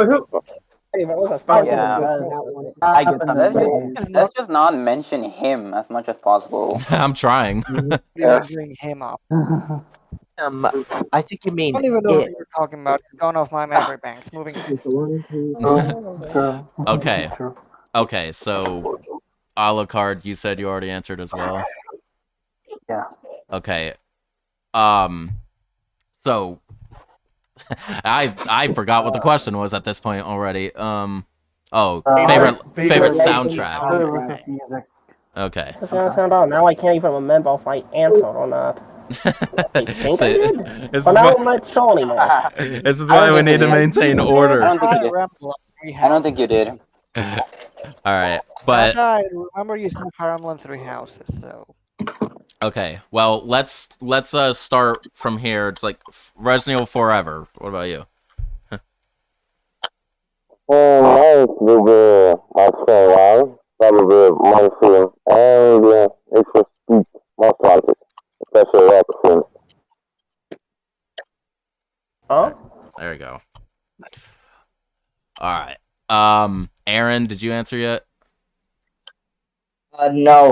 Let's just not mention him as much as possible. I'm trying. Bring him up. I think you mean I don't even know what you're talking about. It's gone off my memory banks. Moving. Okay. Okay, so Alucard, you said you already answered as well. Yeah. Okay. So I forgot what the question was at this point already. Favorite soundtrack. Okay. Now I can't even remember if I answered or not. I think I did, This but I'm not sure anymore. This is why we need to maintain order. I don't think you did. All right, but I remember you said Fire Emblem 3 Houses, so. okay. Well, let's start from here. It's like Resident Evil Forever. What about you? Nice with the for a while. Probably monthly. And yeah, it's just most likely. Especially rap scenes. Huh? There we go. All right. Aaron, did you answer yet? No,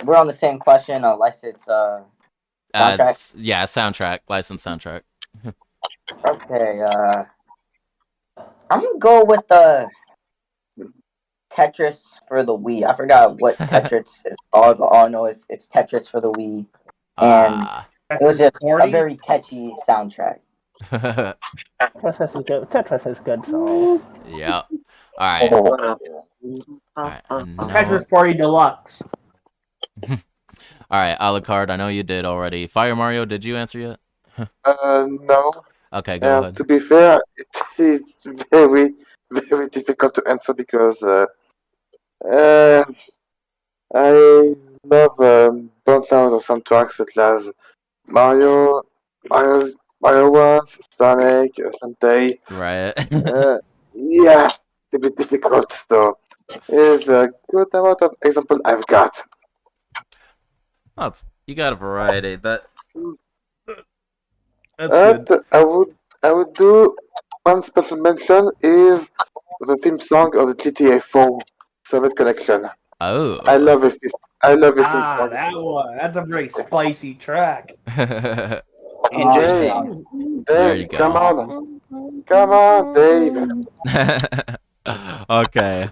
we're on the same question, unless it's soundtrack. Yeah, soundtrack, licensed soundtrack. Okay, I'm gonna go with the Tetris for the Wii. I forgot what Tetris is called, but all I know is it's Tetris for the Wii, and it was Tetris just a 40? very catchy soundtrack. Tetris is good. Tetris is good songs. Yep. All right. All right. And now... Tetris 40 Deluxe. All right, Alucard, I know you did already. Fire Mario, did you answer yet? No. Okay, go ahead. To be fair, it is very, very difficult to answer because I love bunch of soundtracks such as Mario Wars, Sonic, Shantae. Right. Yeah, it's a bit difficult though. Is a good amount of example I've got. Oh, you got a variety. That's good. I would do one special mention is the theme song of GTA 4 Soviet Connection. Oh. I love it. I love it. That one. That's a very spicy track. Interesting. There you go. Come on. Come on, Dave. Okay.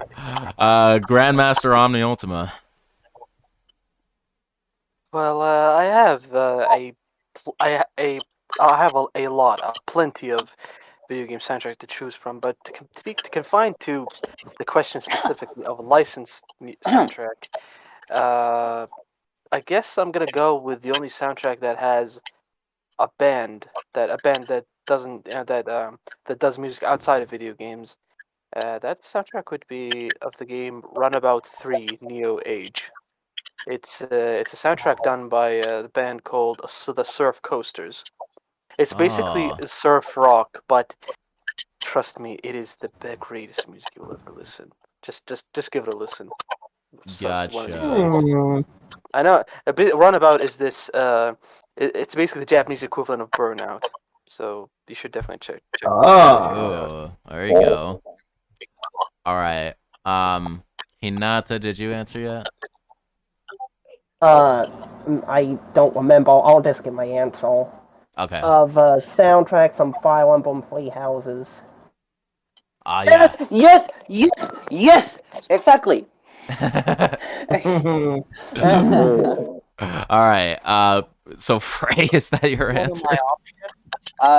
Grandmaster Omni Ultima. Well, I have a plenty of video game soundtrack to choose from, but to be confined to the question specifically of a licensed soundtrack, I guess I'm gonna go with the only soundtrack that has a band that doesn't that does music outside of video games. That soundtrack would be of the game Runabout 3 Neo Age. It's a soundtrack done by the band called the Surf Coasters. It's basically surf rock, but trust me, it is the greatest music you'll ever listen. Just give it a listen. Gotcha. I know a bit. Runabout is this. It's basically the Japanese equivalent of Burnout. So you should definitely check. Oh, there you go. All right. Hinata, did you answer yet? I don't remember. I'll just get my answer. Okay. Of soundtrack from Fire Emblem Three Houses. Ah, yeah. Yes, exactly. All right. So Frey, is that your answer?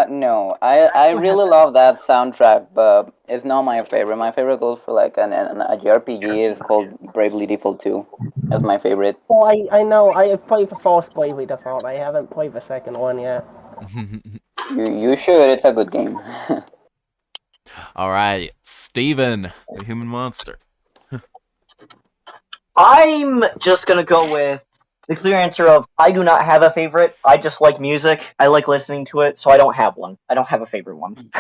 No. I really love that soundtrack, but it's not my favorite. My favorite goes for like a JRPG. It's called Bravely Default 2. That's my favorite. Oh, I know. I have played the first Bravely Default. I haven't played the second one yet. You should. It's a good game. All right, Steven, the human monster. I'm just gonna go with the clear answer of I do not have a favorite. I just like music. I like listening to it, so I don't have one. I don't have a favorite one.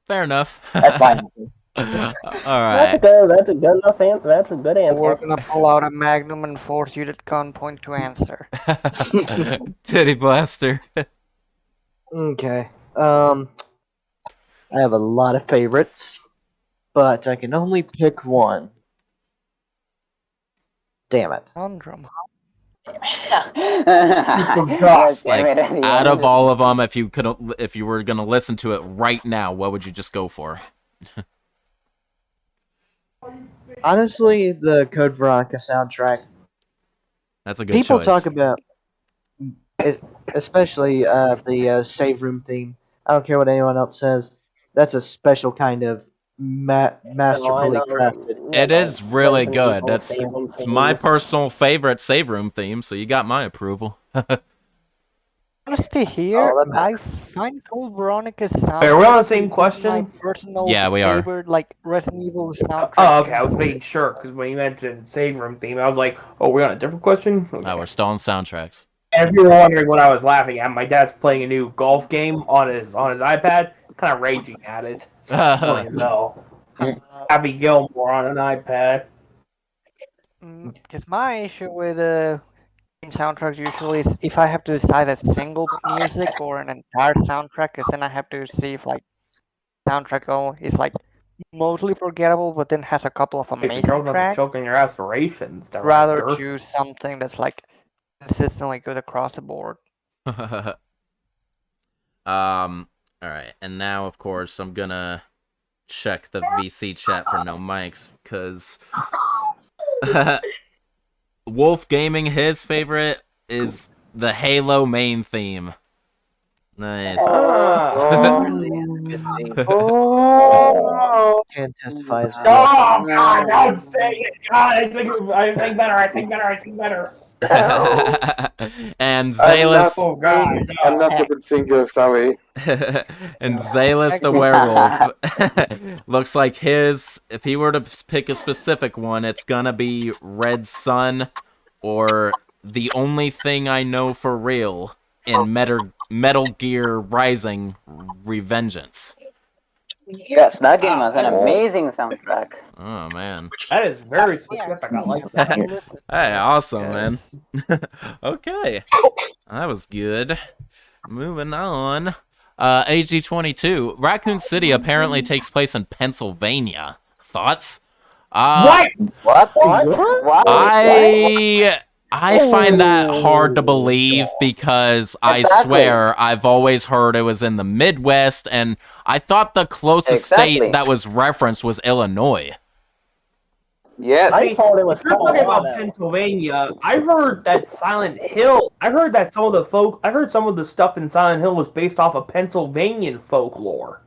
Fair enough. That's fine. All right. That's a good enough answer. That's a good answer. We're gonna pull out a magnum and force you at gunpoint to answer. Titty blaster. Okay. I have a lot of favorites, but I can only pick one. Damn it. Conundrum. Like, out of all of them, if you were gonna listen to it right now, what would you just go for? Honestly, the Code Veronica soundtrack. That's a good People choice. talk about, especially the save room theme. I don't care what anyone else says. That's a special kind of masterfully crafted. It is really good. It's my personal favorite save room theme, so you got my approval. Honestly, here I find Code Veronica's soundtrack. Wait, we're on the same question? My personal Yeah, we are. favorite, like Resident Evil soundtrack. Oh, okay. I was making sure because when you mentioned save room theme, I was like, "Oh, we're on a different question." Okay. No, we're still on soundtracks. And if you were wondering what I was laughing at, my dad's playing a new golf game on his iPad, kind of raging at it. No, Happy Gilmore on an iPad. Because my issue with game soundtracks usually is if I have to decide a single music or an entire soundtrack, because then I have to see if like soundtrack is like mostly forgettable, but then has a couple of amazing tracks. Choking your aspirations. Rather choose something that's like consistently good across the board. All right, and now of course I'm gonna check the VC chat for no mics because Wolf Gaming, his favorite is the Halo main theme. Nice. Can't testify as well. Oh God! Don't say it. God, I think better. I think better. And I'm not, Zalis. Oh God! I'm not a good singer, sorry. And Zalis the werewolf. Looks like his, if he were to pick a specific one, it's gonna be Red Sun or The Only Thing I Know for Real in Metal Gear Rising Revengeance. Yes, that game has an amazing soundtrack. Oh, man. That is very specific. I like that. Hey, awesome, man. Okay. That was good. Moving on. AG22. Raccoon City apparently takes place in Pennsylvania. Thoughts? What? I find that hard to believe because I swear I've always heard it was in the Midwest, and I thought the closest state that was referenced was Illinois. Yes. I thought it was talking about Pennsylvania. I heard that Silent Hill. I heard that some of the stuff in Silent Hill was based off of Pennsylvanian folklore.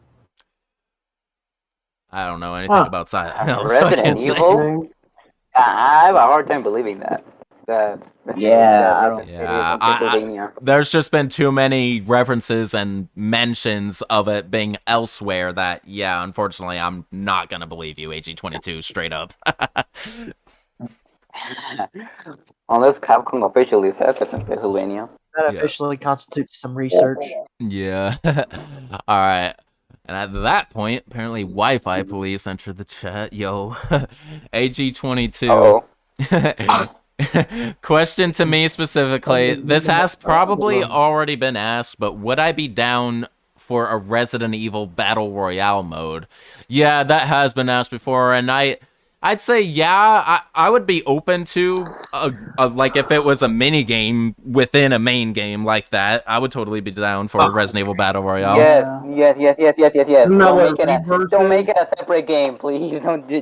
I don't know anything about Silent Hill, so I Resident can't say. Evil? I have a hard time believing that. There's just been too many references and mentions of it being elsewhere that, yeah, unfortunately, I'm not gonna believe you, AG22, straight up. Unless Capcom officially says it's in Pennsylvania. That officially constitutes some research. Yeah. All right. And at that point, apparently Wi-Fi police entered the chat. Yo, AG22. Question to me specifically. This has probably already been asked, but would I be down for a Resident Evil Battle Royale mode? Yeah, that has been asked before, and I'd say yeah, I would be open to like if it was a mini game within a main game like that. I would totally be down for a Resident Evil Battle Royale. Yes. Don't make it a separate game, please. Don't do.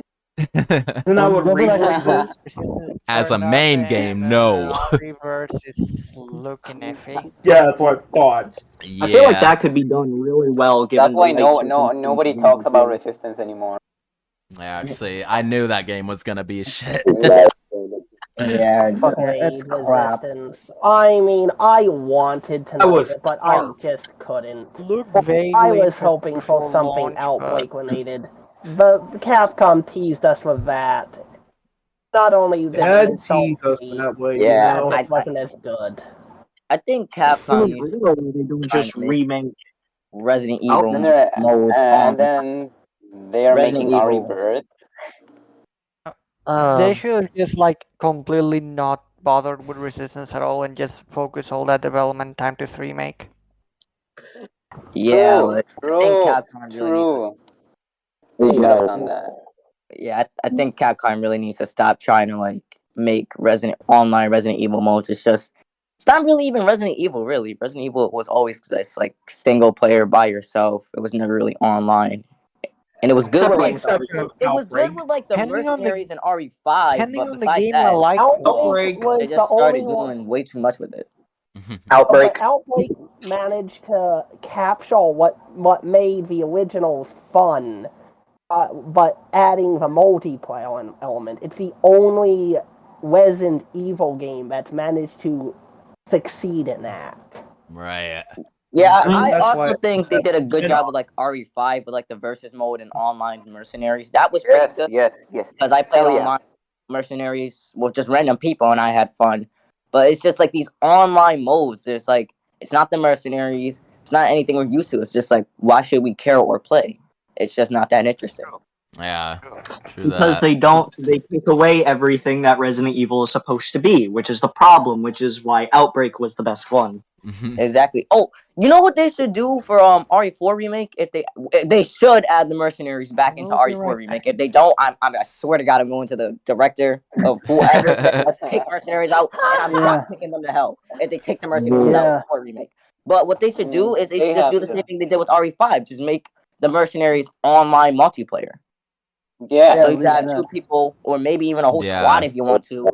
As a main game, no. Reverse is looking iffy. Yeah, that's what I thought. Yeah. I feel like that could be done really well. Given That's why the nobody talks about Resistance anymore. Yeah, actually, I knew that game was gonna be shit. Yeah, it's crap. I mean, I wanted to like it, but I just couldn't. I was hoping for something Outbreak related, but Capcom teased us with that. Not only did it insult me, it wasn't as good. I think Capcom needs to just remake Resident Evil modes, and then they are making Rebirth. They should just like completely not bothered with Resistance at all and just focus all that development time to remake. Yeah, I think Capcom really needs to. Yeah, I think Capcom really needs to stop trying to like make online Resident Evil modes. It's not really even Resident Evil. Really, Resident Evil was always just like single player by yourself. It was never really online. And it was good with like the Mercenaries and RE5, but besides that, Outbreak was they the just started only one. doing way too much with it. Outbreak managed to capture what made the originals fun, but adding the multiplayer element. It's the only Resident Evil game that's managed to succeed in that. Right. Yeah, I also think they did a good job with like RE5 with like the versus mode and online Mercenaries. That was pretty good. Yes. Because I played online Mercenaries with just random people and I had fun. But it's just like these online modes. It's like it's not the Mercenaries. It's not anything we're used to. It's just like why should we care or play? It's just not that interesting. Yeah, true Because that. they take away everything that Resident Evil is supposed to be, which is the problem, which is why Outbreak was the best one. Exactly. Oh, you know what they should do for RE4 remake? If they should add the Mercenaries back into RE4 remake. If they don't, I swear to God, I'm going to the director of whoever said let's take Mercenaries out, and I'm not taking them to hell if they take the Mercenaries out for remake. But what they should do is they should just do the same thing they did with RE5, just make the Mercenaries online multiplayer. Yeah. So you can have 2 people, or maybe even a whole Yeah. squad if you want to.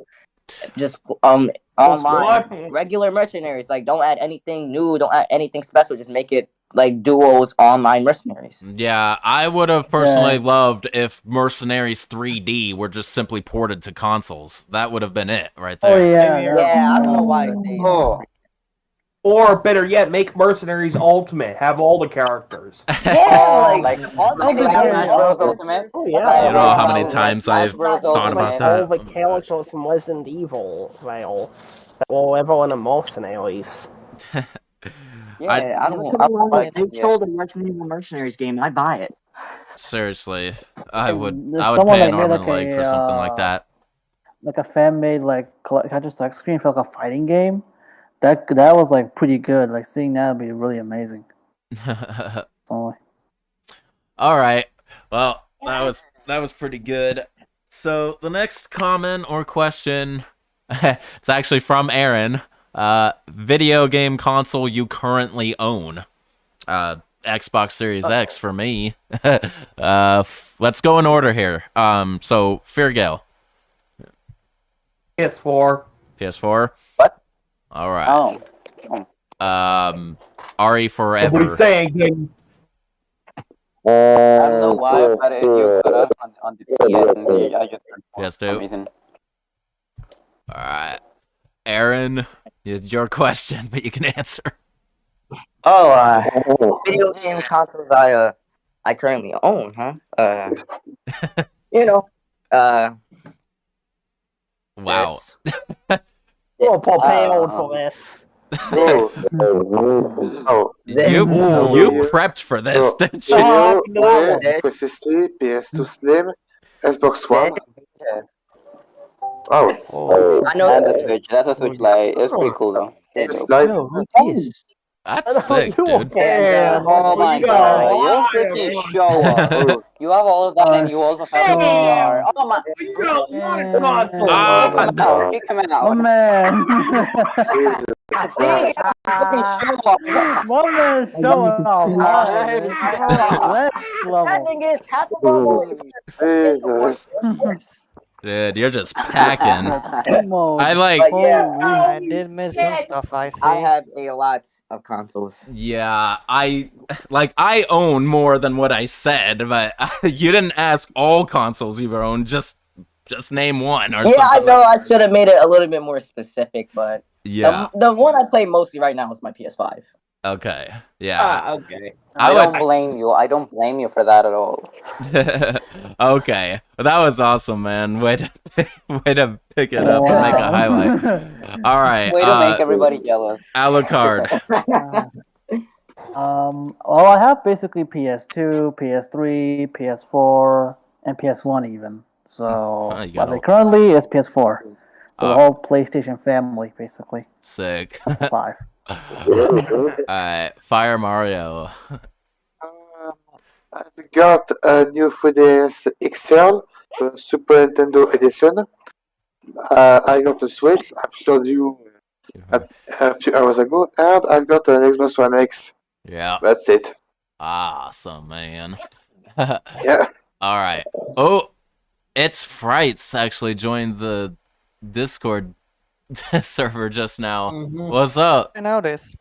Just online regular mercenaries. Like, don't add anything new. Don't add anything special. Just make it like duos online mercenaries. Yeah, I would have personally loved if Mercenaries 3D were just simply ported to consoles. That would have been it right there. Yeah. I don't know why I say. Or better yet, make Mercenaries Ultimate. Have all the characters. Yeah, like Smash Bros. Ultimate. Oh, You know how many times I've thought about all that? the characters from Resident Evil, or everyone in mercenaries. Yeah, I don't know. They sold a Resident Evil Mercenaries game. I buy it. Seriously, I would There's pay someone an that made arm like and a leg for something like that. Like a fan made just like screen for like a fighting game. That was like pretty good. Like seeing that would be really amazing. All right. Well, that was pretty good. So the next comment or question, it's actually from Aaron. Video game console you currently own? Xbox Series X for me. Let's go in order here. So Feargale. PS4. PS4. What? All right. Ari Forever. Nobody's saying anything. I don't know why, but if you cut off on the PS, and I just heard for some reason. All right, Aaron, it's your question, but you can answer. Video game consoles I currently own, huh? Wow. You're prepared for this. You prepped for this, didn't you? PS3, PS2 Slim, Xbox One. Oh. I know. And the Switch. That's a Switch Lite. It's pretty cool though. That's sick, dude. Oh my god, you're such a show up. You have all of that and you also have a VR. Oh my. Kick him out. Oh man. One man showing off. That thing is capable. Dude, you're just packing. I like. I did miss some stuff. I see. I have a lot of consoles. Yeah, I own more than what I said, but you didn't ask all consoles you own. Just name one or something. Yeah, I know. I should have made it a little bit more specific, but yeah, the one I play mostly right now is my PS5. Okay. Yeah. Okay. I don't blame you. I don't blame you for that at all. Okay. Well, that was awesome, man. Way to pick it up and make a highlight. All right. Way to make everybody jealous. Alucard. Well, I have basically PS2, PS3, PS4, and PS1 even. So currently it's PS4. So the whole PlayStation family, basically. Sick. 5. Fire Mario. I've got a new 3DS XL, the Super Nintendo edition. I got a Switch, I've showed you a few hours ago, and I've got an Xbox One X. Yeah. That's it. Awesome, man. Yeah. All right. Oh, it's Frights actually joined the Discord server just now. Mm-hmm. What's up? I noticed.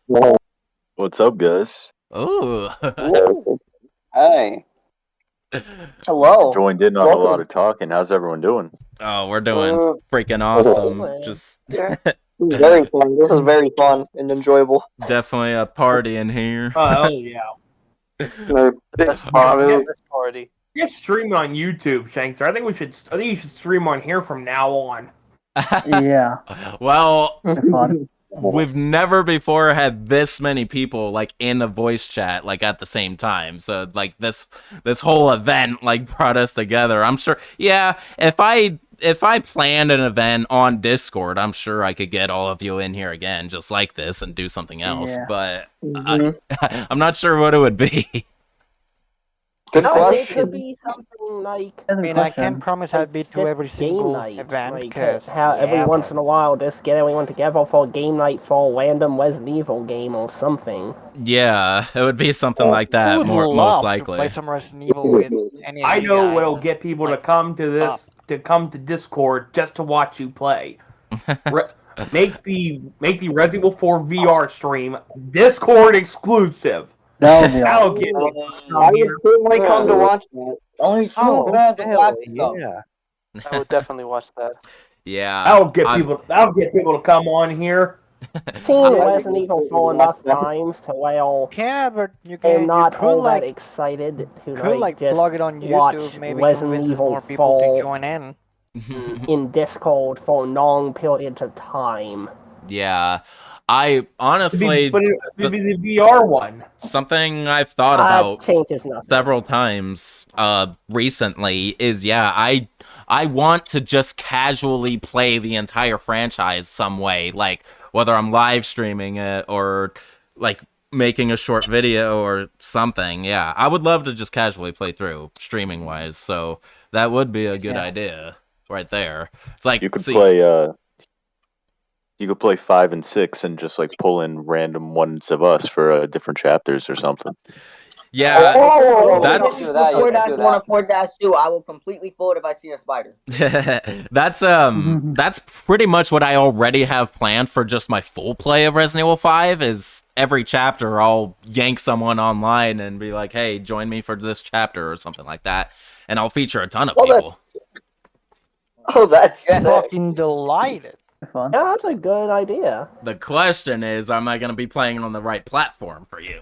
What's up, guys? Ooh. Hey. Hello. Joined in on a lot of talking. How's everyone doing? Oh, we're doing freaking awesome. Just very fun. This is very fun and enjoyable. Definitely a party in here. Oh yeah. Party. You can stream on YouTube, Shankster. I think you should stream on here from now on. Yeah. Well, fun. We've never before had this many people like in a voice chat like at the same time. So like this whole event like brought us together. I'm sure. Yeah, if I planned an event on Discord, I'm sure I could get all of you in here again just like this and do something else. Yeah. But I'm not sure what it would be. Good No, but it could question. be something like. I mean, I can't promise I'd be to just every game single nights, event, like because how every once in a while, just get everyone together for a game night for a random Resident Evil game or something. Yeah, it would be something like I that. would Most love to play likely. some Resident Evil with any of I you know guys. what'll And, get people to like, come to this, to come to Discord just to watch you play. Make the Resident Evil 4 VR stream Discord exclusive. That would be That'll awesome. get me to I come would here. certainly come to watch that. Only two oh, rounds of hell practical. yeah. I would definitely watch that. Yeah. That'll get people. That'll get people to come on here. Seen I Resident Evil 4 enough times to where Yeah, but you I'm can. not you could all like that excited to could like just plug it on watch YouTube, maybe Resident convinces Evil more people to 4 join in. in Discord for long periods of time. Yeah. I honestly, But it'd be the VR one. something I've thought about Changes nothing. several times recently is, yeah, I want to just casually play the entire franchise some way, like whether I'm live streaming it or like making a short video or something. Yeah, I would love to just casually play through streaming wise, so that would be a good idea right there. It's like You could play. You could play 5 and 6 and just like pull in random ones of us for different chapters or something. Yeah, that's That's 1 of 4-2. I will completely fold if I see a spider. that's pretty much what I already have planned for just my full play of Resident Evil 5 is every chapter I'll yank someone online and be like, hey, join me for this chapter or something like that. And I'll feature a ton of people. That's fucking delighted. Yeah, that's a good idea. The question is, am I going to be playing on the right platform for you?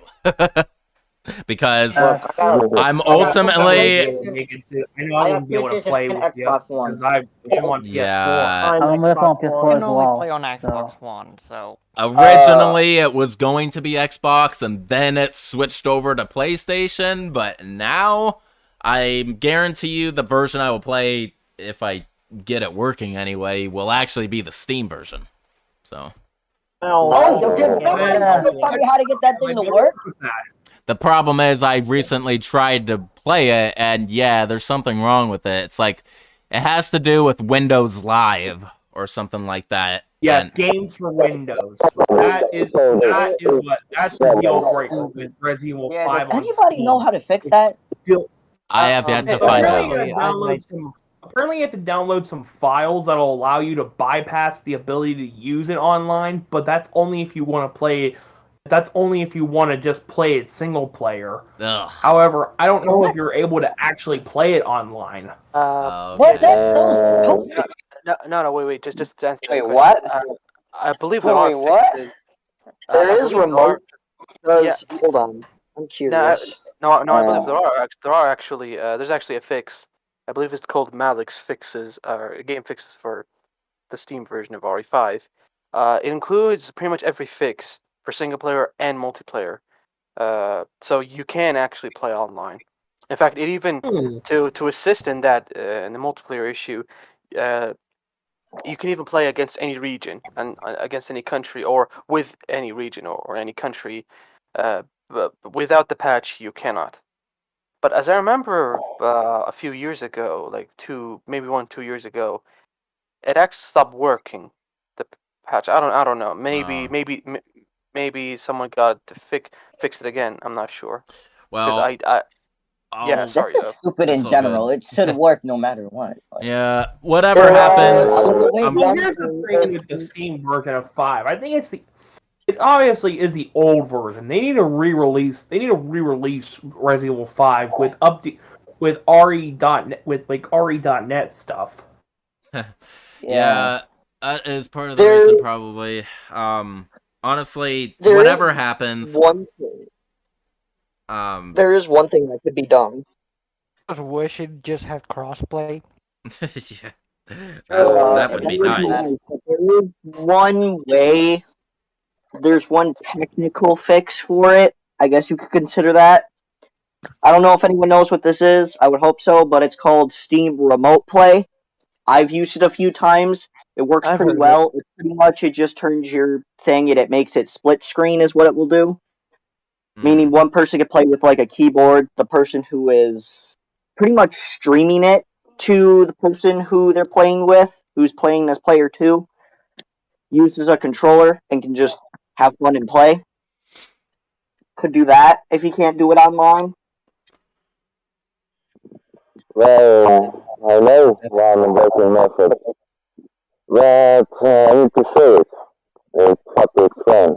Because I'm ultimately... I know I wouldn't be able to play with you because I'm on PS4. Yeah. I'm with on PS4 as well. Play on Xbox One, so Originally, it was going to be Xbox, and then it switched over to PlayStation, but now I guarantee you the version I will play, if I get it working anyway, will actually be the Steam version. So. Oh, can somebody just tell me how to get that thing to work? The problem is I recently tried to play it, and yeah, there's something wrong with it. It's like, it has to do with Windows Live or something like that. Yes, games for Windows. That's the deal breaker with Resident Evil 5 Does on anybody Steam. know how to fix that? I have yet to find out. Apparently you have to download some files that'll allow you to bypass the ability to use it online, but that's only if you want to play it. That's only if you want to just play it single player. Ugh. However, I don't know if you're able to actually play it online. What? That's so stupid. No, wait, just answer that Wait, question. what? I believe there are what? fixes. There is remote. Because hold on, I'm curious. No, I believe there are actually there's actually a fix. I believe it's called Malik's fixes, or game fixes for the Steam version of RE5. It includes pretty much every fix for single player and multiplayer. So you can actually play online. In fact, it even to assist in that in the multiplayer issue, you can even play against any region and against any country or with any region or any country. But without the patch, you cannot. But as I remember, a few years ago, like 2 years ago, it actually stopped working. The patch. I don't know. Maybe someone got to fix it again. I'm not sure. Well, yeah, sorry. That's just stupid in general. It should work no matter what. Yeah, whatever happens. Here's the thing with the Steam version of 5. I think it obviously is the old version. They need to re-release. They need to re-release Resident Evil 5 with RE.net with like RE.net stuff. Yeah, that is part of the reason probably. Honestly, whatever happens. There is one thing that could be done. I just wish it just had crossplay. Yeah. That would be nice. There is one way. There's one technical fix for it. I guess you could consider that. I don't know if anyone knows what this is. I would hope so, but it's called Steam Remote Play. I've used it a few times. It works pretty well. It pretty much it just turns your thing and it makes it split screen is what it will do. Meaning one person could play with like a keyboard, the person who is pretty much streaming it to the person who they're playing with, who's playing as player 2, uses a controller and can just have fun and play. Could do that if you can't do it online. Well, I know one working method, but I need to show it. It's hard to explain.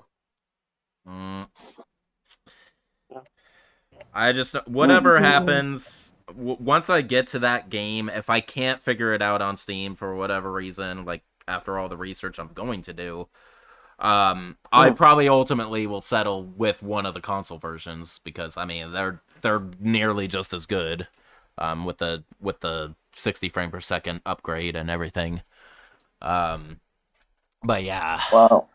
I just, whatever happens, once I get to that game, if I can't figure it out on Steam for whatever reason, like after all the research I'm going to do, I probably ultimately will settle with one of the console versions, because I mean they're nearly just as good, with the 60 frame per second upgrade and everything. But yeah. Well,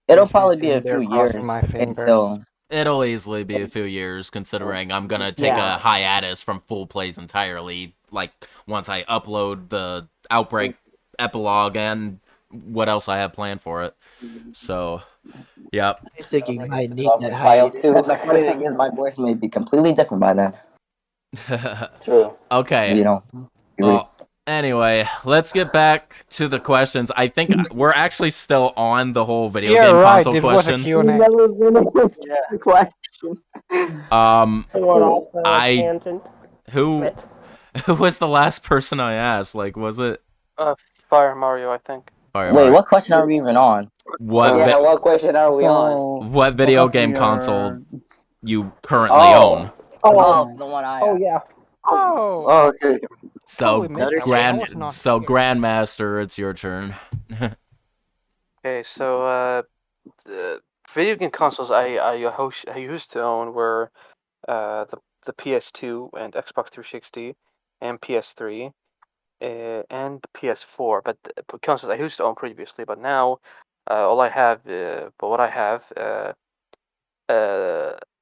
it'll probably be a few years until. It'll easily be a few years, considering I'm gonna take a hiatus from full plays entirely, like once I upload the Outbreak epilogue and what else I have planned for it. So, yep. I think you might need that hiatus. The funny thing is, my voice may be completely different by then. True. Okay. You know. Well, anyway, let's get back to the questions. I think we're actually still on the whole video game console question. Who was the last person I asked? Like, was it Fire Mario, I think. Wait, what question are we even on? What question are we on? What video game console you currently own? The one I. Oh yeah. Oh, okay. So Grandmaster, it's your turn. Okay, so the video game consoles I used to own were the PS2 and Xbox 360 and PS3 and PS4. But the consoles I used to own previously, but now what I have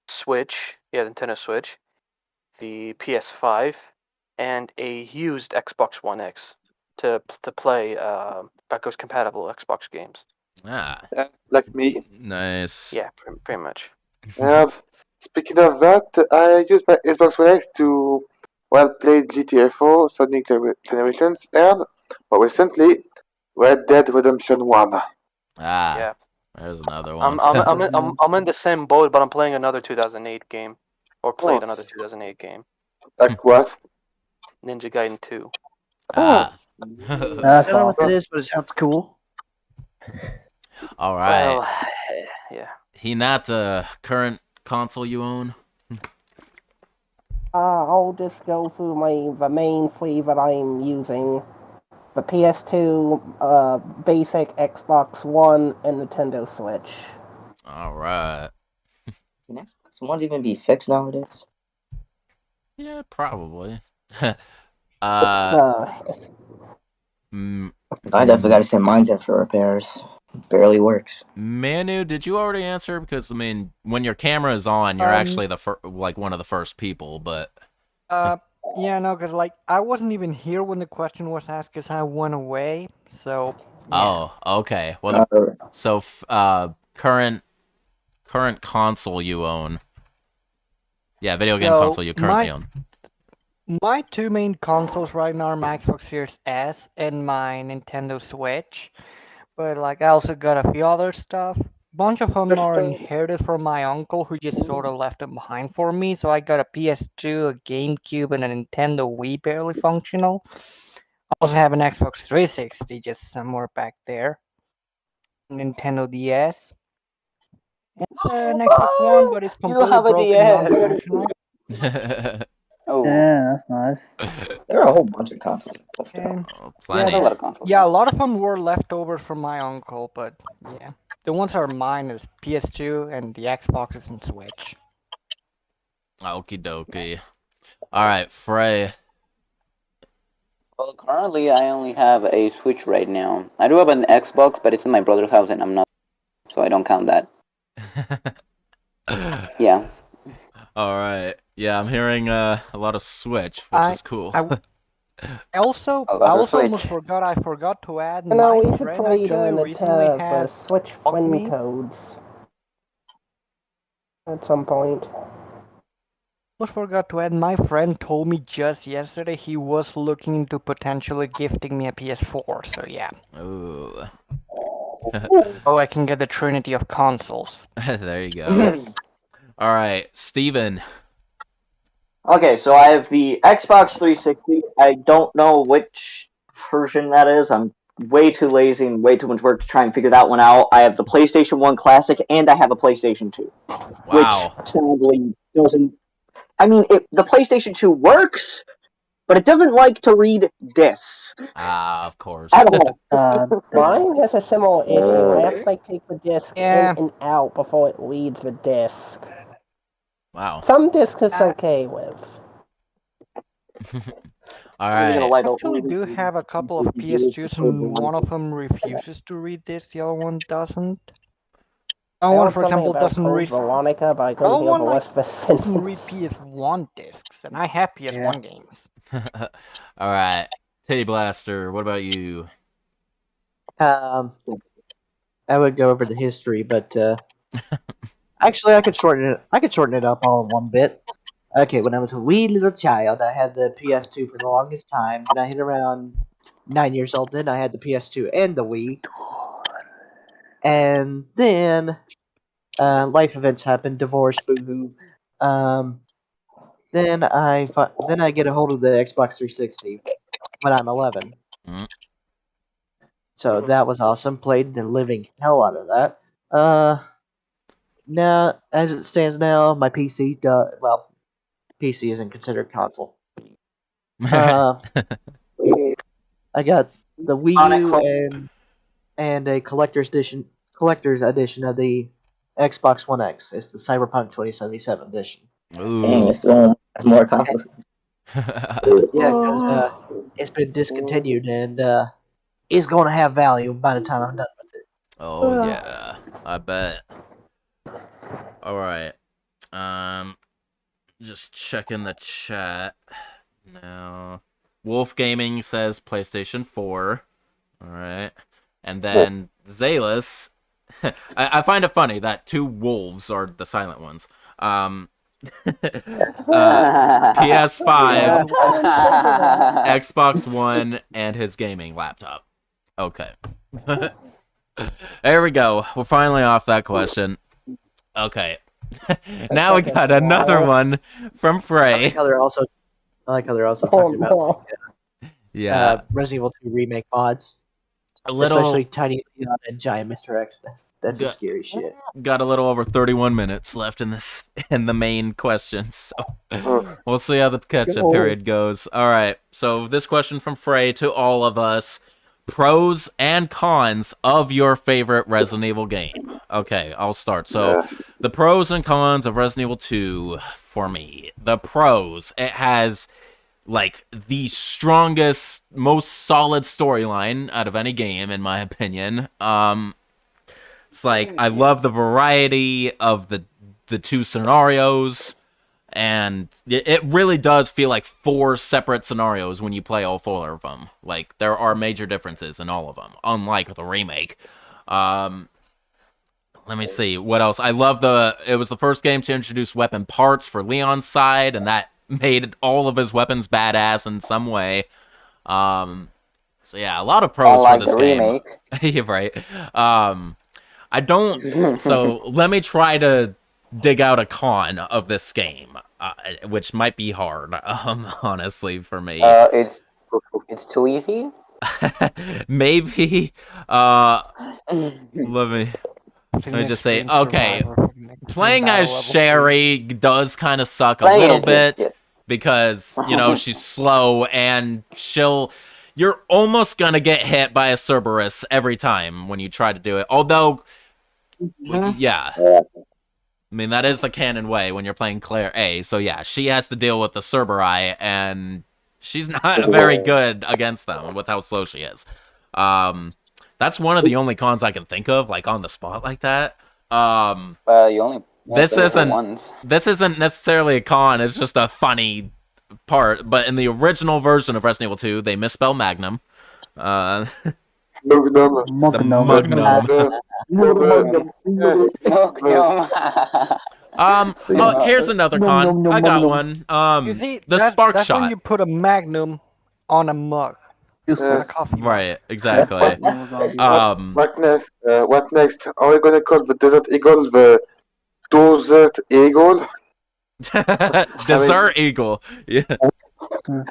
Switch, Nintendo Switch, the PS5, and a used Xbox One X to play backwards compatible Xbox games. Like me. Nice. Yeah, pretty much. Speaking of that, I use my Xbox One X to play GTA 4, Sonic Generations, and more recently, Red Dead Redemption 1. Yeah. There's another one. I'm in the same boat, but I'm playing another 2008 game, or played another 2008 game. Like what? Ninja Gaiden 2. I don't know what it is, but it sounds cool. All right. Well, yeah. Hinata, current console you own? I'll just go through the main three that I'm using. The PS2, basic Xbox One, and Nintendo Switch. All right. Can Xbox Ones even be fixed nowadays? Yeah, probably. I definitely got to send mine in for repairs. It barely works. Manu, did you already answer? Because I mean, when your camera is on, you're actually one of the first people. But yeah, no, because like I wasn't even here when the question was asked, because I went away. So. Yeah. Oh, okay. Well, current console you own? Yeah, video game console you currently own. My two main consoles right now are my Xbox Series S and my Nintendo Switch. But like I also got a few other stuff. Bunch of them are inherited from my uncle, who just sort of left them behind for me. So I got a PS2, a GameCube, and a Nintendo Wii barely functional. I also have an Xbox 360 just somewhere back there. Nintendo DS. And an Xbox One, but it's completely broken, non-functional. Yeah, that's nice. There are a whole bunch of consoles. Plenty. Yeah, a lot of them were leftovers from my uncle, but yeah. The ones that are mine is PS2 and the Xboxes and Switch. Okie dokie. Alright, Frey. Well, currently I only have a Switch right now. I do have an Xbox, but it's in my brother's house and I'm not, so I don't count that. Yeah. Alright. Yeah, I'm hearing a lot of Switch, which is cool. I also almost forgot. I forgot to add. No, we should probably do the Switch friend codes. at some point. Almost forgot to add, my friend told me just yesterday he was looking into potentially gifting me a PS4, so yeah. Ooh. Oh, I can get the trinity of consoles. There you go. All right, Steven. Okay, so I have the Xbox 360. I don't know which version that is. I'm way too lazy and way too much work to try and figure that one out. I have the PlayStation 1 Classic, and I have a PlayStation 2. Wow. Which sadly doesn't... I mean, the PlayStation 2 works, but it doesn't like to read discs. Of course. At all. Mine has a similar issue. I have to like take the disc Yeah. in and out before it reads the disc. Wow. Some discs it's okay with. All right. I actually do have a couple of PS2s, and one of them refuses to read this, the other one doesn't. I One, want for something example, about doesn't Code read. Veronica, but I couldn't Well, hear one the like rest of the doesn't read sentence. PS1 discs, and I have PS1 games. All right, Titty Blaster. What about you? I would go over the history, but actually, I could shorten it. I could shorten it up all in one bit. Okay, when I was a wee little child, I had the PS2 for the longest time. Then I hit around 9 years old. Then I had the PS2 and the Wii. And then life events happened, divorce, boo-hoo. Then I get a hold of the Xbox 360 when I'm 11. So that was awesome. Played the living hell out of that. Now, as it stands now, my PC, PC isn't considered console. I got the Wii U and a collector's edition of the Xbox One X. It's the Cyberpunk 2077 edition. Dang, it's still has more consoles. Yeah, because it's been discontinued and it's going to have value by the time I'm done with it. Oh yeah, I bet. All right. Just checking the chat now. Wolf Gaming says PlayStation 4. All right. And then Zalus. I find it funny that two wolves are the silent ones. PS5, Xbox One, and his gaming laptop. Okay. There we go. We're finally off that question. Okay. Now we got another one from Frey. I like how they're also talking about Resident Evil 2 remake mods. Especially Tiny Leon and Giant Mr. X. That's some scary shit. Got a little over 31 minutes left in the main questions. So we'll see how the catch-up period goes. All right. So this question from Frey to all of us: pros and cons of your favorite Resident Evil game. Okay, I'll start. So the pros and cons of Resident Evil 2 for me. The pros: it has like the strongest, most solid storyline out of any game, in my opinion. It's like I love the variety of the two scenarios, and it really does feel like 4 separate scenarios when you play all 4 of them. Like there are major differences in all of them, unlike the remake. Let me see what else. I love it was the first game to introduce weapon parts for Leon's side, and that made all of his weapons badass in some way. So yeah, a lot of pros for this game. Yeah, right. I don't. So let me try to dig out a con of this game, which might be hard, honestly, for me. It's too easy. Maybe. Let me just say, okay, playing as Sherry does kind of suck a little bit because, you know, she's slow and you're almost gonna get hit by a Cerberus every time when you try to do it. Although, yeah. I mean, that is the canon way when you're playing Claire A. So yeah, she has to deal with the Cerberi, and she's not very good against them with how slow she is. That's one of the only cons I can think of, like on the spot like that. This isn't necessarily a con, it's just a funny part. But in the original version of Resident Evil 2, they misspell Magnum. The Magnum. Here's another con. I got one. You see, The that's, spark that's when shot. you put a magnum on a mug. On a coffee mug. Right, exactly. What next? Are we gonna call the Desert Eagle the Desert Eagle? Desert Eagle. Yeah.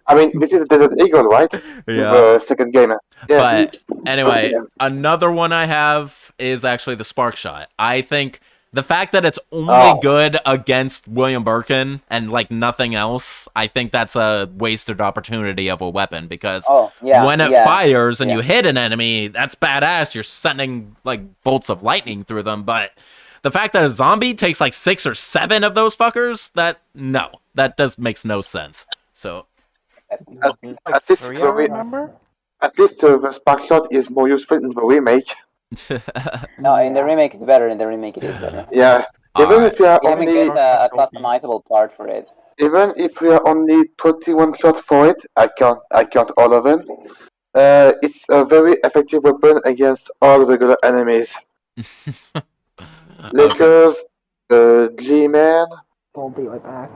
I mean, this is the Desert Eagle, right? Yeah. The second game. Yeah. But anyway, another one I have is actually the spark shot. I think the fact that it's only good against William Birkin and like nothing else, I think that's a wasted opportunity of a weapon because when it fires and you hit an enemy, that's badass. You're sending like bolts of lightning through them, but the fact that a zombie takes like 6 or 7 of those fuckers, that makes no sense. So at least the spark shot is more useful in the remake. No, in the remake it's better. In the remake it is better. Yeah. Even if you are It even only gets a customizable part for it. even if we are only 21 shots for it, I count all of them. It's a very effective weapon against all regular enemies. Lakers, G-Man. I'll be right back.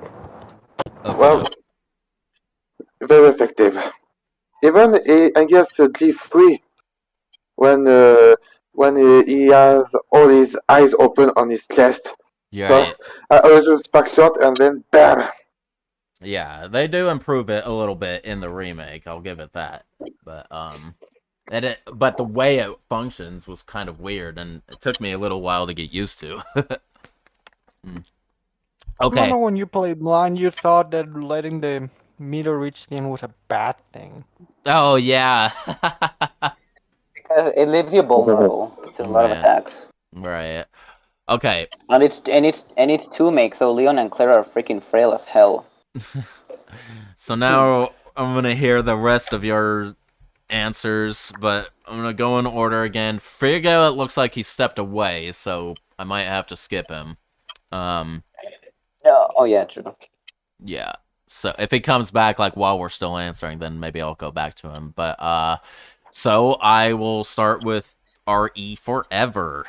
Well, very effective. Even against G3, when he has all his eyes open on his chest. Yeah. So, I always use spark shot and then bam. Yeah, they do improve it a little bit in the remake. I'll give it that. But but the way it functions was kind of weird, and it took me a little while to get used to. Okay. Remember when you played blind, you thought that letting the meter reach the end was a bad thing. Oh yeah. Because it leaves you vulnerable to a lot of attacks. Right. Okay. And it's 2-make, so Leon and Claire are freaking frail as hell. So now I'm gonna hear the rest of your answers, but I'm gonna go in order again. Frigo, it looks like he stepped away, so I might have to skip him. No. Oh yeah, true. Yeah. So if he comes back like while we're still answering, then maybe I'll go back to him. But so I will start with RE Forever.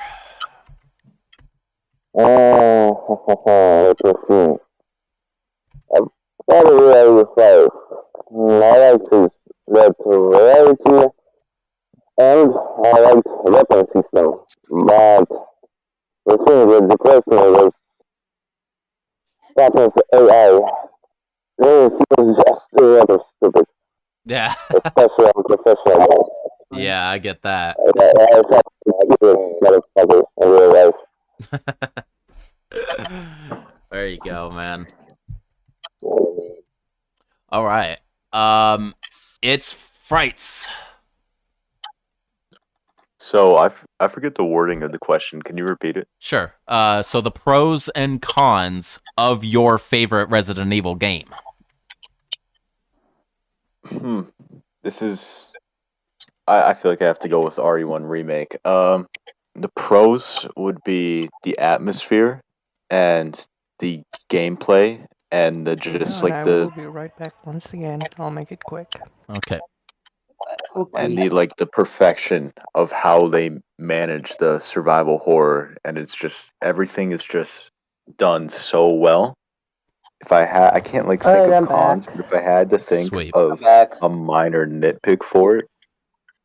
Let's see. Probably really safe. I like to get variety and I like weapon system. But the thing with the question is happens to AI. They feel just rather stupid. Yeah. Especially on professional level. Yeah, I get that. There you go, man. All right. It's Frights. So I forget the wording of the question. Can you repeat it? Sure. So the pros and cons of your favorite Resident Evil game. This is. I feel like I have to go with RE1 Remake. The pros would be the atmosphere and the gameplay and the just And like I the will be right back once again. I'll make it quick. Okay. and the perfection of how they manage the survival horror, and it's just everything is just done so well. If I can't like think of cons, but if I had to think of a minor nitpick for it,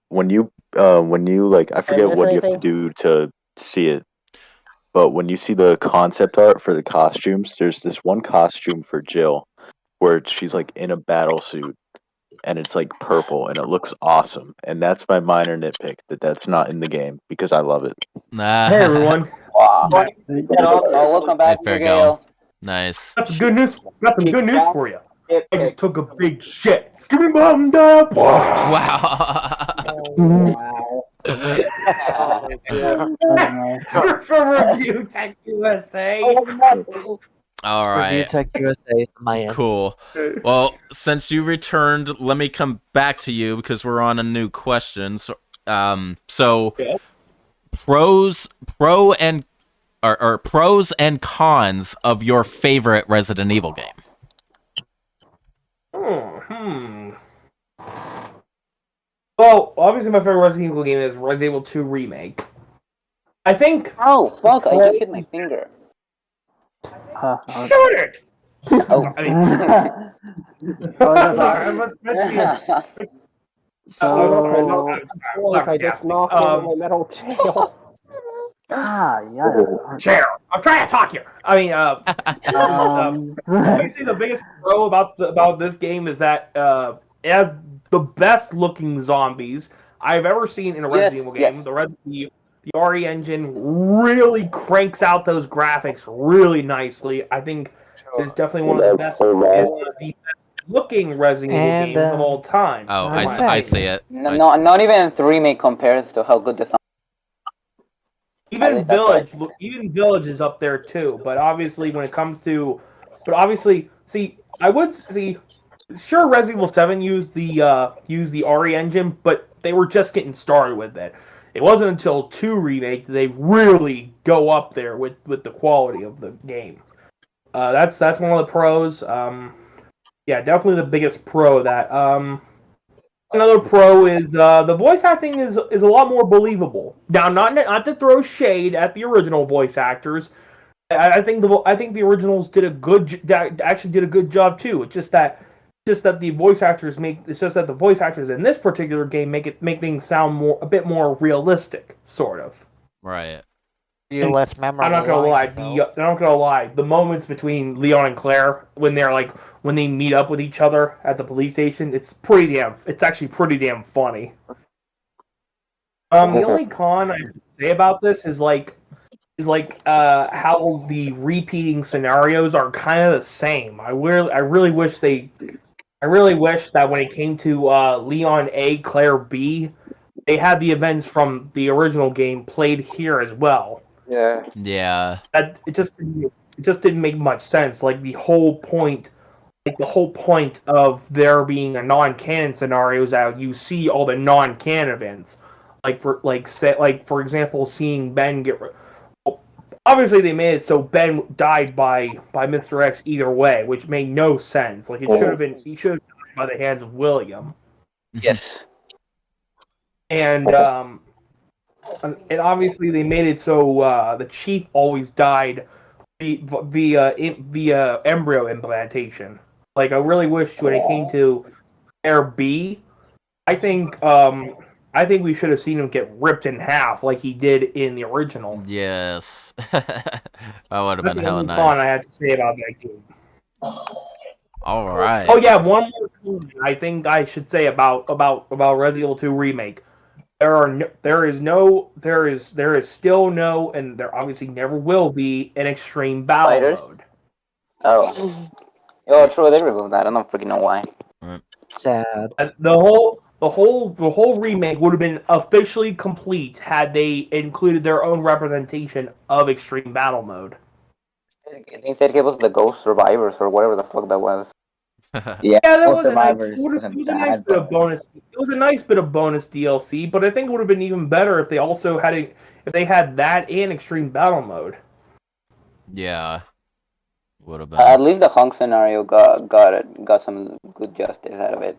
when you like I forget what you have to do to see it, but when you see the concept art for the costumes, there's this one costume for Jill where she's like in a battle suit and it's like purple and it looks awesome, and that's my minor nitpick that's not in the game because I love it. Hey everyone. Wow. Welcome back, Hey, fair Miguel. go. Nice. Got some good news. Got some good news for you. I just took a big shit. Give me bum up. Wow. For Review Tech USA. All right. Review Tech USA, my end. Cool. Well, since you returned, let me come back to you because we're on a new question. So, pros and cons of your favorite Resident Evil game. Well, obviously my favorite Resident Evil game is Resident Evil 2 Remake. I think. Oh fuck! I just hit my finger. Shoot it! Oh. I mean, sorry, I must mention. I feel like I just knocked over my metal chair. Chair. I'm trying to talk here. I mean, obviously the biggest pro about this game is that it has the best looking zombies I've ever seen in a Resident Evil game. The RE engine really cranks out those graphics really nicely. I think it's definitely one of the best looking Resident Evil games of all time. Oh, I see it. Not even 3 may compares to how good the sound. Even Village is up there too, but obviously when it comes to, I would see, sure, Resident Evil 7 used the RE engine, but they were just getting started with it. It wasn't until 2 remake that they really go up there with the quality of the game. That's one of the pros. Yeah, definitely the biggest pro of that. Another pro is the voice acting is a lot more believable. Now, not to throw shade at the original voice actors, I think the originals did a good job too. It's just that the voice actors in this particular game make things sound a bit more realistic, sort of. Right. Less memorable. I'm not gonna lie. The moments between Leon and Claire when they meet up with each other at the police station, it's actually pretty damn funny. The only con I can say about this is how the repeating scenarios are kind of the same. I really wish that when it came to Leon A, Claire B, they had the events from the original game played here as well. Yeah. Yeah. It just didn't make much sense. Like the whole point of there being a non-canon scenario is that you see all the non-canon events. For example, seeing Ben get. Obviously, they made it so Ben died by Mr. X either way, which made no sense. Like he should have died by the hands of William. Yes. And obviously they made it so the chief always died via embryo implantation. Like I really wish when it came to Air B, I think we should have seen him get ripped in half like he did in the original. Yes. That would have been hella That's the only nice. fun I had to say about that game. All right. Oh yeah, one more thing I think I should say about Resident Evil 2 remake. There is still no, and there obviously never will be an extreme battle mode. Oh, true. They removed that. I don't freaking know why. Sad. The whole remake would have been officially complete had they included their own representation of extreme battle mode. They said it was the Ghost Survivors or whatever the fuck that was. There was a nice bit of bonus. It was a nice bit of bonus DLC, but I think it would have been even better if they also had that and extreme battle mode. Yeah, would have been. At least the Hunk scenario got some good justice out of it.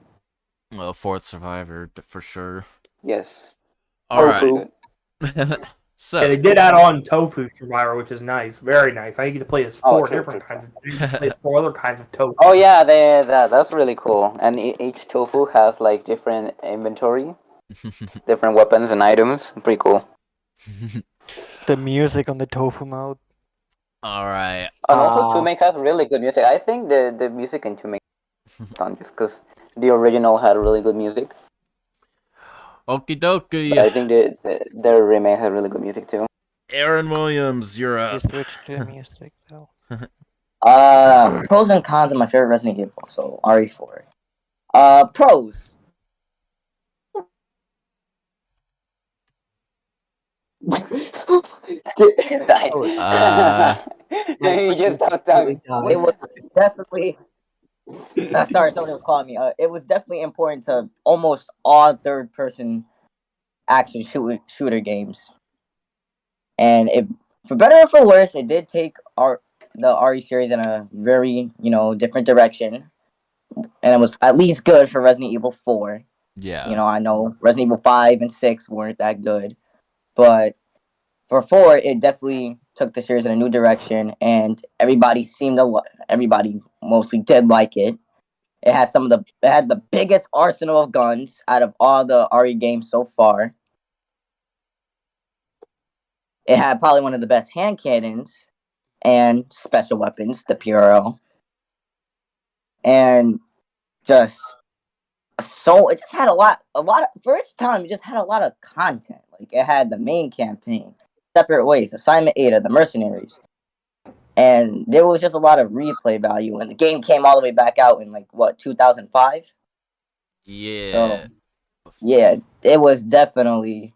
Well, fourth survivor for sure. Yes. All right. So they did add on Tofu Survivor, which is nice, very nice. I get to play as four different kinds of 4 other kinds of tofu. Oh yeah, that's really cool. And each tofu has like different inventory, different weapons and items. Pretty cool. The music on the tofu mode. All right. And also, 2 has really good music. I think the music in 2 done just because the original had really good music. Okie dokie. But I think their remake had really good music too. Aaron Williams, you're up. Switch to music though. Pros and cons of my favorite Resident Evil, so RE4. Pros. It was definitely. Sorry, somebody was calling me. It was definitely important to almost all third-person action shooter games, and for better or for worse, it did take the RE series in a very different direction, and it was at least good for Resident Evil 4. Yeah. I know Resident Evil 5 and 6 weren't that good, but for 4, it definitely took the series in a new direction, and everybody mostly did like it. It had the biggest arsenal of guns out of all the RE games so far. It had probably one of the best hand cannons and special weapons, the PRL, and just it just had a lot for its time. It just had a lot of content. Like it had the main campaign, Separate Ways, Assignment Ada, the Mercenaries, and there was just a lot of replay value. And the game came all the way back out in 2005. Yeah. So yeah, it was definitely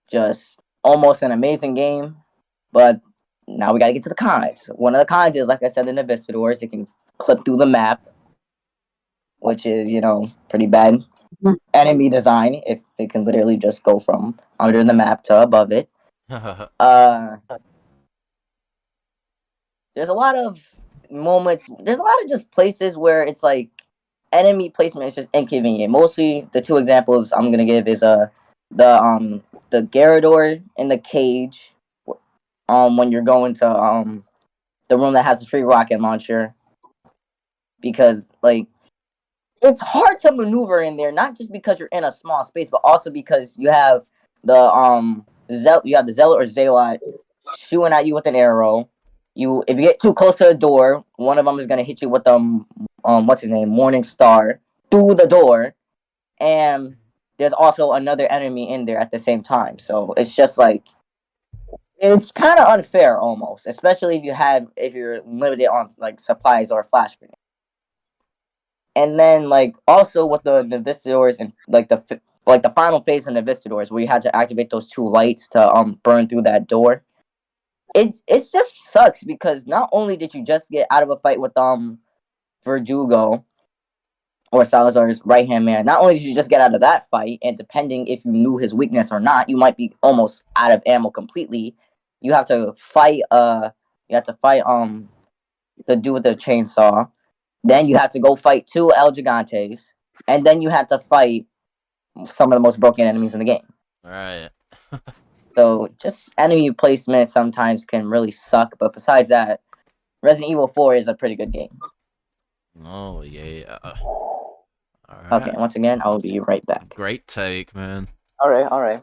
just almost an amazing game. But now we gotta get to the cons. One of the cons is, like I said, the Navistadors. They can clip through the map, which is, pretty bad enemy design if they can literally just go from under the map to above it. There's a lot of moments. There's a lot of just places where it's like enemy placement is just inconvenient. Mostly the two examples I'm gonna give is the Garrador in the cage when you're going to the room that has the free rocket launcher, because it's hard to maneuver in there, not just because you're in a small space, but also because you have the zealot or zealot shooting at you with an arrow. If you get too close to the door, one of them is gonna hit you with what's his name, Morning Star, through the door, and there's also another enemy in there at the same time. So it's just it's kind of unfair almost, especially if you're limited on supplies or flash grenades. And then also with the Navistadors and the final phase of Navistadors, where you had to activate those two lights to burn through that door. It just sucks because not only did you just get out of a fight with Verdugo, or Salazar's right hand man, not only did you just get out of that fight, and depending if you knew his weakness or not, you might be almost out of ammo completely. You have to fight the dude with the chainsaw. Then you have to go fight two El Gigantes, and then you have to fight some of the most broken enemies in the game. Right. So just enemy placement sometimes can really suck, but besides that, Resident Evil 4 is a pretty good game. Oh yeah. Okay, once again, I will be right back. Great take, man. All right.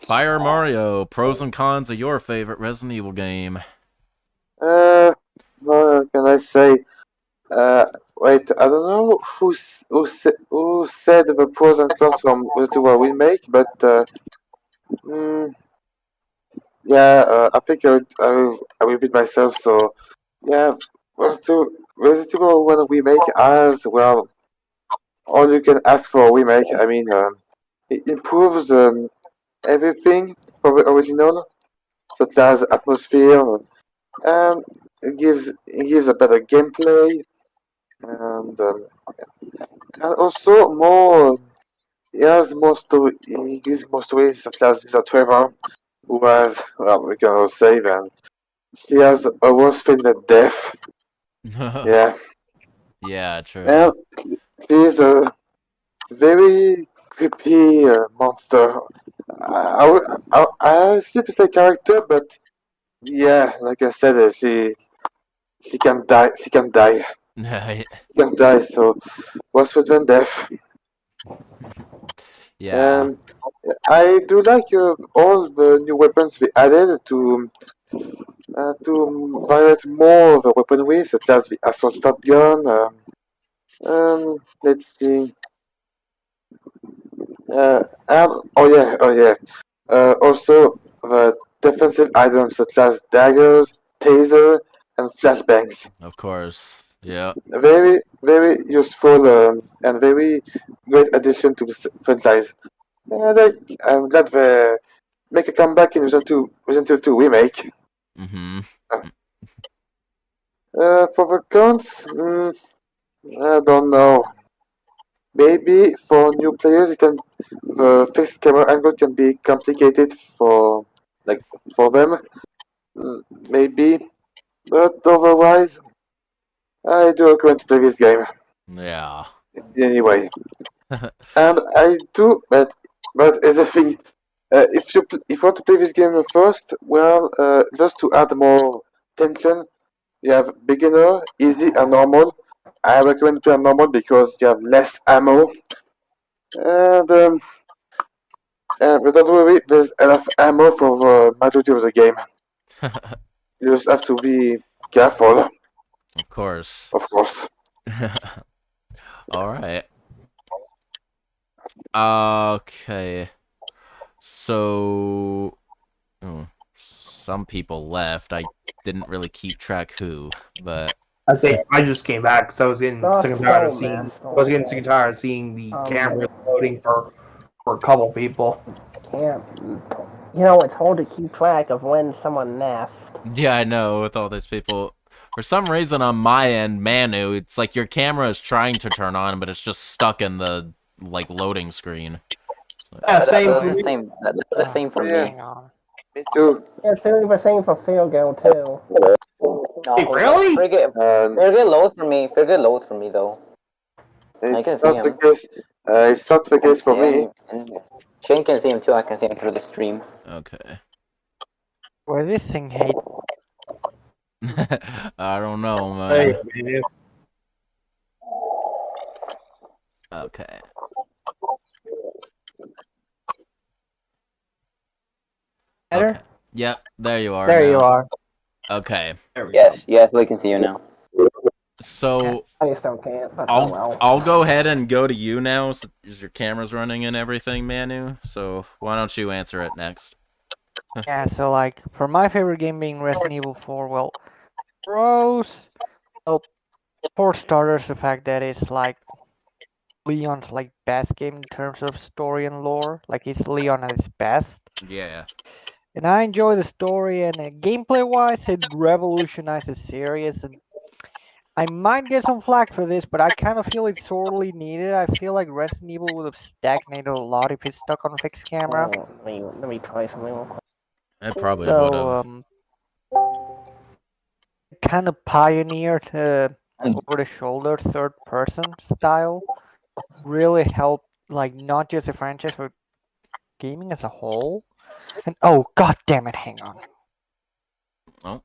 Fire Mario, pros and cons of your favorite Resident Evil game. What can I say? Wait, I don't know who said the pros and cons from Resident Evil remake, but I think I repeat myself. So yeah, Resident Evil 1 remake as well. All you can ask for a remake. I mean, it improves everything from the original, such as atmosphere, and it gives a better gameplay, and also more. He has more story. He gives more stories, such as Trevor, who has, well, we can all say that he has a worse thing than death. Yeah. Yeah, true. And he's a very creepy monster. I still to say character, but yeah, like I said, she can die. She can die. Right. She can die. So worse than death. Yeah. And I do like all the new weapons we added to variate more of the weaponry, such as the assault shotgun. Let's see. Oh yeah. Also the defensive items such as daggers, taser, and flashbangs. Of course. Yeah. Very, very useful and very great addition to the franchise. I'm glad they make a comeback in Resident Evil 2 remake. Mm-hmm. For the cons, I don't know. Maybe for new players, the fixed camera angle can be complicated for them. Maybe, but otherwise, I do recommend to play this game. Yeah. Anyway, and I do, but as a thing, if you want to play this game first, well, just to add more tension, you have beginner, easy, and normal. I recommend to play on normal because you have less ammo. And but don't worry, there's enough ammo for the majority of the game. You just have to be careful. Of course. Of course. All right. Okay. So, some people left. I didn't really keep track who, but I think I just came back because I was getting sick and tired of seeing. I was getting sick and tired of seeing the camera loading for a couple people. Can't. You know, it's hard to keep track of when someone left. yeah, I know with all these people. For some reason on my end, Manu, it's like your camera is trying to turn on, but it's just stuck in the like loading screen. Same That's for the me. same. That's the same for me. Me too. Yeah, it's the same for Field Girl too. No, Hey, really? Frigate load for me. Frigate load for me though. I can It's see not the him. case. It's not the case for me. And Shane can see him too. I can see him through the stream. Okay. Where this thing hate? I don't know, man. Hey, Okay. Better? Okay. Yep, there you are. There now. you are. Okay. Yes, we can see you now. So I still can't, but oh well. I'll go ahead and go to you now. So your camera's running and everything, Manu. So why don't you answer it next? Yeah, so like for my favorite game being Resident Evil 4, well, pros. Well, for starters, the fact that it's like Leon's like best game in terms of story and lore. Like it's Leon at his best. Yeah. And I enjoy the story, and gameplay wise, it revolutionized the series. And I might get some flack for this, but I kind of feel it's sorely needed. I feel like Resident Evil would have stagnated a lot if it's stuck on a fixed camera. Let me try something real quick. It probably would have. Kind of pioneered over-the-shoulder third-person style. Really helped, like, not just the franchise, but gaming as a whole. And oh, god damn it! Hang on. Oh.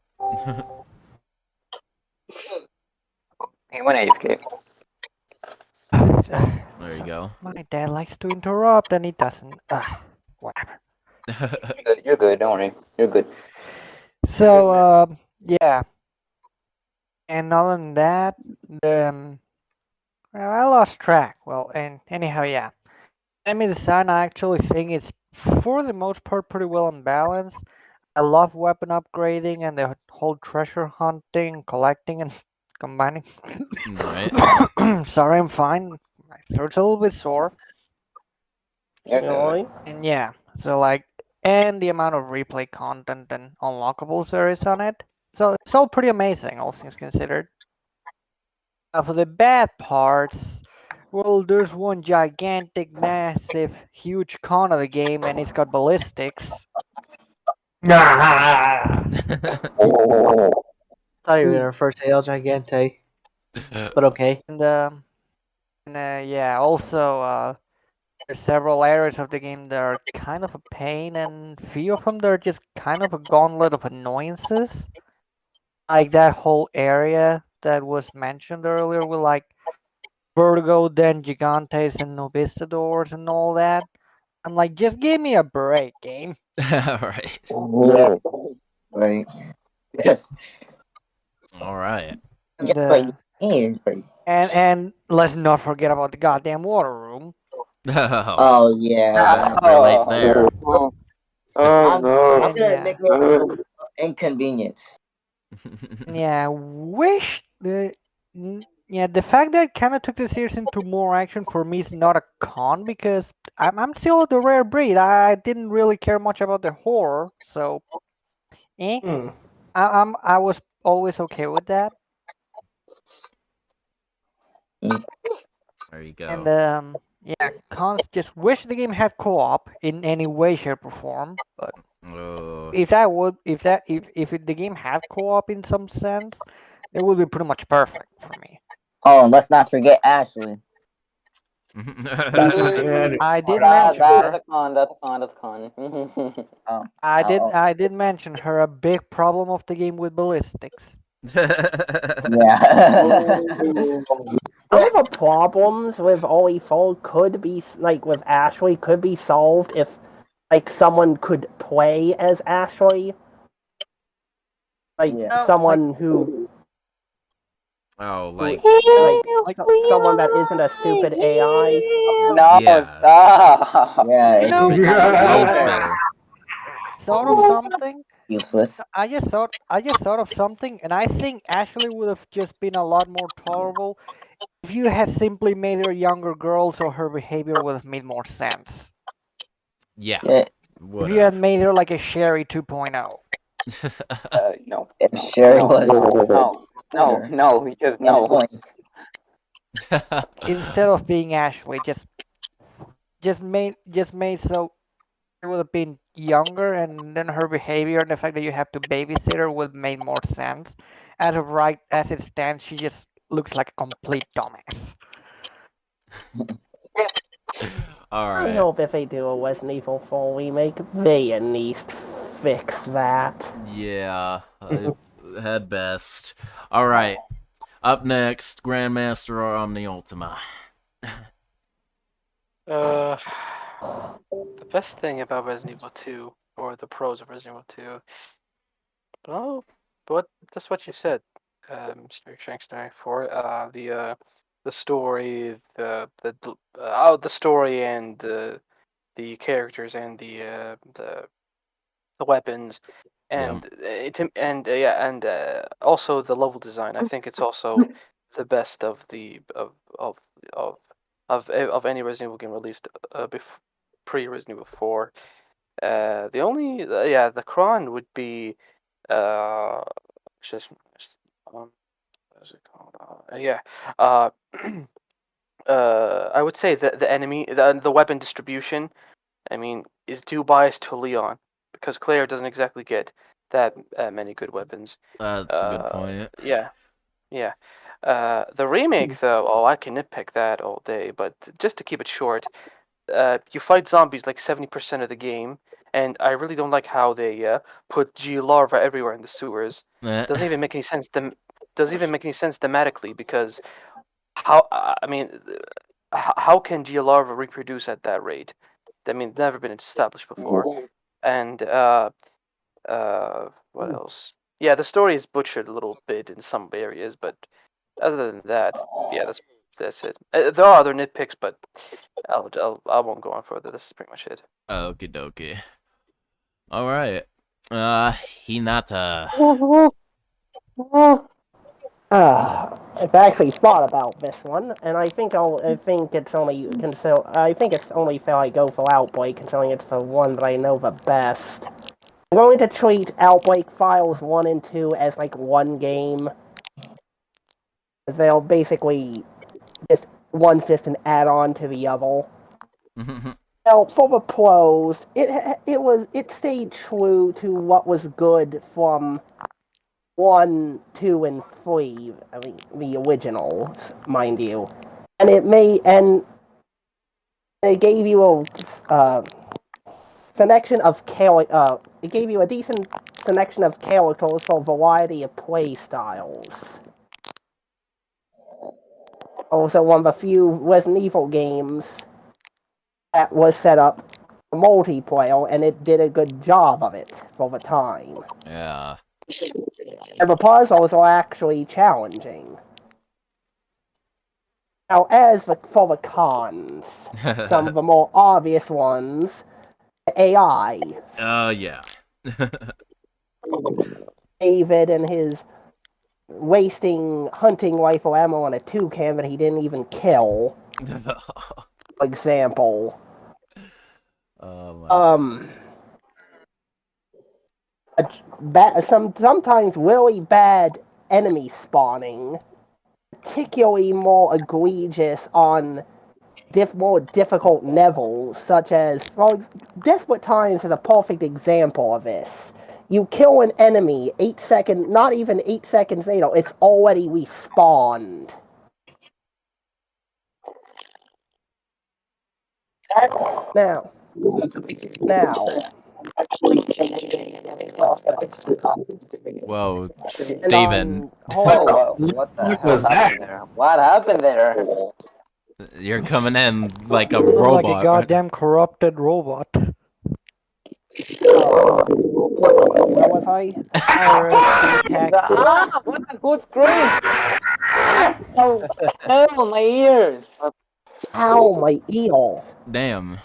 He went AFK. There you go. My dad likes to interrupt, and he doesn't. Whatever. You're good. Don't worry. You're good. So, yeah. And other than that, well, I lost track. Well, and anyhow, yeah. Enemy design, I actually think it's, for the most part, pretty well unbalanced. I love weapon upgrading and the whole treasure hunting, collecting, and combining. Right. Sorry, I'm fine. My throat's a little bit sore. Yeah. And yeah, so like, and the amount of replay content and unlockables there is on it. So it's all pretty amazing, all things considered. For the bad parts, well, there's one gigantic, massive, huge con of the game, and it's got ballistics. I thought you were gonna refer to El Gigante, but okay. And yeah, also there's several areas of the game that are kind of a pain, and few of them they're just kind of a gauntlet of annoyances. Like that whole area that was mentioned earlier with like Vertigo, then Gigantes and Novistadors and all that. I'm like, just give me a break, game. Right. Yeah. Right. Yes. All right. And let's not forget about the goddamn water room. Oh yeah. Relate there. I'm no. gonna nickname it inconvenience. Yeah, wish the fact that it kind of took the series into more action for me is not a con because I'm still the rare breed. I didn't really care much about the horror, so I was always okay with that. There you go. And yeah, cons just wish the game had co-op in any way, shape, or form. But if the game had co-op in some sense, it would be pretty much perfect for me. Oh, and let's not forget Ashley. I did mention her. That's a con. That's a con. That's a con. I did mention her. A big problem of the game with ballistics. Yeah. Some of the problems with OE4 could be, like, with Ashley, could be solved if, like, someone could play as Ashley. Like, someone who... Oh, like someone that isn't a stupid AI. No, Yeah. stop. Yeah, You know, Loads better. thought of something. useless. I just thought of something, and I think Ashley would have just been a lot more tolerable if you had simply made her younger girl, so her behavior would have made more sense. Yeah. If you had made her like a Sherry 2.0. No. If Sherry No, was because no. Instead of being Ashley, just made so it would have been younger, and then her behavior and the fact that you have to babysit her would have made more sense. As it stands, she just looks like a complete dumbass. I hope if they do a Resident Evil 4 remake, they at least fix that. Yeah, at best. All right. Up next, Grandmaster Omni Ultima. The best thing about Resident Evil 2, or the pros of Resident Evil 2, well, but that's what you said, Mr. Shankster. For the story, the story and the characters and the weapons, and also the level design. I think it's also the best of the of any Resident Evil game released pre Resident Evil 4. The only the cron would be just what is it called? I would say the enemy the weapon distribution. I mean, is too biased to Leon because Claire doesn't exactly get that many good weapons. That's a good point. Yeah. The remake, though, I can nitpick that all day, but just to keep it short, you fight zombies like 70% of the game, and I really don't like how they put G larva everywhere in the sewers. Doesn't even make any sense. Doesn't even make any sense thematically because how can G larva reproduce at that rate? I mean, never been established before. And what else? Yeah, the story is butchered a little bit in some areas, but other than that, yeah, that's it. There are other nitpicks, but I won't go on further. This is pretty much it. Okie dokie. All right. Hinata. I've actually thought about this one, and I think it's only fair I go for Outbreak, considering it's the one that I know the best. I'm going to treat Outbreak Files 1 and 2 as like one game. They'll basically one's just an add-on to the other. Now, for the pros, it stayed true to what was good from 1, 2, and 3. I mean, the originals, mind you, and it gave you a selection of it gave you a decent selection of characters for a variety of play styles. Also, one of the few Resident Evil games that was set up for multiplayer, and it did a good job of it for the time. Yeah. And the puzzles are actually challenging. Now, for the cons, some of the more obvious ones, AI. Yeah. David and his wasting hunting rifle ammo on a toucan that he didn't even kill. For example. Sometimes really bad enemy spawning, particularly more egregious on more difficult levels, such as Desperate Times is a perfect example of this. You kill an enemy, not even 8 seconds later, it's already respawned. Now. Whoa, And Steven. What the hell happened there? What happened there? You're coming in like a Sounds like a robot. goddamn corrupted robot. Where was I? What the good scream? Oh, hell, my ears. Ow, my ear. Damn.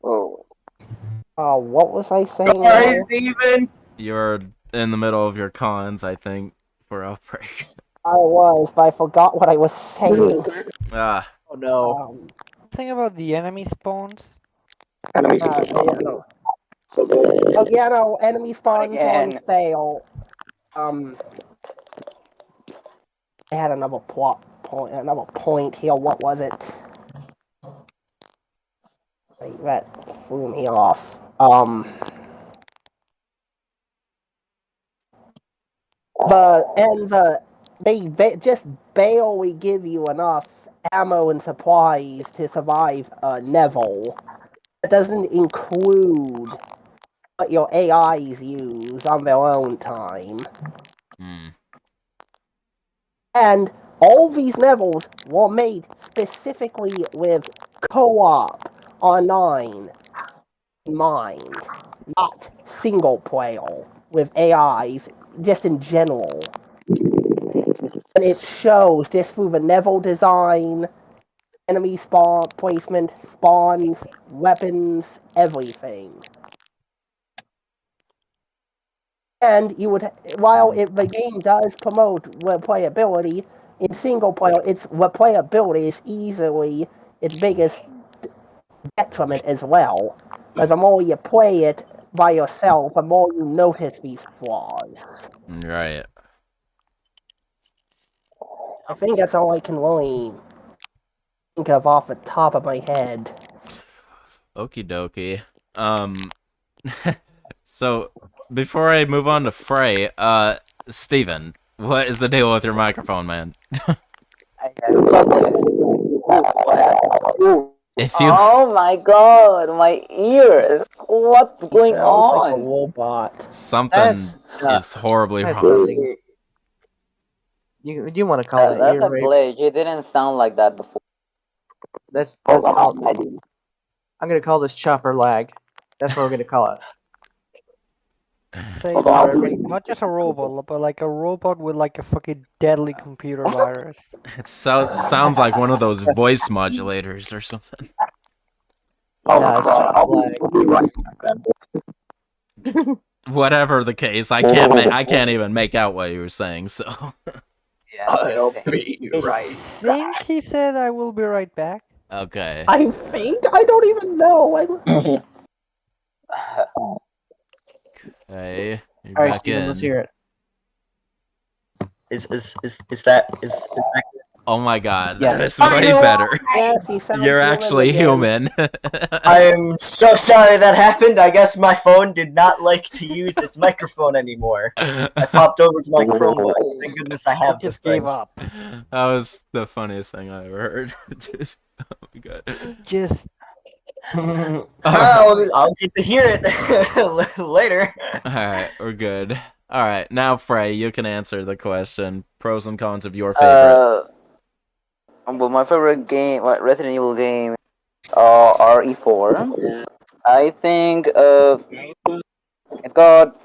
What was I saying? Sorry, Steven. You're in the middle of your cons, I think, for Outbreak. I was, but I forgot what I was saying. Ah. Oh no. Think about the enemy spawns. No. Oh yeah, no. Enemy spawns on fail. I had another point here. What was it? That threw me off. They just barely give you enough ammo and supplies to survive Neville. That doesn't include what your AIs use on their own time. And all these levels were made specifically with co-op online in mind, not single player with AIs, just in general. And it shows just through the level design, enemy spawn placement, spawns, weapons, everything. And while the game does promote replayability, in single player, its replayability is easily its biggest detriment as well. Because the more you play it by yourself, the more you notice these flaws. Right. I think that's all I can really think of off the top of my head. Okie dokie. So before I move on to Frey, Steven, what is the deal with your microphone, man? If you Oh my god, my ears! What's going Sounds like a on? robot. something is horribly that's wrong. something. You want to call that That's ear a rape? glitch. It didn't sound like that before. That's called. I'm gonna call this chopper lag. That's what we're gonna call it. Say it's like, not just a robot, but like a robot with like a fucking deadly computer virus. It sounds like one of those voice modulators or something. Whatever the case, I can't even make out what you were saying. So. I'll be right. I think he said I will be right back. Okay. I think? I don't even know. Hey, you're All right, back Steven, in. let's hear it. Is that Oh my god, Yeah. that is way better. Yes, he sounds You're human actually again. human. I'm so sorry that happened. I guess my phone did not like to use its microphone anymore. I popped over to my Chromebook. Thank goodness I have this thing. Gave up. That was the funniest thing I ever heard. Dude, oh my god. Just. I'll get to hear it later. Alright, we're good. Alright, now Frey, you can answer the question. Pros and cons of your favorite. Well, my favorite game, Resident Evil game, RE4. I think it got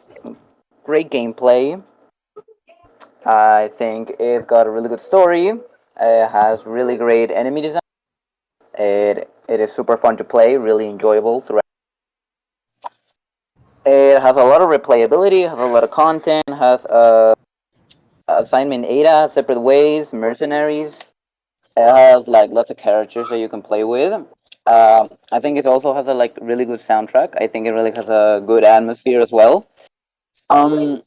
great gameplay. I think it's got a really good story. It has really great enemy design. It is super fun to play, really enjoyable throughout. It has a lot of replayability, has a lot of content, has assignment ADA, separate ways, mercenaries. It has like lots of characters that you can play with. I think it also has a like really good soundtrack. I think it really has a good atmosphere as well. I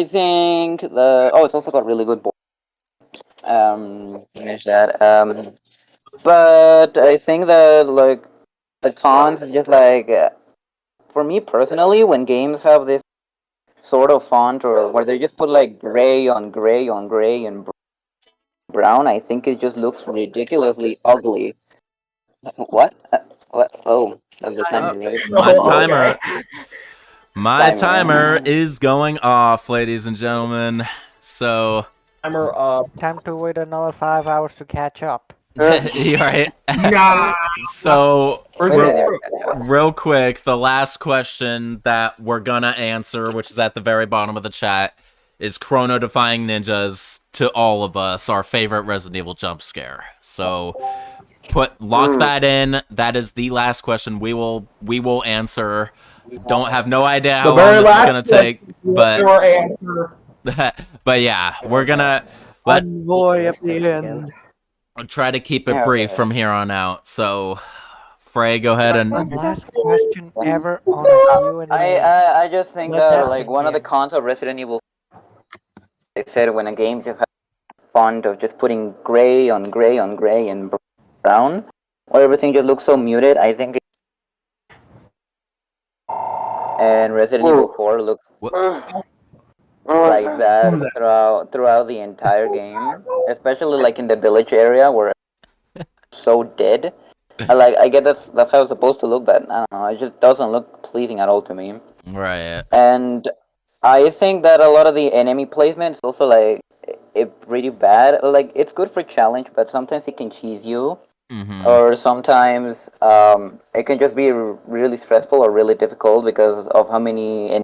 think it's also got really good finish that. But I think that like the cons is just like for me personally, when games have this sort of font or where they just put like gray on gray on gray and brown, I think it just looks ridiculously ugly. What? What? Oh, that's the timer, right? My Oh, timer. okay. My Timer. timer is going off, ladies and gentlemen. So Timer Time to wait another 5 hours to catch up. you're right. Nah. So Wait, I never catch up. real quick, the last question that we're gonna answer, which is at the very bottom of the chat, is Chrono Defying Ninjas to all of us our favorite Resident Evil jump scare. So lock that in. That is the last question we will answer. Don't have no idea how The long very this is last gonna take, but your answer. but yeah, we're gonna Envoy at the end. I'll try to keep it Yeah, brief okay. from here on out. So, Frey, go ahead and Last question ever on a Q&A. I just think Let that that like sink one of the in. cons of Resident Evil, they said when a game just has font of just putting gray on gray on gray and brown, or everything just looks so muted. I think, and Resident Evil 4 looks like that throughout the entire game, especially like in the village area where it's so dead. I get that's how it's supposed to look, but I don't know. It just doesn't look pleasing at all to me. right. And I think that a lot of the enemy placement is also like pretty bad. Like it's good for challenge, but sometimes it can cheese you, or sometimes it can just be really stressful or really difficult because of how many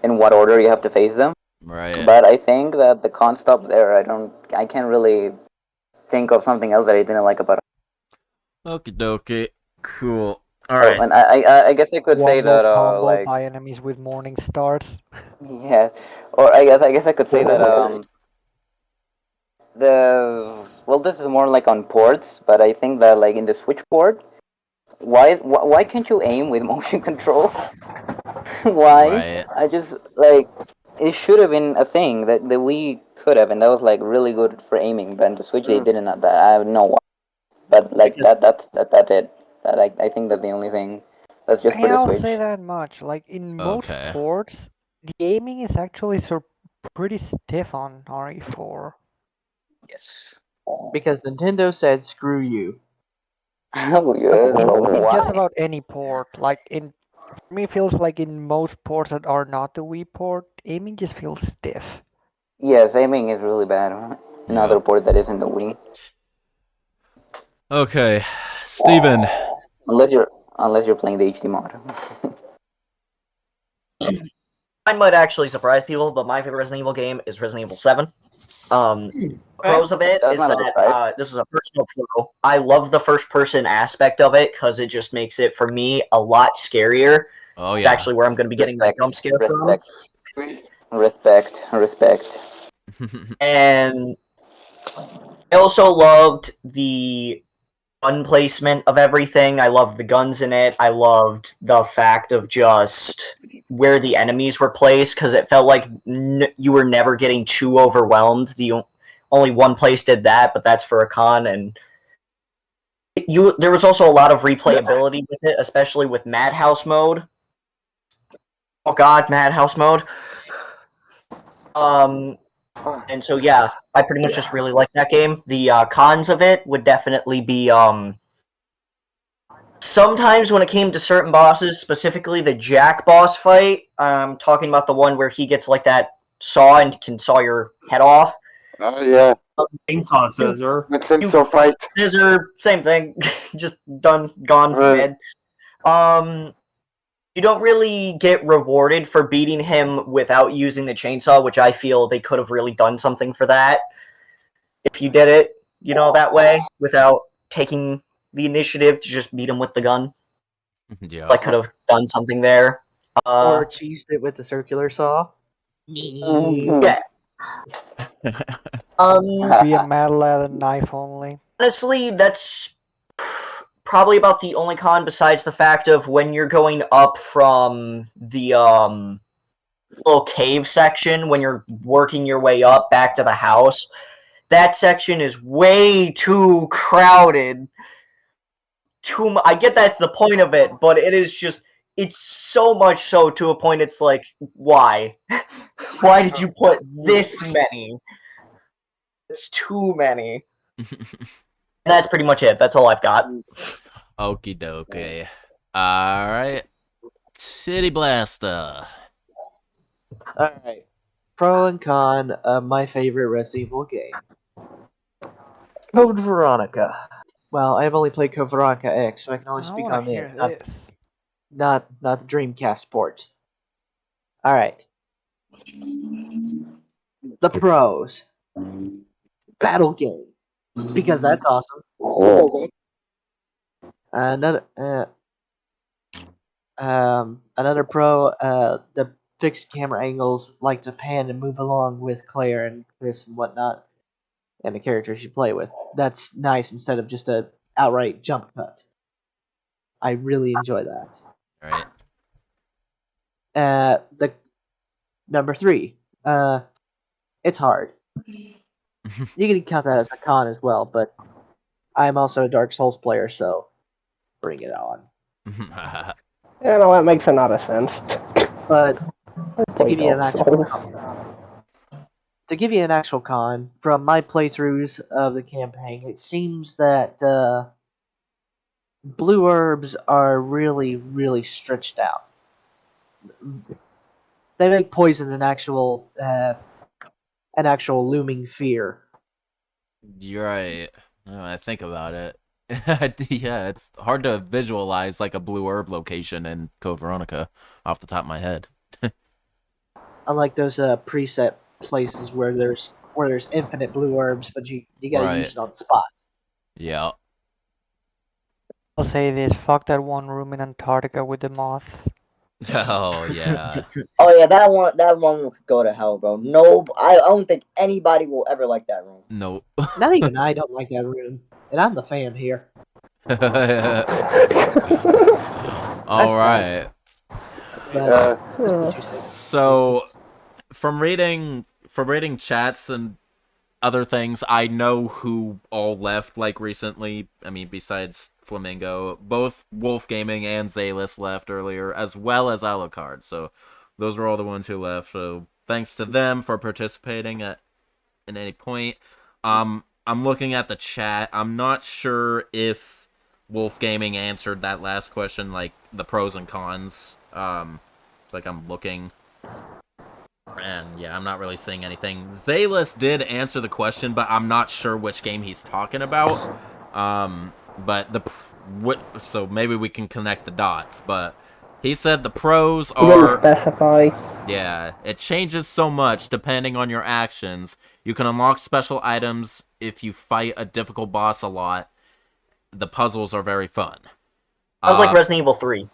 in what order you have to face them. Right. But I think that the con stops there. I can't really think of something else that I didn't like about it. Okie dokie. Cool. All Oh, right. and I guess I could say Wombo that combo by enemies with morning stars. yeah, or I guess I could say that this is more like on ports, but I think that like in the Switch port, why can't you aim with motion control? Why? Right. I just like it should have been a thing that the Wii could have, and that was like really good for aiming, but in the Switch they didn't have that. I don't know why, but like that's it. That I think that's the only thing. That's just for the I'll Switch. say that much. Like in most Okay. ports, the aiming is actually pretty stiff on RE4. Yes. Because Nintendo said, "Screw you." Oh yeah. In just Why? about any port, like for me, it feels like in most ports that are not the Wii port, aiming just feels stiff. Yes, aiming is really bad. Another port that isn't the Wii. Okay, Steven. Unless you're playing the HD mod. I might actually surprise people, but my favorite Resident Evil game is Resident Evil 7. Pros of it That's is not a that surprise. this is a personal pro. I love the first person aspect of it because it just makes it, for me, a lot scarier. Oh It's yeah. actually where I'm going to be getting my jump scare from. Respect. And I also loved the gun placement of everything. I loved the guns in it. I loved the fact of just where the enemies were placed because it felt like you were never getting too overwhelmed. The only one place did that, but that's for a con. And there was also a lot of replayability with it, especially with Madhouse mode. Oh God, Madhouse mode. And so yeah, I pretty much just really like that game. The cons of it would definitely be sometimes when it came to certain bosses, specifically the Jack boss fight, talking about the one where he gets like that saw and can saw your head off. Oh yeah. Chainsaw scissor. Chainsaw fight. Scissor, same thing. Just gone, dead. You don't really get rewarded for beating him without using the chainsaw, which I feel they could have really done something for that. If you did it, that way, without taking the initiative to just beat him with the gun. Yeah. I could have done something there. Or cheesed it with the circular saw. Yeah. Be a metal and knife only. Honestly, that's probably about the only con besides the fact of when you're going up from the little cave section, when you're working your way up back to the house, that section is way too crowded. I get that's the point of it, but it is just, it's so much so to a point it's like, why? Why did you put this many? It's too many. And that's pretty much it. That's all I've got. Okie dokie. Alright. City Blaster. Alright. Pro and con of my favorite Resident Evil game. Code Veronica. Well, I've only played Code Veronica X, so I can only speak on it. Not the Dreamcast port. Alright. The pros. Battle game. Because that's awesome. Another pro, the fixed camera angles like to pan and move along with Claire and Chris and whatnot, and the characters you play with. That's nice instead of just a outright jump cut. I really enjoy that. Right. The number 3, it's hard. You can count that as a con as well, but I'm also a Dark Souls player, so bring it on. Yeah, no, that makes a lot of sense. But to give you an actual con, from my playthroughs of the campaign, it seems that blue herbs are really, really stretched out. They make poison an actual looming fear. You're right. I think about it. Yeah, it's hard to visualize like a blue herb location in Code Veronica off the top of my head. Unlike those preset places where there's infinite blue herbs, but you gotta use it on spot. Yeah. I'll say this: fuck that one room in Antarctica with the moths. Oh yeah. Oh yeah, that one will go to hell, bro. No, I don't think anybody will ever like that room. Nope. Not even I don't like that room, and I'm the fan here. All right. So, from reading chats and other things, I know who all left like recently. I mean, besides Flamingo, both Wolf Gaming and Zalis left earlier, as well as Alucard. So, those were all the ones who left. So, thanks to them for participating at any point. I'm looking at the chat. I'm not sure if Wolf Gaming answered that last question, like the pros and cons. It's like I'm looking, and yeah, I'm not really seeing anything. Zalis did answer the question, but I'm not sure which game he's talking about. So maybe we can connect the dots. But he said the pros are. Didn't specify. Yeah, it changes so much depending on your actions. You can unlock special items if you fight a difficult boss a lot. The puzzles are very fun. Sounds like Resident Evil 3.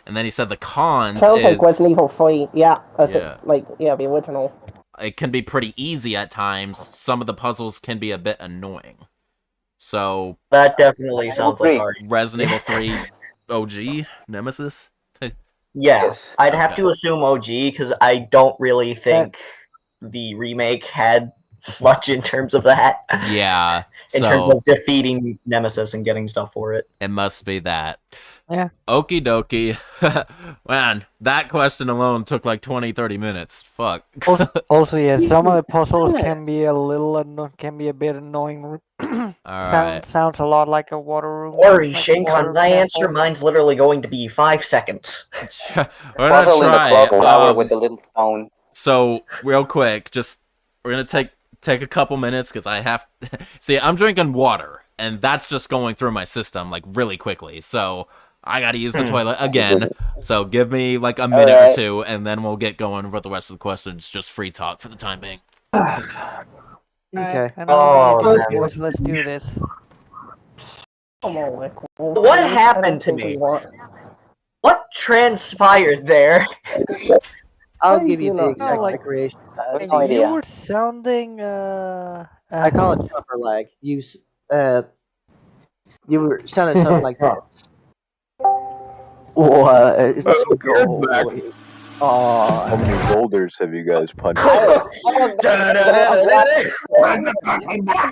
And then he said the cons Sounds like Resident Evil 3. Yeah, the original. It can be pretty easy at times. Some of the puzzles can be a bit annoying. So that definitely sounds like Resident Evil 3 OG Nemesis. Yeah, I'd have to assume OG because I don't really think the remake had much in terms of that. Yeah, in terms of defeating Nemesis and getting stuff for it. It must be that. Yeah. Okie dokie. Man, that question alone took like 20-30 minutes. Fuck. Also, yeah, some of the puzzles can be a bit annoying. Sounds a lot like a water room. Worry, Shinkan, my answer, mine's literally going to be 5 seconds. We're gonna try. With the little stone. So, real quick, we're gonna take a couple minutes because I have. See, I'm drinking water, and that's just going through my system like really quickly. So I gotta use the toilet again. So give me like a minute or two, and then we'll get going for the rest of the questions. Just free talk for the time being. Okay. Boys, let's do this. What happened to me? What transpired there? I'll give you the exact recreation. You were sounding. I call it chopper lag. You were sounding something like that. What? How many boulders have you guys punched? Fuck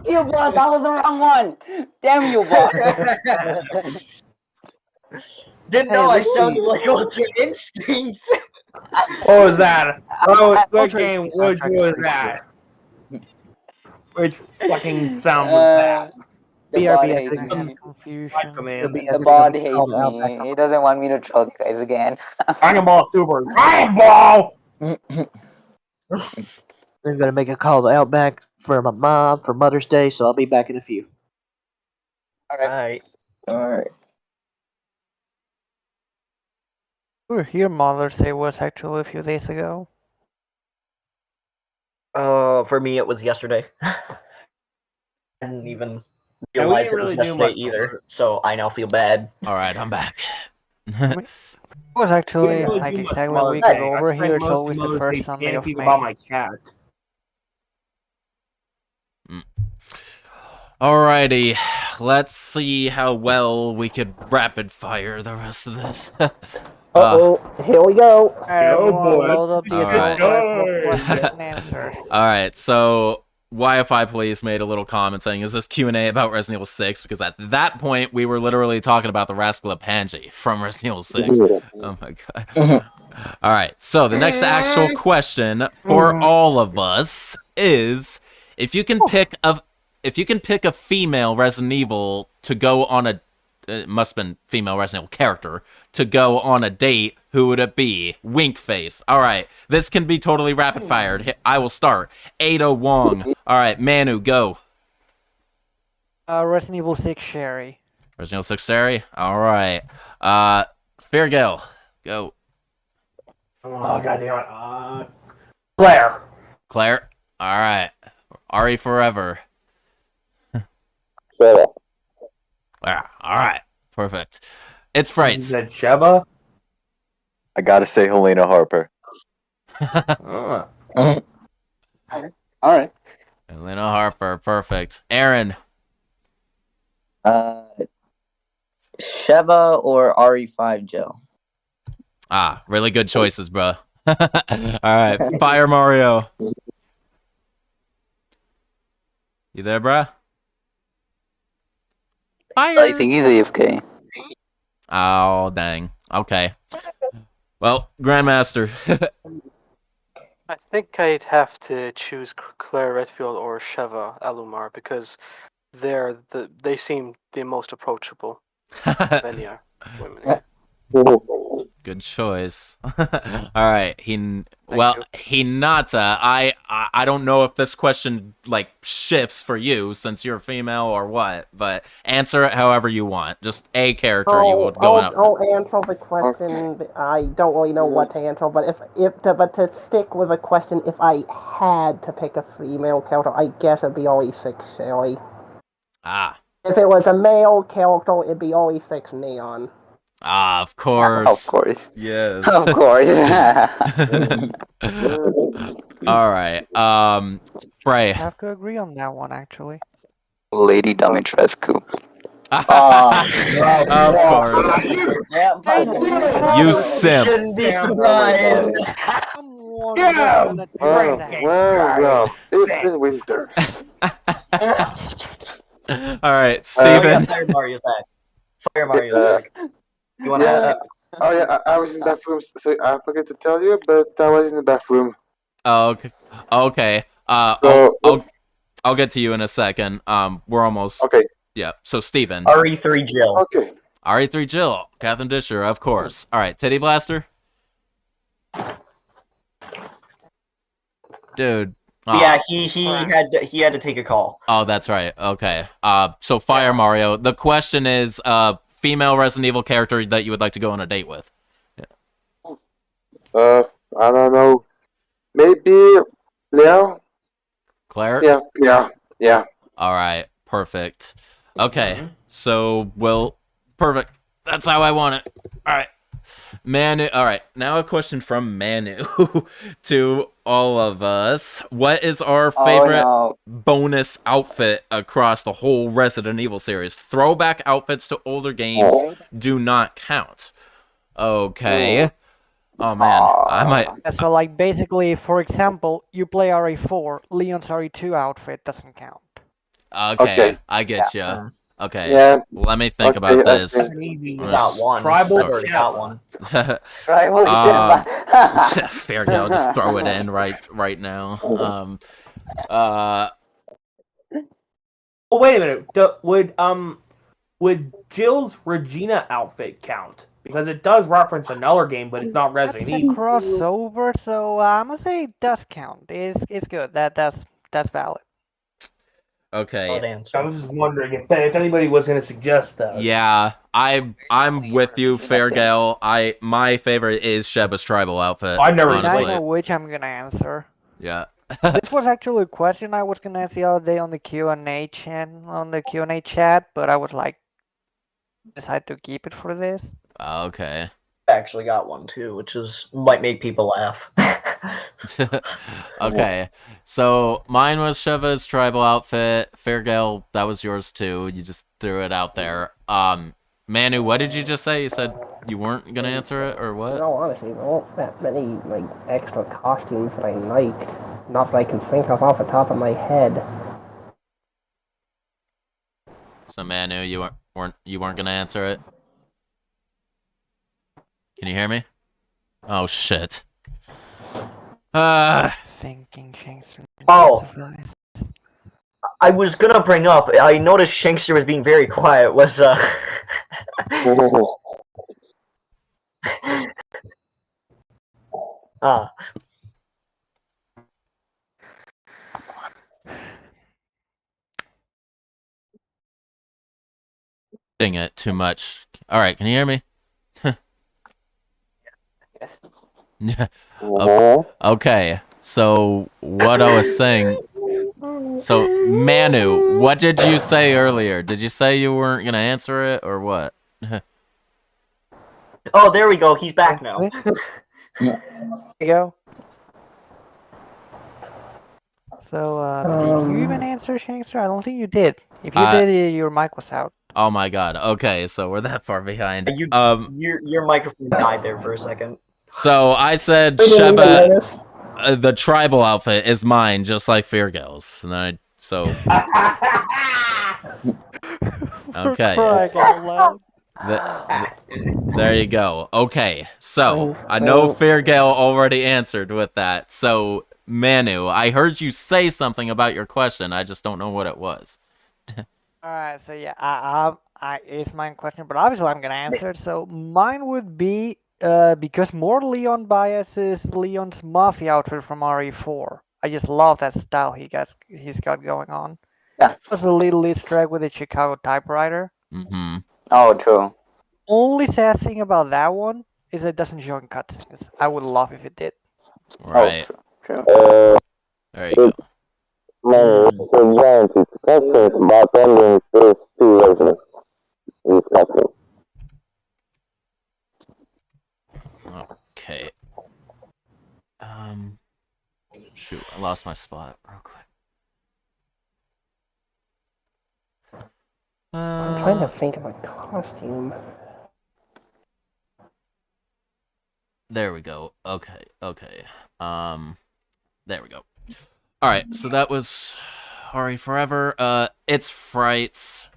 you, boss. That was the wrong one. Damn you, boss. Didn't know I sounded like Ultra Instincts. What was that? What game? Which was that? Which fucking sound was that? bot BRB, I hates think me. Confusion. The bot hates me. He doesn't want me to troll guys again. Dragon Ball Super. Dragon Ball! I'm gonna make a call to Outback for my mom for Mother's Day, so I'll be back in a few. Alright. Alright. We were here Mother's Day was actually a few days ago. For me, it was yesterday. I didn't even realize it was yesterday either, so I now feel bad. All right, I'm back. It was actually really like do much exactly a Mother's week Day. ago I over spent here. It's most of always the Mother's first Day Sunday of panicking May. about my cat. Alrighty, let's see how well we could rapid fire the rest of this. Here we go. Everyone load up the All assault right. rifle questions and answers. All right, so YFI Police made a little comment saying, "Is this Q&A about Resident Evil 6?" Because at that point, we were literally talking about the Rascal of Panji from Resident Evil 6. Oh my god. All right, so the next actual question for all of us is, if you can pick a female Resident Evil to go on a it must have been female Resident Evil character to go on a date, who would it be? Wink face. All right, this can be totally rapid fired. I will start. Ada Wong. All right, Manu, go. Resident Evil 6 Sherry. Resident Evil 6 Sherry. All right. Fairgale, go. Oh, goddamn it. Claire. Claire. All right. Ari Forever. Sheva. Yeah, all right. Perfect. It's Frights. Is that Sheva? I gotta say Helena Harper. All right. Helena Harper. Perfect. Aaron. Sheva or RE5 Gel. Ah, really good choices, bro. All right. Fire Mario. You there, bruh? Fire. I think he's AFK. Oh, dang. Okay. Well, Grandmaster. I think I'd have to choose Claire Redfield or Sheva Alumar because they seem the most approachable of any women. Good choice. All right, Hinata. I don't know if this question like shifts for you since you're female or what, but answer it however you want. Just a character you would go out. I'll answer the question. I don't really know what to answer, but but to stick with a question, if I had to pick a female character, I guess it'd be RE6 Sherry. Ah. If it was a male character, it'd be RE6 Neon. Ah, of course. Of course. Yes. Of course. All right. Frey. I have to agree on that one, actually. Lady Dimitrescu. Of course. You simp. Shouldn't be surprised. Well, it's winters. All right, Steven. Fire Mario's back. Fire Mario's back. You want to ask? Oh yeah, I was in the bathroom, so I forgot to tell you, but I was in the bathroom. Oh, okay. Okay. So, I'll get to you in a second. We're almost. Okay. Yeah. So Steven. RE3 Jill. Okay. RE3 Jill. Catherine Disher, of course. All right. Titty Blaster. Dude. Oh. Yeah, he had to take a call. Oh, that's right. Okay. So Fire Mario. The question is, female Resident Evil character that you would like to go on a date with. I don't know. Maybe Claire. Claire. Yeah. All right. Perfect. Okay. So perfect. That's how I want it. All right. Manu. All right. Now a question from Manu to all of us. What is our favorite bonus outfit across the whole Resident Evil series? Throwback outfits to older games do not count. Okay. Oh man, I might. So like basically, for example, you play RE4, Leon's RE2 outfit doesn't count. Okay. I get you. Okay. Yeah. Let me think about this. Got one. Tribal already got one. Fair go. Just throw it in right now. Oh, wait a minute. Would Jill's Regina outfit count? Because it does reference another game, but it's not Resident That's a Evil. crossover, so I'm gonna say it does count. It's good. That's valid. Okay. I was just wondering if anybody was going to suggest that. Yeah, I'm with you, Fairgale. My favorite is Sheba's tribal outfit. I've never honestly. I know which I'm gonna answer. Yeah. This was actually a question I was gonna ask the other day on the Q&A chat, but I was like, decided to keep it for this. Okay. I actually got one too, which might make people laugh. Okay, so mine was Sheva's tribal outfit. Fairgale, that was yours too. You just threw it out there. Manu, what did you just say? You said you weren't gonna answer it, or what? No, honestly, there weren't that many like extra costumes that I liked. Not that I can think of off the top of my head. So Manu, you weren't gonna answer it. Can you hear me? Oh shit. Thinking Shankster. Oh, I was gonna bring up. I noticed Shankster was being very quiet. Was Dang it, too much. All right, can you hear me? Okay, so what I was saying. So Manu, what did you say earlier? Did you say you weren't gonna answer it, or what? oh, there we go. He's back now. There you go. So, did you even answer, Shankster? I don't think you did. If you did, your mic was out. Oh my god. Okay, so we're that far behind. Your microphone died there for a second. So I said Sheva, the tribal outfit is mine, just like Feargale's. And okay. There you go. Okay, so I know Fairgale already answered with that. So Manu, I heard you say something about your question. I just don't know what it was. Alright, so yeah, it's my question, but obviously I'm gonna answer it. So mine would be because more Leon bias is Leon's mafia outfit from RE4. I just love that style he's got going on. Yeah. It was a little Easter egg with the Chicago typewriter. Mm-hmm. Oh, true. Only sad thing about that one is it doesn't show in cutscenes. I would love if it did. Right. True. There you go. Giant discussions, but only these two versions discussing. Okay. Shoot, I lost my spot real quick. I'm trying to think of a costume. There we go. Okay. There we go. All right, so that was Hari Forever. It's Fright's.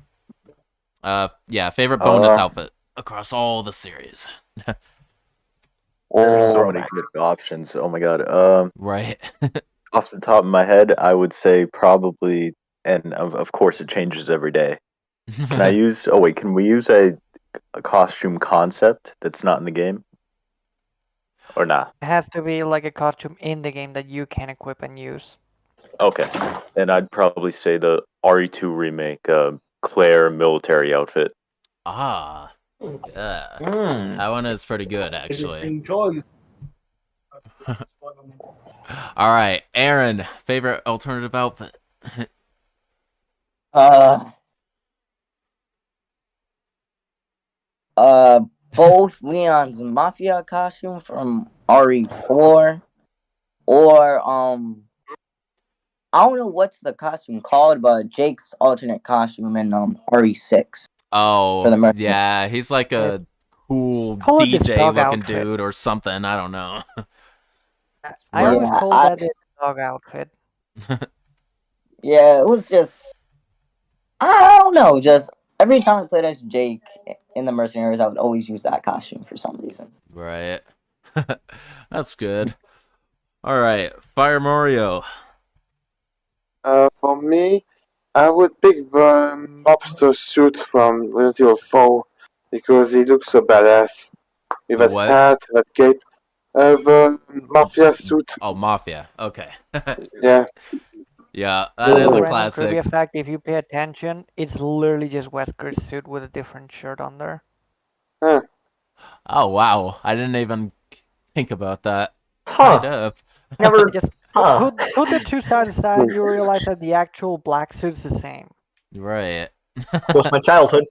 Favorite bonus outfit across all the series. There's so many good options. Oh my god. Right. Off the top of my head, I would say probably, and of course it changes every day. Can I use? Oh wait, can we use a costume concept that's not in the game? Or not? It has to be like a costume in the game that you can equip and use. Okay, then I'd probably say the RE2 remake, Claire military outfit. Ah, yeah, that one is pretty good actually. All right, Aaron, favorite alternative outfit? Both Leon's mafia costume from RE4, or I don't know what's the costume called, but Jake's alternate costume in RE6. Oh, yeah, he's like a cool Call it the DJ dog looking outfit. dude or something. I don't know. I always call that the dog outfit. Yeah, it was just, I don't know, just every time I played as Jake in the Mercenaries, I would always use that costume for some reason. Right. That's good. All right, Fire Mario. For me, I would pick the mobster suit from Resident Evil 4 because he looks so badass. With The that what? hat, that cape. The mafia suit. Oh, Mafia. Okay. Yeah. Yeah, that is a Random trivia classic. fact: if you pay attention, it's literally just Wesker's suit with a different shirt on there. Huh. Oh, wow. I didn't even think about that. Huh. Tied up. Never. Just Huh. put the two sides aside, and you realize that the actual black suit's the same. Right. Was my childhood.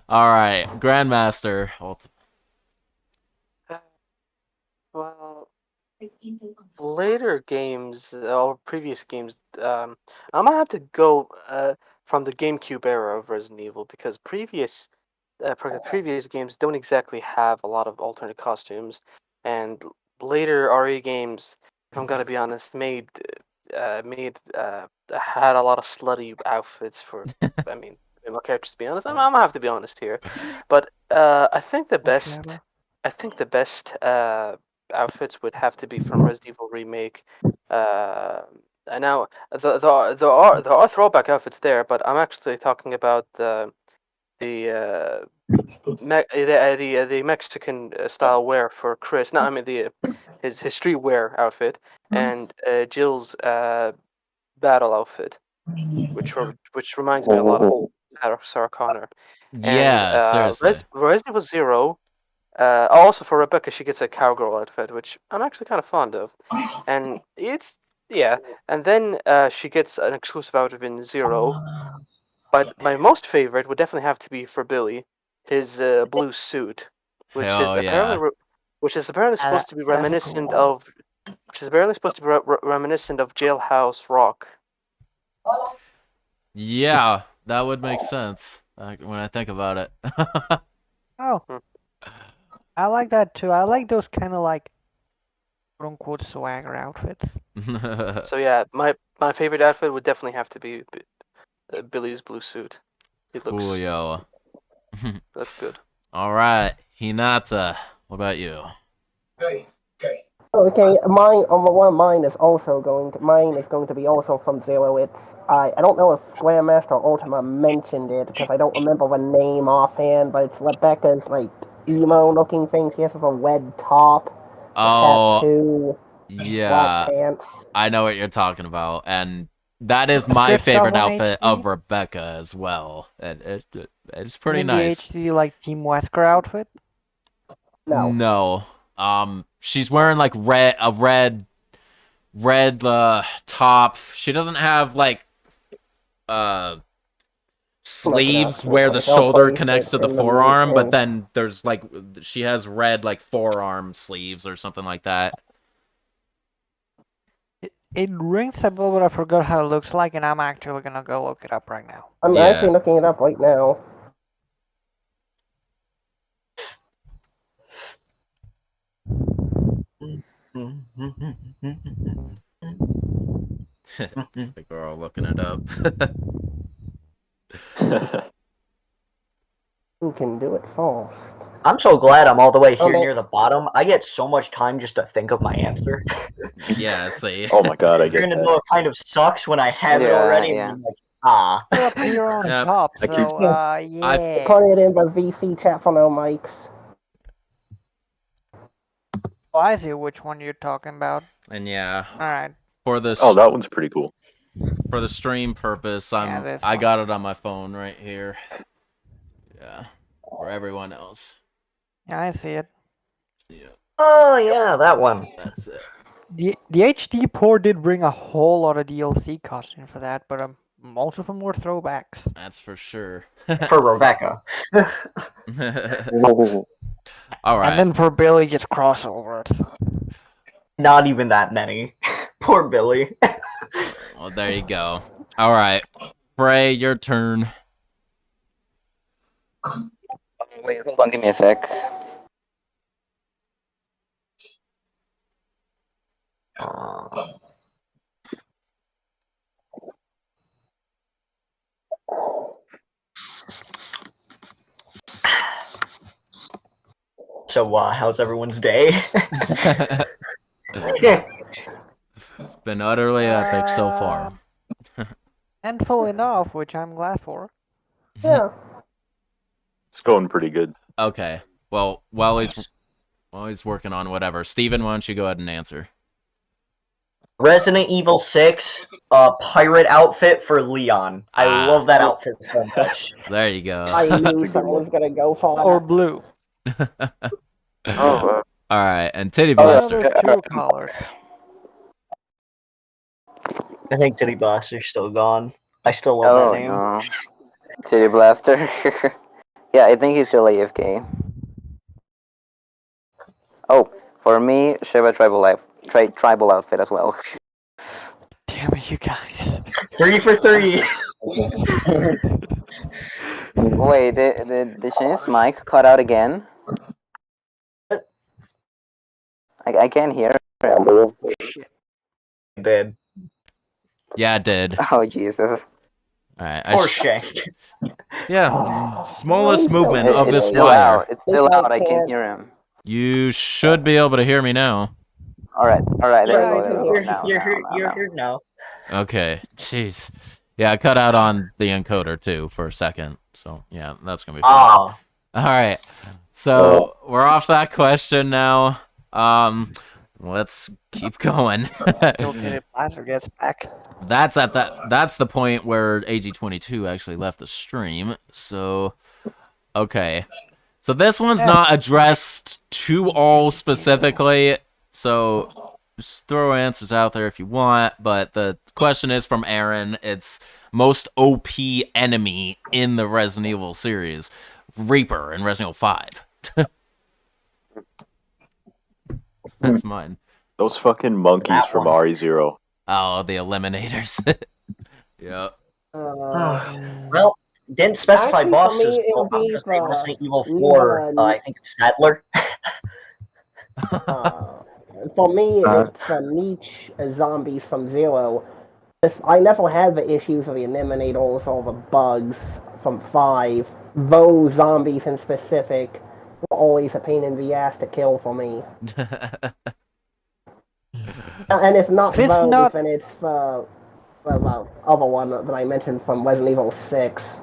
All right, Grandmaster. Well, later games or previous games, I'm gonna have to go from the GameCube era of Resident Evil because previous games don't exactly have a lot of alternate costumes, and later RE games, if I'm gonna be honest, had a lot of slutty outfits for. I mean, my characters. To be honest, I'm gonna have to be honest here, but I think the best. I think the best outfits would have to be from Resident Evil Remake. And now there are throwback outfits there, but I'm actually talking about the the Mexican style wear for Chris. No, I mean his streetwear outfit and Jill's battle outfit, which reminds me a lot of Sarah Connor. And Yeah, seriously. Resident Evil Zero. Also for Rebecca, she gets a cowgirl outfit, which I'm actually kind of fond of, and and then she gets an exclusive outfit in Zero. But my most favorite would definitely have to be for Billy, his blue suit, which is Hell apparently yeah. supposed to be reminiscent of reminiscent of Jailhouse Rock. Yeah, that would make sense when I think about it. Oh, I like that too. I like those kind of like quote unquote swagger outfits. So yeah, my favorite outfit would definitely have to be Billy's blue suit. It looks Coolio. that's good. All right, Hinata. What about you? Okay, mine is also going to be also from Zero. It's I don't know if Grandmaster Ultima mentioned it because I don't remember the name offhand, but it's Rebecca's like emo looking thing. She has a red top, a tattoo, black Yeah. pants. I know what you're talking about, and that is Is my there stuff favorite on outfit HD? of Rebecca as well. It's pretty In nice. the HD like Team Wesker outfit. No. She's wearing like red top. She doesn't have like sleeves where the shoulder connects to the forearm, but then there's like she has red like forearm sleeves or something like that. It rings a bell, but I forgot how it looks like, and I'm actually gonna go look it up right now. I'm actually looking it up right now. It's like we're all looking it up. Who can do it first? I'm so glad I'm all the way here Okay. near the bottom. I get so much time just to think of my answer. Yeah, see. Oh my god, I You're get gonna that. know it kind of sucks when I have it Yeah, already. yeah. And I'm like, ah. You're up here on top, I keep- so yeah. Put it in the VC chat for no mics. Oh, I see which one you're talking about. And yeah. All right. For the Oh, that one's pretty cool. For the stream purpose, this I one. got it on my phone right here. Yeah. For everyone else. Yeah, I see it. Yeah. Oh yeah, that one. That's it. The HD port did bring a whole lot of DLC costumes for that, but most of them were throwbacks. That's for sure. For Rebecca. All right. And then for Billy, just crossovers. Not even that many. Poor Billy. Well, there you go. All right. Frey, your turn. Wait, hold on, give me a sec. So, how's everyone's day? It's been utterly epic so far. Handful enough, which I'm glad for. Yeah. It's going pretty good. Okay. Well, while he's working on whatever, Steven, why don't you go ahead and answer? Resident Evil 6, pirate outfit for Leon. I love that outfit so much. There you go. I knew someone was gonna go for that. Or blue. Oh, All right, and Titty Well, Blaster. there's two colors. I think Titty Blaster's still gone. I still love that name. No. Titty Blaster. Yeah, I think he's still AFK. Oh, for me, Shiva tribal outfit as well. Damn it, you guys. 3 for 3. Wait, did Shane's mic cut out again? I can't hear him. Did. Yeah, it did. Oh, Jesus. All right. Poor Shank. Yeah, smallest movement It- of it's this still wire. out. It's still out. I can't hear him. You should be able to hear me now. All right. There Yeah, we go. There we go. Now. You're here now. Okay. Jeez. Yeah, I cut out on the encoder too for a second. So yeah, that's gonna be fun. Ah. All right. So we're off that question now. Let's keep going. Okay, Blaster gets back. That's the point where AG22 actually left the stream. So okay. So this one's not addressed to all specifically. So just throw answers out there if you want, but the question is from Aaron. It's most OP enemy in the Resident Evil series. Reaper in Resident Evil 5. That's mine. Those fucking monkeys from RE0. Oh, the Eliminators. Yep. Well, didn't specify Actually, for bosses. me, it'll So I'm be gonna say the Resident Evil 4. Leon. I think it's Sadler. For me, it's niche zombies from Zero. I never had the issues of the Eliminators or the bugs from 5. Those zombies in specific were always a pain in the ass to kill for me. And it's not It's those, not- and it's the other one that I mentioned from Resident Evil 6.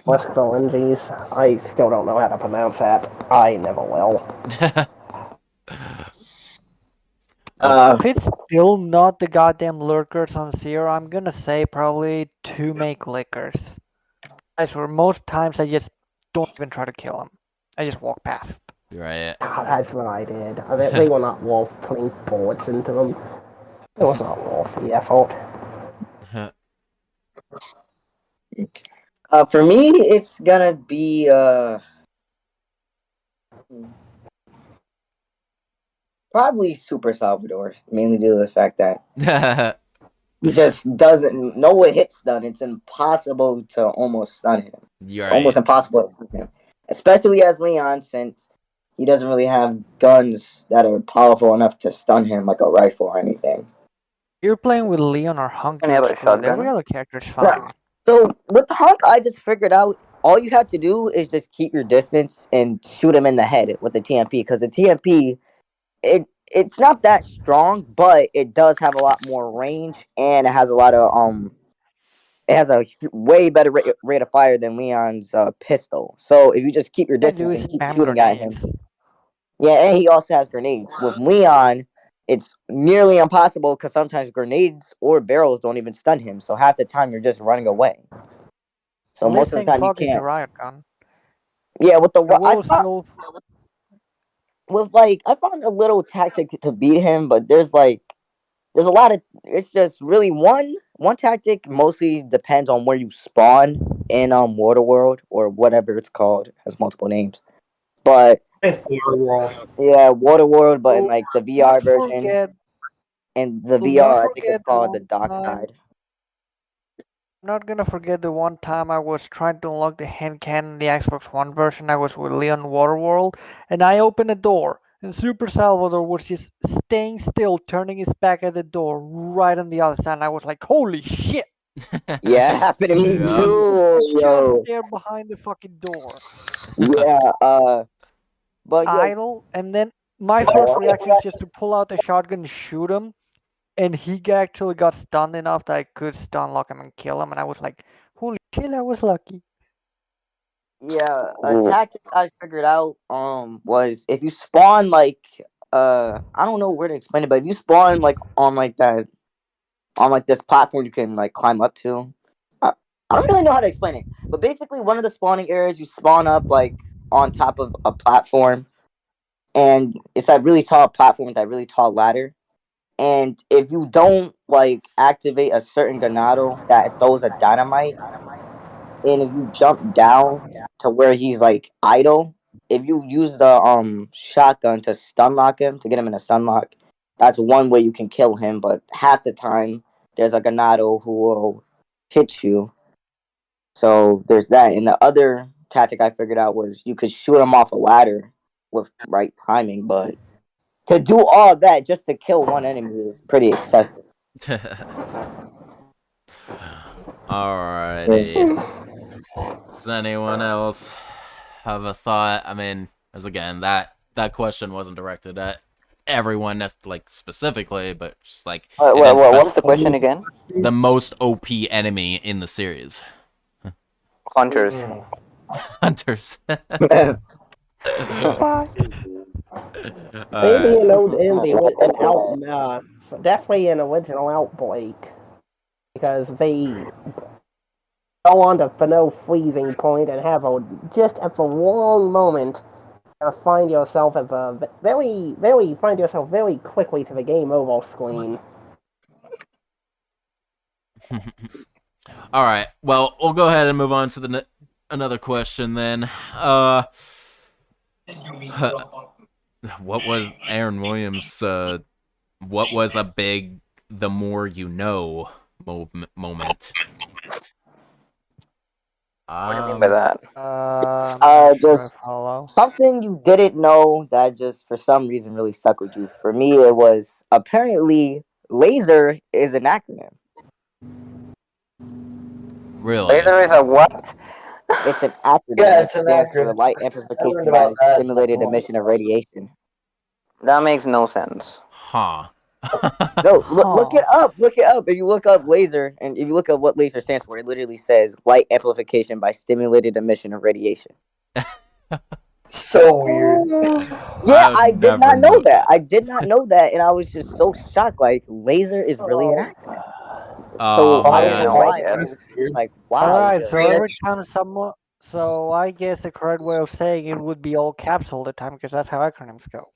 What's Phalanges? I still don't know how to pronounce that. I never will. If it's still not the goddamn lurkers on Zero, I'm gonna say probably 2 make lickers. That's where most times I just don't even try to kill them. I just walk past. Right. That's what I did. They were not worth putting bullets into them. It was not worth the effort. For me, it's gonna be probably Super Salvador, mainly due to the fact that he just doesn't know what hit stun. It's impossible to almost stun him. You're It's almost impossible to stun him, especially as Leon, since he doesn't really have guns that are powerful enough to stun him like a rifle or anything. You're playing with Leon or Hunk. Can I have a shotgun? Every other character's fine. So with the Hunk, I just figured out all you have to do is just keep your distance and shoot him in the head with the TMP, because the TMP, it's not that strong, but it does have a lot more range, and it has a lot of it has a way better rate of fire than Leon's pistol. So if you just keep your distance and keep shooting at him, yeah, and he also has grenades. With Leon, it's nearly impossible because sometimes grenades or barrels don't even stun him. So half the time you're just running away. So Only most of the thing time you fuck is the can't. riot gun. Yeah, with the I will I found a little tactic to beat him, but there's a lot of, it's just really one tactic. Mostly depends on where you spawn in Water World or whatever it's called. It has multiple names, but yeah, Water World, but in like the VR version. And the VR, I think it's called the Dock Side. I'm not gonna forget the one time I was trying to unlock the hand cannon in the Xbox One version. I was with Leon Waterworld, and I opened a door, and Super Salvador was just staying still, turning his back at the door, right on the other side. And I was like, "Holy shit!" Yeah, it happened to me too, yo. There behind the fucking door. Yeah, but yeah. Idle, and then my first reaction is just to pull out the shotgun and shoot him. and he actually got stunned enough that I could stun lock him and kill him, and I was like, holy shit, I was lucky. Yeah, a tactic I figured out was if you spawn like I don't know where to explain it, but if you spawn like on like that on like this platform you can like climb up to. I don't really know how to explain it, but basically one of the spawning areas you spawn up like on top of a platform, and it's that really tall platform with that really tall ladder. And if you don't like activate a certain ganado that throws a dynamite, and if you jump down to where he's like idle, if you use the shotgun to stun lock him to get him in a stun lock, that's one way you can kill him. But half the time there's a ganado who will hit you. So there's that. And the other tactic I figured out was you could shoot him off a ladder with right timing, but to do all that just to kill one enemy is pretty excessive. Alrighty. Does anyone else have a thought? I mean, as again, that question wasn't directed at everyone, like specifically, but just like. What was the question again? The most OP enemy in the series. Hunters. Maybe Hunters. an old envy with an definitely an original Outbreak, because they go on to no freezing point and have just at the wrong moment find yourself at the very quickly to the game over screen. All right. Well, we'll go ahead and move on to another question then. What was Aaron Williams? What was a big "the more you know" moment? What do you mean by that? Just something you didn't know that just for some reason really stuck with you. For me, it was apparently laser is an acronym. Really? Laser is a what? It's an acronym. Yeah, it's an Stands for acronym. light I amplification learned by about that. stimulated emission of radiation. That makes no sense. Huh. No, look it up. Look it up. If you look up laser, and if you look up what laser stands for, it literally says light amplification by stimulated emission of radiation. So weird. Yeah, I did not know that. I did not know that, and I was just so shocked. Like, laser is really an acronym. So I don't know why. I was like, wow. Alright, so every time someone. So I guess the correct way of saying it would be all caps all the time, because that's how acronyms go.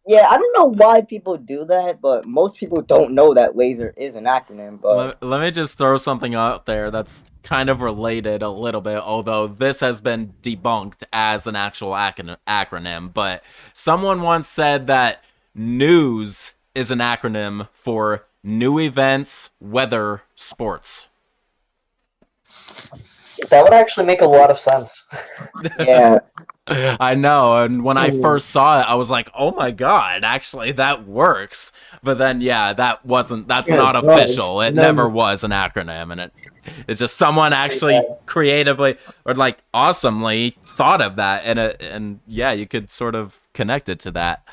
Yeah, I don't know why people do that, but most people don't know that laser is an acronym. But Let me just throw something out there that's kind of related a little bit, although this has been debunked as an actual acronym. But someone once said that news is an acronym for new events, weather, sports. That would actually make a lot of sense. Yeah. I know, and when I first saw it, I was like, "Oh my god, actually that works." But then, yeah, that's not official. It never was an acronym, and it's just someone actually creatively or like awesomely thought of that, and yeah, you could sort of connect it to that.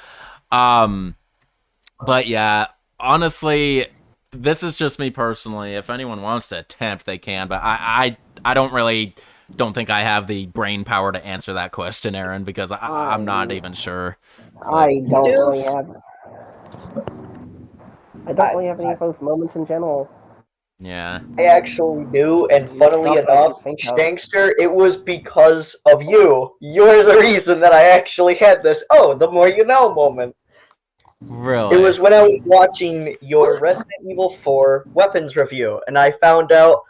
But yeah, honestly, this is just me personally. If anyone wants to attempt, they can, but I don't think I have the brain power to answer that question, Aaron, because I'm not even sure. So. I don't really have any of those moments in general. Yeah. I actually do, and funnily enough, Shankster, it was because of you. You're the reason that I actually had this the more you know moment. Really? It was when I was watching your Resident Evil 4 weapons review, and I found out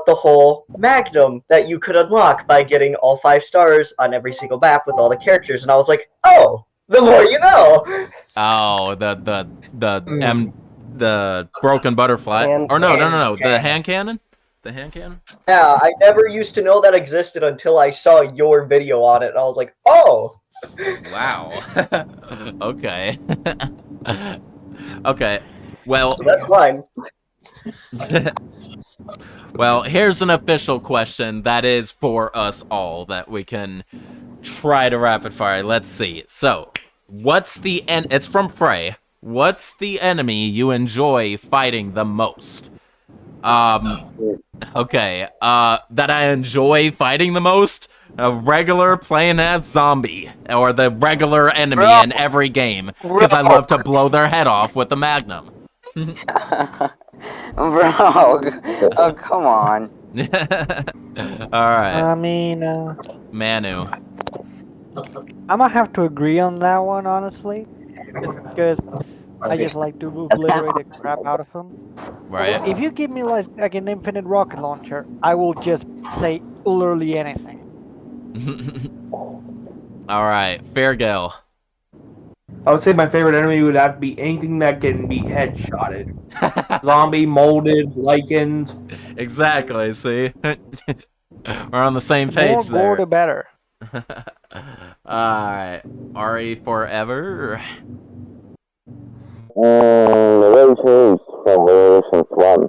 the whole Magnum that you could unlock by getting all 5 stars on every single map with all the characters, and I was like, oh, the more you know. Oh, the broken butterfly. Or no, the hand cannon? The hand cannon? Yeah, I never used to know that existed until I saw your video on it, and I was like, oh. Wow. Okay. Okay. Well, so that's fine. Well, here's an official question that is for us all that we can try to rapid fire. Let's see. So, what's the end? It's from Frey. What's the enemy you enjoy fighting the most? Okay, that I enjoy fighting the most? A regular plain ass zombie, or the regular enemy in every game, because I love to blow their head off with the magnum. Bro, oh come on. Alright. I mean, Manu. I'm gonna have to agree on that one, honestly, because I just like to obliterate the crap out of them. Right. If you give me like an infinite rocket launcher, I will just say literally anything. Alright, Fairgale. I would say my favorite enemy would have to be anything that can be headshotted. Zombie, molded, lichens. Exactly, see? We're on the same The more page gore, there. the better. Alright, Ari forever. The way changed from Generations 1.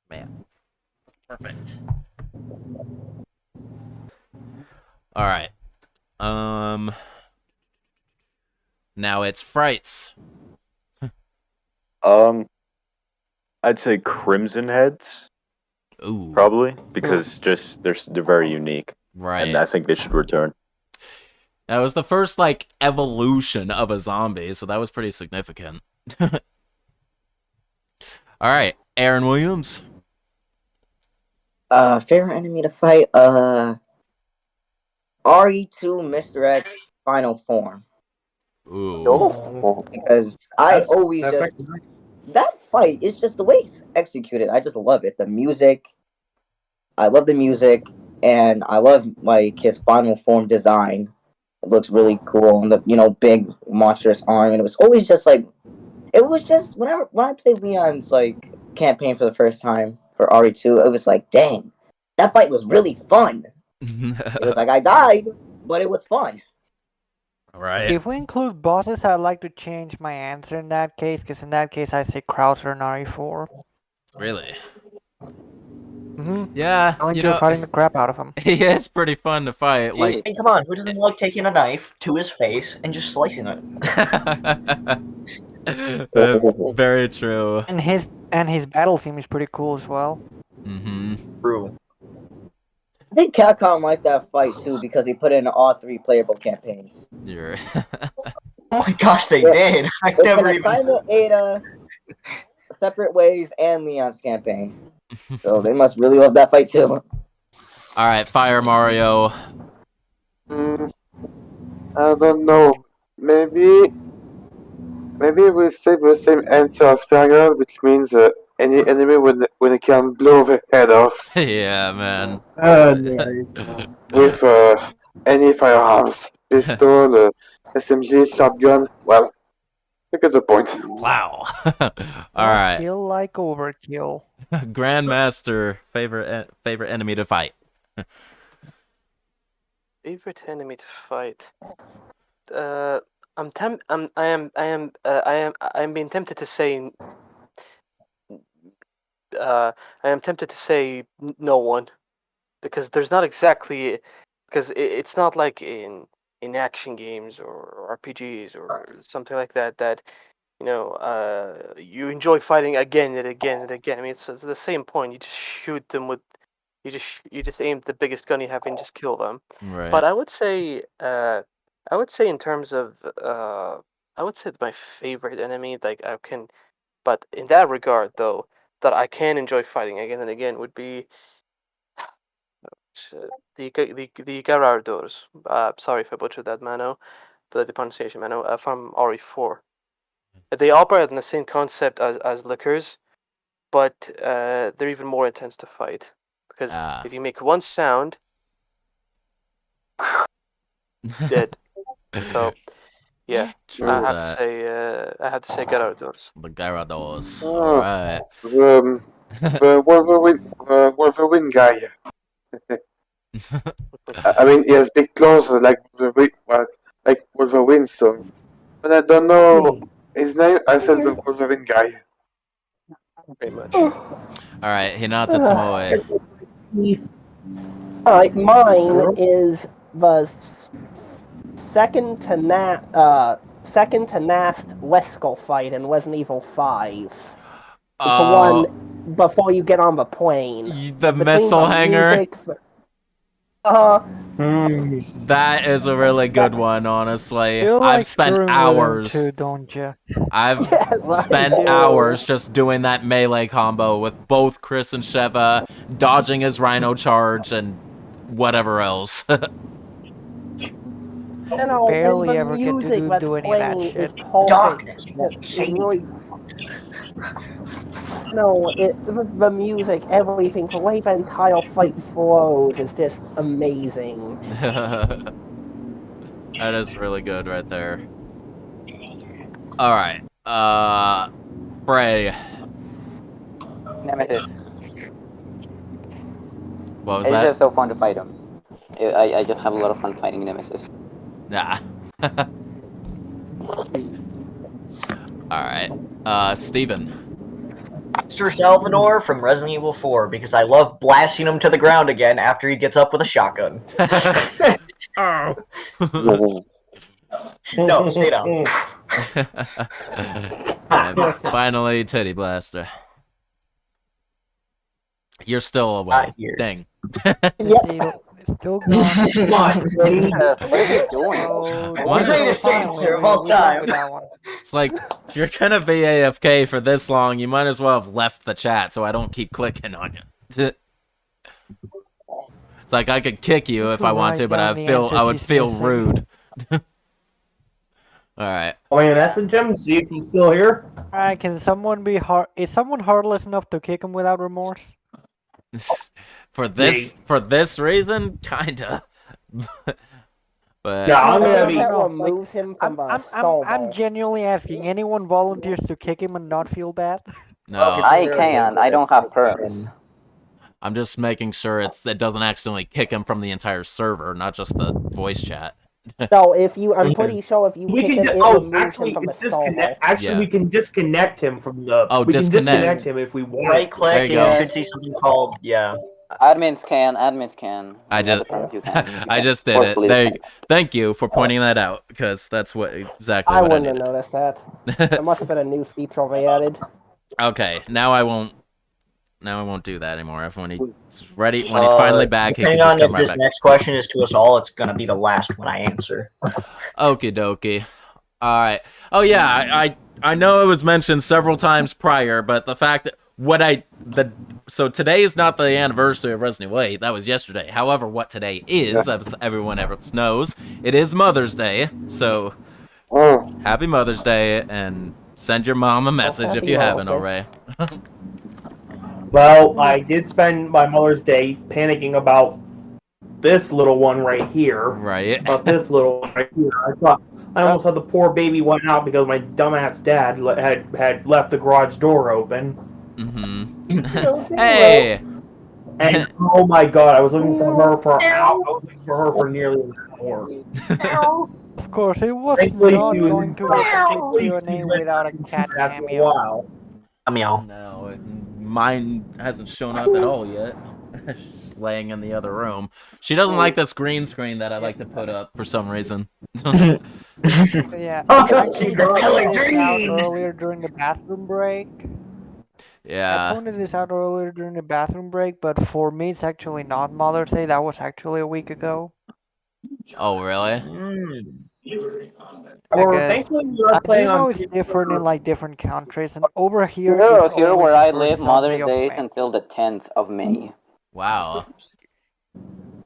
Man. Perfect. Alright. Now it's Frights. I'd say Crimson Heads. Ooh. Probably because just they're very unique. Right. And I think they should return. That was the first like evolution of a zombie, so that was pretty significant. Alright, Aaron Williams. Favorite enemy to fight? RE2 Mr. X final form. Ooh. Because I always just that fight is just the way it's executed. I just love it. The music. I love the music, and I love like his final form design. It looks really cool, and the big monstrous arm. And it was always just like, it was just when I played Leon's like campaign for the first time for RE2, it was like, dang, that fight was really fun. It was like I died, but it was fun. Right. If we include bosses, I'd like to change my answer in that case, because in that case I say Krauser and RE4. Really? Mm-hmm. Yeah, I enjoy fighting the crap out of him. He is pretty fun to fight. Like, Hey, come on, who doesn't like taking a knife to his face and just slicing it? very true. And his battle theme is pretty cool as well. Mm-hmm. True. I think Capcom liked that fight too because they put it in all 3 playable campaigns. You're Oh my gosh, they did. I It's never an even. assignment Ada, Separate Ways, and Leon's campaign. So they must really love that fight too. Alright, Fire Mario. I don't know. Maybe we'll say the same answer as Fergal, which means any enemy when it can blow the head off. Yeah, man. With any firearms, pistol, SMG, shotgun. Well, look at the point. Wow. Alright. Feel like overkill. Grandmaster, favorite enemy to fight. Favorite enemy to fight. I'm being tempted to say. I am tempted to say no one, because there's not exactly, because it's not like in action games or RPGs or something like that you enjoy fighting again and again and again. I mean, it's the same point. You just shoot them with, you just aim the biggest gun you have and just kill them. Right. But I would say in terms of I would say my favorite enemy, like I can, but in that regard though, that I can enjoy fighting again and again would be the Garardors. Sorry if I butchered that, Mano, the pronunciation, Mano, from RE4. They operate on the same concept as liquors, but they're even more intense to fight. Because if you make one sound, dead. So, yeah, I have to say Garardors. The Gyarados. Oh, Alright. The Wolverine guy. I mean, he has big claws like Wolverine, so. But I don't know his name. I said the Wolverine guy. Pretty much. Alright, Hinata Tomoe. Alright, mine is the second to last Weskel fight in Resident Evil 5. The one before you get on the plane. The missile hanger. Music, that is a really good one, honestly. I've spent hours. Too, don't you? I've spent hours just doing that melee combo with both Chris and Sheva, dodging his Rhino charge and whatever else. Barely ever get to do any of that shit. Darkness won't save you. No, the music, everything, the way the entire fight flows is just amazing. That is really good right there. Alright, Bray. Nemesis. What was it's that? It's just so fun to fight him. I just have a lot of fun fighting Nemesis. Nah. Alright, Steven. Mr. Salvador from Resident Evil 4, because I love blasting him to the ground again after he gets up with a shotgun. No, stay down. And finally, Titty Blaster. You're still away. Dang. Still gone. Come on, what are you doing? The greatest answer of all time. It's like, if you're gonna be AFK for this long, you might as well have left the chat so I don't keep clicking on you. It's like I could kick you if I want to, but I would feel rude. Alright. I'm gonna message him, see if he's still here. Alright, can someone be is someone heartless enough to kick him without remorse? For this reason, kinda. But yeah, I'm gonna be removes him from I'm genuinely asking. Anyone volunteers to kick him and not feel bad? No. I can. I don't have perks. I'm just making sure it doesn't accidentally kick him from the entire server, not just the voice chat. No, I'm pretty sure if you kick him, it removes him from the server. Actually, we can disconnect him from the. We can disconnect him if we want. Right click, and you should see something called Admins can. I just did it. There you go. Thank you for pointing that out, because that's exactly I what I wouldn't needed. have noticed that. There must have been a new feature they added. Okay, now I won't do that anymore. If when he's ready, when he's finally back, he can depending just on come if right this back. next question is to us all, it's gonna be the last one I answer. Okie dokie. All right. Oh yeah, I know it was mentioned several times prior, but the fact that so today is not the anniversary of Resident Evil 8. That was yesterday. However, what today is, as everyone else knows, it is Mother's Day. So happy Mother's Day, and send your mom a message if you haven't already. Well, I did spend my Mother's Day panicking about this little one right here. Right. About this little one right here. I almost had the poor baby went out because my dumbass dad had left the garage door open. Mm-hmm. Hey! And oh my god, I was looking for her for an hour. I was looking for her for nearly an hour. Of course, it was Thankfully, not she was going to get a Q&A without a cat cameo. Wow. Meow. No, mine hasn't shown up at all yet. She's laying in the other room. She doesn't like this green screen that I like to put up for some reason. Yeah, I actually pointed this out earlier during the bathroom break. Yeah. I pointed this out earlier during the bathroom break, but for me, it's actually not Mother's Day. That was actually a week ago. Oh, really? Thankfully, we are I playing do know on it's different in like different countries, and over here, Here it's always where the I first live, Sunday Mother's of Day is May. until the 10th of May. Wow.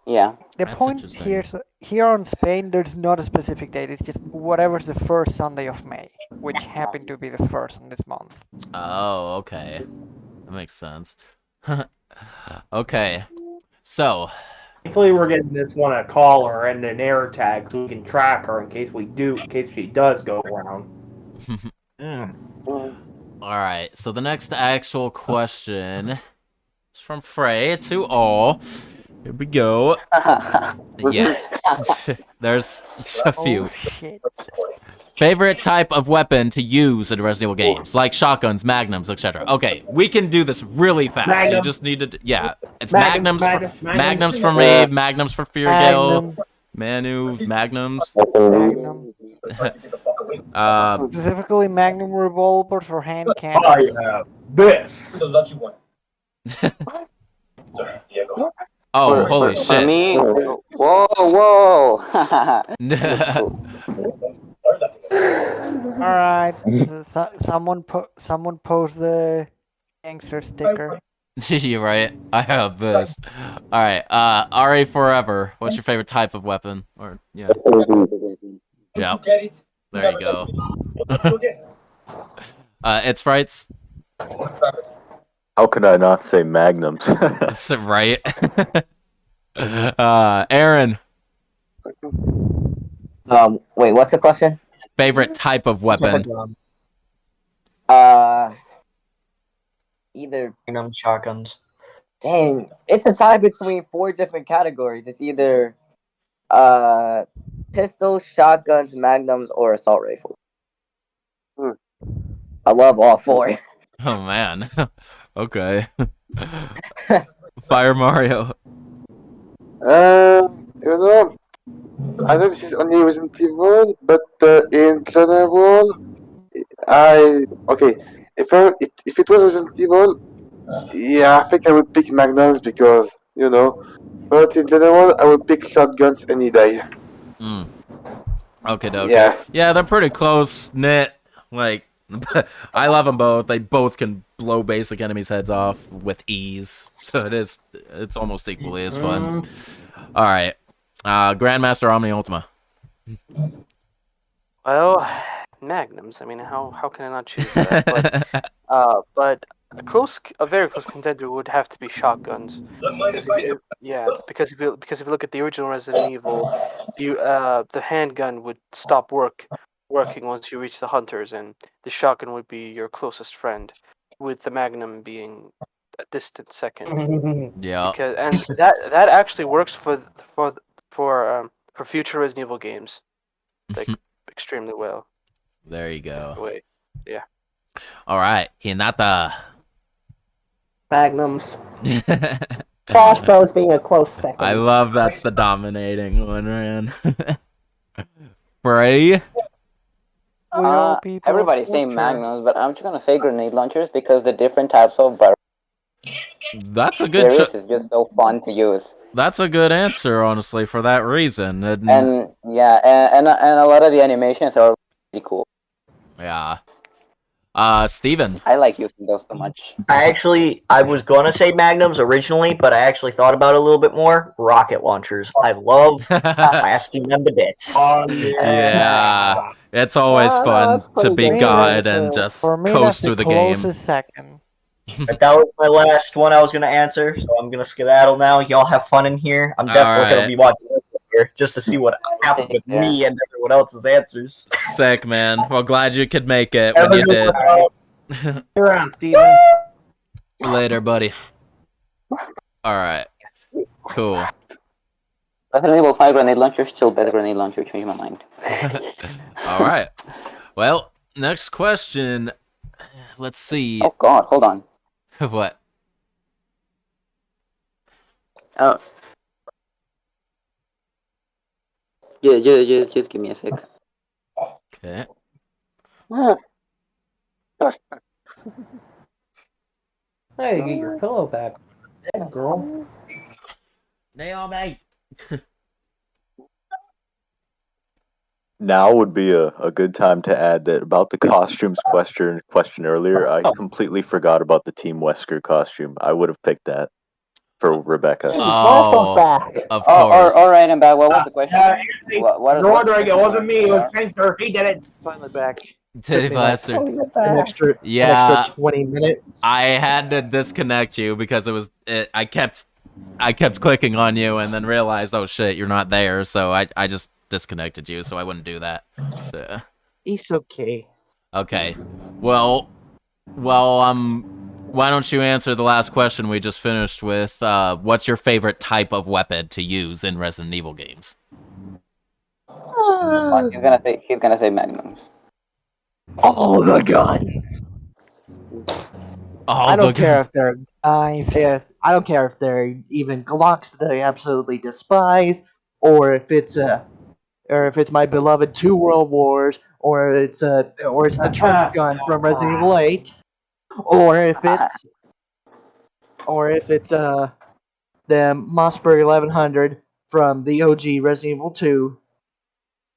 Yeah. The That's point interesting. here in Spain, there's not a specific date. It's just whatever's the first Sunday of May, which happened to be the first in this month. Oh, okay. That makes sense. Okay. So. Thankfully, we're getting this one a collar and an air tag so we can track her in case she does go around. Alright, so the next actual question is from Frey to all. Here we go. Yeah. There's a few. Shit. Favorite type of weapon to use in Resident Evil games, like shotguns, magnums, etc. Okay, we can do this really fast. Magnum. You just need to, yeah. It's Magnum, magnums Magnum, for Magnum. me, magnums for Feargale, Manu, Magnums. Magnum. Specifically Magnum revolvers or hand I cannons. have this. Oh, holy For shit. me, whoa. That's cool. All right. Someone post the gangster sticker. You're right. I have this. All right. RA Forever. What's your favorite type of weapon? Or yeah. Yeah. There you go. It's Frights. How could I not say magnums? That's right. Aaron. Wait, what's the question? Favorite type of weapon? Either Magnum shotguns. Dang, it's a tie between 4 different categories. It's either pistols, shotguns, magnums, or assault rifle. I love all 4. Oh man. Okay. Fire Mario. You know, I know this is only Resident Evil, but in general, if it was Resident Evil, yeah, I think I would pick Magnums because you know. But in general, I would pick shotguns any day. Okay, Yeah. Yeah, they're pretty close knit. Like, I love them both. They both can blow basic enemies' heads off with ease. So it's almost equally as fun. All right. Grandmaster Omni Ultima. Well, magnums. I mean, how can I not choose that? But a very close contender would have to be shotguns. Because if you look at the original Resident Evil, the handgun would stop working once you reach the hunters, and the shotgun would be your closest friend, with the magnum being a distant second. Yeah. And that actually works for future Resident Evil games, like extremely well. There you go. Wait, yeah. All right, Hinata. Magnums. Crossbows being a close second. I love that's the dominating one, man. Bray. Everybody's saying magnums, but I'm just gonna say grenade launchers because the different types of barrels That's a good is just so fun to use. That's a good answer, honestly, for that reason. And a lot of the animations are really cool. Yeah. Steven. I like using those so much. I was gonna say magnums originally, but I actually thought about it a little bit more. Rocket launchers. I love blasting them to bits. Yeah. It's always fun to be God and just coast through the game. Second. But that was my last one I was gonna answer, so I'm gonna skedaddle now. Y'all have fun in here. I'm definitely gonna be watching here just to see what happened with me and everyone else's answers. Sick, man. Well, glad you could make it when you did. You're on, Steven. Later, buddy. Alright. Cool. Resident Evil 5 grenade launcher, still better grenade launcher, change my mind. Alright. Well, next question. Let's see. Oh god, hold on. What? Oh. Yeah, just give me a sec. Okay. Hey, get your pillow back. Hey, girl. Naomi. Now would be a good time to add that about the costumes question earlier. I completely forgot about the Team Wesker costume. I would have picked that for Rebecca. Blasto's back. Of course. All right, I'm back. What was the question? No wonder it wasn't me. It was SHANKSTER. He did it. Finally back. Titty Blaster. An extra 20 minutes. I had to disconnect you because I kept clicking on you and then realized, oh shit, you're not there. So I just disconnected you, so I wouldn't do that. So. It's okay. Okay. Well, why don't you answer the last question we just finished with? What's your favorite type of weapon to use in Resident Evil games? He's gonna say magnums. All the guns. I don't care if they're I don't care if they're even Glocks that I absolutely despise, or if it's my beloved Two World Wars, or it's the trench gun from Resident Evil 8, or if it's the Mossberg 1100 from the OG Resident Evil 2.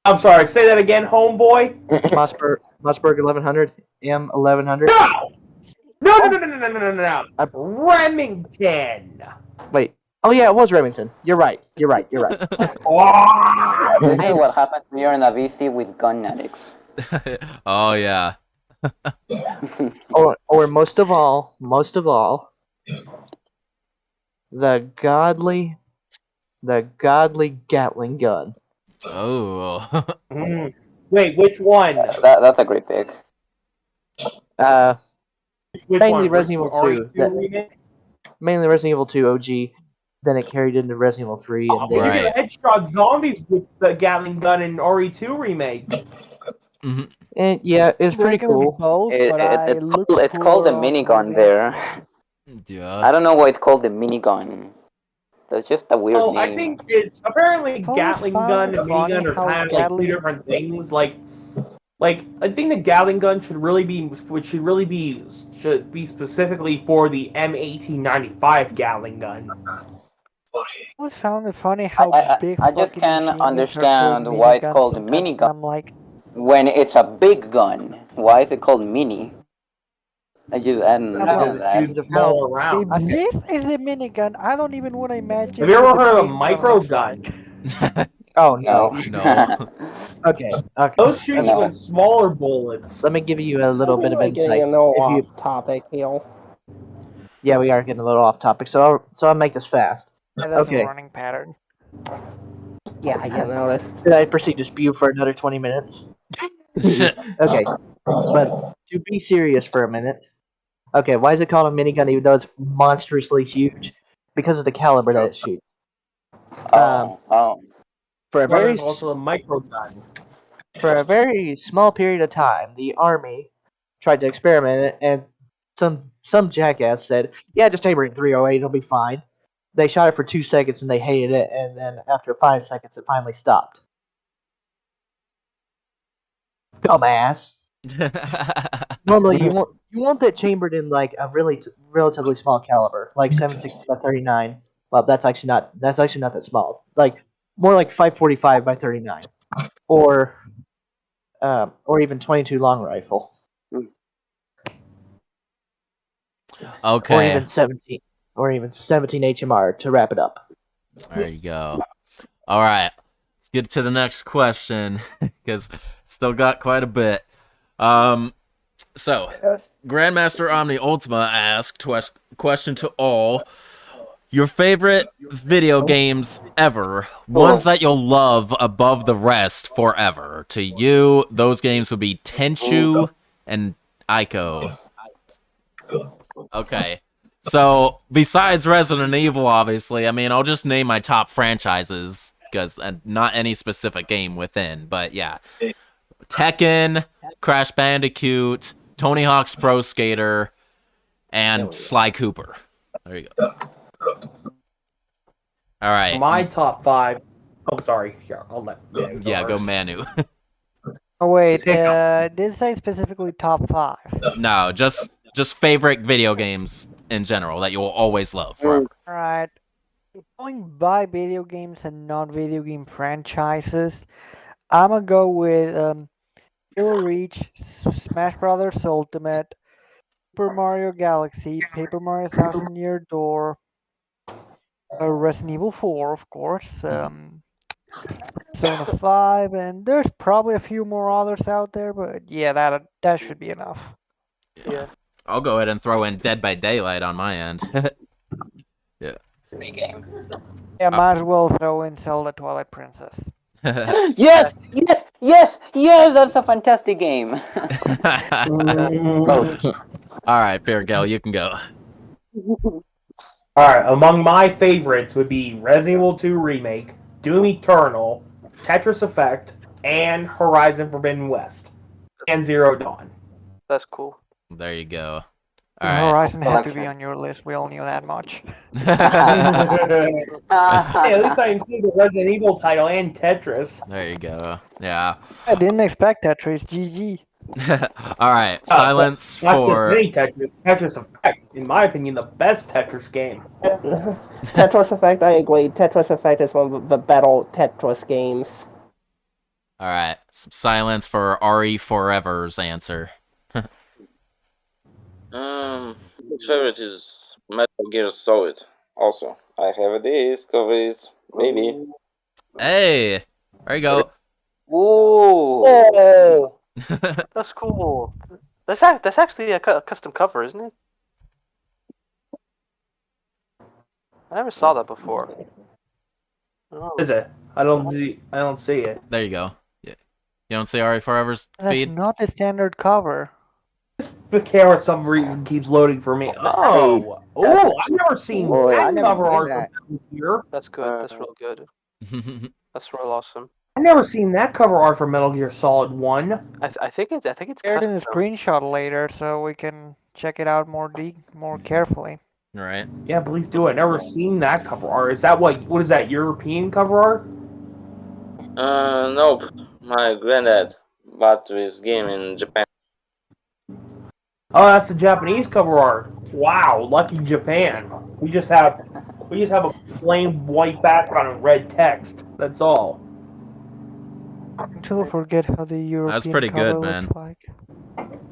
I'm sorry, say that again, homeboy. Mossberg 1100, M1100. No. Remington. Wait. Oh yeah, it was Remington. You're right. This is what happens when you're in a VC with gun addicts. Oh yeah. or most of all, the godly Gatling gun. Oh. Wait, which one? That's a great pick. Mainly Resident Evil 2. Mainly Resident Evil 2 OG. Then it carried into Resident Evil 3. And You can headshot zombies with the Gatling gun in RE2 remake. And yeah, it's pretty cool. It's called the minigun there. Yeah. I don't know why it's called the minigun. That's just a weird name. I think it's apparently Gatling gun and minigun are kind of like two different things. Like I think the Gatling gun should be specifically for the M1895 Gatling gun. I always found it funny how big. I just can't understand why it's called a minigun. I'm like, when it's a big gun, why is it called mini? I don't know that. This is a minigun. I don't even want to imagine. Have you ever heard of a micro gun? Oh no. No. Okay. Those shoot even smaller bullets. Let me give you a little bit of insight. Getting a little off topic, Yeah, we are getting a little off topic, so I'll make this fast. Yeah, that's okay. a running pattern. Yeah, I get this. Did I proceed to spew for another 20 minutes? Okay, but to be serious for a minute. Okay, why is it called a minigun even though it's monstrously huge? Because of the caliber that it shoots. For a very also a micro gun. For a very small period of time, the army tried to experiment it, and some jackass said, "Yeah, just chamber it in 308, it'll be fine." They shot it for 2 seconds and they hated it, and then after 5 seconds, it finally stopped. Dumbass. Normally, you want that chambered in like a relatively small caliber, like 7.62 by 39. Well, that's actually not that small. Like more like 5.45 by 39, or even 22 long rifle. Okay. Or even 17 HMR to wrap it up. There you go. All right. Let's get to the next question because still got quite a bit. So, Grandmaster Omni Ultima asked question to all. Your favorite video games ever, ones that you'll love above the rest forever. To you, those games would be Tenchu and Ico. Okay. So, besides Resident Evil, obviously, I mean, I'll just name my top franchises, because not any specific game within, but yeah. Tekken, Crash Bandicoot, Tony Hawk's Pro Skater, and Sly Cooper. There you go. All right. My top 5. Oh, sorry. Here, I'll let Manu go first. Go Manu. Oh, wait. Did it say specifically top 5? No, just favorite video games in general that you will always love forever. Alright. Going by video games and non-video game franchises, I'm gonna go with Halo Reach, Smash Brothers Ultimate, Super Mario Galaxy, Paper Mario Thousand Year Door, Resident Evil 4, of course, Zone of 5, and there's probably a few more others out there, but yeah, that should be enough. Yeah. I'll go ahead and throw in Dead by Daylight on my end. Yeah. Free game. Yeah, might as well throw in Zelda Twilight Princess. Yes, that's a fantastic game. All right, Fair Gal, you can go. Alright, among my favorites would be Resident Evil 2 Remake, Doom Eternal, Tetris Effect, and Horizon Forbidden West, and Zero Dawn. That's cool. There you go. All right. Horizon had to be on your list. We all knew that much. Hey, at least I included the Resident Evil title and Tetris. There you go. Yeah. I didn't expect Tetris. GG. All right. Silence Not just for. any Tetris. Tetris Effect, in my opinion, the best Tetris game. Tetris Effect, I agree. Tetris Effect is one of the better Tetris games. All right. Some silence for RE Forever's answer. His favorite is Metal Gear Solid. Also, I have a disc of it. Maybe. Hey, there you go. Whoa! Oh, That's cool. That's actually a custom cover, isn't it? I never saw that before. Oh. Is it? I don't see it. There you go. Yeah. You don't see RE Forever's That's feed? not the standard cover. The camera, for some reason, keeps loading for me. Oh, I've never seen that cover art from Metal Gear. That's good. That's real good. That's real awesome. I've never seen that cover art for Metal Gear Solid 1. I think it's Share it in a custom. screenshot later so we can check it out more carefully. Right. Yeah, please do it. Never seen that cover art. Is that what is that, European cover art? Nope. My granddad bought this game in Japan. Oh, that's the Japanese cover art. Wow, lucky Japan. We just have a plain white background and red text. That's all. I totally forget how the European That's pretty cover good, man. looks like.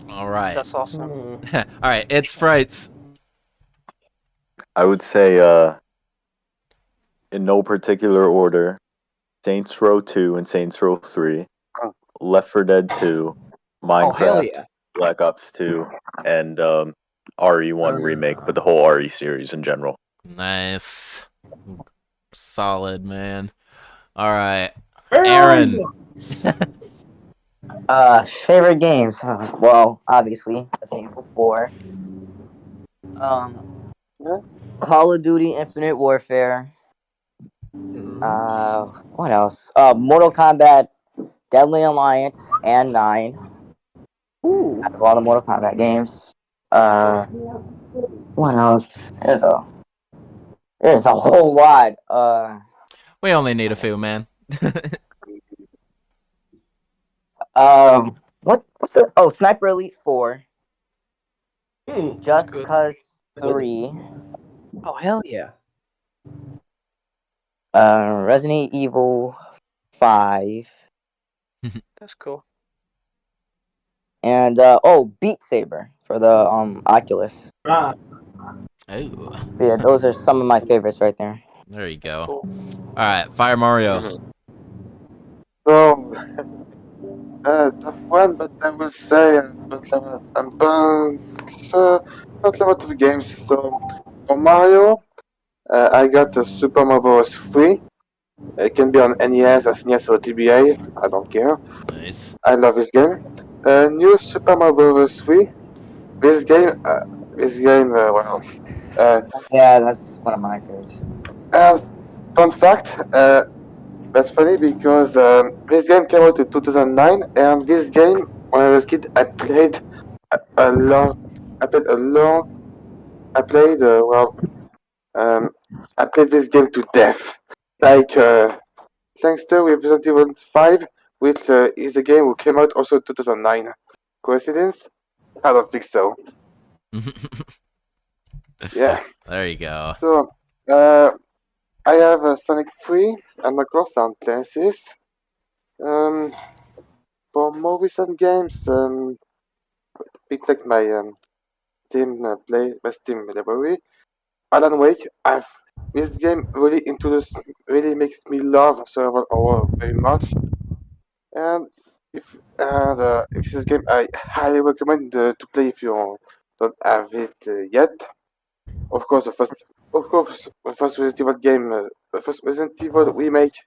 All right. That's awesome. All right. It's Frights. I would say, in no particular order, Saints Row 2 and Saints Row 3, Left 4 Dead 2, Minecraft, hell yeah. Black Ops 2, and RE1 remake, but the whole RE series in general. Nice. Solid, man. All right. Aaron. Favorite games? Well, obviously, Resident Evil 4. Call of Duty Infinite Warfare. What else? Mortal Kombat, Deadly Alliance, and 9. Ooh. Out of all the Mortal Kombat games. What else? There's a whole lot. We only need a few, man. What's it? Oh, Sniper Elite 4. Just good. Cause 3. Oh, hell yeah. Resident Evil 5. That's cool. And Beat Saber for the Oculus. Oh. Yeah, those are some of my favorites right there. There you go. All right, Fire Mario. So, tough one, but I will say not a lot of games. So, for Mario, I got Super Mario Bros. 3. It can be on NES, SNES, or GBA. I don't care. Nice. I love this game. New Super Mario Bros. 3. This game, well. Yeah, that's one of my favorites. Fun fact, that's funny because this game came out in 2009, and this game, when I was a kid, I played a long. I played this game to death. Like Shankster with Resident Evil 5, which is a game that came out also in 2009. Coincidence? I don't think so. Yeah. There you go. So, I have Sonic 3 and Macross on Genesis. For more recent games, pick like my Steam library. Alan Wake. This game really makes me love survival horror very much. And if this is a game I highly recommend to play if you don't have it yet. Of course, the first Resident Evil game, the first Resident Evil remake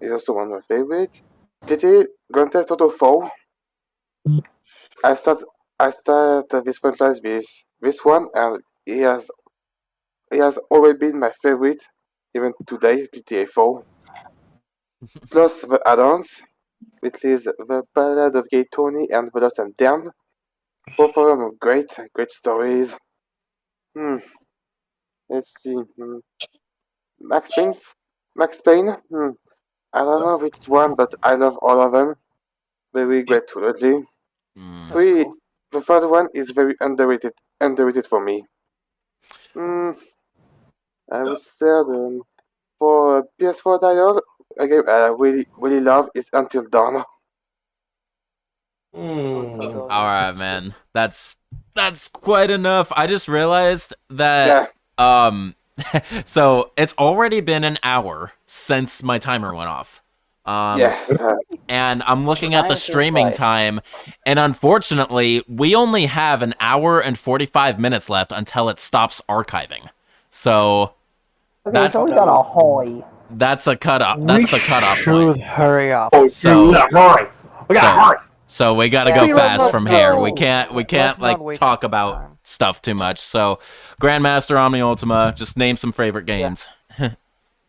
is also one of my favorite. GTA Grand Theft Auto 4. I start this franchise with this one, and it has always been my favorite, even today. GTA 4. Plus the add-ons, which is the Ballad of Gay Tony and The Lost and Damned. Both of them are great stories. Let's see. Max Payne. Max Payne. I don't know which one, but I love all of them. Very great trilogy. Three. Cool. The third one is very underrated. Underrated for me. I would say for PS4 title, a game I really love is Until Dawn. All right, man. That's quite enough. I just realized that so it's already been an hour since my timer went off. And I'm looking at the streaming time, and unfortunately, we only have an hour and 45 minutes left until it stops archiving. So Okay, so we got a holy. That's a cutoff. That's the cutoff point. Hurry up. So hurry. We gotta hurry. So we gotta go fast from here. We can't like talk about stuff too much. So Grandmaster Omni Ultima, just name some favorite games.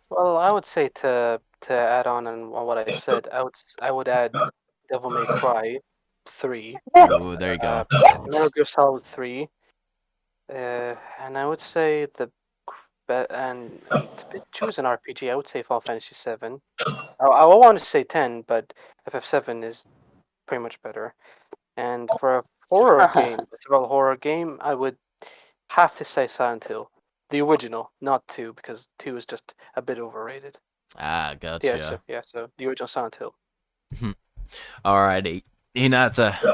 Well, I would say to add on what I said, I would add Devil May Cry 3. Ooh, there you go. Metal Gear Solid 3. And I would say to choose an RPG, I would say Final Fantasy 7. I want to say 10, but FF7 is pretty much better. And for a horror game, a survival horror game, I would have to say Silent Hill. The original, not 2, because 2 is just a bit overrated. Ah, gotcha. So the original Silent Hill. Alrighty. Hinata.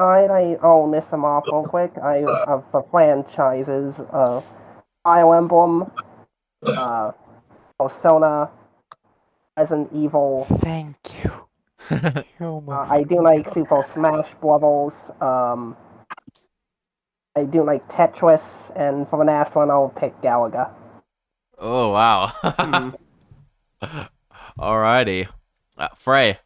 Alright, I'll list them off real quick. I have the franchises, Fire Emblem, Persona, Resident Evil. Thank you. I do like Super Smash Bros. I do like Tetris, and for the last one, I'll pick Galaga. Oh, wow. Alrighty. Frey.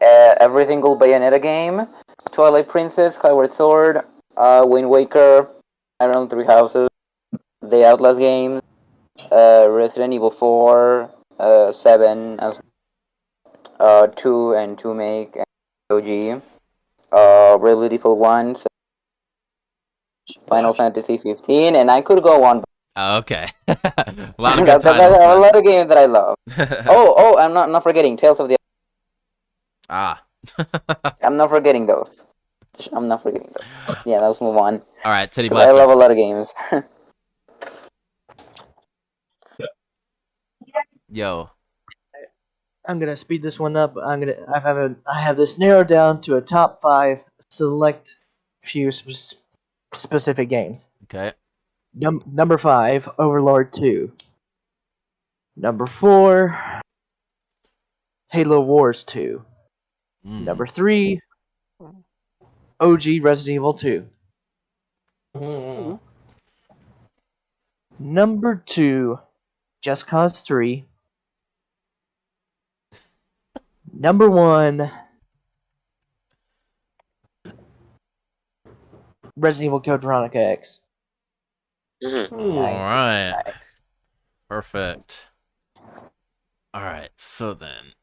Every single Bayonetta game, Twilight Princess, Skyward Sword, Wind Waker, Iron Emblem Three Houses, the Outlast games, Resident Evil 4, 7, 2 and 2 Make, and OG, Bravely Default 1, Final Fantasy 15, and I could go on. Okay. A lot of good titles. A lot of games that I love. oh, I'm not forgetting Tales of the. I'm not forgetting those. Yeah, let's move on. All right, Teddy I Blaster. love a lot of games. Yo. I'm gonna speed this one up. I have this narrowed down to a top 5 select few specific games. Okay. Number 5, Overlord 2. Number 4, Halo Wars 2. Number 3, OG Resident Evil 2. Number 2, Just Cause 3. Number 1, Resident Evil Code Veronica X. Alright. Perfect. Alright, so then,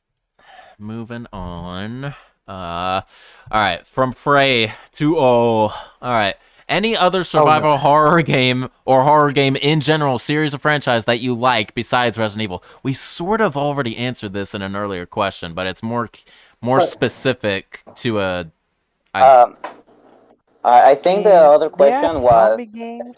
moving on. Alright, from Frey to O. Alright. Any other survival horror game or horror game in general, series or franchise that you like besides Resident Evil? We sort of already answered this in an earlier question, but it's more specific to a. I think the other question was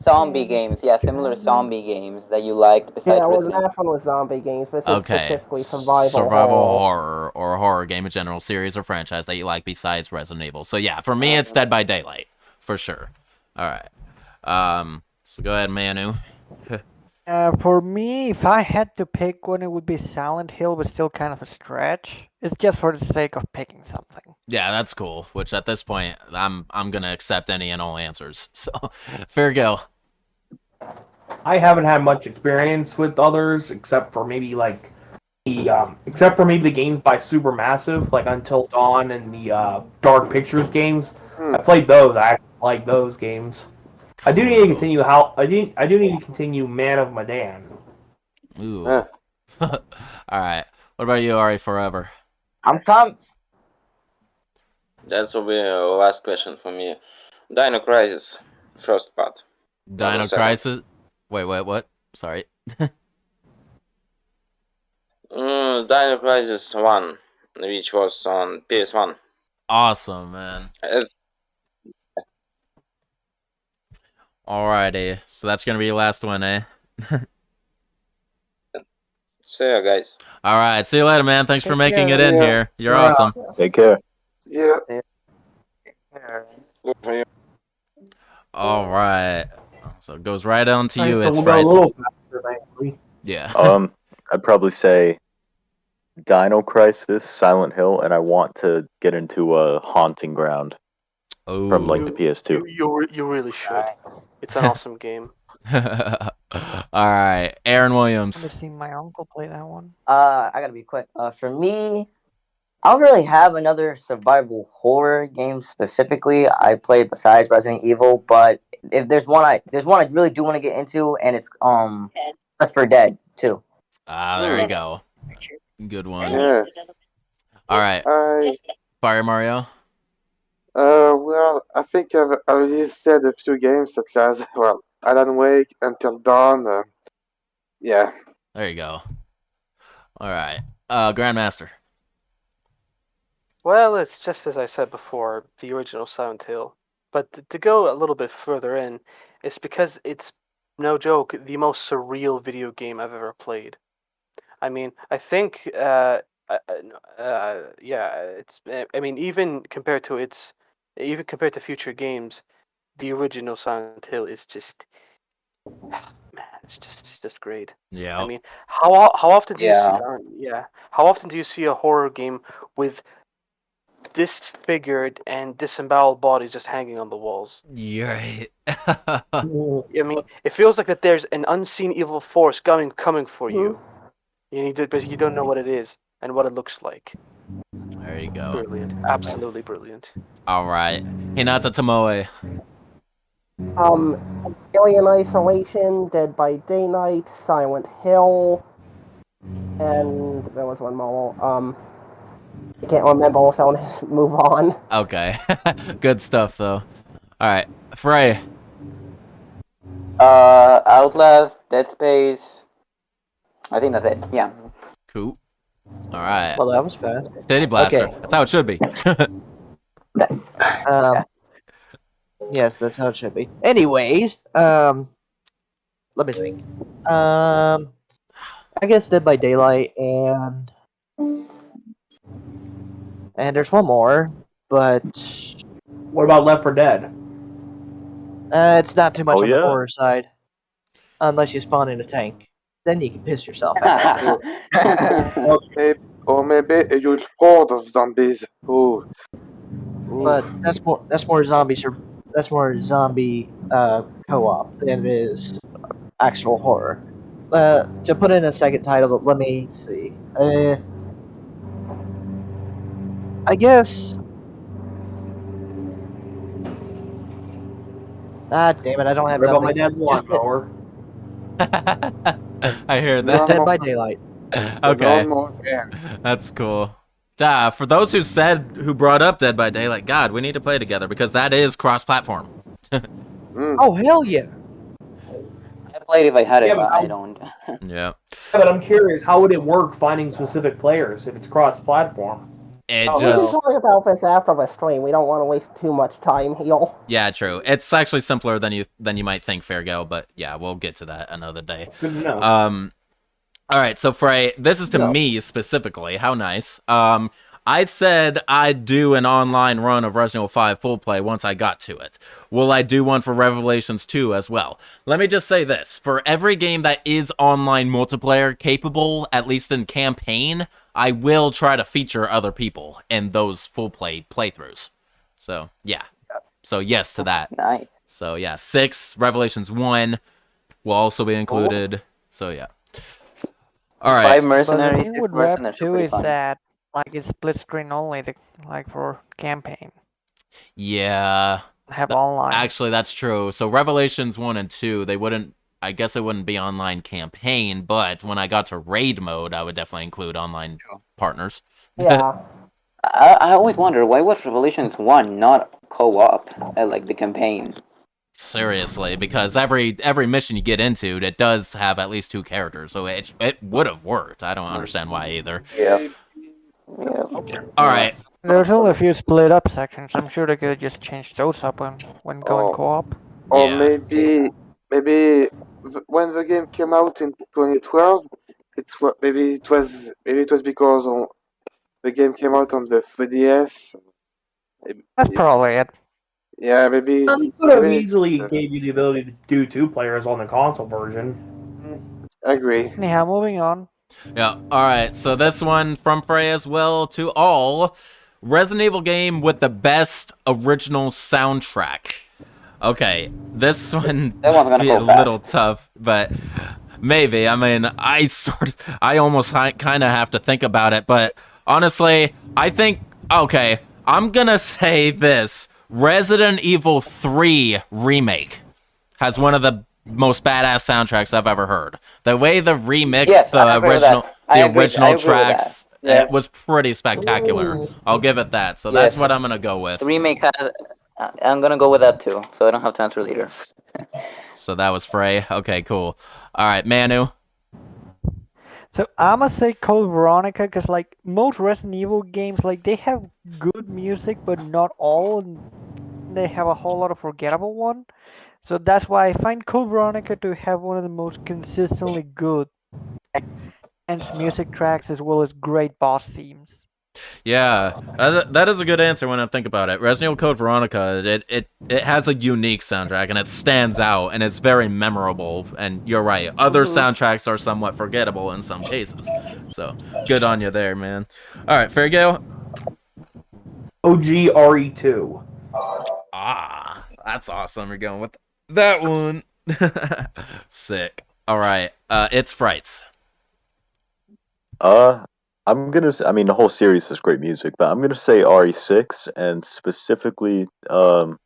zombie games. Yeah, similar zombie games that you liked besides well, the Resident Evil. last one was zombie games, but this is Okay. specifically survival horror or horror game in general, series or franchise that you like besides Resident Evil. So yeah, for me it's Dead by Daylight, for sure. All right. So go ahead, Manu. For me, if I had to pick one, it would be Silent Hill, but still kind of a stretch. It's just for the sake of picking something. Yeah, that's cool. Which at this point, I'm gonna accept any and all answers. So, fair go. I haven't had much experience with others, except for maybe the games by Supermassive, like Until Dawn and the Dark Pictures games. I played those. I actually like those games. I do need to continue I do need to continue Man of Medan. Ooh. All right. What about you, Ari Forever? I'm That will be the last question for me. Dino Crisis, first part. Dino Crisis. Wait, what? Sorry. Dino Crisis 1, which was on PS1. Awesome, man. Alrighty, so that's gonna be your last one, eh? See ya, guys. All right, see you later, man. Thanks for making it in Yeah. here. You're awesome. Take care. Yeah. Good for you. All right, so it goes right on to you. So It's we'll go a Frights. little faster, thankfully. Yeah. I'd probably say Dino Crisis, Silent Hill, and I want to get into a Haunting Ground from like the PS2. You really should. It's an awesome game. All right, Aaron Williams. I've seen my uncle play that one. I gotta be quick. For me, I don't really have another survival horror game specifically I played besides Resident Evil, but if there's one I really do want to get into, and it's Left 4 Dead 2. There you go. Good one. Yeah. All right, Fire Mario. Well, I think I've already said a few games such as, well, Alan Wake, Until Dawn. Yeah. There you go. All right, Grandmaster. Well, it's just as I said before, the original Silent Hill. But to go a little bit further in, it's because it's, no joke, the most surreal video game I've ever played. I mean, I think, yeah, it's. I mean, even compared to future games, the original Silent Hill is just, man, it's just great. Yeah. I mean, how often do you see? How often do you see a horror game with disfigured and disemboweled bodies just hanging on the walls? You're right. I mean, it feels like that there's an unseen evil force coming for you. You need to, but you don't know what it is and what it looks like. There you go. Brilliant, absolutely brilliant. All right, Hinata Tomoe. Alien Isolation, Dead by Daylight, Silent Hill, and there was one more. I can't remember, so I'll move on. Okay, good stuff though. All right, Frey. Outlast, Dead Space. I think that's it. Yeah. Cool. All right. Well, that was fast. Titty Blaster. Okay. That's how it should be. Yes, that's how it should be. Anyways, let me think. I guess Dead by Daylight and there's one more, but What about Left 4 Dead? it's not too much Oh, on the yeah? horror side, unless you spawn in a tank. Then you can piss yourself out. Or maybe a huge horde of zombies. Ooh. But that's more zombie co-op than it is actual horror. To put in a second title, let me see. I guess. Ah, damn it! I don't have What about my nothing. dad's lawnmower? I hear that. Dead by Daylight. Okay, Yeah. that's cool. For those who brought up Dead by Daylight, God, we need to play together because that is cross-platform. Oh hell yeah! I played if I had it, Yeah, but but I don't. Yeah. Yeah, but I'm curious, how would it work finding specific players if it's cross-platform? It We can just. talk about this after the stream. We don't want to waste too much time here. Yeah, true. It's actually simpler than you might think, Fairgale, but yeah, we'll get to that another day. Good to know. All right, so Frey, this is to me specifically. How nice. I said I'd do an online run of Resident Evil 5 full play once I got to it. Will I do one for Revelations 2 as well? Let me just say this. For every game that is online multiplayer capable, at least in campaign, I will try to feature other people in those full play playthroughs. So, yeah. So, yes to that. Nice. So, yeah, 6, Revelations 1 will also be included. So, yeah. All right. 5 But the mercenaries, thing 6 with Rev mercenaries are 2 pretty is fun. that like it's split screen only, like for campaign. Yeah. Have online. Actually, that's true. So Revelations 1 and 2, I guess it wouldn't be online campaign, but when I got to raid mode, I would definitely include online partners. Yeah. I always wonder why was Revelations 1 not co-op like the campaign. Seriously, because every mission you get into, it does have at least 2 characters, so it would have worked. I don't understand why either. Yeah. All right. There's only a few split up sections. I'm sure they could just change those up when going co-op. Or maybe when the game came out in 2012, maybe it was because the game came out on the 3DS. That's probably it. Yeah, maybe They could have easily gave you the ability to do 2 players on the console version. I agree. Anyhow, moving on. Yeah, alright, so this one from Frey as well to all. Resident Evil game with the best original soundtrack. Okay, this one might be a little tough, but maybe. I mean, I almost kind of have to think about it, but honestly, I think, okay, I'm gonna say this. Resident Evil 3 Remake has one of the most badass soundtracks I've ever heard. The way the remix, the original tracks, it was pretty spectacular. I'll give it that. So that's what I'm gonna go with. The remake had. I'm gonna go with that too, so I don't have to answer later. So that was Frey. Okay, cool. All right, Manu. So I'ma say Code Veronica because like most Resident Evil games, like they have good music, but not all, and they have a whole lot of forgettable one. So that's why I find Code Veronica to have one of the most consistently good and music tracks as well as great boss themes. Yeah, that is a good answer when I think about it. Resident Evil Code Veronica, it has a unique soundtrack and it stands out and it's very memorable. And you're right, other soundtracks are somewhat forgettable in some cases. So good on you there, man. All right, Fairgale. OG RE2. Ah, that's awesome. You're going with that one. Sick. All right, it's Frights. I'm gonna say, I mean, the whole series has great music, but I'm gonna say RE6, and specifically the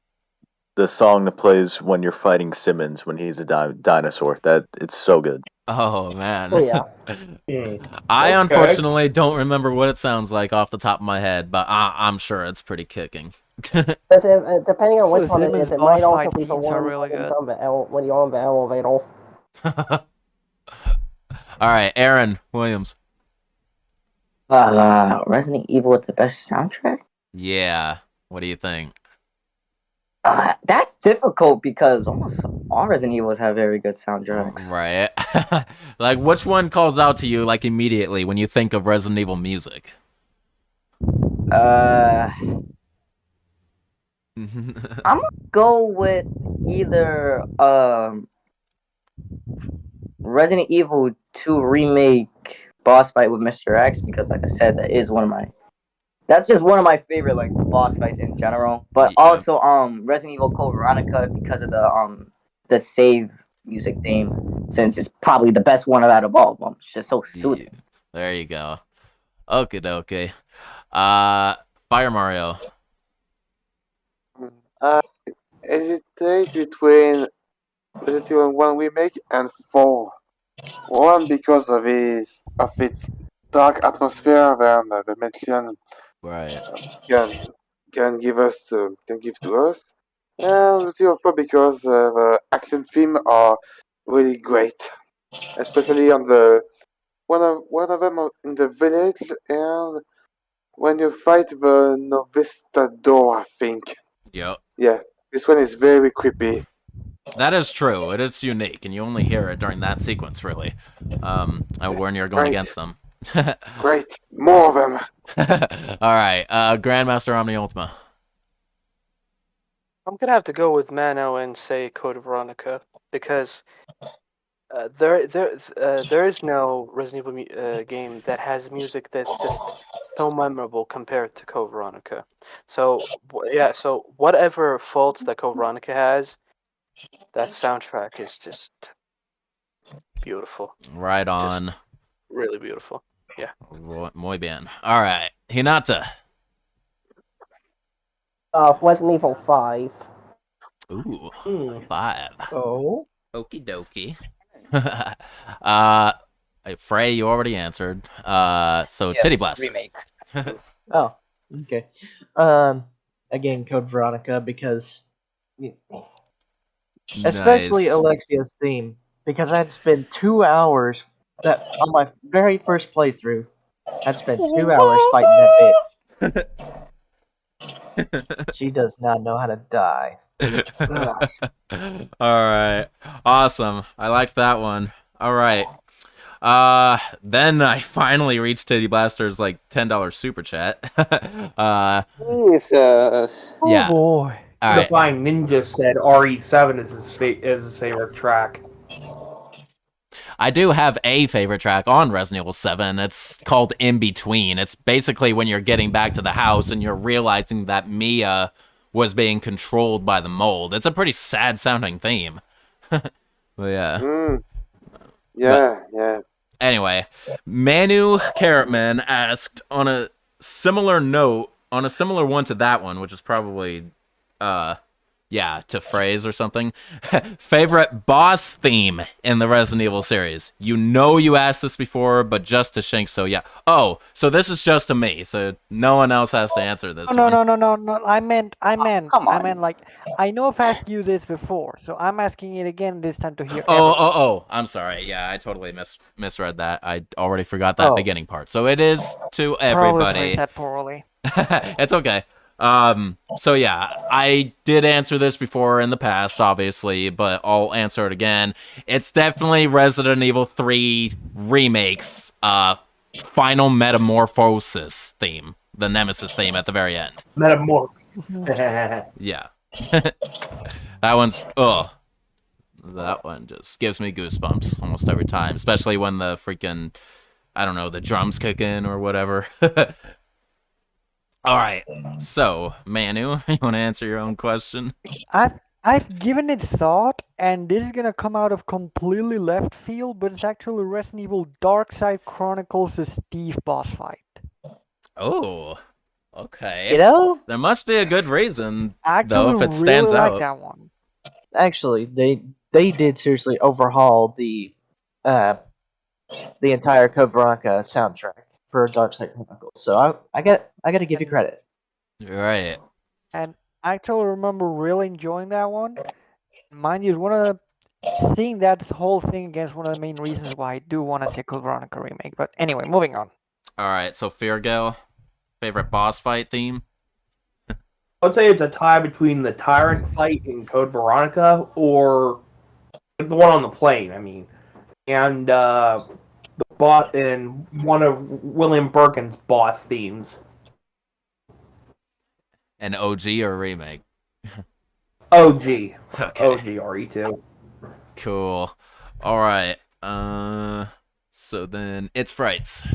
song that plays when you're fighting Simmons when he's a dinosaur. That it's so good. Oh man. Oh yeah. I unfortunately don't remember what it sounds like off the top of my head, but I'm sure it's pretty kicking. Depending on which one it Simmons is, it might boss also fight be for themes one are really good. when you're on the elevator. All right, Aaron Williams. Resident Evil with the best soundtrack? Yeah. What do you think? That's difficult because almost all Resident Evils have very good soundtracks. Right. Like, which one calls out to you, like, immediately when you think of Resident Evil music? I'm gonna go with either Resident Evil 2 Remake boss fight with Mr. X because, like I said, that's just one of my favorite like boss fights in general. But also Resident Evil Code Veronica because of the save music theme, since it's probably the best one out of all of them. It's just so soothing. Yeah. There you go. Okie dokie. Fire Mario. Hesitate between Resident Evil 1 Remake and 4. One because of its dark atmosphere than the mention can give to us, and 4 because the action themes are really great, especially on the one of them in the village and when you fight the Novistador, I think. Yep. Yeah, this one is very creepy. That is true. It is unique, and you only hear it during that sequence, really. When you're going against them. Great. More of them. All right. Grandmaster Omni Ultima. I'm gonna have to go with Mano and say Code Veronica because there is no Resident Evil game that has music that's just so memorable compared to Code Veronica. So so whatever faults that Code Veronica has, that soundtrack is just beautiful. Right on. Just really beautiful. Yeah. Muy bien. All right. Hinata. Resident Evil 5. Ooh. 5. Oh. Okie dokie. Frey, you already answered. So Yes, Titty Blast. Remake. Oh, Okay. Again, Code Veronica because, especially Nice. Alexia's theme, because I had to spend 2 hours that on my very first playthrough. I'd spent 2 hours fighting that bitch. She does not know how to die. Ugh. All right. Awesome. I liked that one. All right. Then I finally reached Titty Blaster's like $10 super chat. Jesus. Yeah. Oh boy. All The right. Flying Ninja said RE7 is his favorite track. I do have a favorite track on Resident Evil 7. It's called In Between. It's basically when you're getting back to the house and you're realizing that Mia was being controlled by the mold. It's a pretty sad sounding theme. But yeah. Yeah. Anyway, Manu Carrotman asked on a similar note, on a similar one to that one, which is probably, to phrase or something. Favorite boss theme in the Resident Evil series? You know you asked this before, but just to Shank, so yeah. Oh, so this is just to me, so no one else has to answer this No, one. no. I meant, come on. like, I know I've asked you this before, so I'm asking it again this time to hear. Oh, I'm sorry. Yeah, I totally misread that. I already forgot that beginning part. So it is to Probably everybody. phrased that poorly. It's okay. So yeah, I did answer this before in the past, obviously, but I'll answer it again. It's definitely Resident Evil 3 Remake's final metamorphosis theme, the Nemesis theme at the very end. Yeah. That one's that one just gives me goosebumps almost every time, especially when the freaking, I don't know, the drums kick in or whatever. All right, so Manu, you want to answer your own question? I've given it thought, and this is gonna come out of completely left field, but it's actually Resident Evil Dark Side Chronicles' Steve boss fight. Oh, okay. You know, there must be a good reason, Actually, though, if it really stands like out. that one. Actually, they did seriously overhaul the entire Code Veronica soundtrack for Dark Side Chronicles. So I got to give you credit. Right. And I actually remember really enjoying that one. Mind you, it's one of the, seeing that whole thing against one of the main reasons why I do want to see a Code Veronica remake. But anyway, moving on. All right, so Feargale, favorite boss fight theme? I'd say it's a tie between the Tyrant fight in Code Veronica or the one on the plane, and the bot in one of William Birkin's boss themes. An OG or remake? OG. Okay. OG RE2. Cool. All right. So then it's Frights.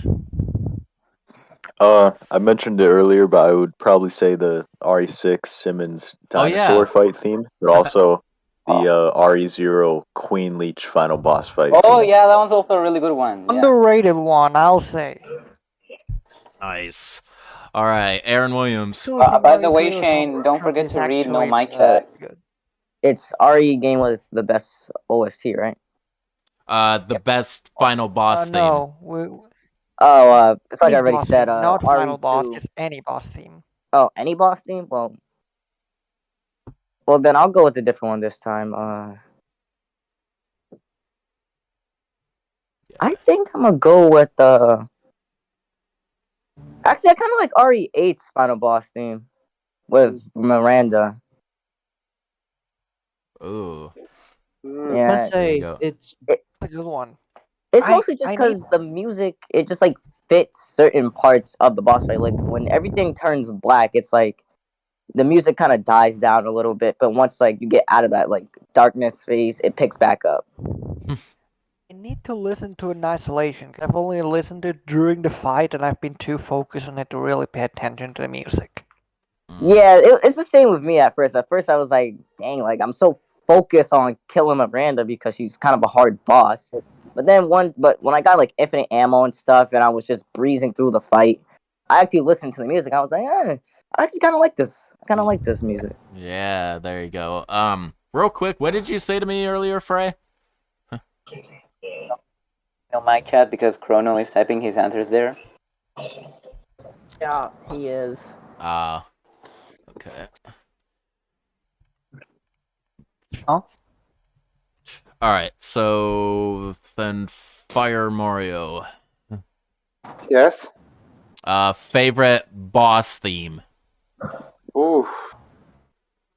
I mentioned it earlier, but I would probably say the RE6 Simmons dinosaur fight theme, but also the RE0 Queen Leech final boss fight. Oh theme. yeah, that one's also a really good one. Yeah. Underrated one, I'll say. Nice. All right, Aaron Williams. By the way, Shane, don't forget to read No My Cat. It's RE game with the best OST, right? The best final boss theme. No, it's like I already boss said. theme, not final RE2. boss, just any boss theme. Oh, any boss theme? Well, then I'll go with a different one this time. I think I'm gonna go with Actually, I kind of like RE8's final boss theme with Miranda. Ooh. Yeah, Let's say it's a good one. It's mostly just because the music, it just like fits certain parts of the boss fight. Like when everything turns black, it's like the music kind of dies down a little bit, but once like you get out of that like darkness phase, it picks back up. I need to listen to it in isolation. I've only listened to it during the fight, and I've been too focused on it to really pay attention to the music. Yeah, it's the same with me at first. At first, I was like, dang, like I'm so focused on killing Miranda because she's kind of a hard boss. But then when I got like infinite ammo and stuff, and I was just breezing through the fight, I actually listened to the music. I was like, I actually kind of like this. I kind of like this music. Yeah, there you go. Real quick, what did you say to me earlier, Frey? No My Cat, because Chrono is typing his answers there. Yeah, he is. Okay. Oh. All right. So then, Fire Mario. Yes. Favorite boss theme. Ooh.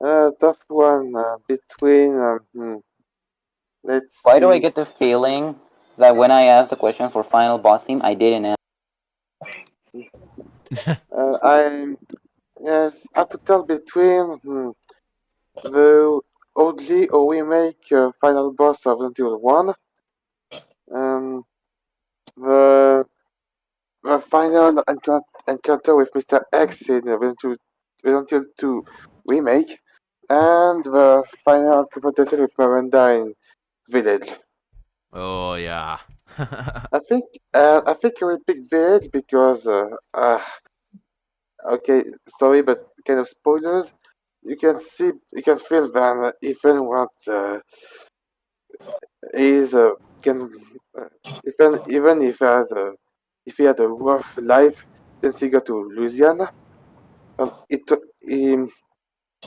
Tough one between. Let's Why do I see. get the feeling that when I asked the question for final boss theme, I didn't answer? I'm yes. I to tell between the oldly or remake final boss of Resident Evil 1, the final encounter with Mr. X in Resident Evil 2 remake, and the final confrontation with Miranda in Village. Oh yeah. I think I will pick Village because okay, sorry, but kind of spoilers. You you can feel that even what is can even if he had a rough life since he got to Louisiana, it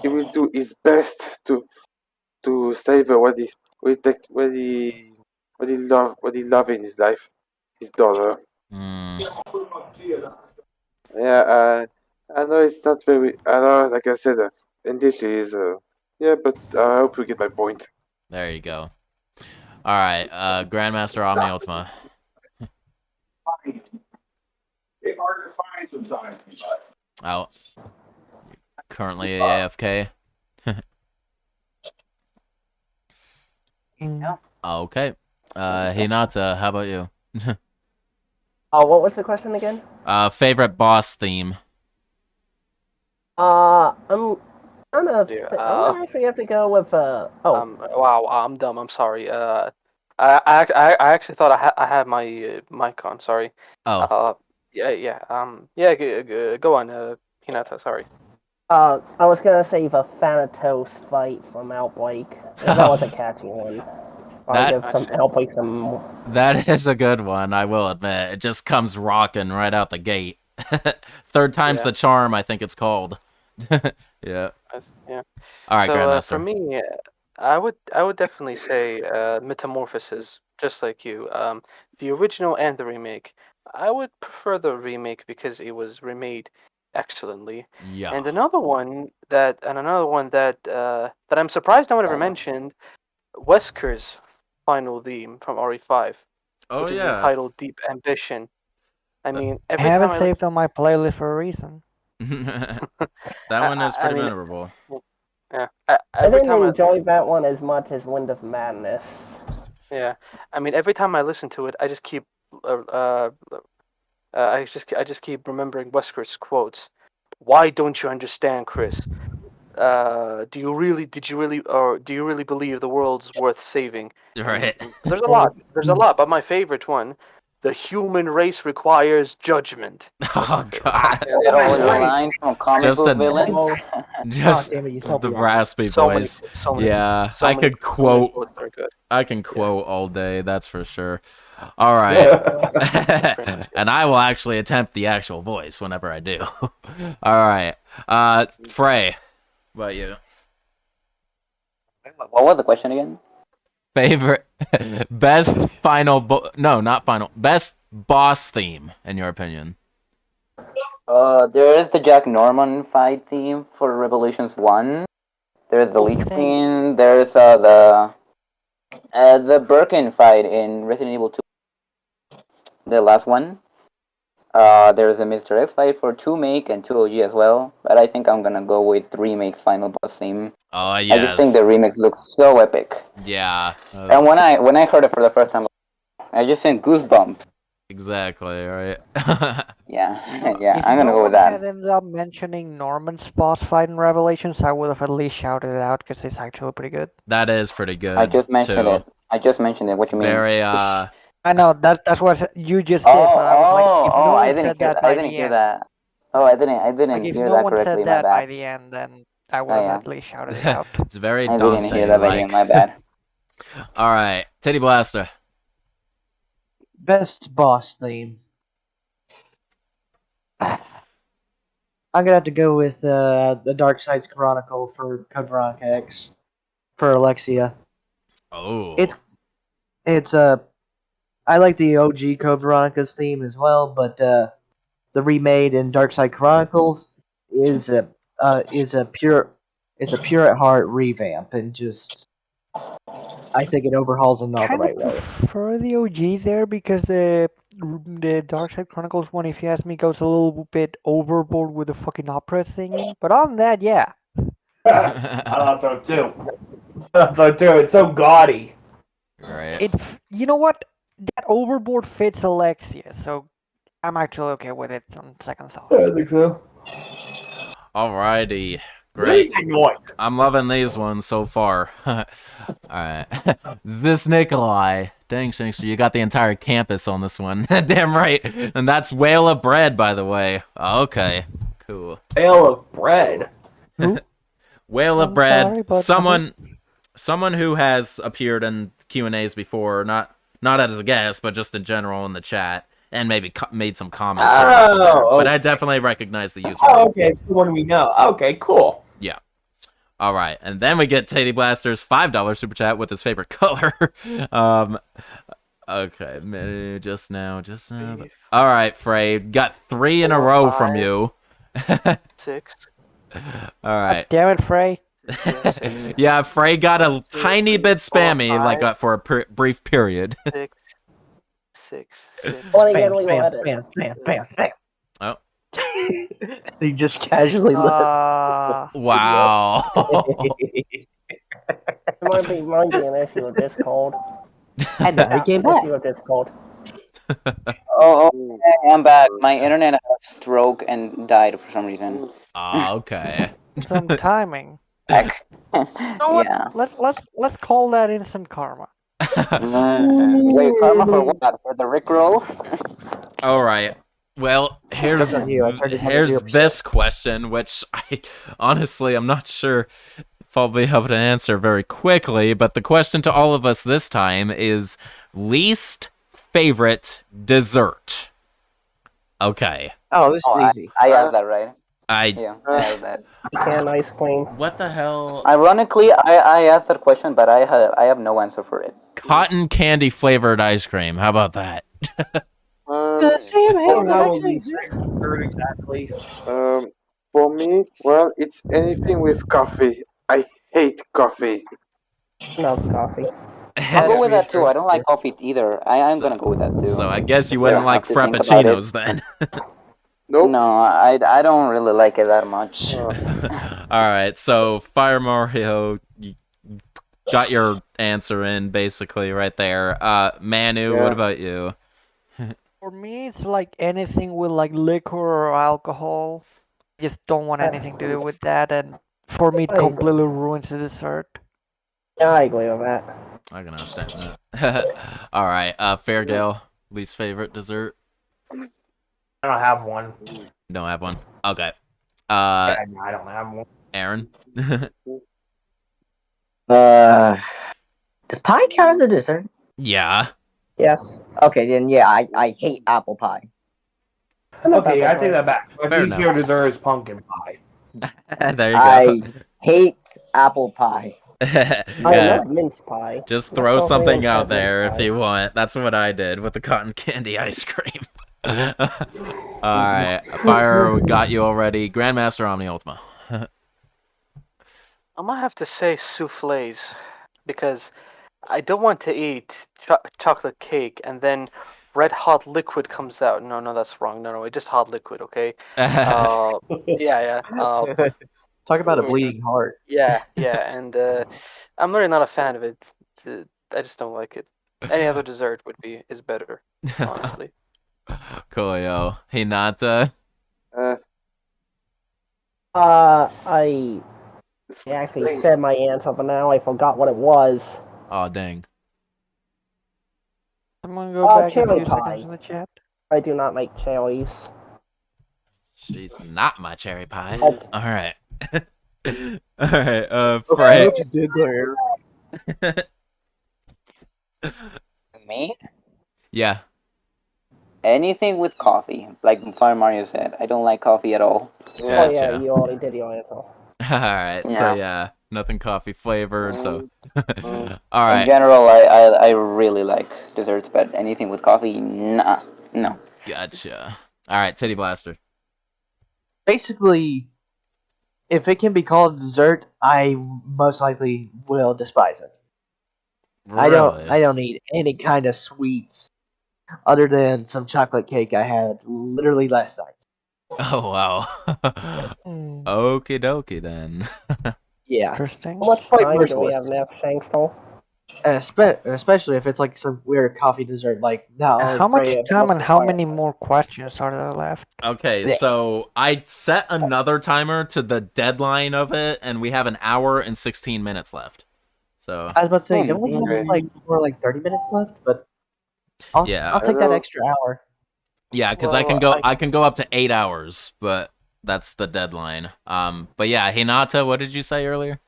he will do his best to save what he love in his life, his daughter. Yeah, I know it's not very. I know, like I said, English is. Yeah, but I hope you get my point. There you go. All right, Grandmaster Omni Ultima. It's hard to find sometimes. Oh. Currently AFK. Okay. Hinata, how about you? Oh, what was the question again? Favorite boss theme. I'm gonna actually have to go with Wow, I'm dumb. I'm sorry. I actually thought I had my mic on. Sorry. Oh. Yeah. Yeah. Go on, Hinata. Sorry. I was gonna say the Thanatos fight from Outbreak. That was a catchy one. I'll give some Outbreak some. That is a good one, I will admit. It just comes rocking right out the gate. Third time's the charm, I think it's called. Yeah. Yeah. All right, so, Grandmaster. for me, I would definitely say Metamorphosis, just like you. The original and the remake. I would prefer the remake because it was remade excellently. Yeah. And another one that that I'm surprised no one ever mentioned, Wesker's final theme from RE5, which is entitled Deep Ambition. I mean, I every haven't time saved on my playlist for a reason. That one is pretty memorable. Yeah. I Every didn't time enjoy that one as much as Wind of Madness. Yeah, I mean, every time I listen to it, I just keep I just keep remembering Wesker's quotes. Why don't you understand, Chris? Do you really believe the world's worth saving? Right. There's a lot. But my favorite one, the human race requires judgment. Oh God. Line from comic book villain. Just the raspy voice. Yeah, I could quote. I can quote all day. That's for sure. All right, and I will actually attempt the actual voice whenever I do. All right, Frey, what about you? What was the question again? Favorite, best final, no, not final, best boss theme in your opinion. There is the Jack Norman fight theme for Revolutions 1. There's the Lich Queen. There's the Birkin fight in Resident Evil 2. The last one. There's a Mr. X fight for 2 Make and 2 OG as well. But I think I'm gonna go with Remake's final boss theme. Oh yes. I just think the remake looks so epic. Yeah. And when I heard it for the first time, I just sent goosebumps. Exactly, right? Yeah, If I'm gonna no go with one that. had ended up mentioning Norman's boss fight in Revelations, I would have at least shouted it out because it's actually pretty good. That is pretty good. I just mentioned too. it. What you mean? Very I know that's what you just did. But I was like, if no one said that by the end, Oh, I didn't like if hear no that one correctly. said My that by bad. the end, then I would have at least shouted it out. It's very I daunting. didn't hear that by the end. My bad. All right, Titty Blaster. Best boss theme. I'm gonna have to go with the Dark Side's Chronicle for Code Veronica X for Alexia. Oh. It's I like the OG Code Veronica's theme as well, but the remade in Dark Side Chronicles is a pure at heart revamp, and just I think it overhauls in all the Kind of right ways. prefer the OG there because the Dark Side Chronicles one, if you ask me, goes a little bit overboard with the fucking opera singing. But on that, yeah. I thought so too. I thought so too. It's so gaudy. Right. You know what? That overboard fits Alexia, so I'm actually okay with it on second thought. I think so. Alrighty. Great. Amazing noise. I'm loving these ones so far. Alright. This Nikolai. Dang, Shankster, you got the entire campus on this one. Damn right. And that's Whale of Bread, by the way. Okay. Cool. Whale of Bread. Whale of I'm Bread. sorry, but Someone who has appeared in Q&As before, not as a guest, but just in general in the chat, and maybe made some comments. Oh, but I definitely recognize the user. Oh, okay, it's the one we know. Okay, cool. Yeah. All right, and then we get Teddy Blaster's $5 super chat with his favorite color. Okay, just now. All right, Frey, got 3 in a row from you. 6. All right. Damn it, Frey. Yeah, Frey got a tiny bit spammy, like for a brief period. 6. Bam. Oh. He just casually Wow. It might be an issue with Discord. And now he came back. Issue with Discord. Oh, okay, I'm back. My internet had a stroke and died for some reason. Okay. Some timing. Heck. Yeah. Let's call that instant karma. Wait, karma for what? For the Rickroll? All right. Well, here's this question, which I'm not sure if I'll be able to answer very quickly, but the question to all of us this time is least favorite dessert. Okay. Oh, this is easy. I have that right. I have that. Pecan ice cream. What the hell? Ironically, I asked that question, but I have no answer for it. Cotton candy flavored ice cream. How about that? Exactly. For me, well, it's anything with coffee. I hate coffee. Love coffee. I'll go with that too. I don't like coffee either. I'm gonna go with that too. So I guess you wouldn't like frappuccinos then. Nope. No, I don't really like it that much. All right, so Fire Mario, you got your answer in basically right there. Manu, what about you? For me, it's like anything with like liquor or alcohol. I just don't want anything to do with that, and for me, it completely ruins the dessert. Yeah, I agree with that. I can understand that. All right, Fairgale, least favorite dessert? I don't have one. Don't have one. Okay. I don't have one. Aaron. Does pie count as a dessert? Yeah. Yes. Okay, then yeah, I hate apple pie. Okay, I take that back. My Fair least favorite dessert is pumpkin pie. There you go. I hate apple pie. I Yeah. love mince pie. Just throw That's something okay, out mince there if pie. you want. That's what I did with the cotton candy ice cream. Alright, Fire got you already. Grandmaster Omni Ultima. I'm gonna have to say souffles because I don't want to eat chocolate cake and then red hot liquid comes out. No, that's wrong. No, it's just hot liquid. Okay. Yeah. Talk about a bleeding heart. Yeah, and I'm really not a fan of it. I just don't like it. Any other dessert is better, honestly. Coolio. Hinata. I actually said my answer, but now I forgot what it was. Oh dang. I'm gonna go back a cherry few pie. seconds in the chat. I do not like cherries. She's not my cherry pie. That's- Alright. Alright, Okay, Frey. what you did there. Me? Yeah. anything with coffee. Like Fire Mario said, I don't like coffee at all. Oh yeah, Gotcha. you already did your answer. Alright, so yeah, nothing coffee flavored, so. In Alright. general, I really like desserts, but anything with coffee, nah, no. Gotcha. Alright, Titty Blaster. Basically, if it can be called dessert, I most likely will despise it. Really? I don't eat any kind of sweets other than some chocolate cake I had literally last night. Oh wow. Okie dokie then. Yeah. Interesting. How much Quite time do we have merciless. left, Shankstall? Especially if it's like some weird coffee dessert, like not only How much Freya, but time also and how Fire. many more questions are there left? Okay, so I set another timer to the deadline of it, and we have an hour and 16 minutes left. So I was about to say, don't we have like 30 minutes left? But I'll take that extra hour. Yeah, because I can go up to 8 hours, but that's the deadline. But yeah, Hinata, what did you say earlier?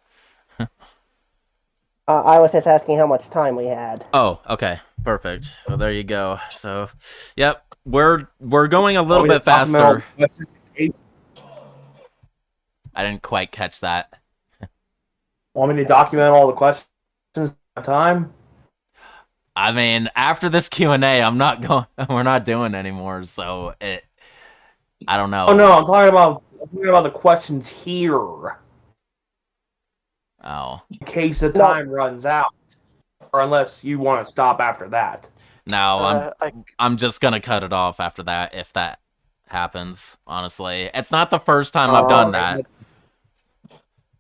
I was just asking how much time we had. Oh, okay, perfect. Well, there you go. So, yep, we're going a little bit faster. I didn't quite catch that. Want me to document all the questions at time? I mean, after this Q&A, I'm not going. We're not doing anymore. So I don't know. Oh no, I'm talking about the questions here. Oh. In case the time runs out, or unless you want to stop after that. No, I'm just gonna cut it off after that if that happens. Honestly, it's not the first time I've done that.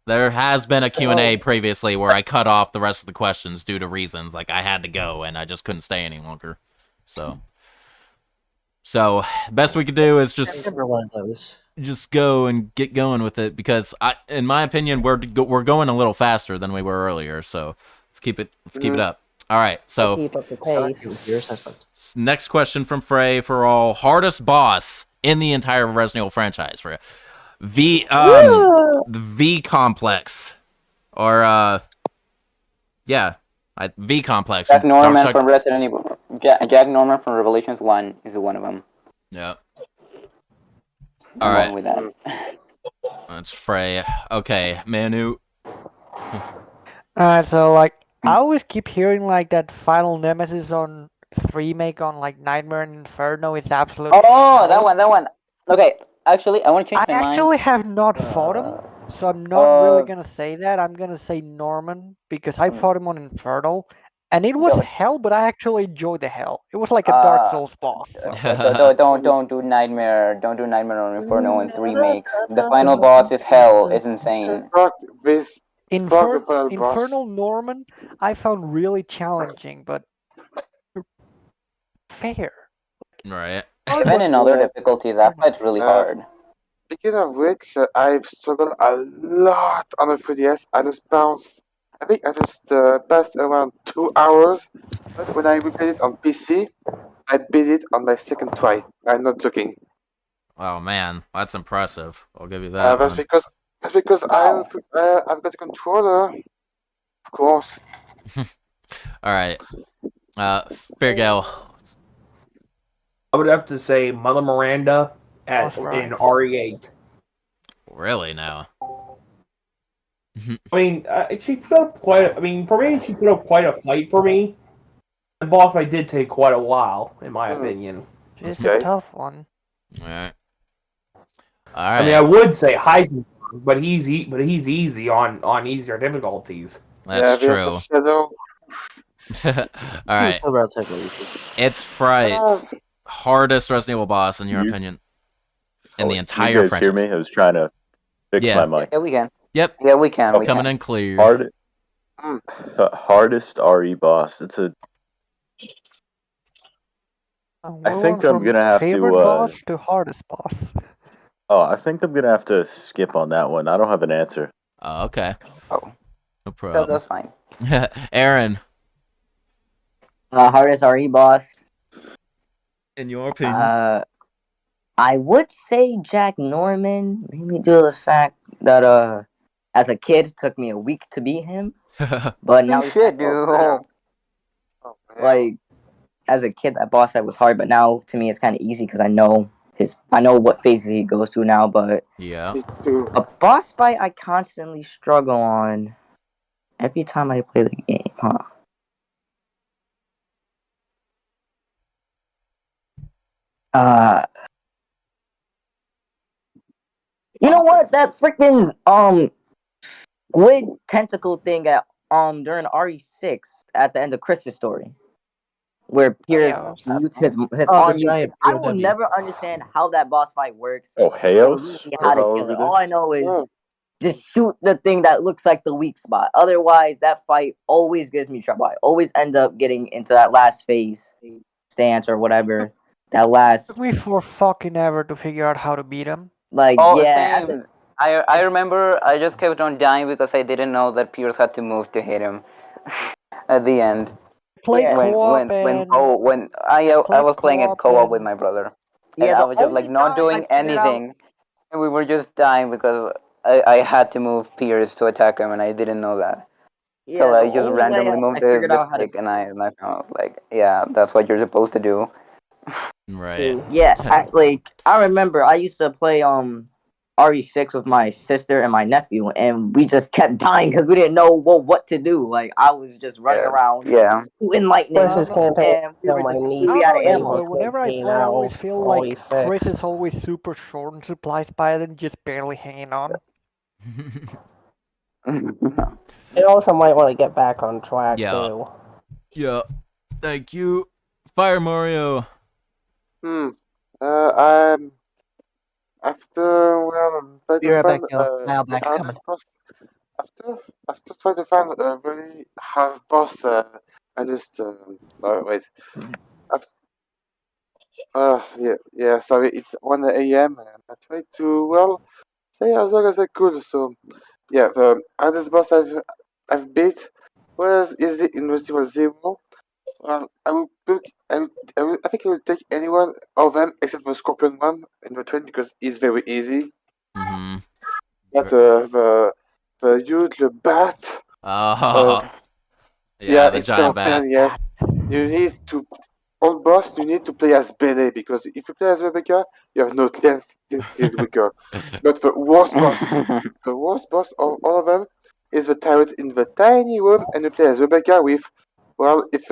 There has been a Q&A previously where I cut off the rest of the questions due to reasons like I had to go and I just couldn't stay any longer. So best we could do is just go and get going with it because in my opinion, we're going a little faster than we were earlier. So let's keep it up. All right. So Keep up the pace. next question from Frey for all: hardest boss in the entire Resident Evil franchise for the V complex or V complex. Jack Norman from Resident Evil. Jack Norman from Revelations 1 is one of them. Yeah. I'm All right. going with that. That's Frey. Okay, Manu. Alright, so like I always keep hearing like that final nemesis on remake on like Nightmare and Inferno is absolute. Oh, that one. Okay, actually, I want to change I my mind. actually have not fought him, so I'm not really gonna say that. I'm gonna say Norman because I fought him on Inferno, and it was hell, but I actually enjoyed the hell. It was like a Dark Souls boss. So. Don't do Nightmare. Don't do Nightmare on Inferno and remake. The final boss is hell. It's insane. Infernal Norman, I found really challenging, but fair. Right. Even in other difficulties, that fight's really hard. Speaking of which, I've struggled a lot on the 3DS. I just bounced. I think I just passed around 2 hours. But when I replayed it on PC, I beat it on my second try. I'm not joking. Oh man, that's impressive. I'll give you that. That's because I've got a controller. Of course. All right. Fairgale. I would have to say Mother Miranda in RE8. Really now? I mean, she put up quite. For me, she put up quite a fight for me. The boss fight did take quite a while, in my opinion. It's a tough one. All right. I mean, I would say Heisenberg, but he's easy on easier difficulties. That's true. All right. It's Fright's hardest Resident Evil boss, in your opinion, in the entire you guys franchise. hear me? I was trying to fix my mic. Yeah, we can. Yep. Yeah, we can. We Coming can. in clear. Hardest RE boss. It's a. I think I'm gonna have favorite to. boss to hardest boss. Oh, I think I'm gonna have to skip on that one. I don't have an answer. Oh, okay. Oh, no problem. That's fine. Aaron, hardest RE boss. in your opinion? I would say Jack Norman, mainly due to the fact that as a kid, it took me a week to beat him. But now shit, dude. like as a kid that boss fight was hard, but now to me it's kind of easy because I know what phases he goes through now. But yeah, a boss fight I constantly struggle on every time I play the game, huh? You know what? That freaking squid tentacle thing at during RE6 at the end of Chris's story, where Piers mutes his Oh, the arm mutes. giant I will POW. never understand how that boss fight works. Oh, Or Heos, really or how to kill however it. it All is. I know is just shoot the thing that looks like the weak spot. Otherwise, that fight always gives me trouble. I always end up getting into that last phase stance or whatever. That last Took me for fucking ever to figure out how to beat him. like Oh, yeah. same. I remember I just kept on dying because I didn't know that Pierce had to move to hit him at the end. Play Yeah. co-op when I was playing it co-op with my brother, and Yeah, I the was just like only not time I doing figured out anything, and we were just dying because I had to move Pierce to attack him, and I didn't know that. So yeah, the I just only way randomly I moved figured the out how to stick, and I found like, yeah, that's what you're supposed to do. right. yeah, I remember I used to play RE6 with my sister and my nephew, and we just kept dying because we didn't know what to do. Like I was just running around, shooting lightning, Chris's campaign and we still were my just niece's completely out of You, ammo. but favorite whenever I campaign play, I always out feel of like Chris 6. is always super short on supplies by then, just barely hanging on. They also might want to get back on track Yeah. too. Yeah. Thank you. Fire Mario. I'm after trying Be to right back, find y'all. Now the back coming. hardest boss. After trying to find a very hard boss, I just no wait. After, yeah. Sorry, it's 1 a.m. and I tried to stay as long as I could. So yeah, the hardest boss I've beat was easy in Resident Evil 0. Well, I will pick. I think I will take anyone of them except the Scorpion one in the train because he's very easy. Mm-hmm. But the huge the bat. Oh. Yeah, the it's giant tough, bat. man. Yes, you need to. On boss, you need to play as Bene because if you play as Rebecca, you have no chance. He's weaker. But the worst boss of all of them, is the turret in the tiny room, and you play as Rebecca with, well, if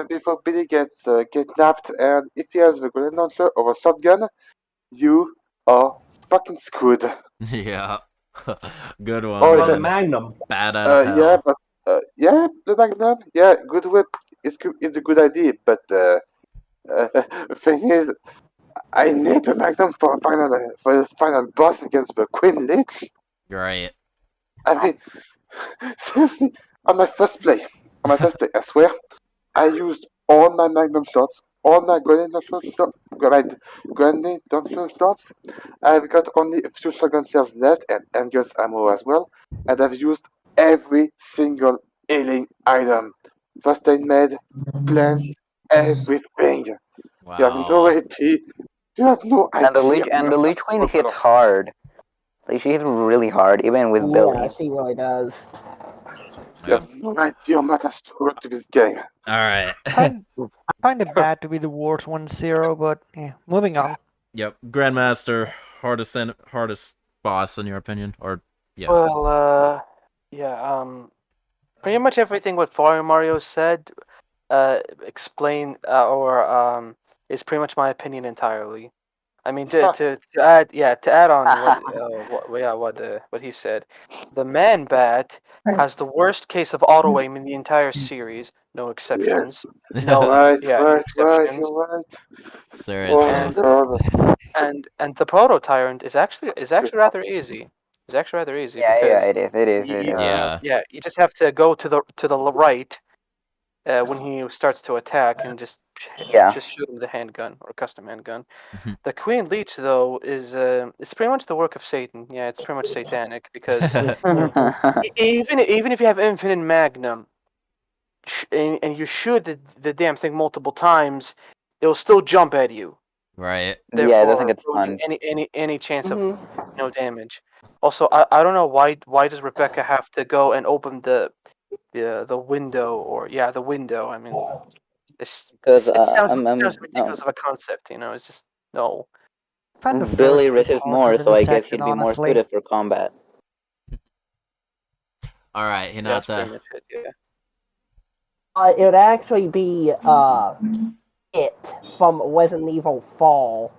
before Billy gets kidnapped and if he has the grenade launcher or a shotgun, you are fucking screwed. Yeah. Good one. Oh, the man. Magnum. Bat out of hell. Yeah, but the Magnum, yeah, good whip. It's a good idea, but thing is, I need the Magnum for a final boss against the Queen Lich. You're right. I mean, seriously, on my first play, I swear, I used all my Magnum shots, all my grenade launcher shots. I've got only a few shotgun shells left and Angus ammo as well, and I've used every single healing item. First aid med, plants, everything. Wow. You have no idea. You have no idea. And the Lich Queen hits hard. Like she hits really hard, even with Billy. Yeah, she really does. You have no idea how much I've struggled to this game. Alright. I find it bad to be the worst 1-0, but yeah, moving on. Yep. Grandmaster, hardest boss in your opinion? Or yeah. Well, pretty much everything what Fire Mario said, explain is pretty much my opinion entirely. I mean, to add on what he said, the Man Bat has the worst case of auto aim in the entire series. No exceptions. Yes. No, right, no exceptions. you're right. Seriously. And the Proto Tyrant is actually rather easy. It's actually rather easy because it is. yeah, you just have to go to the right when he starts to attack and just shoot him with a handgun or custom handgun. The Queen Leech though is it's pretty much the work of Satan. Yeah, it's pretty much satanic because even if you have infinite magnum and you shoot the damn thing multiple times, it'll still jump at you. Right. Therefore, Yeah, it doesn't get ruining stunned. any chance of no damage. Also, I don't know why does Rebecca have to go and open the the window, or the window. I mean, it Because sounds ridiculous of a concept. It's just no. I find the Billy first resist more, harder so than the I guess second, he'd be more honestly. suited for combat. All right, That's Hinata. pretty much it. Yeah. It would actually be it from Resident Evil Fall.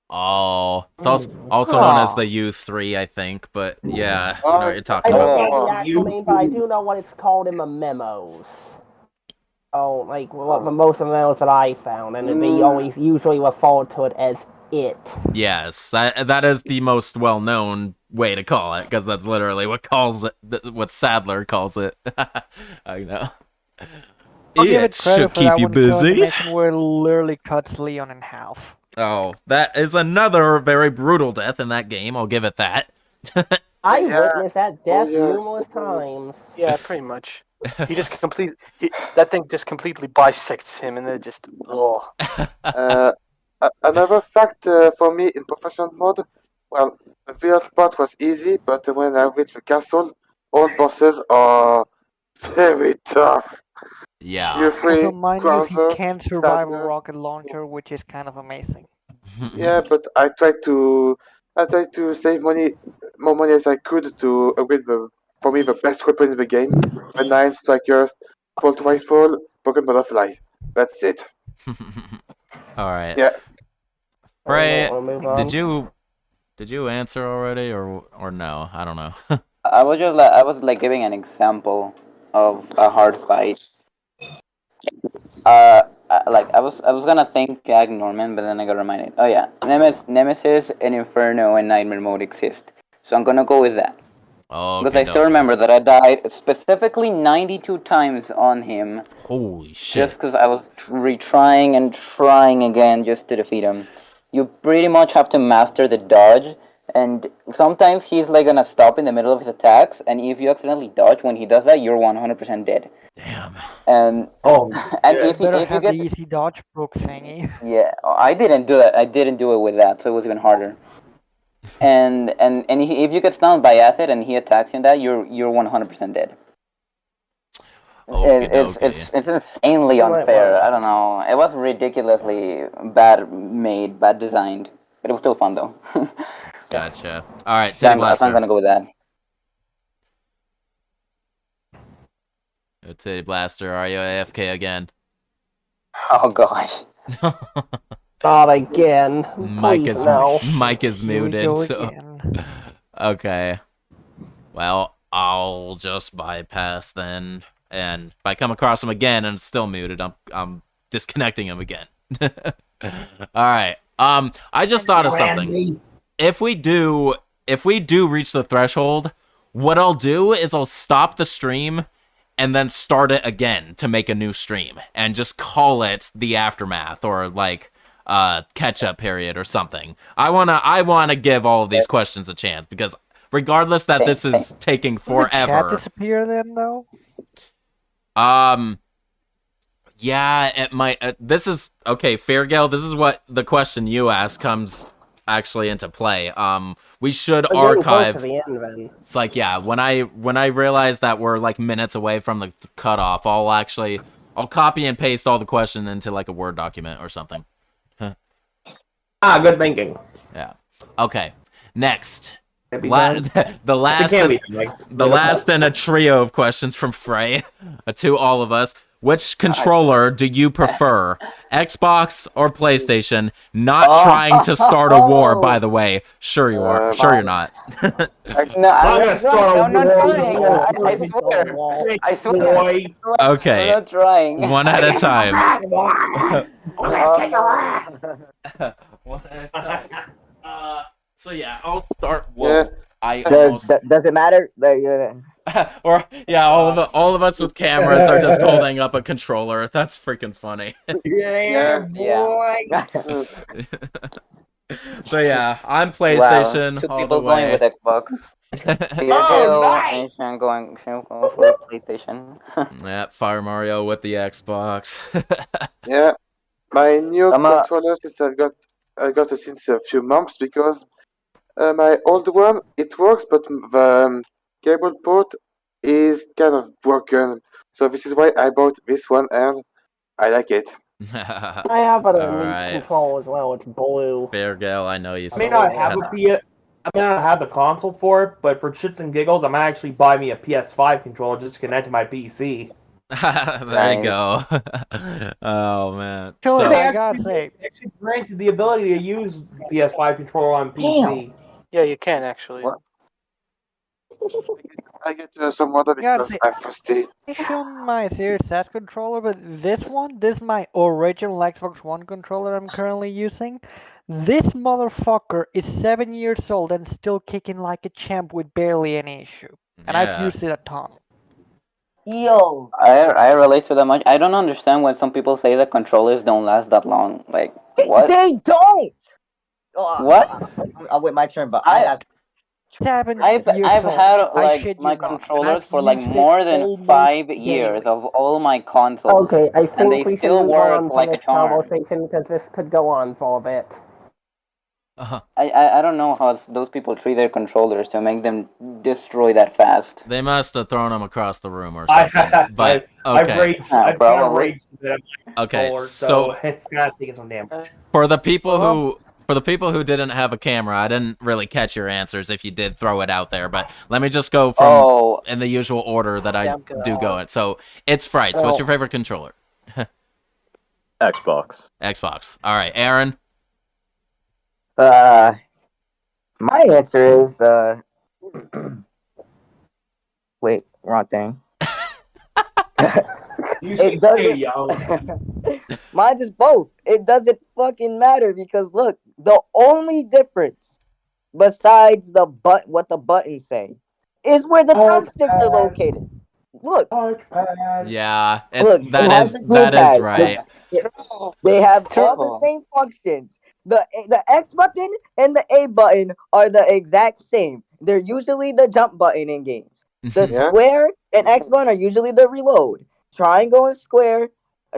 Oh, it's also known as the U3, I think. But yeah, I know what you're I talking don't about. know the actual name, but I do know what it's called in the memos. Oh, like what the most of the memos that I found, and they always usually refer to it as it. Yes, that is the most well-known way to call it, because that's literally what Sadler calls it. I know. I'll give it credit should for keep that you one kill busy. animation where it literally cuts Leon in half. Oh, that is another very brutal death in that game. I'll give it that. I witnessed that death numerous times. Yeah, pretty much. He just that thing just completely bisects him, and then just Another fact for me in professional mode, well, the first part was easy, but when I reached the castle, all bosses are very tough. Yeah. You're free, Also, mind you, he Krauser, can survive a Sadler. rocket launcher, which is kind of amazing. Yeah, but I tried to save more money as I could to upgrade for me the best weapon in the game, the 9 strikers, bolt rifle, broken butterfly. That's it. All right. Yeah. Frey, Did did you answer already or no? I don't know. I was giving an example of a hard fight. I was gonna think Gag Norman, but then I got reminded. Oh yeah, Nemesis and Inferno and Nightmare mode exist, so I'm gonna go with that. Because I still remember that I died specifically 92 times on him. Holy shit! Just because I was retrying and trying again just to defeat him. You pretty much have to master the dodge, and sometimes he's like gonna stop in the middle of his attacks, and if you accidentally dodge when he does that, you're 100% dead. Damn. And if better you have get the easy dodge book thingy. yeah, I didn't do that. I didn't do it with that, so it was even harder. And if you get stunned by acid and he attacks you in that, you're 100% dead. It's insanely unfair. I don't know. It was ridiculously bad made, bad designed, but it was still fun though. Gotcha. All right, So Titty Blaster. I'm gonna go with that. Titty Blaster, are you AFK again? Oh gosh. Not again. Please, no. Mike is muted, so okay. Well, I'll just bypass then, and if I come across him again and it's still muted, I'm disconnecting him again. All right. I just thought of something. If we do reach the threshold, what I'll do is I'll stop the stream and then start it again to make a new stream and just call it the aftermath or like catch up period or something. I wanna give all of these questions a chance because regardless that this is taking forever. Did the chat disappear then though? Yeah, it might. This is okay, Fairgale. This is what the question you asked comes actually into play. We should archive. Close to the end, then. It's like, yeah, when I realize that we're like minutes away from the cutoff, I'll copy and paste all the question into like a Word document or something. Good thinking. Yeah. Okay. Next. The last in a trio of questions from Frey to all of us. Which controller do you prefer? Xbox or PlayStation? Not trying to start a war, by the way. Sure you are. Sure you're not. No, I'm not trying. I swear. Okay. I'm not trying. One at a time. So yeah, I'll start. Well, Does it matter? Or yeah, all of us with cameras are just holding up a controller. That's freaking funny. Yeah, boy. So yeah, I'm PlayStation. Wow, 2 all people the way. going with Xbox. And Sean going for PlayStation. Yeah, Fire Mario with the Xbox. Yeah, my new controller since I got it since a few months because my old one it works, but the cable port is kind of broken. So this is why I bought this one, and I like it. I have an Elite right. control as well. It's blue. Fair Gale, I know you. I may not have I may not have the console for it, but for shits and giggles, I might actually buy me a PS5 controller just to connect to my PC. There you go. Oh man. So I gotta say, actually granted the ability to use PS5 controller on PC. Yeah, you can actually. I get some water because I'm thirsty. I shown my Series S controller, but this is my original Xbox One controller I'm currently using. This motherfucker is 7 years old and still kicking like a champ with barely any issue. And I've Yeah. used it a ton. Yo. I relate to that much. I don't understand when some people say that controllers don't last that long. Like, what? They don't! Oh, What? I'll wait my turn, but I have... I've had like my controllers for like more than 5 years of all my consoles. Okay, I and think they we should still move work on from like a this charm. conversation because this could go on for a bit. I don't know how those people treat their controllers to make them destroy that fast. They must have thrown them across the room or something. But I've okay. raged. I've kind of raged with my Okay, controller, so so it's gonna take some damage. for the people who didn't have a camera, I didn't really catch your answers if you did throw it out there, but let me just go from in the usual order that I do go in. So it's Frights. What's your favorite controller? Xbox. Xbox. All right, Aaron. My answer is, wait, wrong thing. It doesn't. Mine is both. It doesn't fucking matter because look, the only difference besides what the buttons say is where the thumbsticks are located. Look. Yeah, Look, that is right. They have all the same functions. The X button and the A button are the exact same. They're usually the jump button in games. The square and X button are usually the reload. Triangle and square,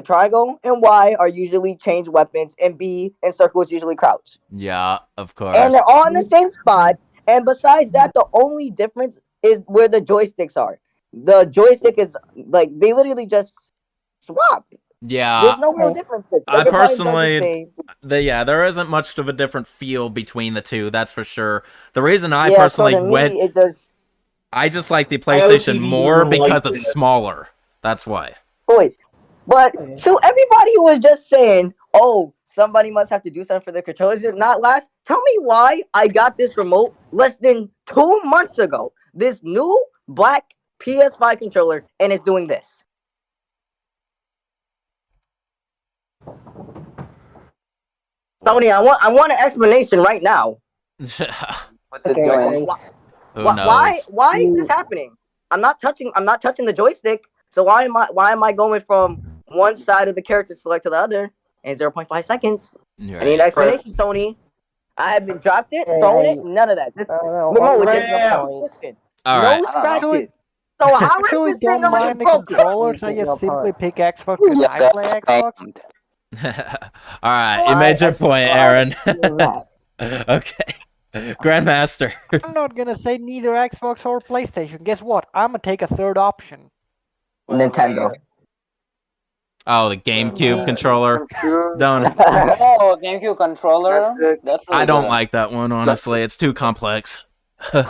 triangle and Y are usually change weapons, and B and circle is usually crouch. Yeah, of course. And they're all in the same spot. And besides that, the only difference is where the joysticks are. The joystick is like they literally just swap. Yeah, There's no real difference. I The buttons are the personally, same. there isn't much of a different feel between the two. That's for sure. The reason I Yeah, personally so to me, went, it just I just like the PlayStation more because it's smaller. That's why. Wait, but so everybody who was just saying, "Oh, somebody must have to do something for the controllers to not last." Tell me why I got this remote less than 2 months ago. This new black PS5 controller, and it's doing this. Tony, I want an explanation right now. Who knows? Why is this happening? I'm not touching the joystick. So why am I going from one side of the character select to the other in 0.5 seconds? You're I need an explanation, Sony. I haven't dropped it, thrown it, none of that. This remote was just All no right. scratches. So how is this thing don't mind already the broken? controllers. I just simply pick Xbox because I play Xbox. All right, you made your point, Aaron. Okay, Grandmaster. I'm not gonna say neither Xbox or PlayStation. Guess what? I'm gonna take a third option. Nintendo. Oh, the GameCube controller. Don't. Oh, GameCube controller. That's really I don't good. like that one, honestly. It's too complex. The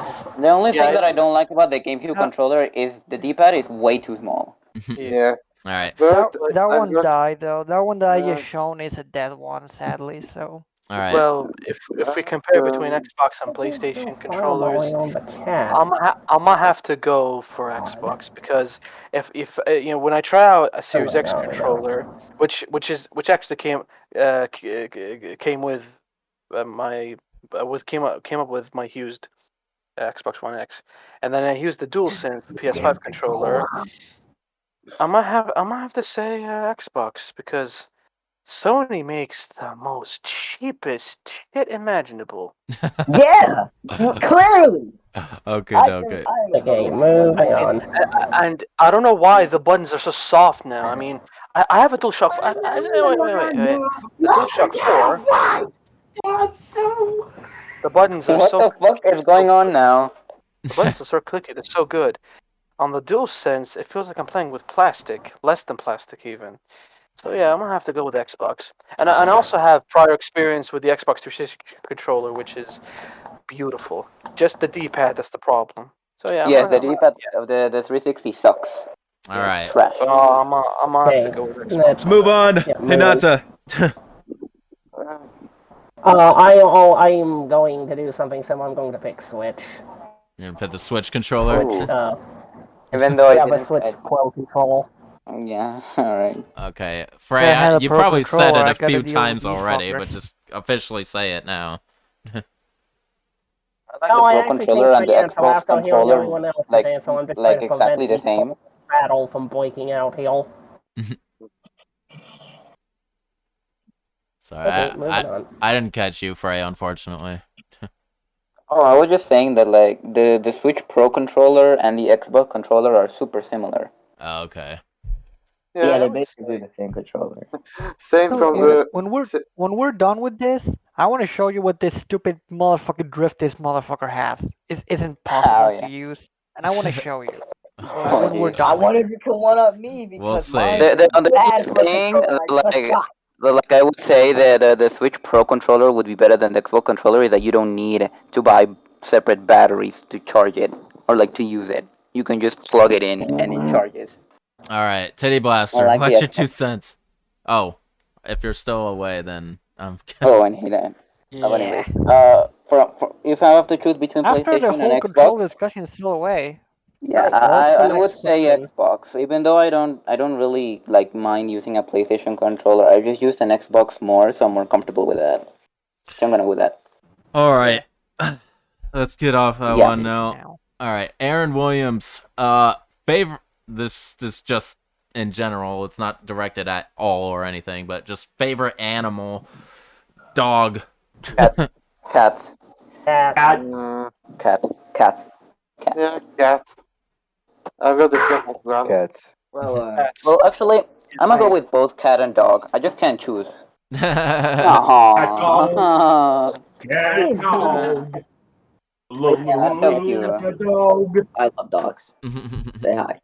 only thing that I don't like about the GameCube controller is the D-pad is way too small. Yeah. All right. That one died though. That one that I just shown is a dead one, sadly. So. All right. Well, if we compare between Xbox and PlayStation controllers, I'm gonna have to go for Xbox because if you know when I try out a Series X controller, which actually came with came up with my used Xbox One X, and then I used the DualSense PS5 controller. I'm gonna have to say Xbox because Sony makes the most cheapest shit imaginable. Yeah, clearly. Okay. Okay, moving on. And I don't know why the buttons are so soft now. I mean, I have a DualShock. Wait. The DualShock 4. The buttons are What so. the fuck is going on now? The buttons are so clicky. They're so good. on the DualSense, it feels like I'm playing with plastic, less than plastic even. So yeah, I'm gonna have to go with Xbox. And I also have prior experience with the Xbox 360 controller, which is beautiful. Just the D-pad that's the problem. So yeah, Yes, the D-pad of the 360 sucks. All right. Trash. I'm gonna have to go with Xbox. Let's move on. Hinata. I'm going to do something similar. I'm going to pick Switch. You're gonna put the Switch controller. Switch, Even though yeah, the Switch Pro control. Yeah, alright. Okay, I Frey, had a you Pro probably said controller, I it a gotta few deal with times these already, but fuckers. just officially say it now. No, I Pro actually controller think and the my answer Xbox after hearing controller, everyone else's like answer. I'm just trying to exactly prevent the same. battle from breaking out here. Sorry, Okay, moving on. I didn't catch you, Frey, unfortunately. Oh, I was just saying that like the Switch Pro controller and the Xbox controller are super similar. Oh, okay. Yeah, they're basically the same controller. Same So, from the. when we're done with this, I want to show you what this stupid motherfucking drift this motherfucker has. Isn't possible to use, and I want to show you. So when we're I done with wonder it. if you can one up me We'll because see. mine The is bad for a thing, controller I just got. like I would say that the Switch Pro controller would be better than the Xbox controller is that you don't need to buy separate batteries to charge it or like to use it. You can just plug it in and it charges. All right, Titty Blaster, I like what's the your Xbox. 2 cents? Oh, if you're still away, then Oh, and hit that. Oh, anyways, for if I have to choose between After the PlayStation whole and control Xbox, discussion is still away. yeah, Right, what's the I would next say question? Xbox. Even though I don't really like mind using a PlayStation controller, I just use an Xbox more, so I'm more comfortable with that. So I'm gonna go with that. All right. Let's get off that Yeah. one now. All right, Aaron Williams. Favorite. This is just in general. It's not directed at all or anything, but just favorite animal. Dog. Cats. Cats. Cat. Cat. Cat. Yeah, cat. I've got the cat as well. Cats. Well, actually, I'm gonna go with both cat and dog. I just can't choose. Cat Aww. dog. Thank you. I love dogs. Say hi.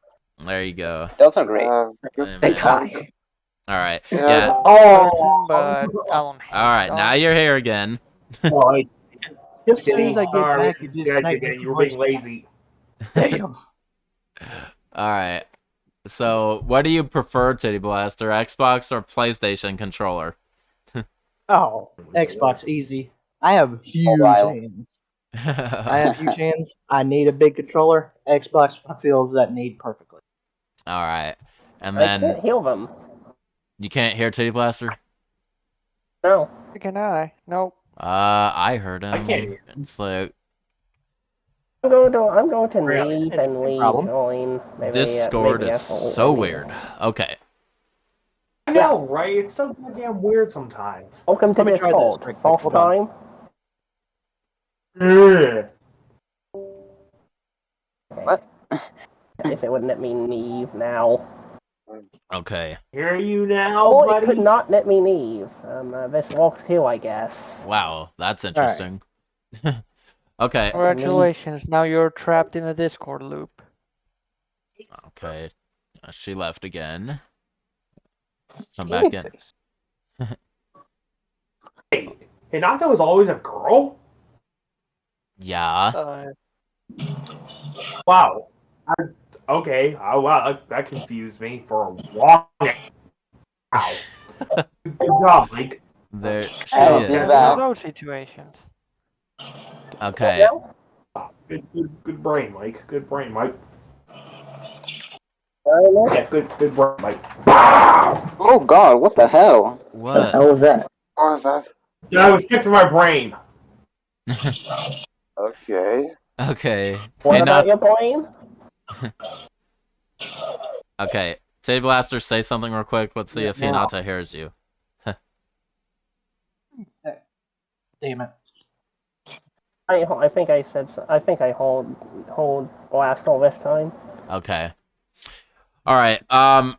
There you go. Dogs are great. Say hi. All right. Yeah. Person, but I don't hate All right. Now dogs. you're here again. Just as soon as I get back, you disconnect again. the You're voice. being lazy. Damn. All right. So, what do you prefer, Titty Blaster? Xbox or PlayStation controller? Oh, Xbox easy. I have huge hands. I have huge hands. I need a big controller. Xbox feels that need perfectly. All right. And I can't then heal them. you can't hear Titty Blaster? No. Can I? Nope. I heard him. I can't hear It's like I'm going to leave and rejoin. Discord maybe is so weird. Okay. I know, right? It's so goddamn weird sometimes. Welcome to Let me try this Discord. real quick. First Hold on. time. What? If it wouldn't let me leave now. Okay. Hear you now, Oh, buddy? it could not let me leave. This works too, I guess. Wow, that's interesting. Okay. Congratulations. Now you're trapped in a Discord loop. Okay. She left again. Come back in. Hey, Hinata was always a girl? Yeah. Wow. Okay. Oh, wow, that confused me for a while. Wow. Good job, Mike. There she Hey, is. there's those situations. Okay. Good brain, Mike. Good brain, Mike. Yeah, Yeah, good brain, Mike. Oh God, what the hell? What? What the hell was that? What was that? Yeah, I was fixing my brain. Okay. Okay. What Hey, about not- your brain? Okay. Titty Blaster, say something real quick. Let's see if Hinata hears you. Damn it. I think I said. I think I hold blast all this time. Okay. All right.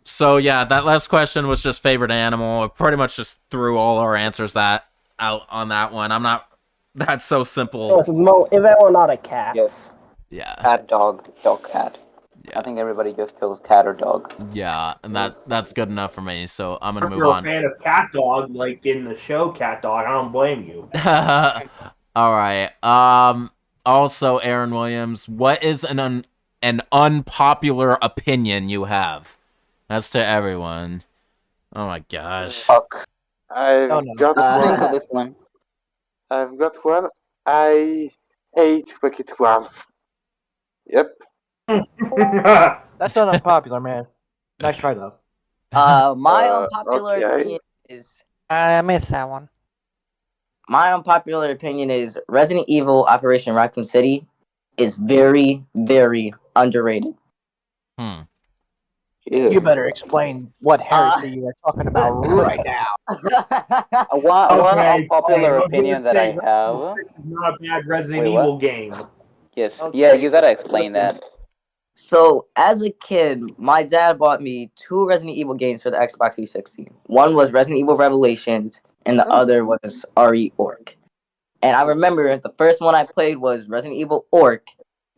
So yeah, that last question was just favorite animal. I pretty much just threw all our answers out on that one. I'm not. That's so simple. If that were not a cat. Yes. Yeah. Cat, dog, cat. I think everybody just chose cat or dog. Yeah, and that's good enough for me. So I'm gonna If move you're a on. fan of Cat Dog, like in the show Cat Dog, I don't blame you. All right. Also, Aaron Williams, what is an unpopular opinion you have? That's to everyone. Oh my gosh. Fuck. I've got Think of one. this one. I've got one. I hate Wicked 12. Yep. That's not unpopular, man. Nice try though. My unpopular okay. opinion is I missed that one. my unpopular opinion is Resident Evil Operation Raccoon City is very, very underrated. You better explain what heresy you are talking about right now. One unpopular opinion that I have. It's not a bad Resident Wait, what? Evil game. Yes. Okay, Yeah, you gotta so explain listen. that. So, as a kid, my dad bought me 2 Resident Evil games for the Xbox 360. One was Resident Evil Revelations, and the other was RE Orc. And I remember the first one I played was Resident Evil Orc,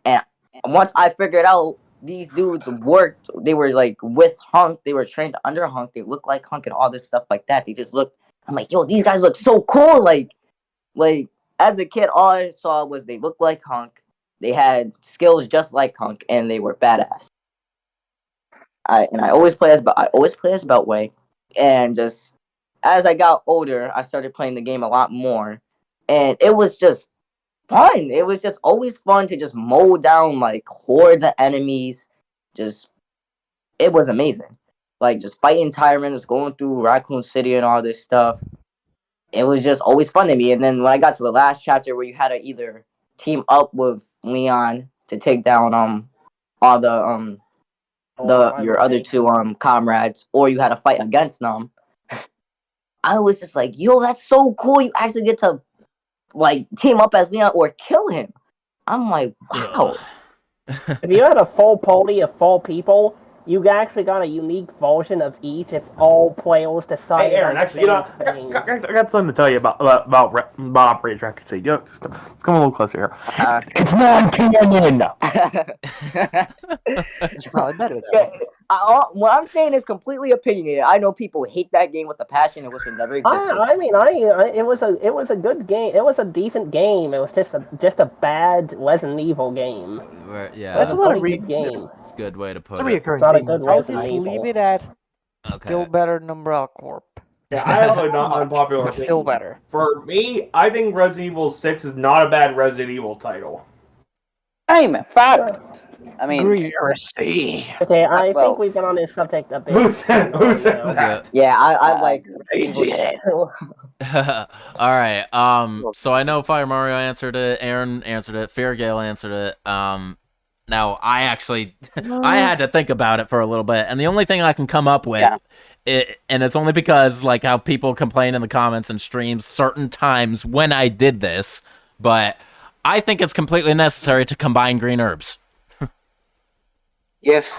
and once I figured out these dudes worked, they were like with Hunk, they were trained under Hunk, they looked like Hunk and all this stuff like that. They just looked, I'm like, yo, these guys look so cool. Like as a kid, all I saw was they looked like Hunk. They had skills just like Hunk, and they were badass. I always play as Beltway, and just as I got older, I started playing the game a lot more, and it was just fun. It was just always fun to just mow down like hordes of enemies. It was amazing. Like just fighting tyrants, going through Raccoon City and all this stuff. It was just always fun to me. And then when I got to the last chapter where you had to either team up with Leon to take down all the your other 2 comrades, or you had to fight against them, I was just like, yo, that's so cool. You actually get to like team up as Leon or kill him. I'm like, wow. If you had a full party of 4 people, you actually got a unique version of each if all players decided. Hey, Aaron, on actually, the I got something to tell you about Operation Raccoon City. Let's come a little closer here. It's non-canon. It's probably better though. What I'm saying is completely opinionated. I know people hate that game with a passion and wish it never existed. It was a good game. It was a decent game. It was just a bad Resident Evil game. Yeah. That's a lot of game. It's a good way to put It's a it. reoccurring Not a theme. good I'll Resident just Evil. leave it as still better than Umbrella Corp. Yeah, I have an unpopular But opinion. still better. For me, I think Resident Evil 6 is not a bad Resident Evil title. Hey man, fuck. I mean, heresy. Okay, I think we've been on this subject a bit. Who said that? Yeah, I like. All right. So I know Fire Mario answered it. Aaron answered it. Fair Gale answered it. Now I actually I had to think about it for a little bit, and the only thing I can come up with, and it's only because like how people complain in the comments and streams certain times when I did this, but I think it's completely necessary to combine green herbs. yes.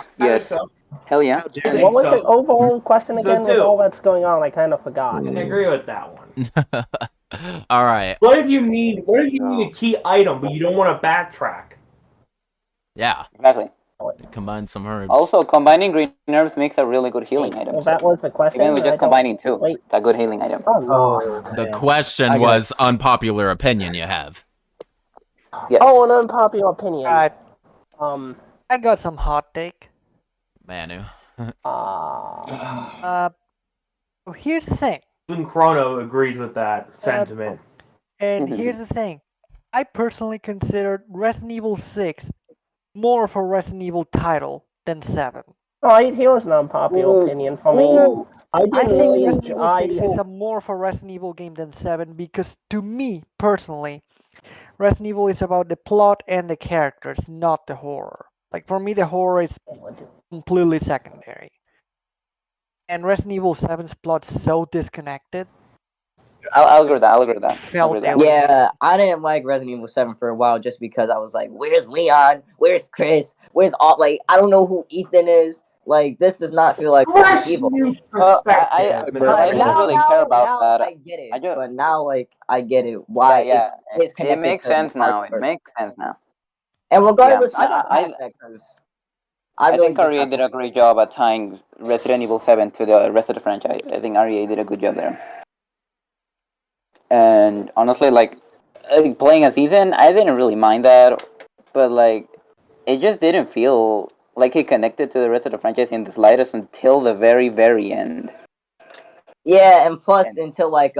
Hell yeah. What was the overall question again with all that's going on? I kind of forgot. I agree with that one. All right. What if you need a key item but you don't want to backtrack? Yeah. Exactly. Combine some herbs. Also, combining green herbs makes a really good healing item. Well, that was the question. Even with just combining 2, it's a good healing item. The question was unpopular opinion you have. Yes. Oh, an unpopular opinion. I got some hot take. Manu. Here's the thing. Even Chrono agrees with that sentiment. And here's the thing. I personally considered Resident Evil 6 more of a Resident Evil title than 7. Alright, here's an unpopular opinion for me. I think really Resident Evil 6 is a more of a Resident Evil game than 7 because to me, personally, Resident Evil is about the plot and the characters, not the horror. Like for me, the horror is completely secondary. And Resident Evil 7's plot's so disconnected. I'll agree with that. Yeah, I didn't like Resident Evil 7 for a while just because I was like, where's Leon? Where's Chris? Where's all like I don't know who Ethan is. Like this does not feel like Resident Evil. I didn't really care about that. I get it, but now like I get it. Why it's connected. It makes sense now. It makes sense now. And regardless, I got past that because I really think REA did a great job at tying Resident Evil 7 to the rest of the franchise. I think REA did a good job there. And honestly, like playing a season, I didn't really mind that, but like it just didn't feel like it connected to the rest of the franchise in the slightest until the very, very end. Yeah, and plus until like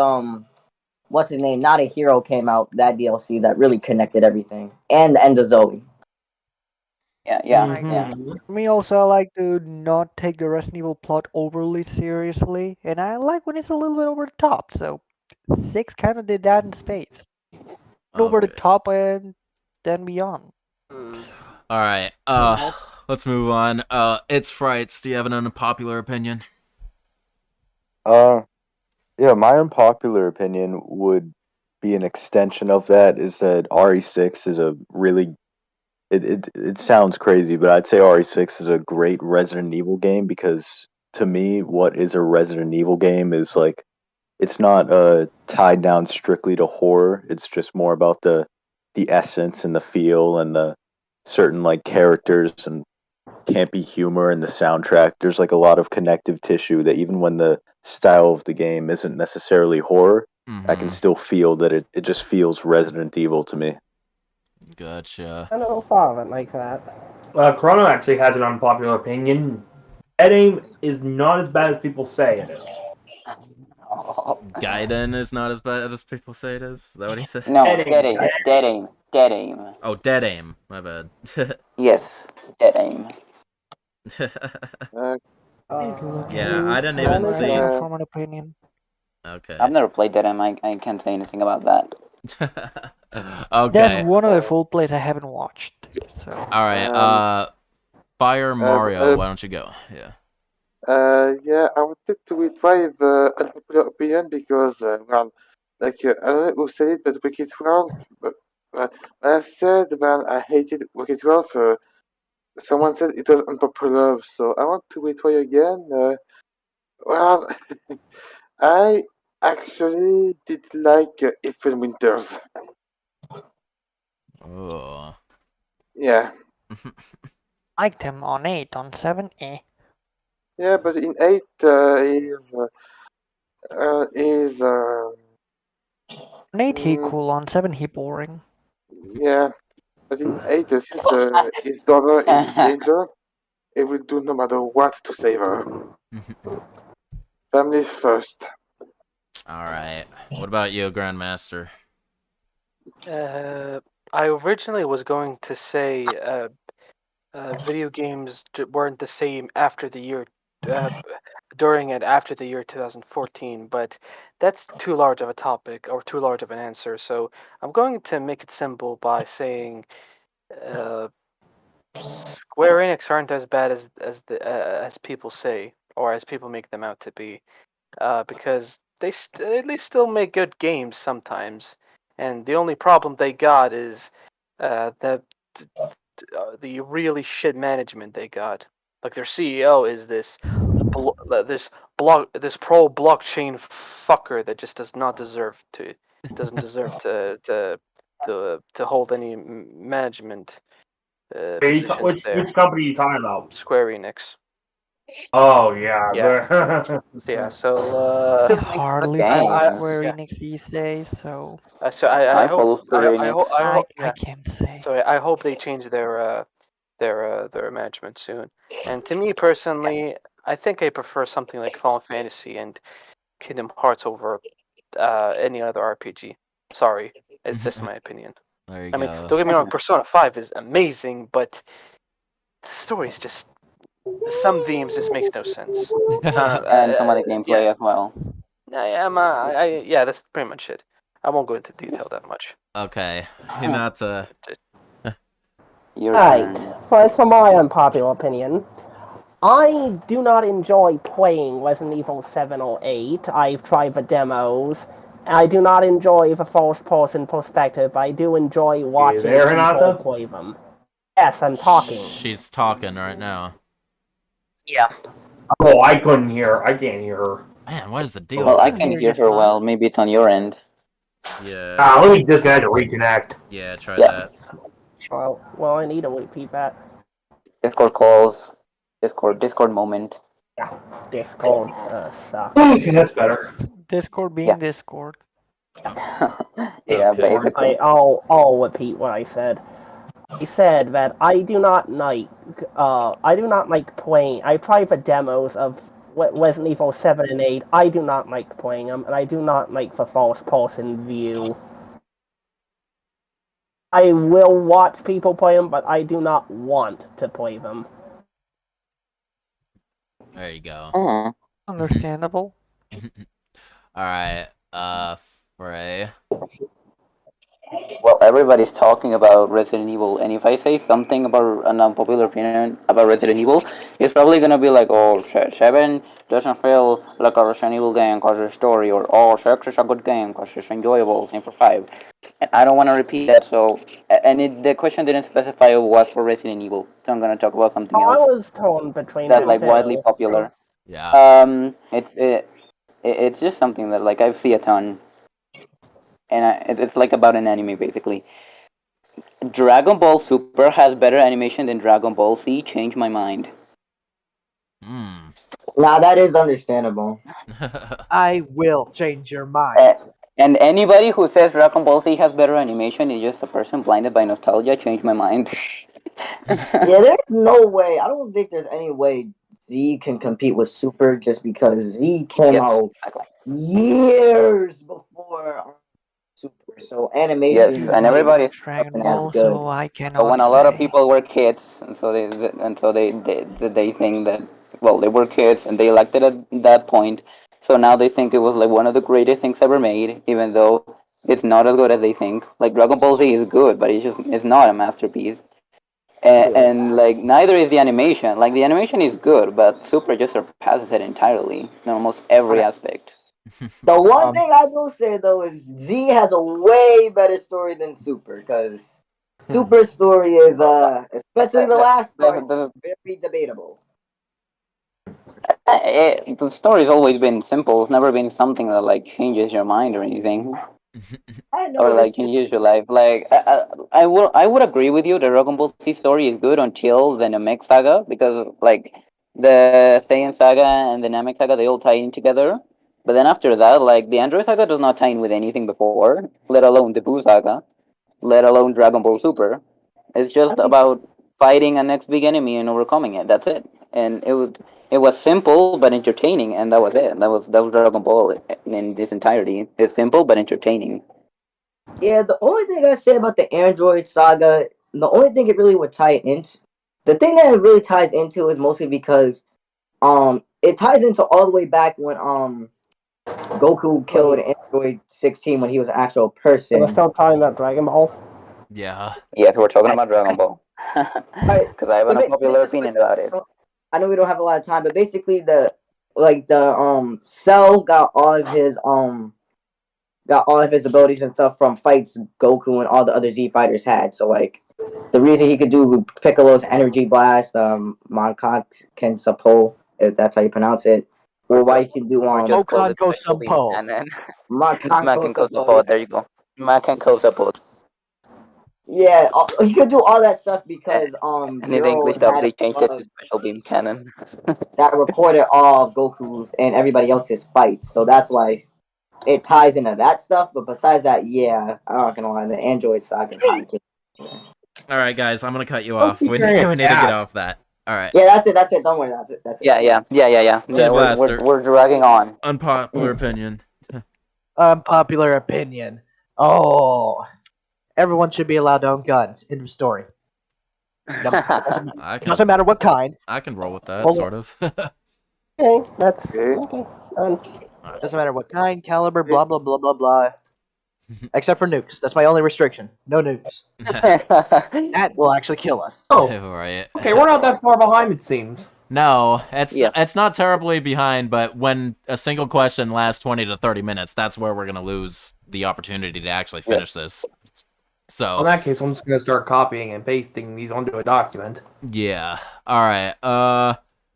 what's his name? Not a Hero came out, that DLC that really connected everything. And the end of Zoe. Yeah. Me also, I like to not take the Resident Evil plot overly seriously, and I like when it's a little bit over the top. So 6 kind of did that in space. Over the top and then beyond. All right. Let's move on. It's Frights. Do you have an unpopular opinion? Yeah, my unpopular opinion would be an extension of that. Is that RE6 is a really it sounds crazy, but I'd say RE6 is a great Resident Evil game because to me, what is a Resident Evil game is like it's not tied down strictly to horror. It's just more about the essence and the feel and the certain like characters and campy humor and the soundtrack. There's like a lot of connective tissue that even when the style of the game isn't necessarily horror, I can still feel that it just feels Resident Evil to me. Gotcha. I never thought of it like that. Chrono actually has an unpopular opinion. Dead Aim is not as bad as people say it is. Gaiden is not as bad as people say it is. Is that what he said? No, Dead Aim. Oh, Dead Aim. My bad. Yes, Dead Aim. Yeah, I didn't even see. From an opinion. Okay. I've never played Dead Aim. I can't say anything about that. Okay. There's one of the full plays I haven't watched. So. All right. Fire Mario. Why don't you go? Yeah. Yeah, I wanted to retry the unpopular opinion because, well, like, I don't know who said it, but Wicked 12, when I said, well, I hated Wicked 12, someone said it was unpopular, so I want to retry again. Well, I actually did like Eiffel Winters. Oh. Yeah. Liked him on 8, on 7, eh. Yeah, but in 8, On 8 he cool, on 7 he boring. yeah, but in 8, since his daughter is in danger, he will do no matter what to save her. Family first. All right. What about you, Grandmaster? I originally was going to say video games weren't the same after the year, during and after the year 2014, but that's too large of a topic or too large of an answer. So I'm going to make it simple by saying Square Enix aren't as bad as people say or as people make them out to be, because they at least still make good games sometimes. And the only problem they got is the really shit management they got. Like their CEO is this pro blockchain fucker that just doesn't deserve to hold any management positions Which there. company are you talking about? Square Enix. Oh yeah. Yeah. So hardly follow Square Enix these days, so. So I hope I can't say. So I hope they change their management soon. And to me personally, I think I prefer something like Final Fantasy and Kingdom Hearts over any other RPG. Sorry, it's just my opinion. There you I mean, go. don't get me wrong, Persona 5 is amazing, but the story is just some themes just makes no sense. And some of the gameplay as well. Yeah, that's pretty much it. I won't go into detail that much. Okay, Hinata. Right. First, for my unpopular opinion, I do not enjoy playing Resident Evil 7 or 8. I've tried the demos. I do not enjoy the first-person perspective. I do enjoy watching there, people Hinata? play them. Yes, I'm talking. She's talking right now. Yeah. Oh, I couldn't hear. I can't hear her. Man, what is the deal? Well, I can hear her well. Maybe it's on your end. Yeah. Let me disconnect to reconnect. Yeah, try that. Well, I need to repeat that. Discord calls, Discord moment. Yeah, Discord sucks. Okay, that's better. Discord being Yeah. Discord. Yeah, basically. I'll repeat what I said. I said that I do not like playing. I tried the demos of Resident Evil 7 and 8. I do not like playing them, and I do not like the first person view. I will watch people play them, but I do not want to play them. There you go. Mm. Understandable. All right, Frey. Well, everybody's talking about Resident Evil, and if I say something about an unpopular opinion about Resident Evil, it's probably gonna be like, oh, 7 doesn't feel like a Resident Evil game because of the story, or oh, 6 is a good game because it's enjoyable, same for 5. And I don't want to repeat that, so, the question didn't specify it was for Resident Evil, so I'm gonna talk about something I else was torn between that's the like widely two. popular. Yeah. It's just something that like I see a ton, and it's like about an anime basically. Dragon Ball Super has better animation than Dragon Ball Z. Change my mind. Nah, that is understandable. I will change your mind. And anybody who says Dragon Ball Z has better animation is just a person blinded by nostalgia. Change my mind. Yeah, there's no way. I don't think there's any way Z can compete with Super just because Z came out years before Super. So animation Yes, and everybody's isn't as good. So I So cannot when a lot of say. people were kids, and so they think that, well, they were kids and they liked it at that point. So now they think it was like one of the greatest things ever made, even though it's not as good as they think. Like Dragon Ball Z is good, but it's not a masterpiece. And like neither is the animation. Like the animation is good, but Super just surpasses it entirely in almost every aspect. The one thing I will say though is Z has a way better story than Super because Super's story is especially the last part very debatable. The story's always been simple. It's never been something that like changes your mind or anything, I know or like it's changes your life. Like I would agree with you. The Dragon Ball Z story is good until the Namek saga, because like the Saiyan saga and the Namek saga, they all tie in together. But then after that, like the Android saga does not tie in with anything before, let alone the Buu saga, let alone Dragon Ball Super. It's just about fighting a next big enemy and overcoming it. That's it. And it was simple but entertaining, and that was it. That was Dragon Ball in this entirety. It's simple but entertaining. Yeah, the only thing I say about the Android saga, the only thing it really would tie into, the thing that it really ties into is mostly because it ties into all the way back when Goku killed Android 16 when he was an actual person. We're still talking about Dragon Ball. Yeah. Yes, we're talking about Dragon Ball. Because I have an unpopular opinion about it. I know we don't have a lot of time, but basically the Cell got all of his abilities and stuff from fights Goku and all the other Z fighters had. So like the reason he could do Piccolo's energy blast, Mankan Sapo, if that's how you pronounce it, or why he can do Mokan go Sampo. Mankan Support. Sapo. There you go. Makan support. Yeah, he could do all that stuff because And in the Zero English dub, had they a changed it to bug Special Beam Cannon. that recorded all of Goku's and everybody else's fights. So that's why it ties into that stuff. But besides that, yeah, I'm not gonna lie, the Android saga kind of. All right, guys, I'm gonna cut you off. We need to get off that. All right. Yeah, that's it. That's it. Don't worry. That's it. That's it. Yeah. We're dragging on. Unpopular opinion. Unpopular opinion. Oh, everyone should be allowed to own guns. End of story. Doesn't matter what kind. I can roll with that, Well, sort of. Okay, that's okay. Doesn't matter what kind, caliber, blah blah blah blah blah. Except for nukes. That's my only restriction. No nukes. That will actually kill us. Oh, right. Okay, we're not that far behind, it seems. No, it's not terribly behind, but when a single question lasts 20 to 30 minutes, that's where we're gonna lose the opportunity to actually finish this. So in that case, I'm just gonna start copying and pasting these onto a document. Yeah. All right.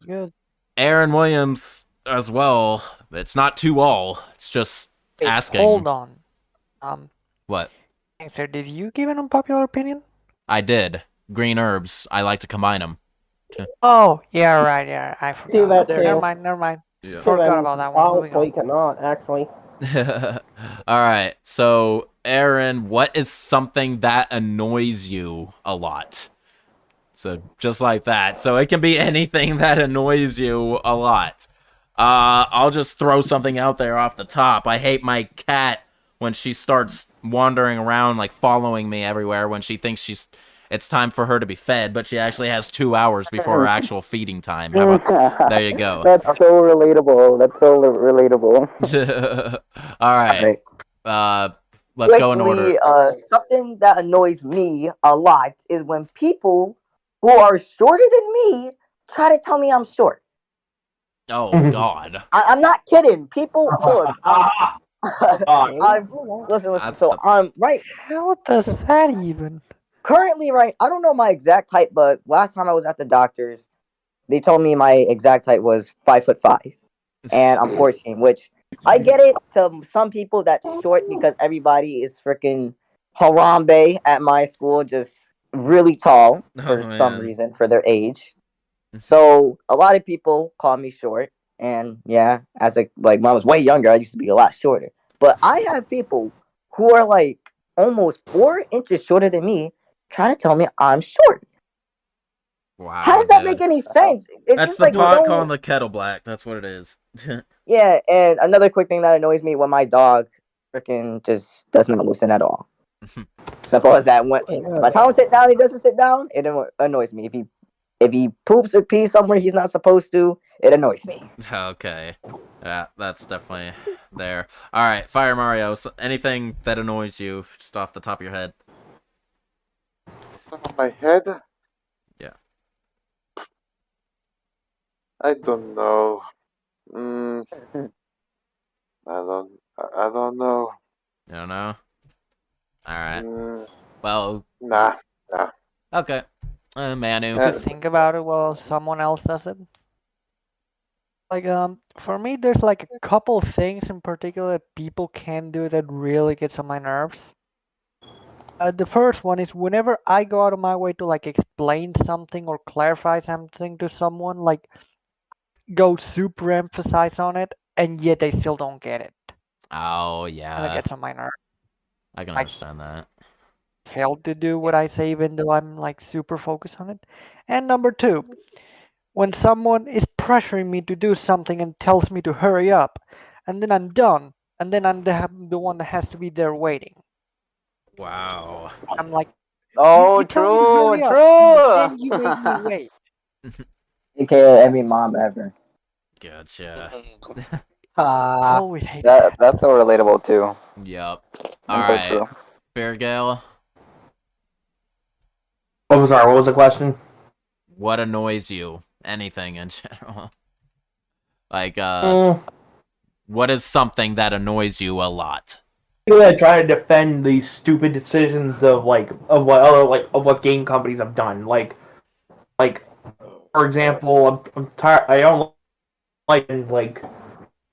Good. Aaron Williams as well. It's not too all. It's just Wait, asking. Hold on. What? Sir, did you give an unpopular opinion? I did. Green herbs. I like to combine them. Oh, yeah, right, yeah, I forgot. Do that Okay, too. never mind. Yeah. Forgot about that one. Moving on. Probably cannot, actually. All right. So, Aaron, what is something that annoys you a lot? So, just like that. So, it can be anything that annoys you a lot. I'll just throw something out there off the top. I hate my cat when she starts wandering around, like following me everywhere when she thinks it's time for her to be fed, but she actually has 2 hours before her actual feeding time. How about, there you go. That's so relatable. That's so relatable. All right. Let's go in order. Lately, something that annoys me a lot is when people who are shorter than me try to tell me I'm short. Oh God. I'm not kidding. People, so look, listen. That's So right. How does that even? Currently, right. I don't know my exact height, but last time I was at the doctor's, they told me my exact height was 5'5", and I'm 14. Which I get it. To some people, that's short because everybody is freaking Harambe at my school, just really tall for some reason for their age. So a lot of people call me short, and yeah, as when I was way younger, I used to be a lot shorter. But I have people who are like almost 4 inches shorter than me trying to tell me I'm short. Wow. How does that make any sense? It's That's just the like pot calling the kettle black. That's what it is. Yeah, and another quick thing that annoys me when my dog freaking just does not listen at all. Suppose that when by the time I sit down, he doesn't sit down. It annoys me. If he poops or pees somewhere he's not supposed to, it annoys me. Okay. Yeah, that's definitely there. All right, Fire Mario. So anything that annoys you, just off the top of your head? Top of my head? Yeah. I don't know. I don't know. You don't know? All right. Well. Nah. Okay. Manu. You think about it while someone else does it. Like for me, there's like a couple things in particular that people can do that really gets on my nerves. The first one is whenever I go out of my way to like explain something or clarify something to someone, like go super emphasize on it, and yet they still don't get it. Oh And yeah. that gets on my nerves. I can understand that. Fail to do what I say even though I'm like super focused on it. And number two, when someone is pressuring me to do something and tells me to hurry up, and then I'm done, and then I'm the one that has to be there waiting. Wow. I'm like, Oh, you tell me to true, hurry up, true. then you make me wait. AKA every mom ever. Gotcha. I always hate that. That's so relatable too. Yep. That's All so right. true. Fair Gale. What was the question? What annoys you? Anything in general. Like, what is something that annoys you a lot? People that try to defend these stupid decisions of what game companies have done. Like for example, I'm tired. I don't like people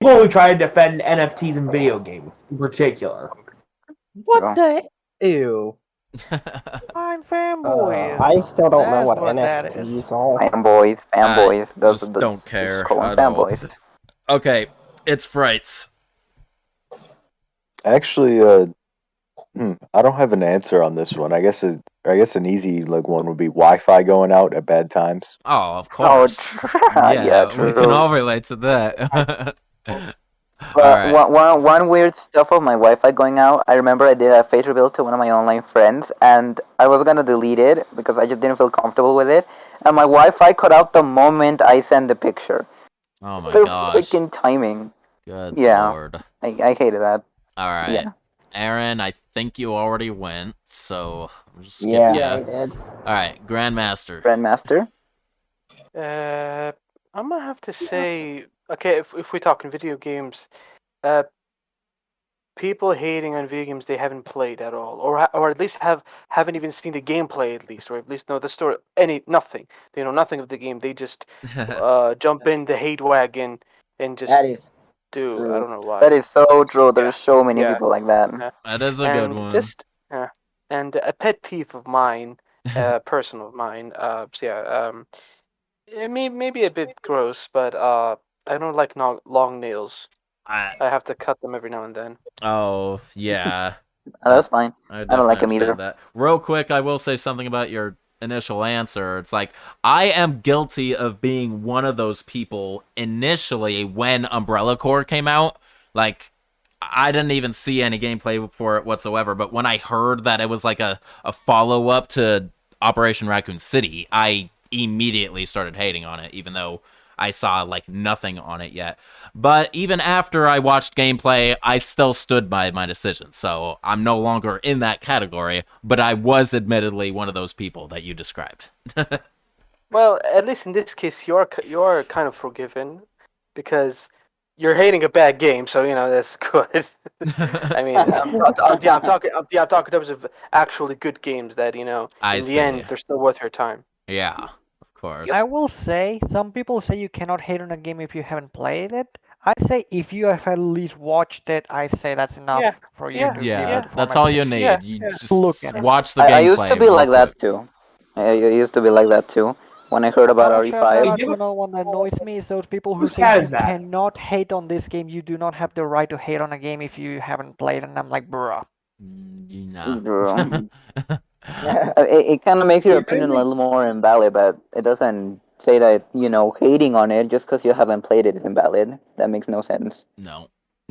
who try to defend NFTs in video games in particular. What the? Ew. I'm fanboys. I still don't know That's what that is. NFTs are. Fanboys. Those just don't care. Call them at all. fanboys. Okay, it's Frights. Actually, I don't have an answer on this one. I guess an easy one would be Wi-Fi going out at bad times. Oh, of course. Yeah, we can all relate to that. But one weird stuff of my Wi-Fi going out. I remember I did a face reveal to one of my online friends, and I was gonna delete it because I just didn't feel comfortable with it. And my Wi-Fi cut out the moment I sent the picture. Oh my The gosh. freaking timing. Good Yeah. lord. I hated that. All right. Yeah. Aaron, I think you already went, so I'll just skip Yeah, ya. I did. All right, Grandmaster. I'm gonna have to say, okay, if we're talking video games, people hating on video games they haven't played at all, or at least haven't even seen the gameplay at least, or at least know the story, nothing. They know nothing of the game. They just jump in the hate wagon and just That is do. true. I don't know why. That is so true. There's so many people like that. That is a good one. And a pet peeve of mine, personal of mine. maybe a bit gross, but I don't like long nails. I have to cut them every now and then. Oh, yeah. That's fine. I I don't like him understand either. that. Real quick, I will say something about your initial answer. It's like, I am guilty of being one of those people initially when Umbrella Corps came out. Like, I didn't even see any gameplay for it whatsoever, but when I heard that it was like a follow-up to Operation Raccoon City, I immediately started hating on it, even though I saw like nothing on it yet. But even after I watched gameplay, I still stood by my decision. So I'm no longer in that category, but I was admittedly one of those people that you described. Well, at least in this case, you're kind of forgiven because you're hating a bad game, so that's good. I mean, I'm talking in terms of actually good games that I in see. the end they're still worth your time. Yeah, of course. I will say, some people say you cannot hate on a game if you haven't played it. I say if you have at least watched it, I say that's enough for you to be able to form that's a all you decision. need. You just Look at it. watch the I gameplay. used to be like that too. I used to be like that too. When I heard about I'll shout RE5. out to another one that annoys me is those people who Whose say cat you is that? cannot hate on this game. You do not have the right to hate on a game if you haven't played. And I'm like, bruh. It kind of makes your opinion a little more invalid, but it doesn't say that hating on it just because you haven't played it is invalid. That makes no sense. No.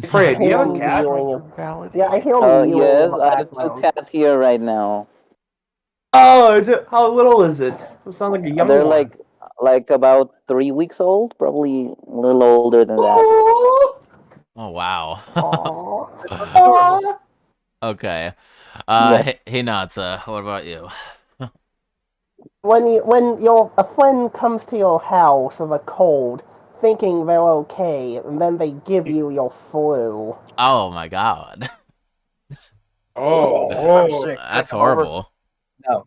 Freya, do you have a Him cat? mewing. Yeah, I hear him mewing Yes, in the I have two background. cats here right now. Oh, is it? How little is it? It sounds like a young They're one. like about 3 weeks old, probably a little older than that. Oh, wow. Aww. Okay. Yeah. Hey, Natsa, what about you? When a friend comes to your house with a cold, thinking they're okay, and then they give you your flu. Oh my god. That's horrible. No.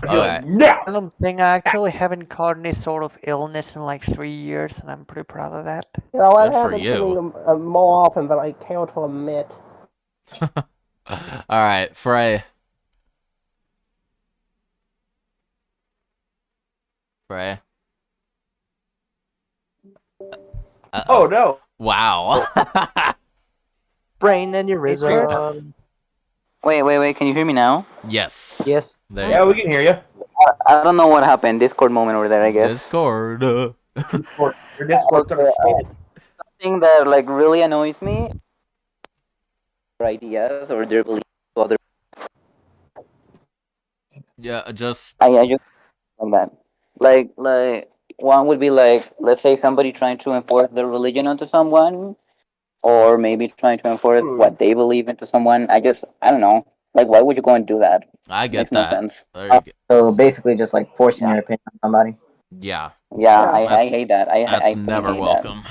Okay. I don't think I actually haven't caught any sort of illness in like 3 years, and I'm pretty proud of that. You know, that Good for happens to you. me more often than I care to admit. Alright, Frey. Frey. Oh no. Wow. Brain aneurysm. Wait, can you hear me now? Yes. Yes. There Yeah, you we go. can hear you. I don't know what happened. Discord moment over there, I guess. Discord. Your Discord Okay, something that like really annoys me. Their ideas or their beliefs to other. Yeah, just I just like that. Like one would be like, let's say somebody trying to enforce their religion onto someone, or maybe trying to enforce what they believe into someone. I don't know. Like, why would you go and do that? I get Makes that. no sense. There you go. So basically, just like forcing your opinion on somebody. Yeah. Yeah, I That's- hate that. I That's I never hate welcome.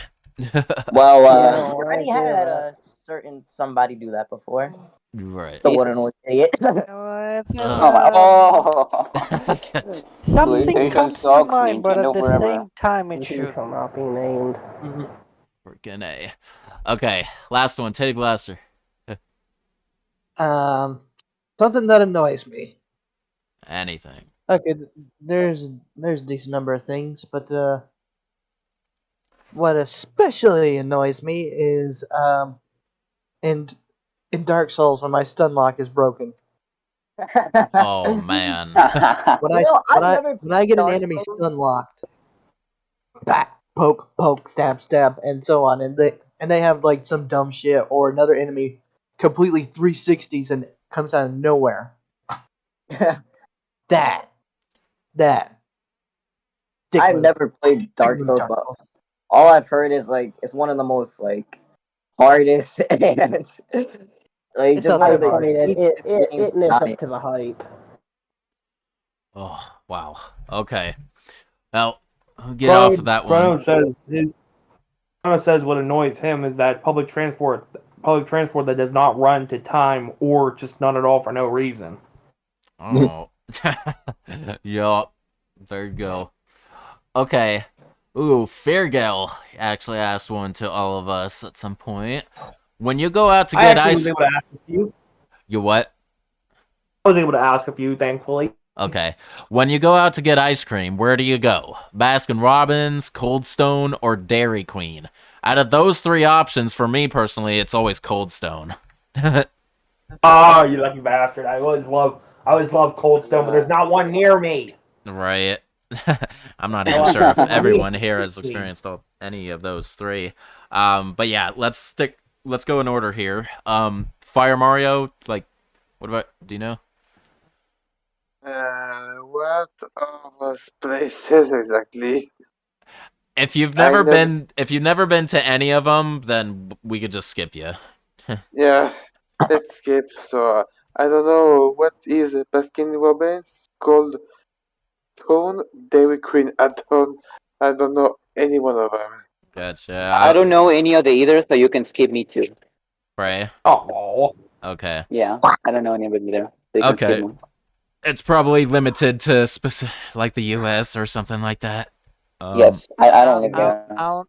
Well, Yeah, we already I had get a certain somebody do that before. Right. The one and only idiot. Something PlayStation comes to sucks, mind, but at Nintendo the forever. same time, it He should. shall not be named. Freaking A. Okay, last one. Teddy Blaster. Something that annoys me. Anything. Okay, there's a decent number of things, but what especially annoys me is in Dark Souls when my stun lock is broken. Oh man. When I get an enemy stun locked, back, poke, stab, and so on, and they have like some dumb shit or another enemy completely 360s and comes out of nowhere. that. I've never played Dark Souls, but all I've heard is like it's one of the most like hardest and like It's just not one of that the hard. easiest games It to lives die. up to the hype. Oh wow. Okay. Well, I'll get off of that one. Chrono says what annoys him is that public transport that does not run to time or just none at all for no reason. Oh. Yup. There you go. Okay. Ooh, Fairgale actually asked one to all of us at some point. When you go out to I get actually ice... was able to ask a few. You what? I was able to ask a few, thankfully. Okay. When you go out to get ice cream, where do you go? Baskin Robbins, Cold Stone, or Dairy Queen? Out of those three options, for me personally, it's always Cold Stone. Oh, you lucky bastard! I always love Cold Stone, but there's not one near me. Right. I'm not even sure if everyone here has experienced any of those three. But yeah, let's go in order here. Fire Mario, like, what about, do you know? What are those places exactly? If you've never been to any of them, then we could just skip you. Yeah, let's skip. So I don't know what is Baskin Robbins called. Tone Dairy Queen. I don't know any one of them. Gotcha. I don't know any of the either, so you can skip me too. Right. Oh. Okay. Yeah, I don't know any of it either. So you can Okay. skip me. It's probably limited to like the U.S. or something like that. Yes, I don't live there. All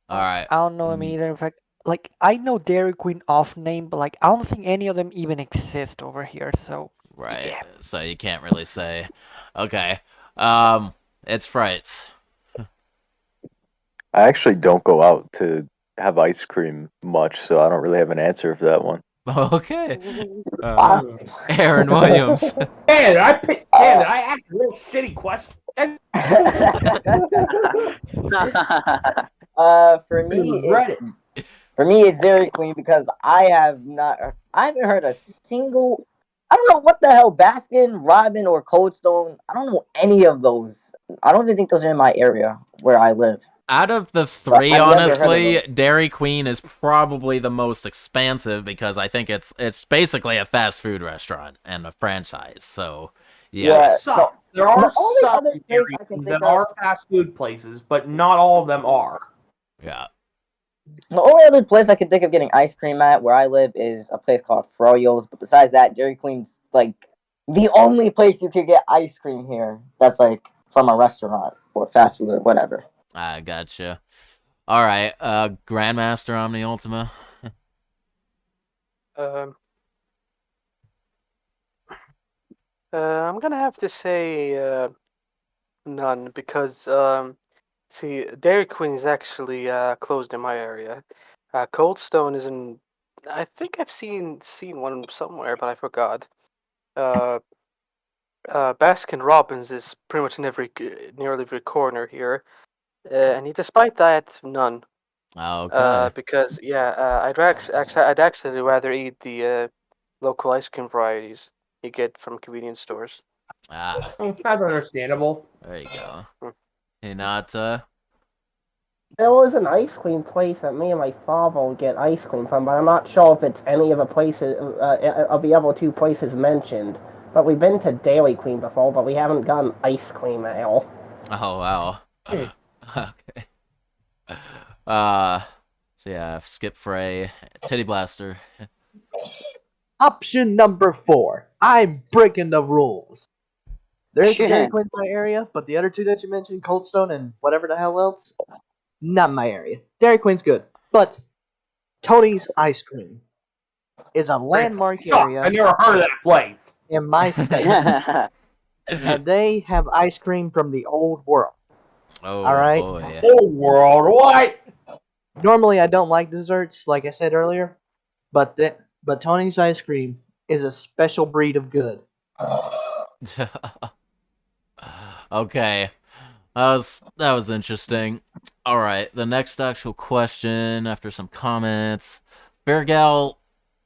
right. I don't know them either. In fact, like I know Dairy Queen off name, but like I don't think any of them even exist over here. So right. Yeah. So you can't really say. Okay. It's Frights. I actually don't go out to have ice cream much, so I don't really have an answer for that one. Okay. Aaron Williams. Man, I asked a real shitty question. For me, it's Dairy Queen because I haven't heard a single. I don't know what the hell Baskin, Robin, or Cold Stone. I don't know any of those. I don't even think those are in my area where I live. Out of the three, honestly, Dairy Queen is probably the most expansive because I think it's basically a fast food restaurant and a franchise. So, yeah. There are some Dairy Queens that are fast food places, but not all of them are. Yeah. The only other place I can think of getting ice cream at where I live is a place called Froyo's. But besides that, Dairy Queen's like the only place you could get ice cream here that's like from a restaurant or fast food or whatever. I gotcha. All right, Grandmaster Omni Ultima. I'm gonna have to say none because see, Dairy Queen is actually closed in my area. Cold Stone is in. I think I've seen one somewhere, but I forgot. Baskin Robbins is pretty much in nearly every corner here, and despite that, none. Okay. Because I'd actually rather eat the local ice cream varieties you get from convenience stores. That's understandable. There you go. Hinata. There was an ice cream place that me and my father would get ice cream from, but I'm not sure if it's any of the places of the other two places mentioned. But we've been to Dairy Queen before, but we haven't gotten ice cream at all. Oh wow. Okay. So yeah, Skip Frey, Titty Blaster. Option number 4. I'm breaking the rules. There is a Dairy Queen in my area, but the other two that you mentioned, Cold Stone and whatever the hell else, not my area. Dairy Queen's good, but Tony's Ice Cream is a landmark area. I never heard of that place. In my state. And they have ice cream from the old world. Oh, all right. Boy. Old world, what? Normally, I don't like desserts, like I said earlier, but Tony's Ice Cream is a special breed of good. Okay. That was interesting. All right, the next actual question after some comments. Beargal,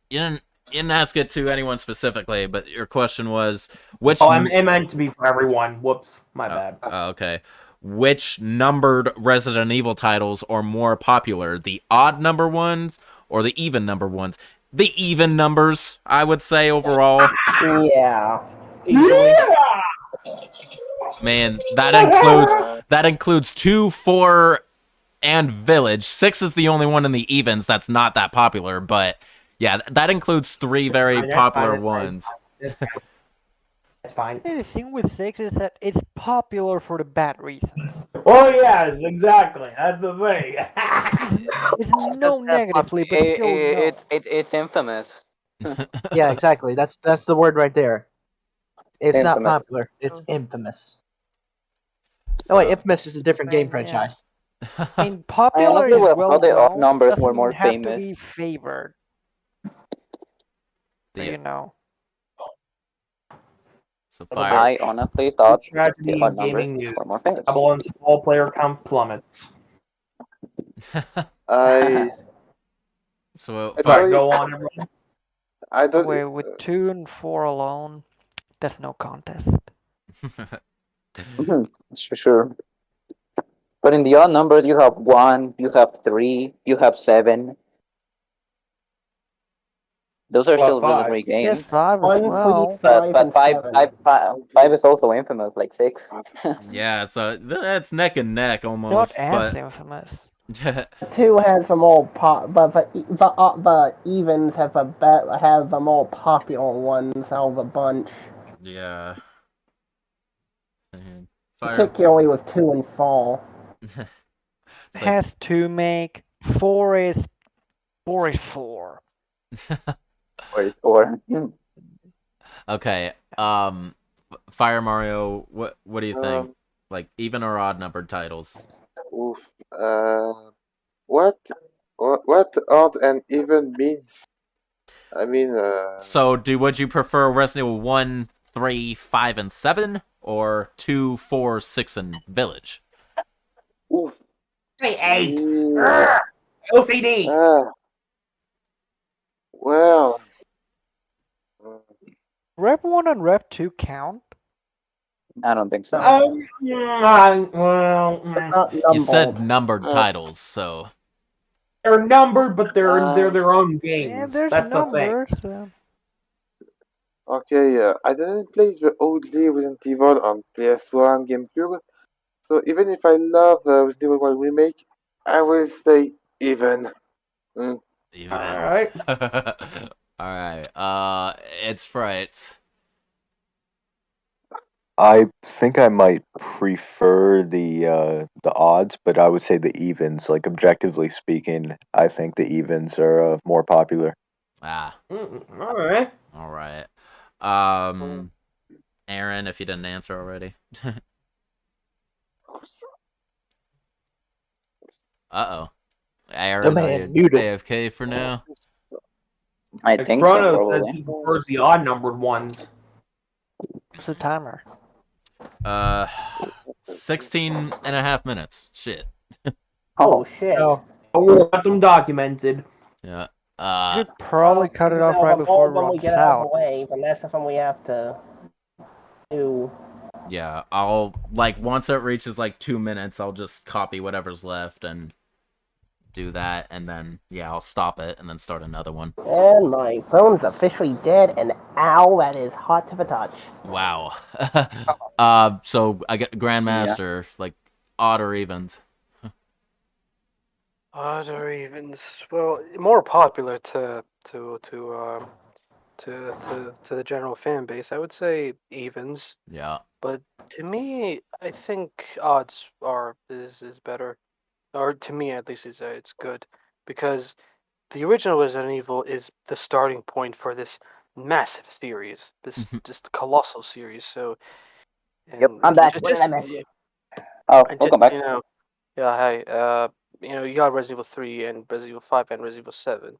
you didn't ask it to anyone specifically, but your question was which. Oh, it meant to be for everyone. Whoops, my bad. Okay. Which numbered Resident Evil titles are more popular, the odd number ones or the even number ones? The even numbers, I would say overall. Yeah. Yeah. Man, that includes 2, 4, and Village. 6 is the only one in the evens that's not that popular, but yeah, that includes 3 very popular ones. That's fine. The thing with 6 is that it's popular for the bad reasons. Oh yes, exactly. That's the thing. It's no negatively, but still no. It's infamous. Yeah, exactly. That's the word right there. It's not Infamous. popular. It's infamous. Oh wait, Infamous is a different game Yeah. franchise. I mean, popular honestly, is well, well the odd known. numbers Doesn't were more have to famous. be favored. So, you know. So I honestly thought the tragedy odd in numbers gaming is were more famous. double and small player count plummets. I So Sorry, go on, everyone. I don't. Wait, with 2 and 4 alone, there's no contest. That's for sure. But in the odd numbers, you have 1, you have 3, you have 7. Those are still really great games. Yes, 5 as well. But 5 is also infamous, like 6. Yeah, so that's neck and neck almost. Not as but... infamous. 2 has the more but the evens have have the more popular ones out of a bunch. Yeah. Particularly with 2 and 4. Has to make 4 is 4 is 4. 4 is 4. Okay. Fire Mario, what do you think? Like even or odd numbered titles? Oof. What odd and even means? I mean, So would you prefer Resident Evil 1, 3, 5, and 7, or 2, 4, 6, and Village? Oof. Say 8. Yeah. OCD. Well. Rev 1 and Rev 2 count? I don't think so. You said numbered titles, so They're numbered, but they're their own games. Yeah, there's That's numbers. the thing. Okay, I didn't play the old Resident Evil on PS1, GameCube, so even if I love Resident Evil 1 Remake, I will say even. Even. Alright. Alright. It's Fright. I think I might prefer the odds, but I would say the evens. Like objectively speaking, I think the evens are more popular. Alright. Alright. Aaron, if you didn't answer already. Uh-oh. Aaron, are you AFK for now? I think Chrono so, says probably. he prefers the odd numbered ones. What's the timer? 16 and a half minutes. Shit. Oh shit. Oh, we'll get them documented. Yeah. You should probably cut it off right before it when we runs get out of out. the way, then that's the one we have to do. Yeah, I'll once it reaches 2 minutes, I'll just copy whatever's left and do that, and then I'll stop it and then start another one. And my phone's officially dead, and ow, that is hot to the touch. Wow. So I get Grandmaster, odd or evens. Odd or evens? Well, more popular to the general fan base, I would say evens. Yeah. But to me, I think odds is better, or to me at least it's good, because the original Resident Evil is the starting point for this massive series, this just colossal series. So. Yep, I'm back. What did I miss? Oh, welcome back. Hi. You got Resident Evil 3 and Resident Evil 5 and Resident Evil 7.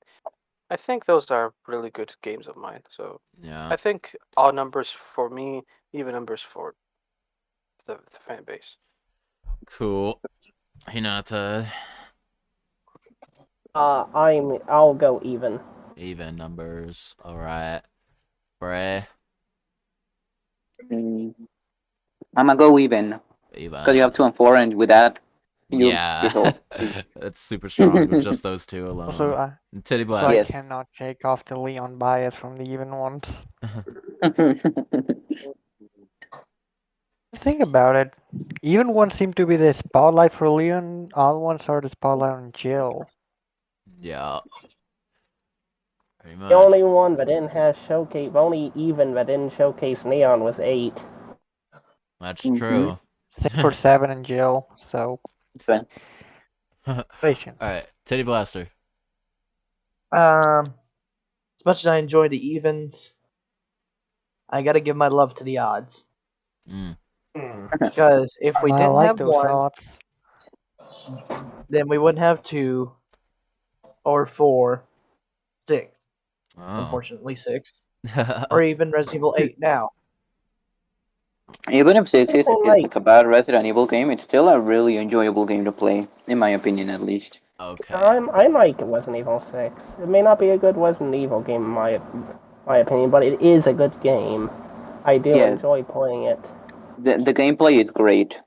I think those are really good games of mine. So yeah, I think odd numbers for me, even numbers for the fan base. Cool. Hinata. I'll go even. Even numbers. All right. Bray. I'm gonna go even. Even. Because you have 2 and 4, and with that, yeah, that's super strong with just those two alone. Also, Titty so blast. I cannot shake off the Leon bias from the even ones. Think about it. Even ones seem to be the spotlight for Leon. Other ones are the spotlight on Jill. Yeah. Pretty much. The only one that didn't have showcase, the only even that didn't showcase Neon was 8. That's true. 6 for 7 and Jill. So. Patience. All right, Titty Blaster. As much as I enjoy the evens, I gotta give my love to the odds. Mm. Because if we I didn't like have those one, odds. then we wouldn't have 2 or 4, 6. Oh. Unfortunately, 6. Or even Resident Evil 8 now. Even if 6 is like- like a bad Resident Evil game, it's still a really enjoyable game to play, in my opinion at least. Okay. I like Resident Evil 6. It may not be a good Resident Evil game in my opinion, but it is a good game. I do Yeah. enjoy playing it. The gameplay is great.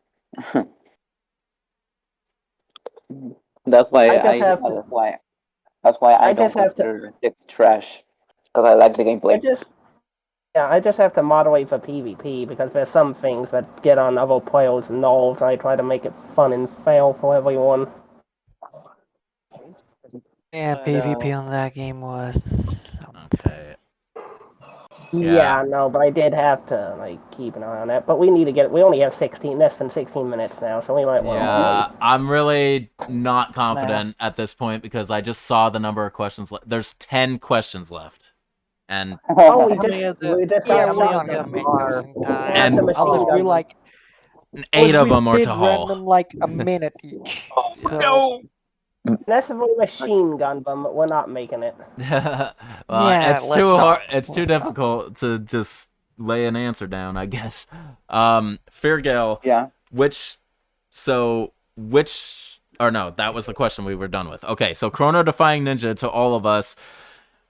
That's why I just have to- that's why I I don't just have to- consider it trash. Because I like the gameplay. I just have to moderate for PvP because there's some things that get on other players' nerves, and I try to make it fun and fair for everyone. Yeah, PvP on that game was okay. Yeah, no, but I did have to keep an eye on that. But we need to get. We only have less than 16 minutes now, so we might want to. Yeah, I'm really not confident at this point because I just saw the number of questions. There's 10 questions left, and Oh, we just yeah, got we're shot not gonna make those in time. And- unless we like 8 of them are speed to haul. random like a minute each. So No. That's if we machine gun them, but we're not making it. Well, Yeah, it's let's too not. hard. It's too difficult to just lay an answer down, I guess. Fairgale. Yeah. Or no, that was the question we were done with. Okay, so Chrono Defying Ninja to all of us.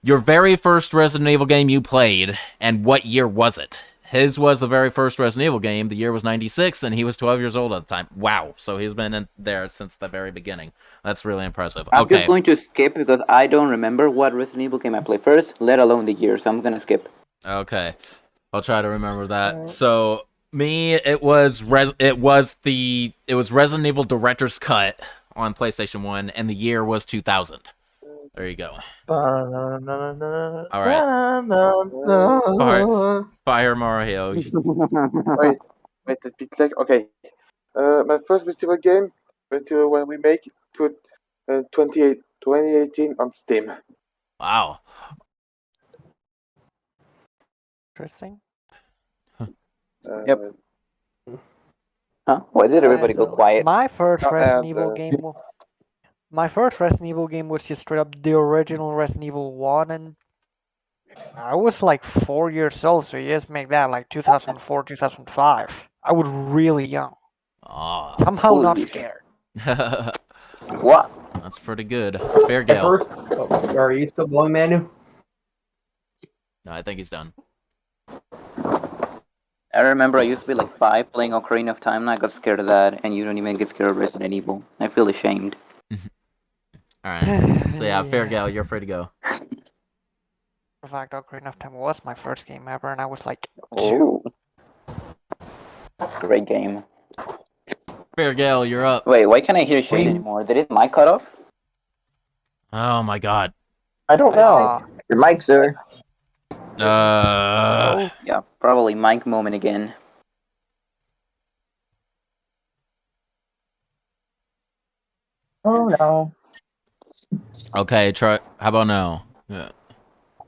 Your very first Resident Evil game you played, and what year was it? His was the very first Resident Evil game. The year was 96, and he was 12 years old at the time. Wow. So he's been in there since the very beginning. That's really impressive. I'm Okay. just going to skip because I don't remember what Resident Evil game I played first, let alone the year, so I'm gonna skip. Okay. I'll try to remember that. So me, it was Resident Evil Director's Cut on PlayStation 1, and the year was 2000. There you go. All right. Fire Mario. wait, a bit like okay. My first festival game, festival when we make to 2018 on Steam. Wow. Interesting. Yep. Huh? Why did everybody go quiet? My first Resident and, Evil game. My first Resident Evil game was just straight up the original Resident Evil 1, and I was like 4 years old, so you just make that like 2004, 2005. I was really young. Oh. Somehow not scared. What? That's pretty good. At Fairgale. first, are you still going, Manu? No, I think he's done. I remember I used to be like 5 playing Ocarina of Time and I got scared of that, and you don't even get scared of Resident Evil. I feel ashamed. Alright. So yeah, Fairgale, you're free to go. In fact, Ocarina of Time was my first game ever, and I was like 2. Oh. Great game. Fairgale, you're up. Wait, why can't I hear Shade anymore? Did his mic cut off? Oh my god. I don't know. Your mic, sir. Yeah, probably mic moment again. Oh no. Okay, try. How about now? Yeah.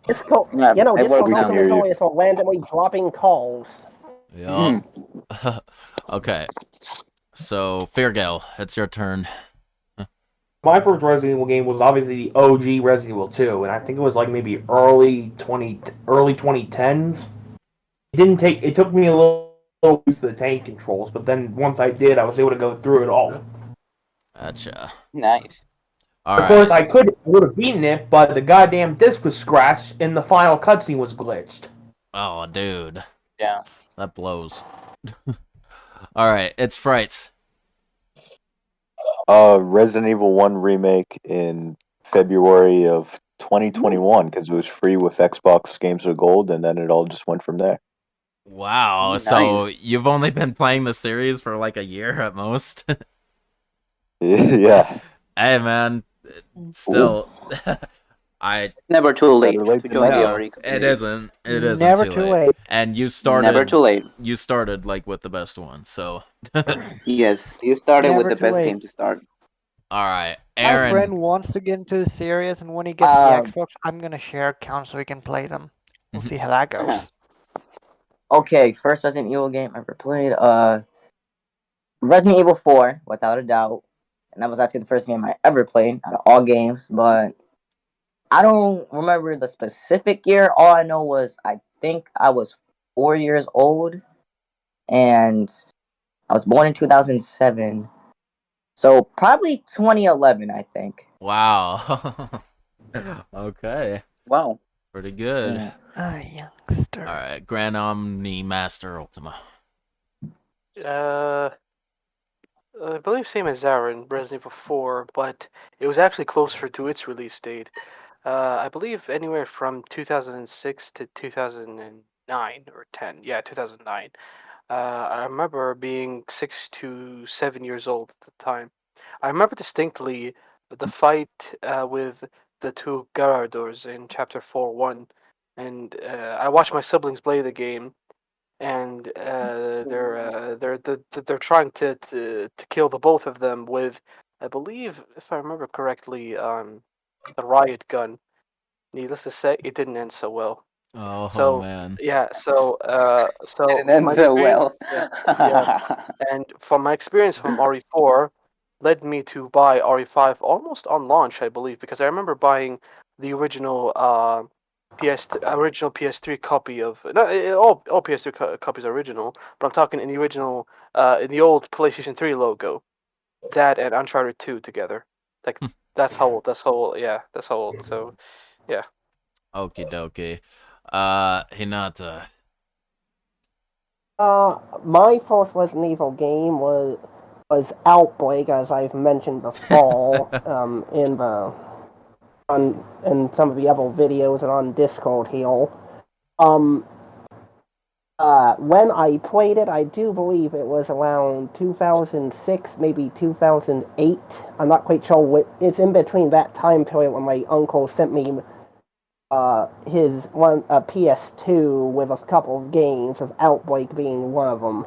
This call, Yeah, this I call can also hear you. notorious for randomly dropping calls. Yeah. Okay. So, Fairgale, it's your turn. My first Resident Evil game was obviously the OG Resident Evil 2, and I think it was like maybe early 2010s. It took me a little used to the tank controls, but then once I did, I was able to go through it all. Gotcha. Nice. Of course, I would have beaten it, but the goddamn disc was scratched and the final cutscene was glitched. Oh, dude. Yeah. That blows. Alright, it's Frights. Resident Evil 1 remake in February of 2021 because it was free with Xbox Games with Gold, and then it all just went from there. Wow, Nice. so you've only been playing the series for like a year at most? Yeah. Hey, man. Still. Never too late Better late to than join the never. RE It community. isn't. It isn't Never too too late. late. And you started. Never too late. You started like with the best one, so. Yes, you started Never with the too best late. game to start. All right, My Aaron. friend wants to get into the series, and when he gets the Xbox, I'm gonna share accounts so he can play them. We'll see how that goes. Okay, first Resident Evil game I ever played. Resident Evil 4, without a doubt. And that was actually the first game I ever played out of all games, but I don't remember the specific year. All I know was I think I was 4 years old, and I was born in 2007. So probably 2011, I think. Wow. Okay. Wow. Pretty good. Youngster. All right, Grand Omni Master Ultima. I believe same as Aaron, Resident Evil 4, but it was actually closer to its release date. I believe anywhere from 2006 to 2009 or 10. Yeah, 2009. I remember being 6 to 7 years old at the time. I remember distinctly the fight with the two Garradors in Chapter 4-1, and I watched my siblings play the game, and they're trying to kill the both of them with, I believe, if I remember correctly, the riot gun. Needless to say, it didn't end so well. Oh man. Yeah, so Didn't end my so experience, well. yeah, and from my experience from RE4 led me to buy RE5 almost on launch, I believe, because I remember buying the original original PS3 copy of all PS3 copies are original, but I'm talking in the original in the old PlayStation 3 logo, that and Uncharted 2 together. Like that's how old. That's how old. Yeah, that's how old. So, yeah. Okie dokie. Hinata. My first Resident Evil game was Outbreak, as I've mentioned before, in some of the other videos and on Discord here. When I played it, I do believe it was around 2006, maybe 2008. I'm not quite sure what. It's in between that time period when my uncle sent me his a PS2 with a couple of games, of Outbreak being one of them.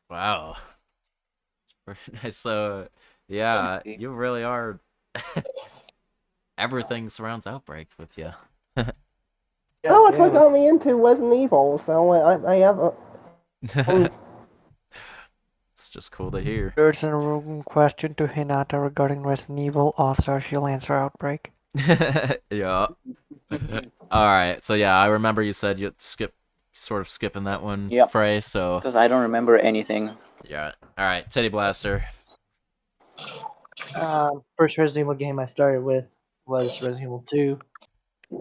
Wow. So, yeah, you really are. Everything surrounds Outbreak with you. Oh, it's what got me into Resident Evil, so I have a. It's just cool to hear. There's a question to Hinata regarding Resident Evil. Also, she'll answer Outbreak. Yeah. All right. So yeah, I remember you said you'd sort of skipping that one, Yep. Frey. So because I don't remember anything. Yeah. All right, Teddy Blaster. First Resident Evil game I started with was Resident Evil 2.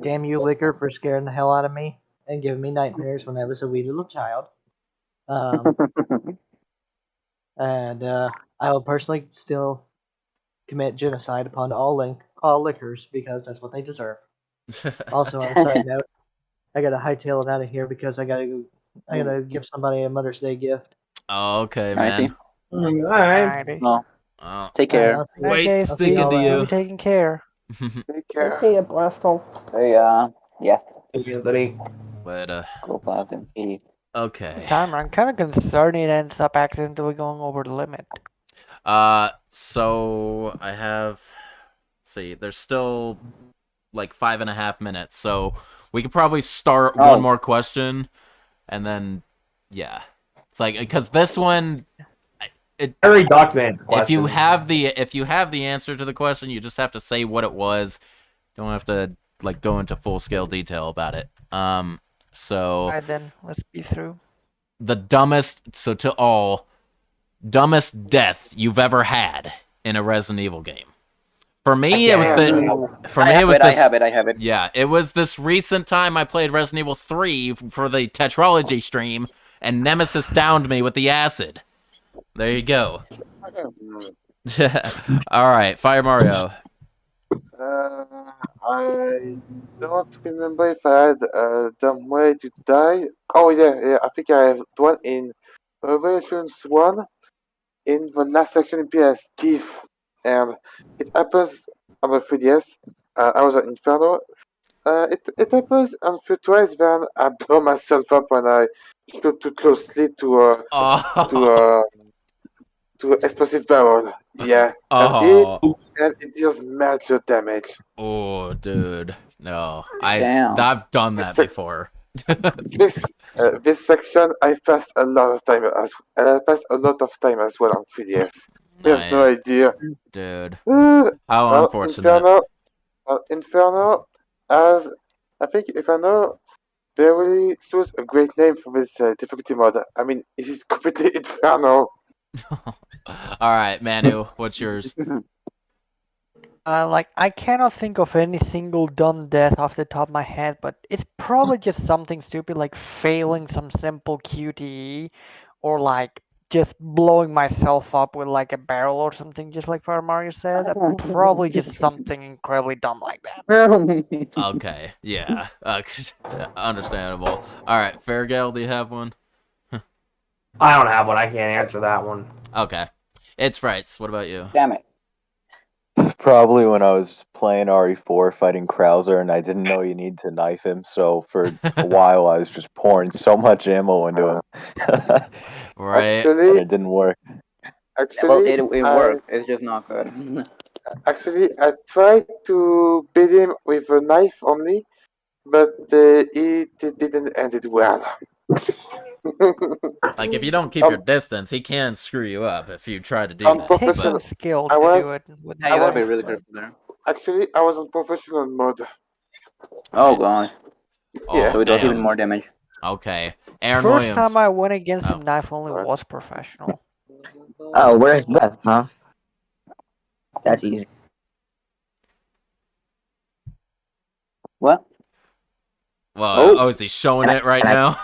Damn you, Liquor, for scaring the hell out of me and giving me nightmares when I was a wee little child. And I will personally still commit genocide upon all liquors because that's what they deserve. Also, on a side note, I gotta hightail it out of here because I gotta give somebody a Mother's Day gift. Oh, okay, I see. man. All right. Well, Oh. take care. Wait, speaking to you. Be taking care. Take I see it, Blasto. Hey, yeah. Thank you, buddy. But Go back and eat. Okay. Timer, I'm kind of concerned it ends up accidentally going over the limit. So I have. Let's see, there's still like 5.5 minutes, so we could probably start one more question, and then yeah, it's like because this one. Very documented question. If you have the answer to the question, you just have to say what it was. Don't have to like go into full scale detail about it. So Alright then, let's be through. the dumbest death you've ever had in a Resident Evil game. For me, I have it. Yeah, it was this recent time I played Resident Evil 3 for the Tetralogy stream, and Nemesis downed me with the acid. There you go. All right, Fire Mario. I don't remember if I had a dumb way to die. Oh yeah, I think I have one in Revelations 1 in the last section in PS Keith, and it happens on the 3DS. I was at Inferno. It happens on few twice. Then I blow myself up when I flew too closely to explosive barrel. Yeah, and it deals major damage. Oh, dude, no, I've done that before. This section I passed a lot of time as well on 3DS. You have no idea, dude. How well, unfortunate. Inferno, as I think Inferno, they really chose a great name for this difficulty mode. I mean, it is completely Inferno. All right, Manu, what's yours? Like, I cannot think of any single dumb death off the top of my head, but it's probably just something stupid like failing some simple QTE, or like just blowing myself up with like a barrel or something, just like Fire Mario said. Probably just something incredibly dumb like that. Okay, yeah, understandable. All right, Fairgale, do you have one? I don't have one. I can't answer that one. Okay, it's Frights. What about you? Damn it. Probably when I was playing RE4 fighting Krauser and I didn't know you need to knife him, so for a while I was just pouring so much ammo into him. Right. And it didn't work. Well, it worked. It's just not good. Actually, I tried to beat him with a knife only, but it didn't end it well. Like, if you don't keep your distance, he can screw you up if you try to do that. Take some skill to do it. Yeah, you gotta be really careful there. Actually, I was on professional mode. Oh god. Yeah. So it does damn. even more damage. Okay. Aaron First Williams. time I went against him, knife only was professional. Oh, where's that, huh? That's easy. What? Well, is he showing it right now?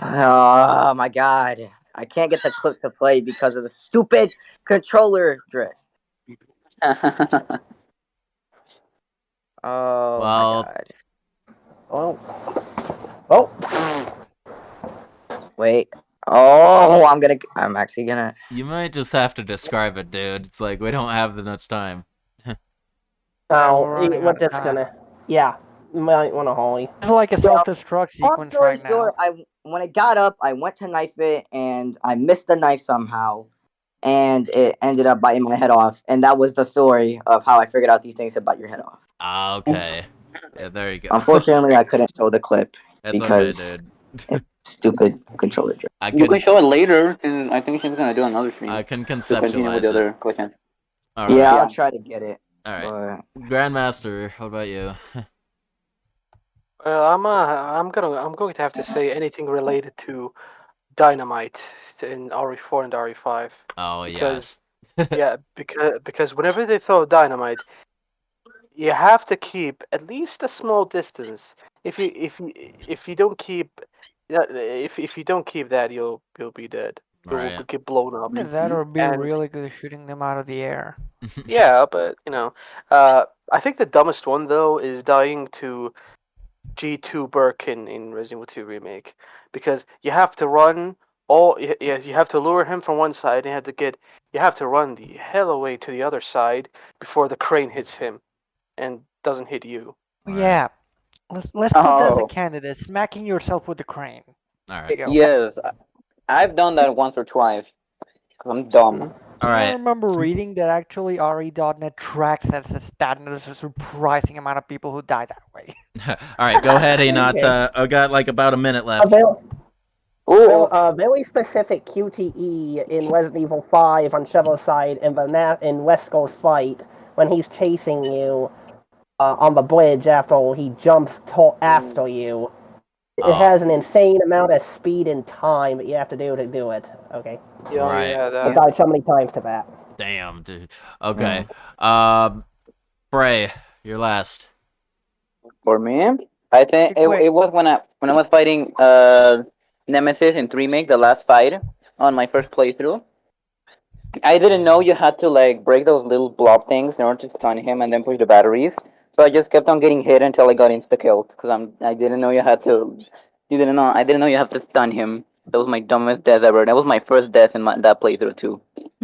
Oh my god. I can't get the clip to play because of the stupid controller drift. Oh well, my god. Oh. Wait. Oh, I'm actually gonna. You might just have to describe it, dude. It's like we don't have that much time. Oh, we're just gonna. Yeah, you might want to Holly. It's like a self-destruct Long sequence story right now. short, when I got up, I went to knife it and I missed the knife somehow, and it ended up biting my head off. And that was the story of how I figured out these things to bite your head off. Okay. Yeah, there you go. Unfortunately, I couldn't show the clip That's because okay, dude. it's stupid controller drift. You can show it later, and I think she's gonna do another stream. I can to continue conceptualize with the it. other question. All right. Yeah, I'll try to get it. All right. Grandmaster, what about you? I'm going to have to say anything related to dynamite in RE4 and RE5. Oh because, yeah, because whenever they throw dynamite, you have to keep at least a small distance. If you don't keep if you don't keep that, you'll be dead. You'll get blown up. Either that or be And- really good at shooting them out of the air. Yeah, but I think the dumbest one though is dying to G2 Birkin in Resident Evil 2 Remake, because you have to run you have to lure him from one side and you have to run the hell away to the other side before the crane hits him and doesn't hit you. Yeah. Let's put that as a candidate. Smacking yourself with the crane. All right. Yes, I've done that once or twice. Cause I'm dumb. All I remember reading that actually RE.net tracks as a stat, and there's a surprising amount of people who die that way. All right, go ahead, Hinata. I got like about a minute left. Very specific QTE in Resident Evil 5 on Shovel's side in Wesco's fight when he's chasing you on the bridge after he jumps after you. It has an insane amount of speed and time that you have to do it. Okay. Yeah, Right. I died so many times to that. Damn, dude. Okay. Bray, you're last. For me, I think it was when I was fighting Nemesis in Remake, the last fight on my first playthrough. I didn't know you had to like break those little blob things in order to stun him and then push the batteries. So I just kept on getting hit until I got insta-killed because I didn't know you had to. I didn't know you have to stun him. That was my dumbest death ever. That was my first death in that playthrough too.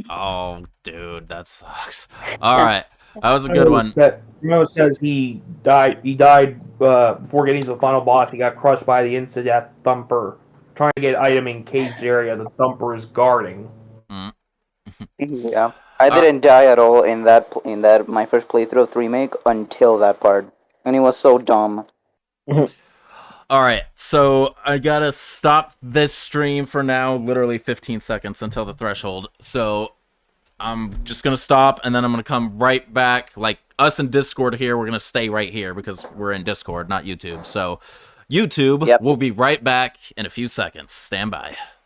Oh, dude, that sucks. All right, that was a good one. Says he died. He died before getting to the final boss. He got crushed by the insta-death Thumper. Trying to get item in cage area. The Thumper is guarding. Yeah, I didn't die at all in that my first playthrough of Remake until that part, and it was so dumb. All right, so I gotta stop this stream for now, literally 15 seconds until the threshold. So I'm just gonna stop, and then I'm gonna come right back. Like, us in Discord here, we're gonna stay right here because we're in Discord, not YouTube. So YouTube will be right back in a few seconds. Stand by.